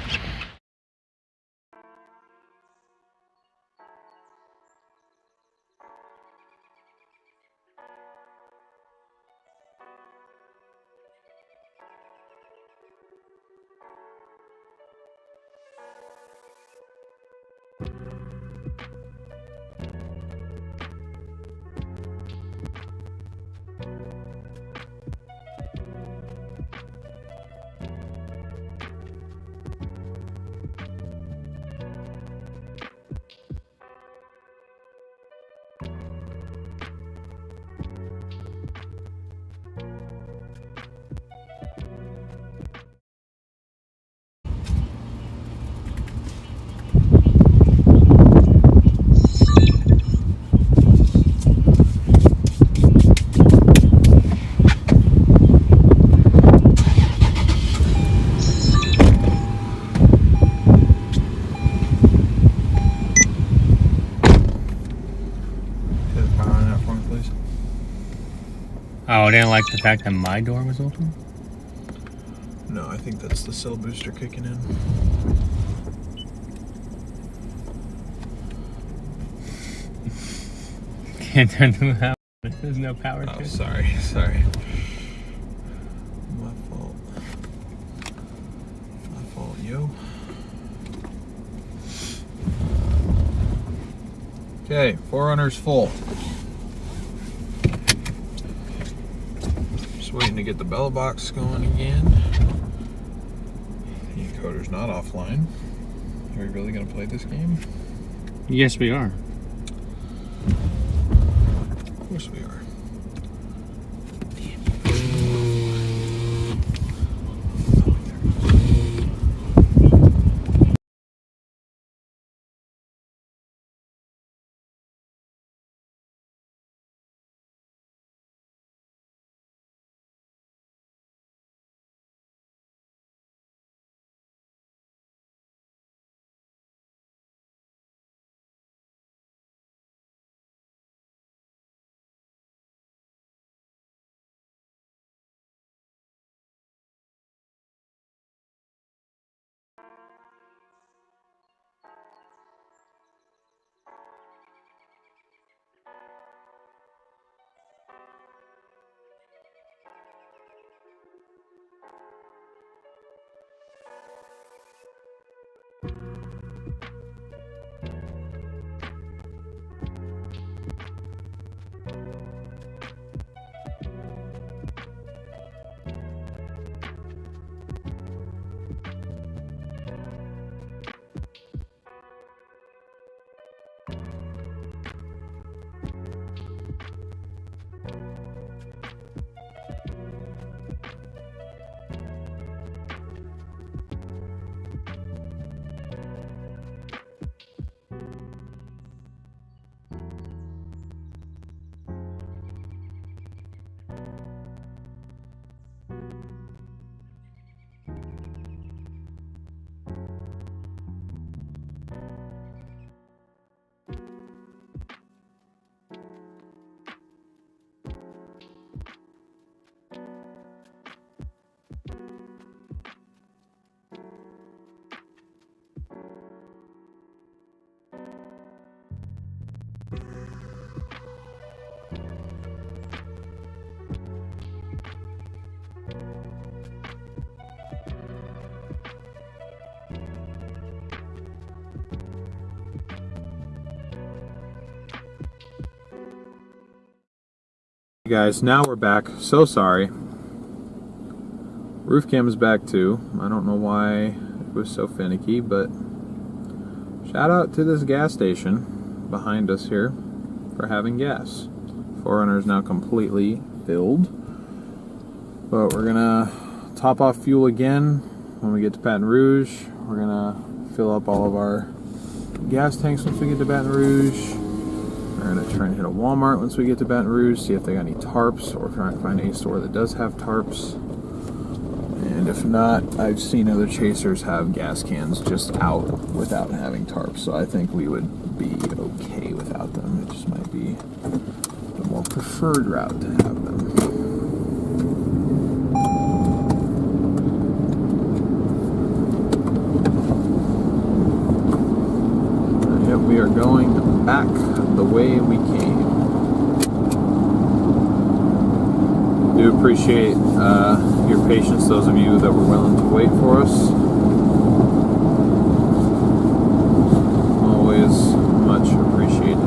Oh, I didn't like the fact that my door was open? No, I think that's the cell booster kicking in. Can't turn the power. There's no power to Oh, it. sorry. My fault. My fault, yo. Okay, Forerunner's full. Just waiting to get the bell box going again. The encoder's not offline. Are we really gonna play this game? Yes, we are. Of course we are. Guys, now we're back. So sorry. Roof cam is back too. I don't know why it was so finicky, but shout out to this gas station behind us here for having gas. Forerunner is now completely filled. But we're gonna top off fuel again when we get to Baton Rouge. We're gonna fill up all of our gas tanks once we get to Baton Rouge. We're gonna try and hit a Walmart once we get to Baton Rouge, see if they got any tarps, or try and find a store that does have tarps. And if not, I've seen other chasers have gas cans just out without having tarps, so I think we would be okay without them. It just might be the more preferred route to have them. Yep, we are going back the way we came. Do appreciate your patience, those of you that were willing to wait for us. Always much appreciated.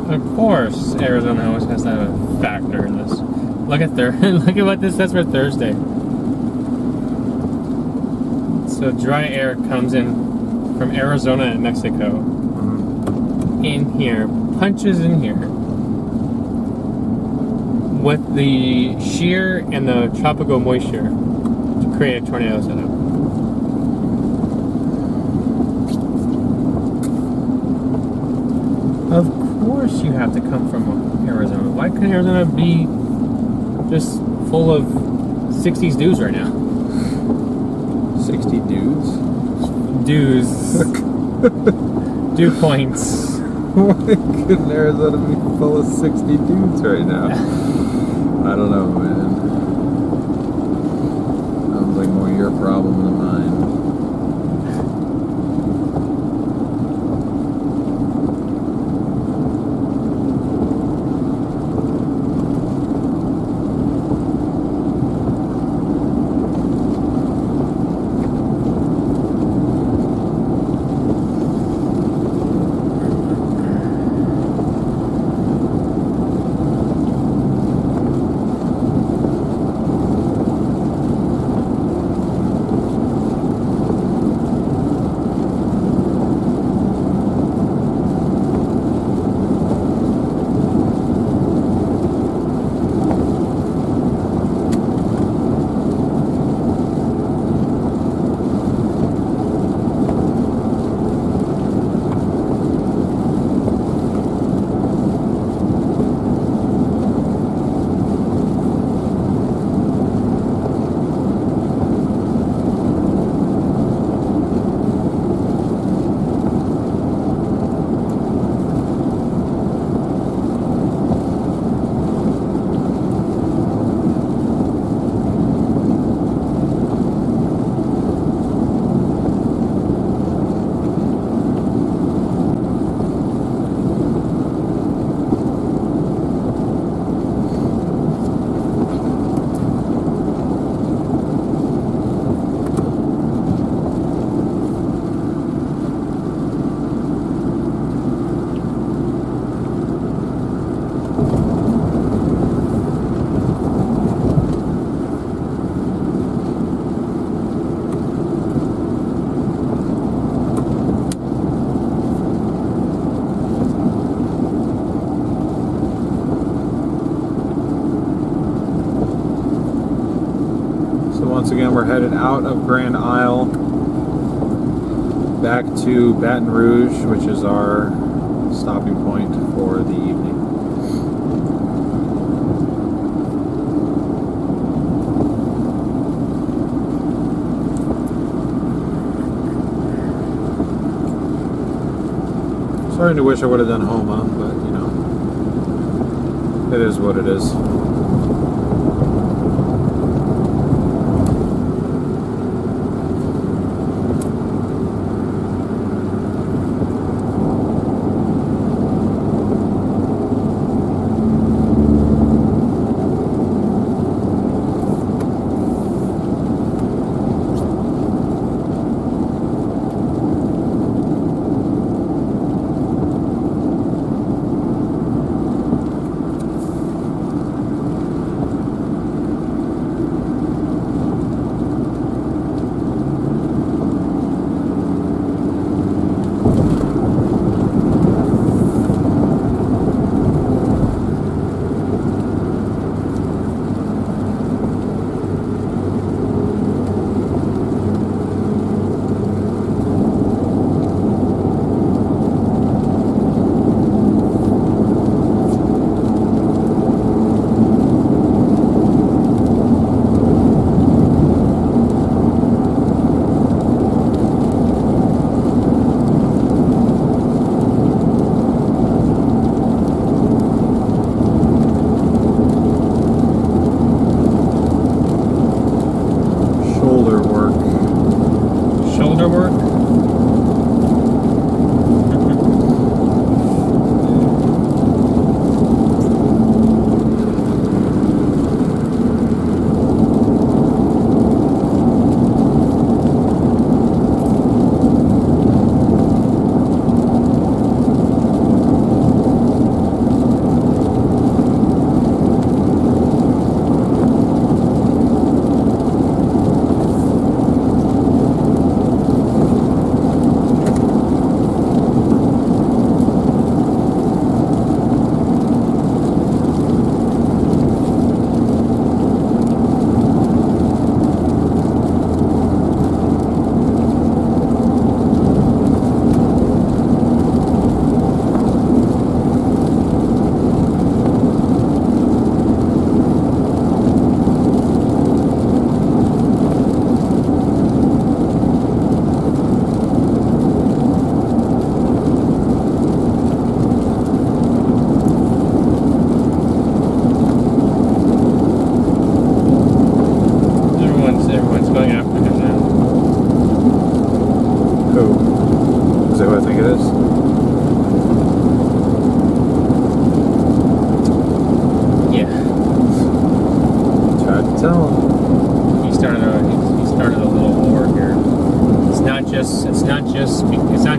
Of course, Arizona always has to have a factor in this. Look at look at what this says for Thursday. So dry air comes in from Arizona and Mexico. In here, punches in here with the shear and the tropical moisture to create a tornado setup. Of course you have to come from Arizona. Why couldn't Arizona be just full of 60s dudes right now? 60 dudes? Dudes. Dew points. Why couldn't Arizona be full of 60 dudes right now? I don't know, man. Sounds like more your problem than mine. Once again, we're headed out of Grand Isle, back to Baton Rouge, which is our stopping point for the evening. Starting to wish I would have done Homa, but you know, it is what it is.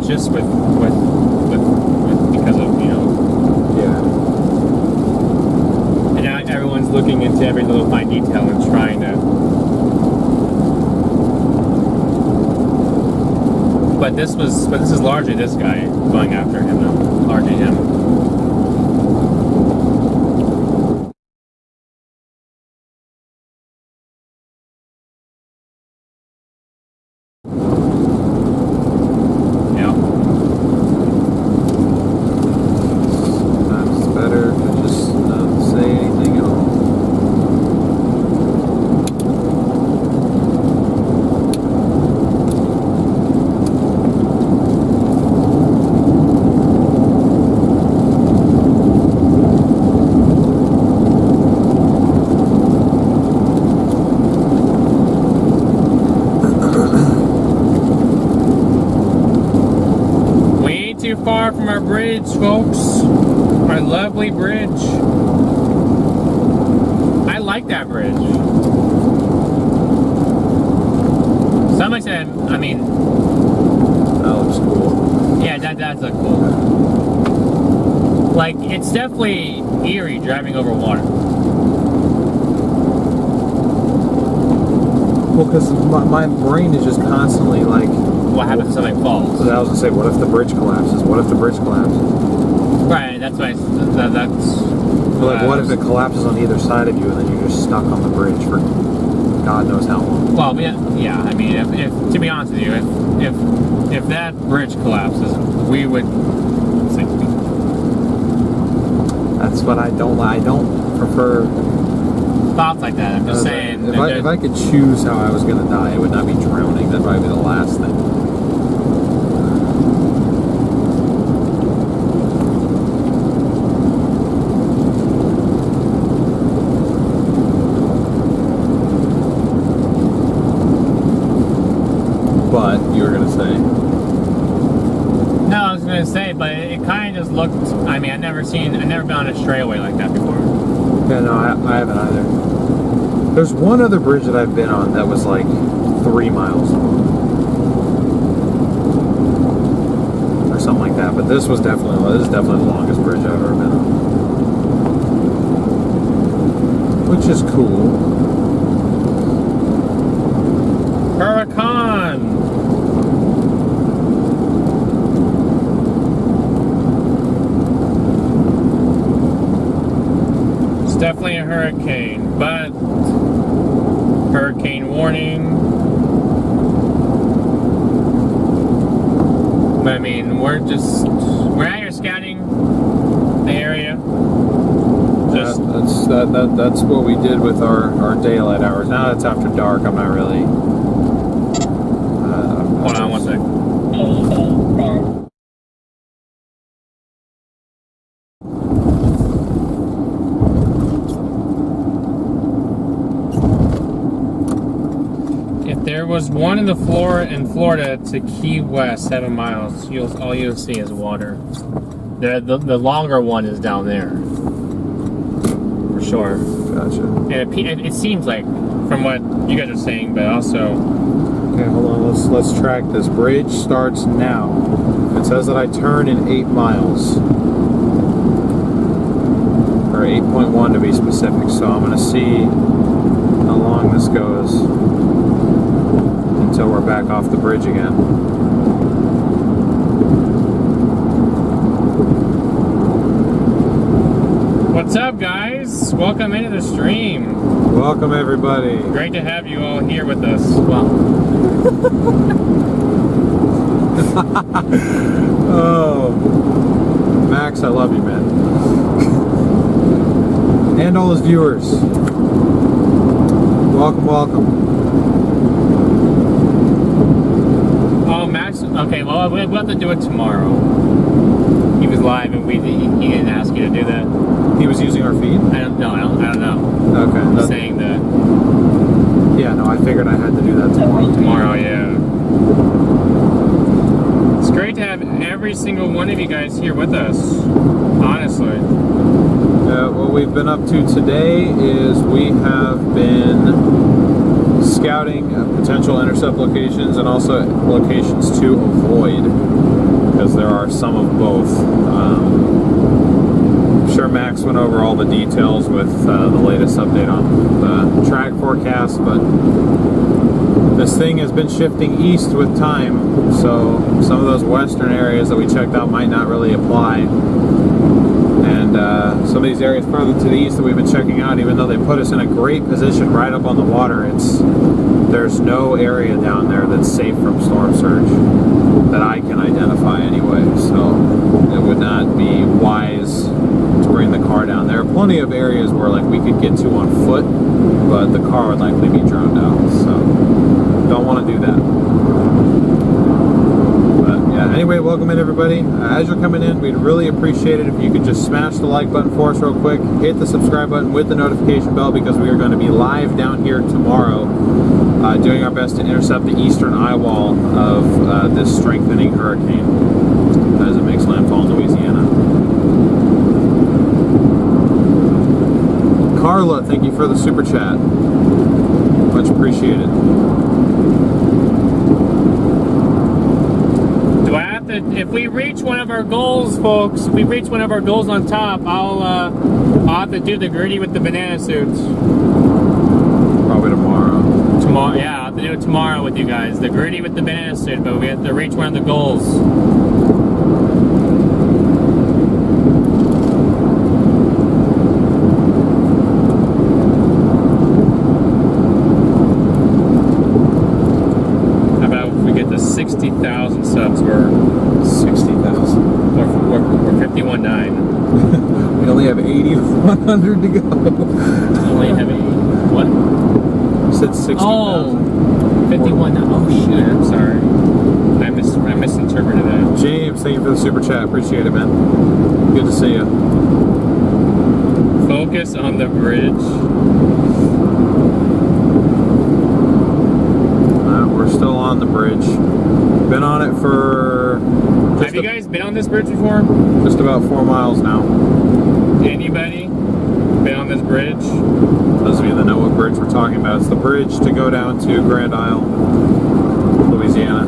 just with because of, you know. Yeah. And now everyone's looking into every little fine detail and trying to. But this is largely this guy going after him now. Largely him. Far from our bridge, folks. Our lovely bridge. I like that bridge. Some extent, I mean, that looks cool. Yeah, that does look cool. Like, it's definitely eerie driving over water. Well, because my brain is just constantly like, what happens if something falls? So I was gonna say, what if the bridge collapses? What if the bridge collapses? Right, that's why that's. Like, what if it collapses on either side of you and then you're just stuck on the bridge for God knows how long. Well, yeah. I mean, if to be honest with you, if that bridge collapses, we would sink. That's what I don't prefer. Thoughts like that. I'm just saying. If I could choose how I was going to die, it would not be drowning. That'd probably be the last thing. But you were going to say? No, I was going to say, but it kind of just looked. I mean, I've never been on a straightaway like that before. Yeah, no, I haven't either. There's one other bridge that I've been on that was like 3 miles long. Or something like that. But this is definitely the longest bridge I've ever been on. Which is cool. Hurricane! It's definitely a hurricane, but hurricane warning. I mean, we're out here scouting the area. That's what we did with our daylight hours. Now it's after dark. I'm not really. Hold on one second. If there was one in Florida to Key West, 7 miles, all you'll see is water. The longer one is down there, for sure. Gotcha. And it seems like, from what you guys are saying, but also. Okay, hold on. Let's track this. Bridge starts now. It says that I turn in 8 miles. Or 8.1 to be specific. So I'm going to see how long this goes until we're back off the bridge again. What's up, guys? Welcome into the stream. Welcome, everybody. Great to have you all here with us. Well. Oh, Max, I love you, man. And all his viewers. Welcome. Oh, Max. Okay, well, we'll have to do it tomorrow. He was live, and he didn't ask you to do that. He was using our feed? I don't know. Okay. I'm saying that. Yeah, no, I figured I had to do that tomorrow. Tomorrow, yeah. It's great to have every single one of you guys here with us. Honestly. What we've been up to today is we have been scouting potential intercept locations and also locations to avoid, because there are some of both. I'm sure Max went over all the details with the latest update on the track forecast, but this thing has been shifting east with time, so some of those western areas that we checked out might not really apply. And some of these areas further to the east that we've been checking out, even though they put us in a great position right up on the water, there's no area down there that's safe from storm surge that I can identify anyway. So it would not be wise to bring the car down. There are plenty of areas where like we could get to on foot, but the car would likely be drowned out. So don't want to do that. Anyway, welcome in, everybody. As you're coming in, we'd really appreciate it if you could just smash the like button for us real quick, hit the subscribe button with the notification bell, because we are going to be live down here tomorrow, doing our best to intercept the eastern eye wall of this strengthening hurricane as it makes landfall in Louisiana. Carla, thank you for the super chat. Much appreciated. If we reach one of our goals, folks, if we reach one of our goals on top, I'll have to do the gritty with the banana suits. Probably tomorrow. Tomorrow, yeah, I'll have to do it tomorrow with you guys. The gritty with the banana suit, but we have to reach one of the goals. 600 to go. Only have what? You said 60,000. Oh, 51. Oh shit! I'm sorry. I misinterpreted that. James, thank you for the super chat. Appreciate it, man. Good to see you. Focus on the bridge. We're still on the bridge. Been on it for... Have you guys been on this bridge before? Just about 4 miles now. Anybody been on this bridge? Those of you that know what bridge we're talking about, it's the bridge to go down to Grand Isle, Louisiana.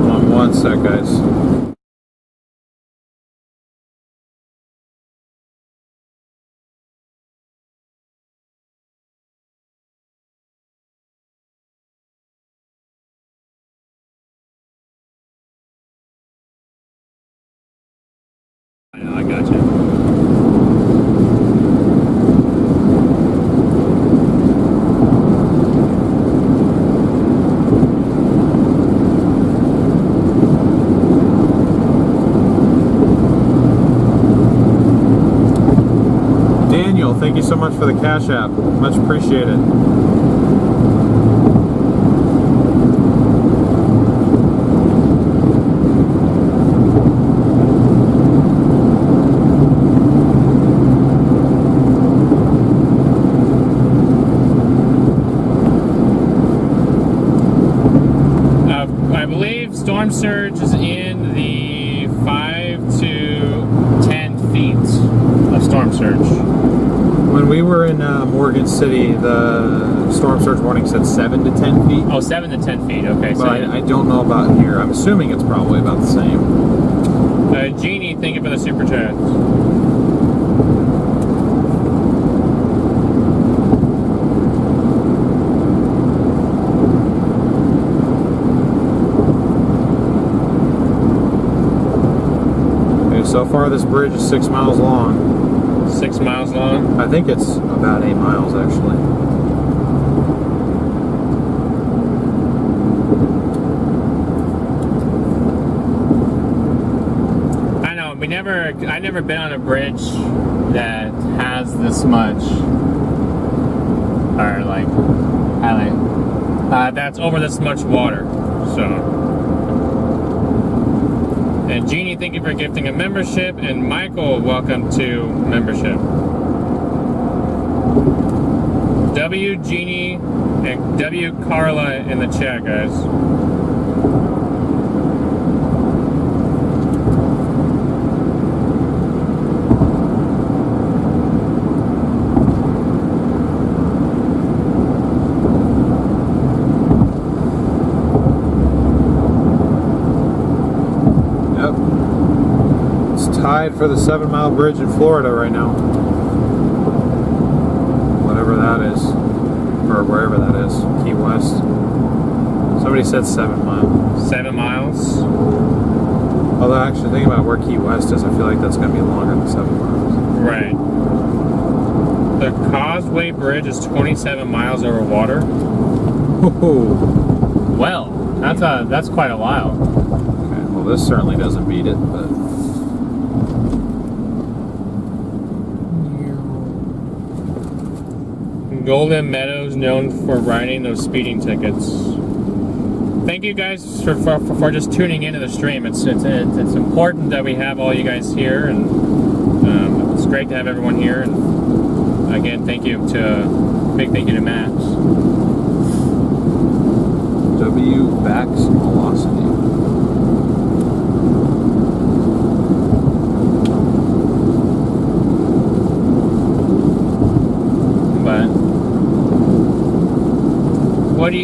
Hold on one sec, guys. I got you. Daniel, thank you so much for the Cash App. Much appreciated. Storm surge is in the 5 to 10 feet of storm surge. When we were in Morgan City, the storm surge warning said 7 to 10 feet. Oh, 7 to 10 feet, okay. But So I don't know about here. I'm assuming it's probably about the same. Jeannie, thank you for the super chat. So far, this bridge is 6 miles long. 6 miles long? I think it's about 8 miles, actually. I know, I've never been on a bridge that has this much, or that's over this much water, so. And Jeannie, thank you for gifting a membership. And Michael, welcome to membership. W Jeannie and W Carla in the chat, guys. Tied for the 7 mile bridge in Florida right now. Whatever that is. Or wherever that is. Key West. Somebody said 7 miles. 7 miles? Although actually thinking about where Key West is, I feel like that's going to be longer than 7 miles. Right. The Causeway Bridge is 27 miles over water. Ooh. Well, that's quite a while. Okay, well this certainly doesn't beat it, but... Golden Meadows, known for writing those speeding tickets. Thank you guys for just tuning into the stream. It's important that we have all you guys here, and it's great to have everyone here. And again, big thank you to Max. W Bax Velocity.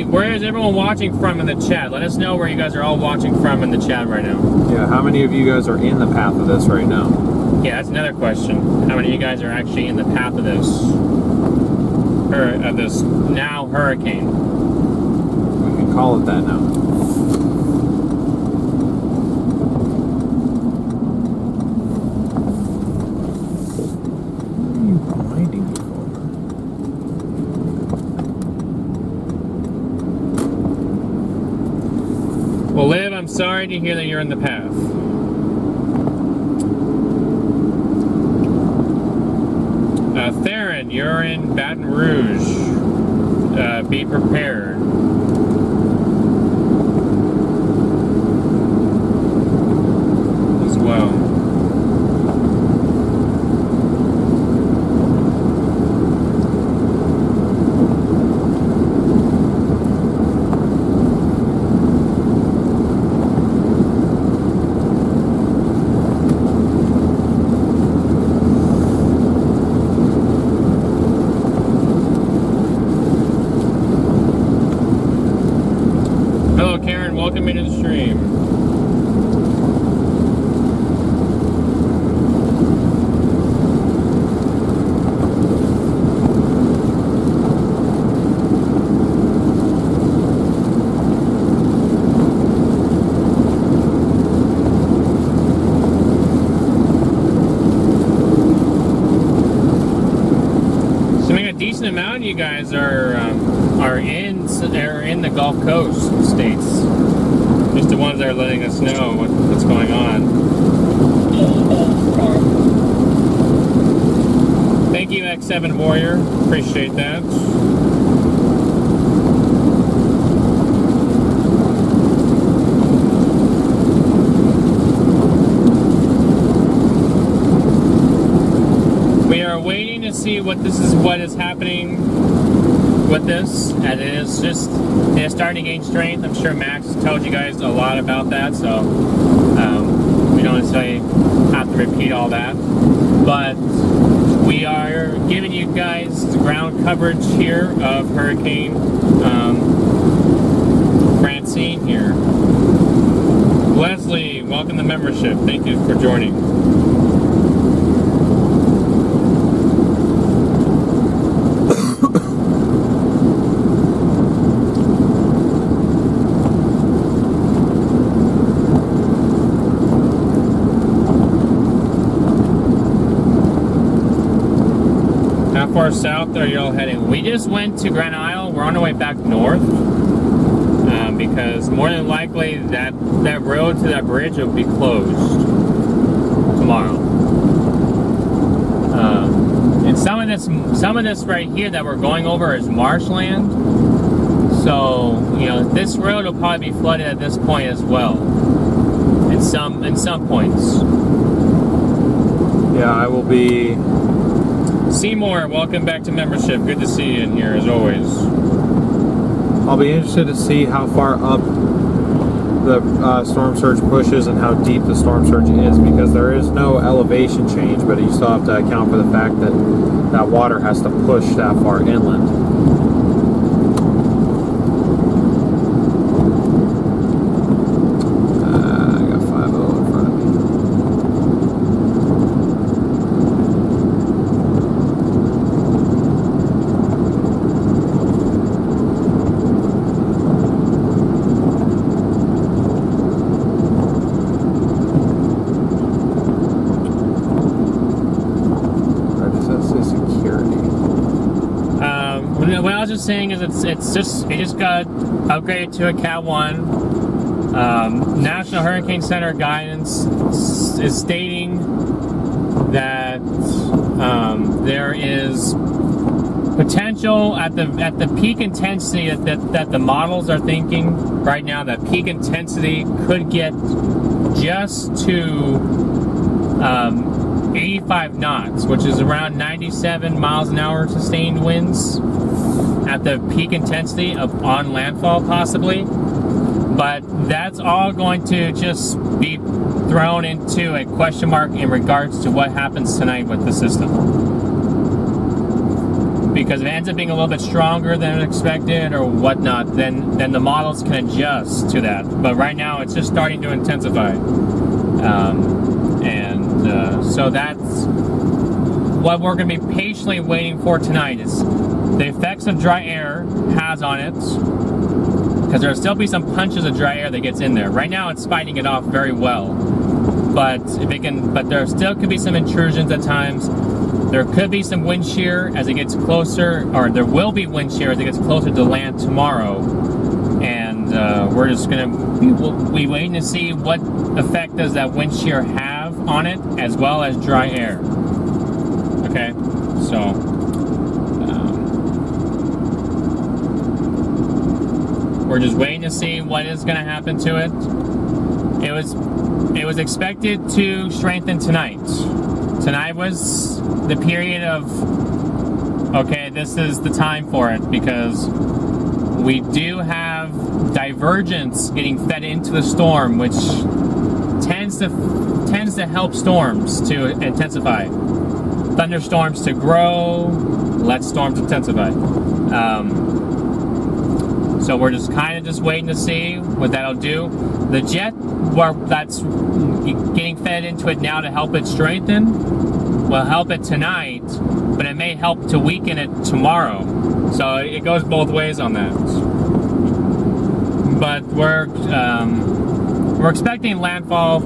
Where is everyone watching from in the chat? Let us know where you guys are all watching from in the chat right now. Yeah, how many of you guys are in the path of this right now? Yeah, that's another question. How many of you guys are actually in the path of this now hurricane? We can call it that now. What are you pointing me for? Well, Liv, I'm sorry to hear that you're in the path. Theron, you're in Baton Rouge. Be prepared. As well. Welcome into the stream. So I mean, a decent amount of you guys are in the Gulf Coast states. Just the ones that are letting us know what's going on. Thank you, X7 Warrior. Appreciate that. We are waiting to see what is happening with this, and it is just starting to gain strength. I'm sure Max told you guys a lot about that, so we don't necessarily have to repeat all that. But we are giving you guys the ground coverage here of Hurricane Francine here. Leslie, welcome to membership. Thank you for joining. Far south are y'all heading? We just went to Grand Isle. We're on our way back north because more than likely that road to that bridge will be closed tomorrow. And some of this right here that we're going over is marshland. So this road will probably be flooded at this point as well. In some points. Yeah, I will be. Seymour, welcome back to membership. Good to see you in here as always. I'll be interested to see how far up the storm surge pushes and how deep the storm surge is, because there is no elevation change, but you still have to account for the fact that that water has to push that far inland. What I was just saying is it just got upgraded to a Cat 1. National Hurricane Center guidance is stating that there is potential at the peak intensity that the models are thinking right now. That peak intensity could get just to 85 knots, which is around 97 miles an hour sustained winds at the peak intensity on landfall possibly. But that's all going to just be thrown into a question mark in regards to what happens tonight with the system. Because if it ends up being a little bit stronger than expected or whatnot, then the models can adjust to that. But right now it's just starting to intensify. So that's what we're going to be patiently waiting for tonight, is the effects of dry air has on it, because there'll still be some punches of dry air that gets in there. Right now it's fighting it off very well, but there still could be some intrusions at times. There could be some wind shear as it gets closer, or there will be wind shear as it gets closer to land tomorrow, and we're just gonna be waiting to see what effect does that wind shear have on it, as well as dry air. Okay, so we're just waiting to see what is gonna happen to it. It was expected to strengthen tonight. Tonight was the period of, okay, this is the time for it, because we do have divergence getting fed into the storm, which tends to help storms to intensify. Thunderstorms to grow, let storms intensify. So we're just kind of just waiting to see what that'll do. The jet that's getting fed into it now to help it strengthen will help it tonight, but it may help to weaken it tomorrow. So it goes both ways on that. But we're expecting landfall.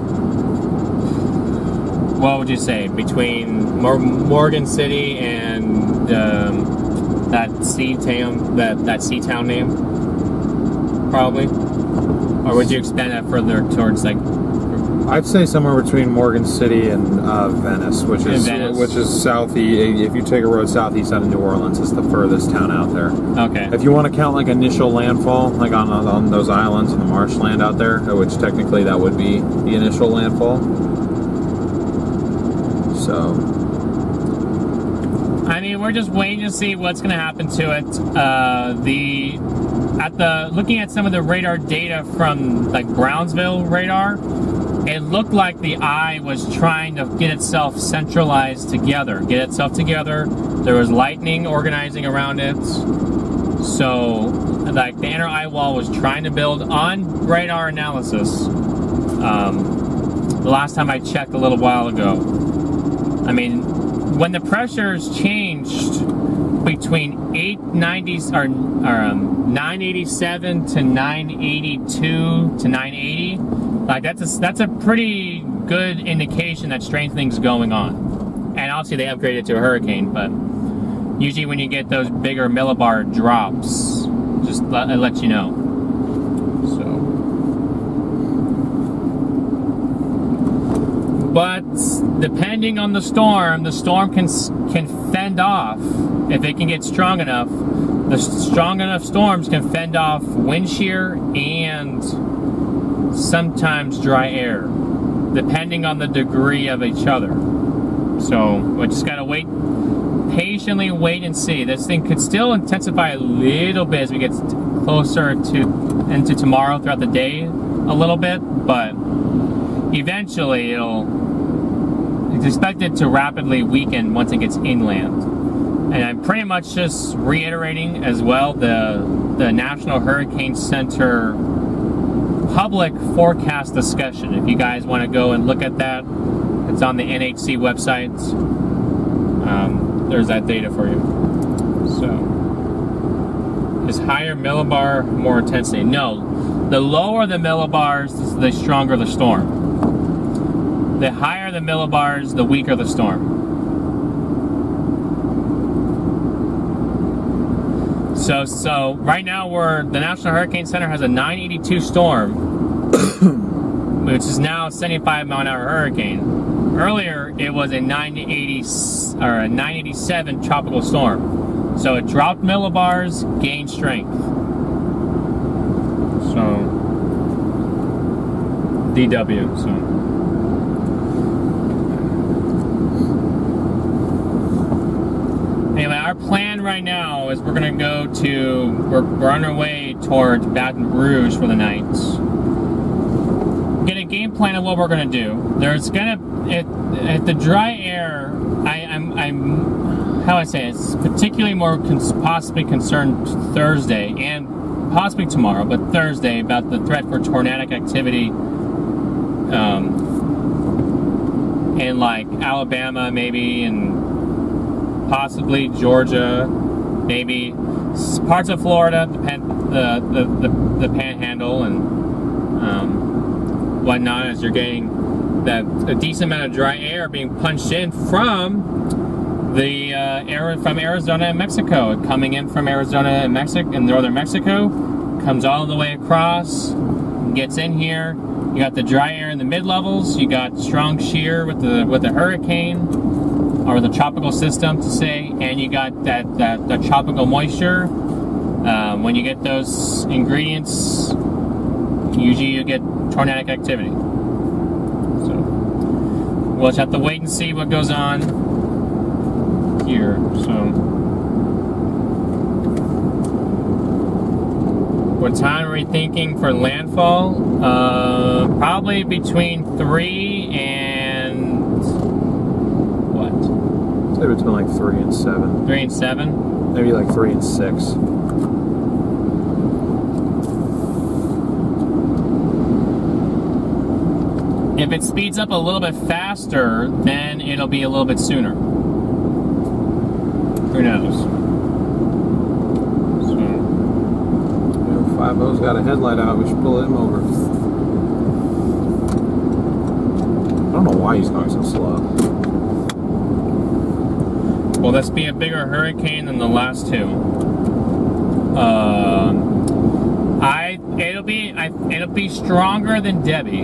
What would you say, between Morgan City and that Seatown name? Probably, or would you expand that further towards like? I'd say somewhere between Morgan City and Venice, which is southeast. If you take a road southeast out of New Orleans, it's the furthest town out there. Okay. If you want to count like initial landfall, like on those islands in the Marshland out there, which technically that would be the initial landfall. So, I mean, we're just waiting to see what's going to happen to it. Looking at some of the radar data from like Brownsville radar, it looked like the eye was trying to get itself centralized together, There was lightning organizing around it. So, like, the inner eye wall was trying to build on radar analysis. The last time I checked a little while ago. I mean, when the pressures changed between 987 to 982 to 980, like that's a pretty good indication that strengthening's going on. And obviously they upgraded to a hurricane, but usually when you get those bigger millibar drops, just it lets you know. So, but depending on the storm can fend off, if it can get strong enough. The strong enough storms can fend off wind shear and sometimes dry air, depending on the degree of each other. So we just gotta patiently wait and see. This thing could still intensify a little bit as we get closer into tomorrow throughout the day, a little bit, but eventually it's expected to rapidly weaken once it gets inland. And I'm pretty much just reiterating as well the National Hurricane Center public forecast discussion. If you guys want to go and look at that, it's on the NHC website. There's that data for you. So, is higher millibar more intensity? No. The lower the millibars, the stronger the storm. The higher the millibars, the weaker the storm. So right now the National Hurricane Center has a 982 storm, which is now a 75 mile an hour hurricane. Earlier it was a 987 tropical storm. So it dropped millibars, gained strength. So DW. So. Anyway, our plan right now is we're on our way towards Baton Rouge for the night. Get a game plan of what we're gonna do. There's at the dry air. It's particularly more possibly concerned Thursday and possibly tomorrow, but Thursday about the threat for tornadic activity in like Alabama maybe and possibly Georgia, maybe parts of Florida, the Panhandle and whatnot, as you're getting a decent amount of dry air being punched in from from Arizona and Mexico, coming in from Arizona and Mexico and northern Mexico, comes all the way across, gets in here. You got the dry air in the mid-levels. You got strong shear with the hurricane, or the tropical system to say, and you got that tropical moisture. When you get those ingredients, usually you get tornadic activity. So we'll just have to wait and see what goes on here. So what time are we thinking for landfall? Probably between 3 and what? I'd say between like 3 and 7. 3 and 7? Maybe like 3 and 6. If it speeds up a little bit faster, then it'll be a little bit sooner. Who knows? So, 50's got a headlight out. We should pull him over. I don't know why he's going so slow. will this be a bigger hurricane than the last two? It'll be stronger than Debbie,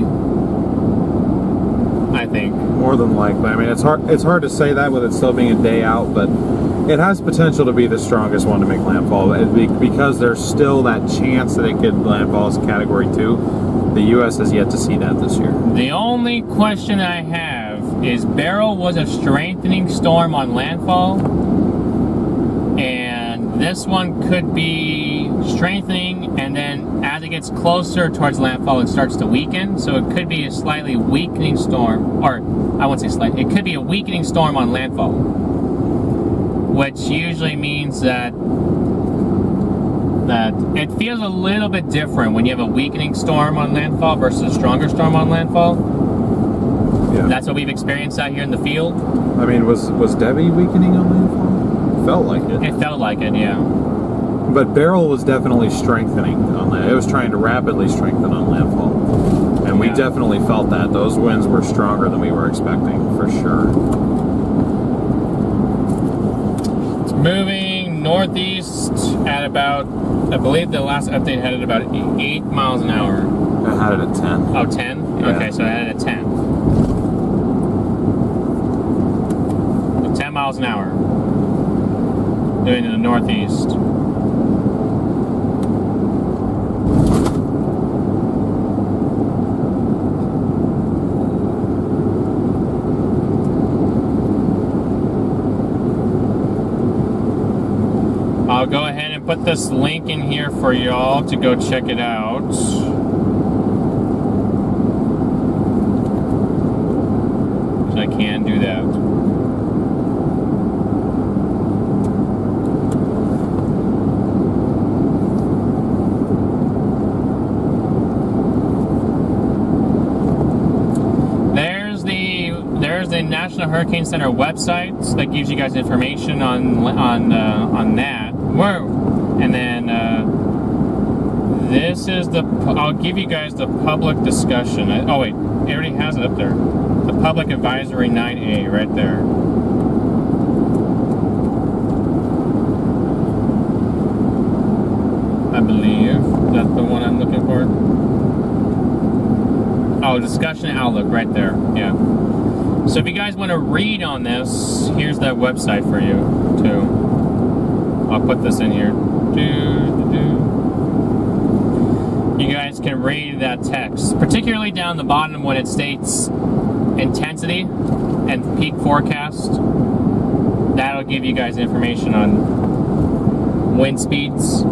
I think. More than likely. I mean, it's hard to say that with it still being a day out, but it has potential to be the strongest one to make landfall. Because there's still that chance that it could landfall as a Category 2. The U.S. has yet to see that this year. The only question I have is Beryl was a strengthening storm on landfall, and this one could be strengthening, and then as it gets closer towards landfall, it starts to weaken. So it could be a slightly weakening storm, or I won't say slight. It could be a weakening storm on landfall, which usually means that it feels a little bit different when you have a weakening storm on landfall versus a stronger storm on landfall. Yeah. That's what we've experienced out here in the field. I mean, was Debbie weakening on landfall? Felt like it. It felt like it, yeah. But Beryl was definitely strengthening on that. It was trying to rapidly strengthen on landfall. And we definitely felt that. Those winds were stronger than we were expecting, for sure. It's moving northeast at about, I believe the last update had it about 8 miles an hour. I had it at 10. Oh, 10? Yeah. Okay, so I had it at 10. So 10 miles an hour. Doing to the northeast. I'll go ahead and put this link in here for y'all to go check it out. So I can do that. There's the National Hurricane Center website that gives you guys information on that. And then this is I'll give you guys the public discussion. Oh wait, it already has it up there. The Public Advisory 9A right there. I believe that's the one I'm looking for. Oh, discussion outlook right there. Yeah. So if you guys want to read on this, here's that website for you too. I'll put this in here. You guys can read that text, particularly down the bottom when it states intensity and peak forecast. That'll give you guys information on wind speeds.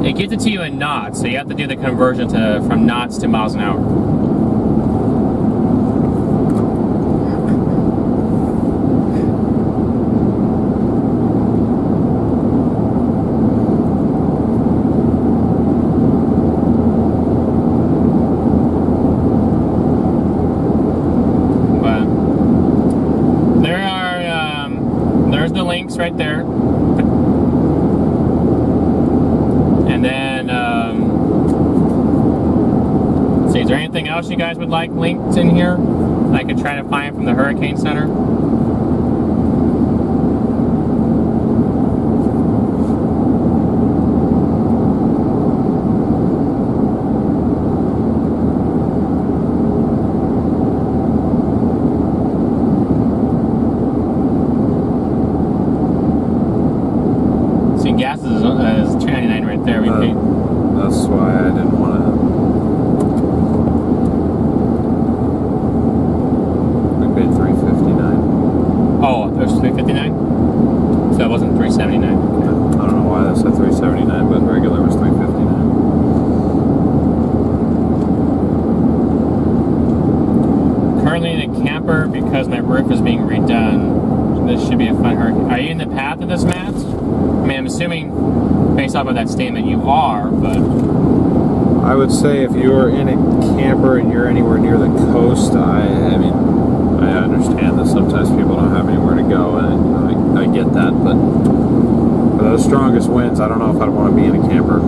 It gives it to you in knots, so you have to do the conversion from knots to miles an hour. Right there, and then let's see, is there anything else you guys would like linked in here I could try to find from the Hurricane Center? camper because my roof is being redone. This should be a fun hurricane. Are you in the path of this, Matt? I mean, I'm assuming, based off of that statement, you are, but... I would say if you're in a camper and you're anywhere near the coast, I mean, I understand that sometimes people don't have anywhere to go, and I get that, but for those strongest winds, I don't know if I'd want to be in a camper.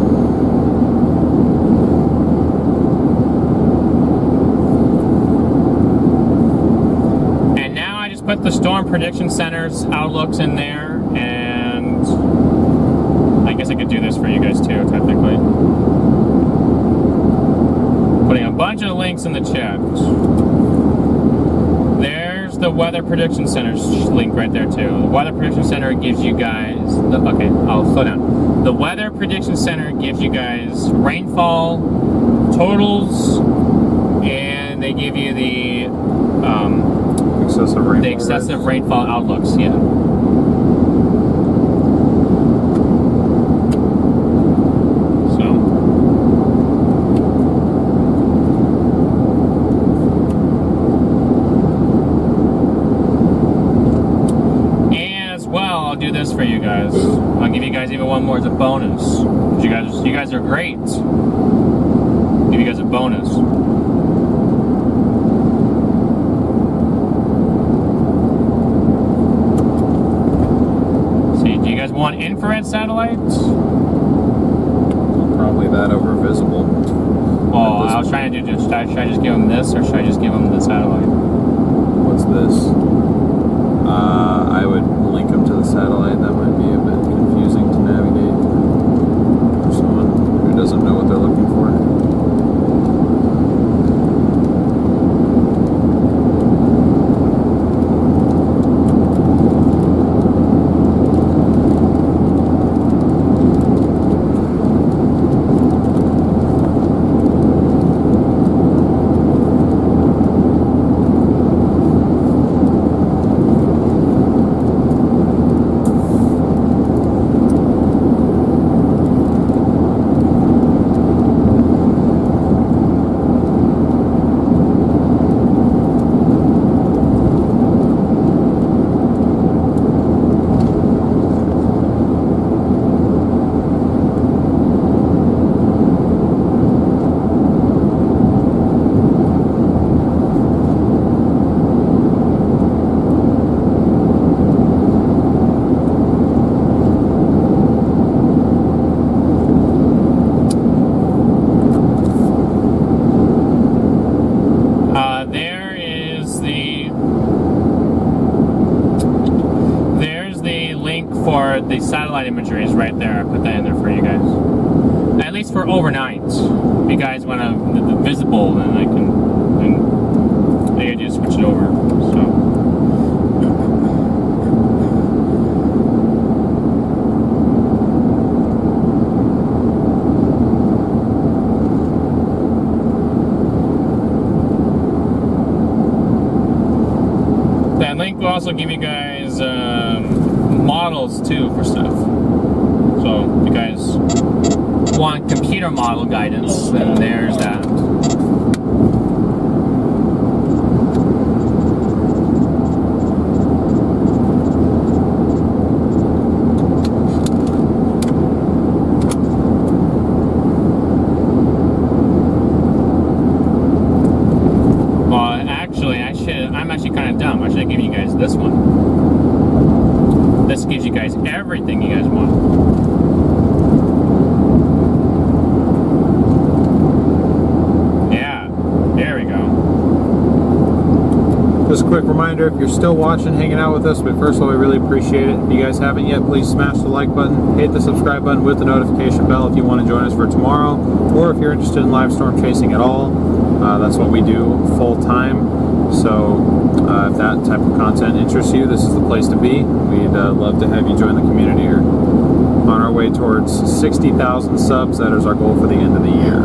And now I just put the Storm Prediction Center's outlooks in there, and I guess I could do this for you guys too, technically. Putting a bunch of links in the chat. There's the Weather Prediction Center's link right there too. The Weather Prediction Center gives you guys okay, I'll slow down. The Weather Prediction Center gives you guys rainfall totals, and they give you the excessive rainfall outlooks. Yeah. For you guys, I'll give you guys even one more as a bonus. You guys are great. I'll give you guys a bonus. See, do you guys want infrared satellites? Probably that over visible. Oh, I was trying to do just. Should I just give them this, or should I just give them the satellite? What's this? I would link them to the satellite. That might be a bit confusing to navigate for someone who doesn't know what they're looking for. The satellite imagery is right there. I put that in there for you guys. At least for overnight. If you guys want to the visible, then I can just switch it over. So. That link will also give you guys models too for stuff. So if you guys want computer model guidance, then there's that. Well, actually, I'm actually kind of dumb. I should have given you guys this one. This gives you guys everything you guys want. Yeah, there we go. Just a quick reminder, if you're still watching, hanging out with us, but first of all, we really appreciate it. If you guys haven't yet, please smash the like button, hit the subscribe button with the notification bell if you want to join us for tomorrow, or if you're interested in live storm chasing at all. That's what we do full time. So if that type of content interests you, this is the place to be. We'd love to have you join the community here. On our way towards 60,000 subs, that is our goal for the end of the year.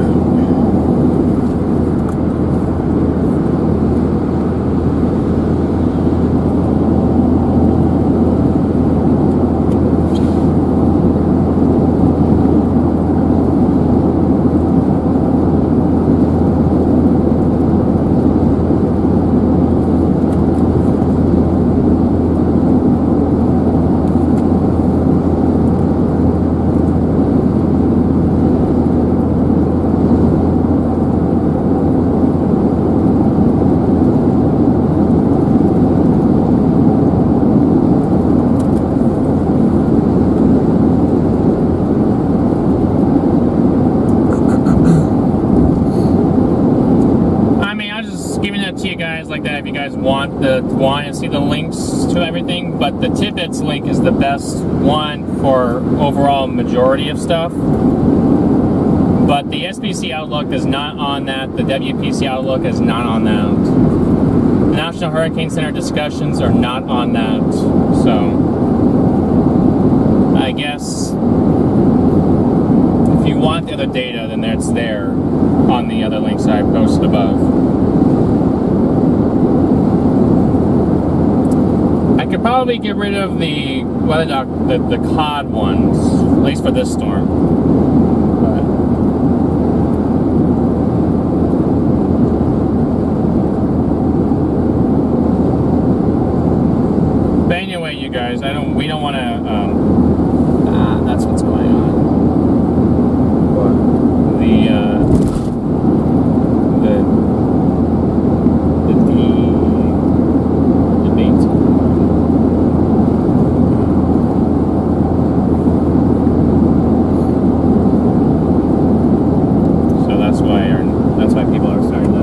to you guys like that if you guys want to see the links to everything. But the tidbits link is the best one for overall majority of stuff. But the SPC Outlook is not on that. The WPC Outlook is not on that. The National Hurricane Center discussions are not on that. So I guess if you want the other data, then it's there on the other links I posted above. I could probably get rid of the weather doc, the COD ones, at least for this storm. But anyway, you guys, we don't want to. That's what's going on. What? The debate. So that's why people are starting to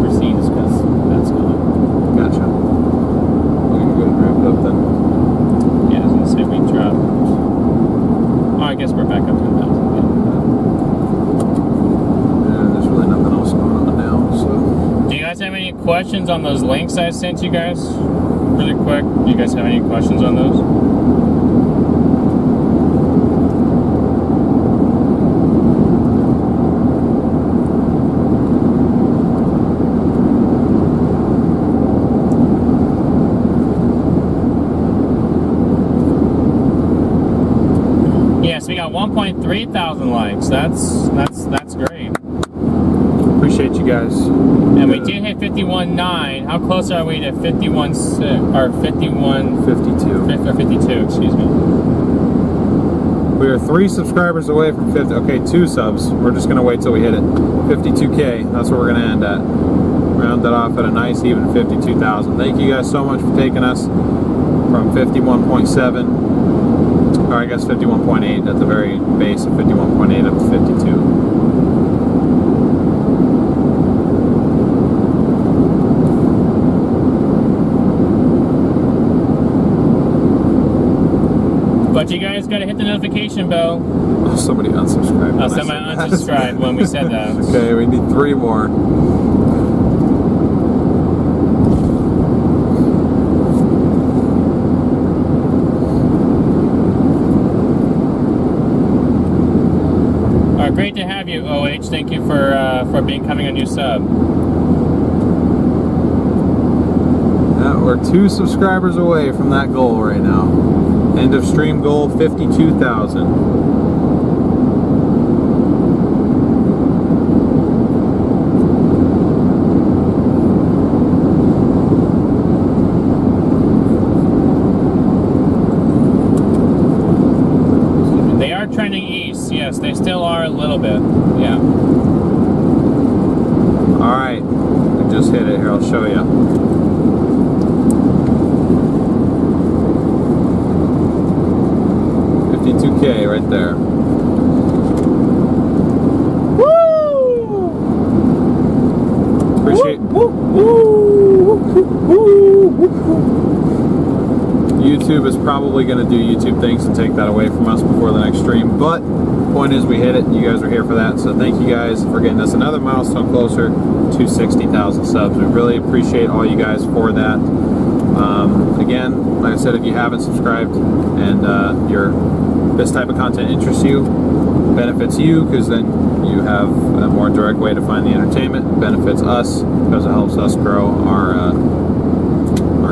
proceed, because that's going. Gotcha. We can go and wrap it up then. Yeah, I was gonna say we dropped. Oh, I guess we're back up to 1,000. Yeah, there's really nothing else going on now, so. Do you guys have any questions on those links I sent you guys? Really quick, do you guys have any questions on those? Yes, we got 1.3 thousand likes. That's great. Appreciate you guys. And we did hit 51.9. How close are we to 51.6 or 51? 52. Or 52, excuse me. We are 3 subscribers away from 50. Okay, 2 subs. We're just gonna wait till we hit it. 52K. That's what we're gonna end at. Round that off at a nice even 52,000. Thank you guys so much for taking us from 51.7, or I guess 51.8 at the very base of 51.8 up to 52. But you guys gotta hit the notification bell. Oh, somebody unsubscribed. Oh, somebody unsubscribed when we said that. Okay, we need 3 more. Great to have you, OH. Thank you for becoming a new sub. We're 2 subscribers away from that goal right now. End of stream goal, 52,000. Trending east, yes, they still are a little bit, yeah. Alright, we just hit it here, I'll show you. $52K right there. Woo! Appreciate YouTube is probably going to do YouTube things and take that away from us before the next stream, but the point is we hit it and you guys are here for that, so thank you guys for getting us another milestone closer to 60,000 subs. We really appreciate all you guys for that. Again, like I said, if you haven't subscribed and this type of content interests you, benefits you because then you have a more direct way to find the entertainment, benefits us because it helps us grow our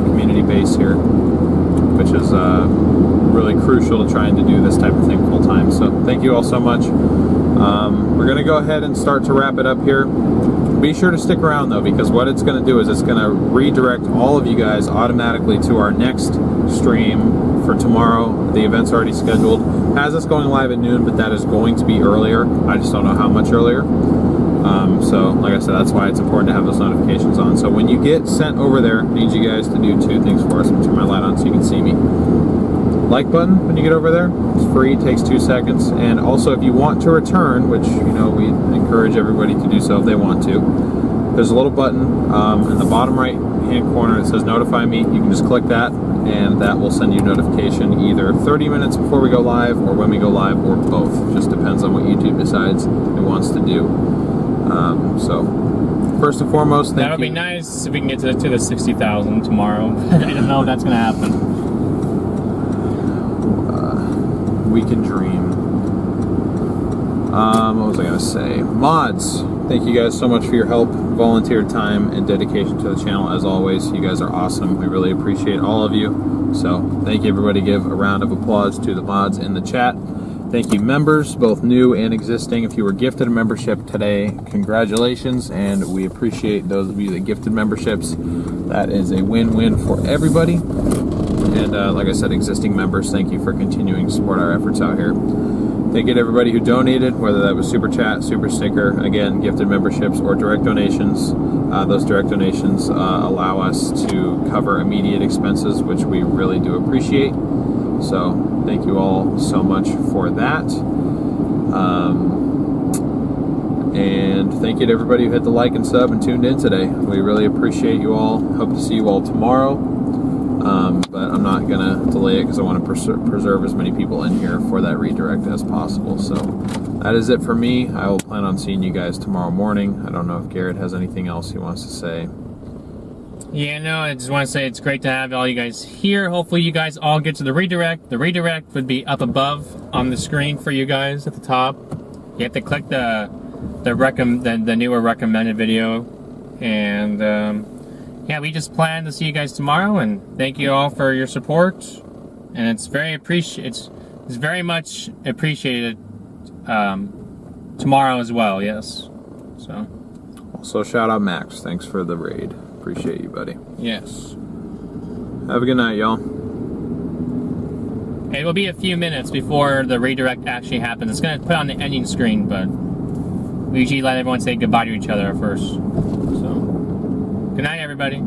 community base here, which is really crucial to trying to do this type of thing full time. So thank you all so much. We're going to go ahead and start to wrap it up here. Be sure to stick around though, because what it's going to do is it's going to redirect all of you guys automatically to our next stream for tomorrow. The event's already scheduled. Has us going live at noon, but that is going to be earlier. I just don't know how much earlier. So like I said, that's why it's important to have those notifications on. So when you get sent over there, I need you guys to do 2 things for us. I'm turn my light on so you can see me. Like button when you get over there. It's free, takes 2 seconds. And also if you want to return, which we encourage everybody to do so if they want to, there's a little button in the bottom right hand corner. It says notify me. You can just click that, and that will send you notification either 30 minutes before we go live or when we go live, or both. Just depends on what YouTube decides it wants to do. So first and foremost, thank you. That would be nice if we can get to the 60,000 tomorrow. I don't know if that's going to happen. We can dream. What was I going to say? Mods, thank you guys so much for your help, volunteer time, and dedication to the channel. As always, you guys are awesome. We really appreciate all of you. So thank you, everybody. Give a round of applause to the mods in the chat. Thank you, members, both new and existing. If you were gifted a membership today, congratulations, and we appreciate those of you that gifted memberships. That is a win-win for everybody. And like I said, existing members, thank you for continuing to support our efforts out here. Thank you to everybody who donated, whether that was Super Chat, Super Sticker, again, gifted memberships, or direct donations. Those direct donations allow us to cover immediate expenses, which we really do appreciate. So thank you all so much for that. And thank you to everybody who hit the like and sub and tuned in today. We really appreciate you all. Hope to see you all tomorrow. But I'm not going to delay it because I want to preserve as many people in here for that redirect as possible. So that is it for me. I will plan on seeing you guys tomorrow morning. I don't know if Garrett has anything else he wants to say. Yeah, no, I just want to say it's great to have all you guys here. Hopefully you guys all get to the redirect. The redirect would be up above on the screen for you guys at the top. You have to click the newer recommended video. And yeah, we just plan to see you guys tomorrow, and thank you all for your support. And it's very much appreciated tomorrow as well. Yes. So. Also, shout out Max. Thanks for the raid. Appreciate you, buddy. Yes. Have a good night, y'all. It will be a few minutes before the redirect actually happens. It's going to put on the ending screen, but we usually let everyone say goodbye to each other first. So, good night, everybody.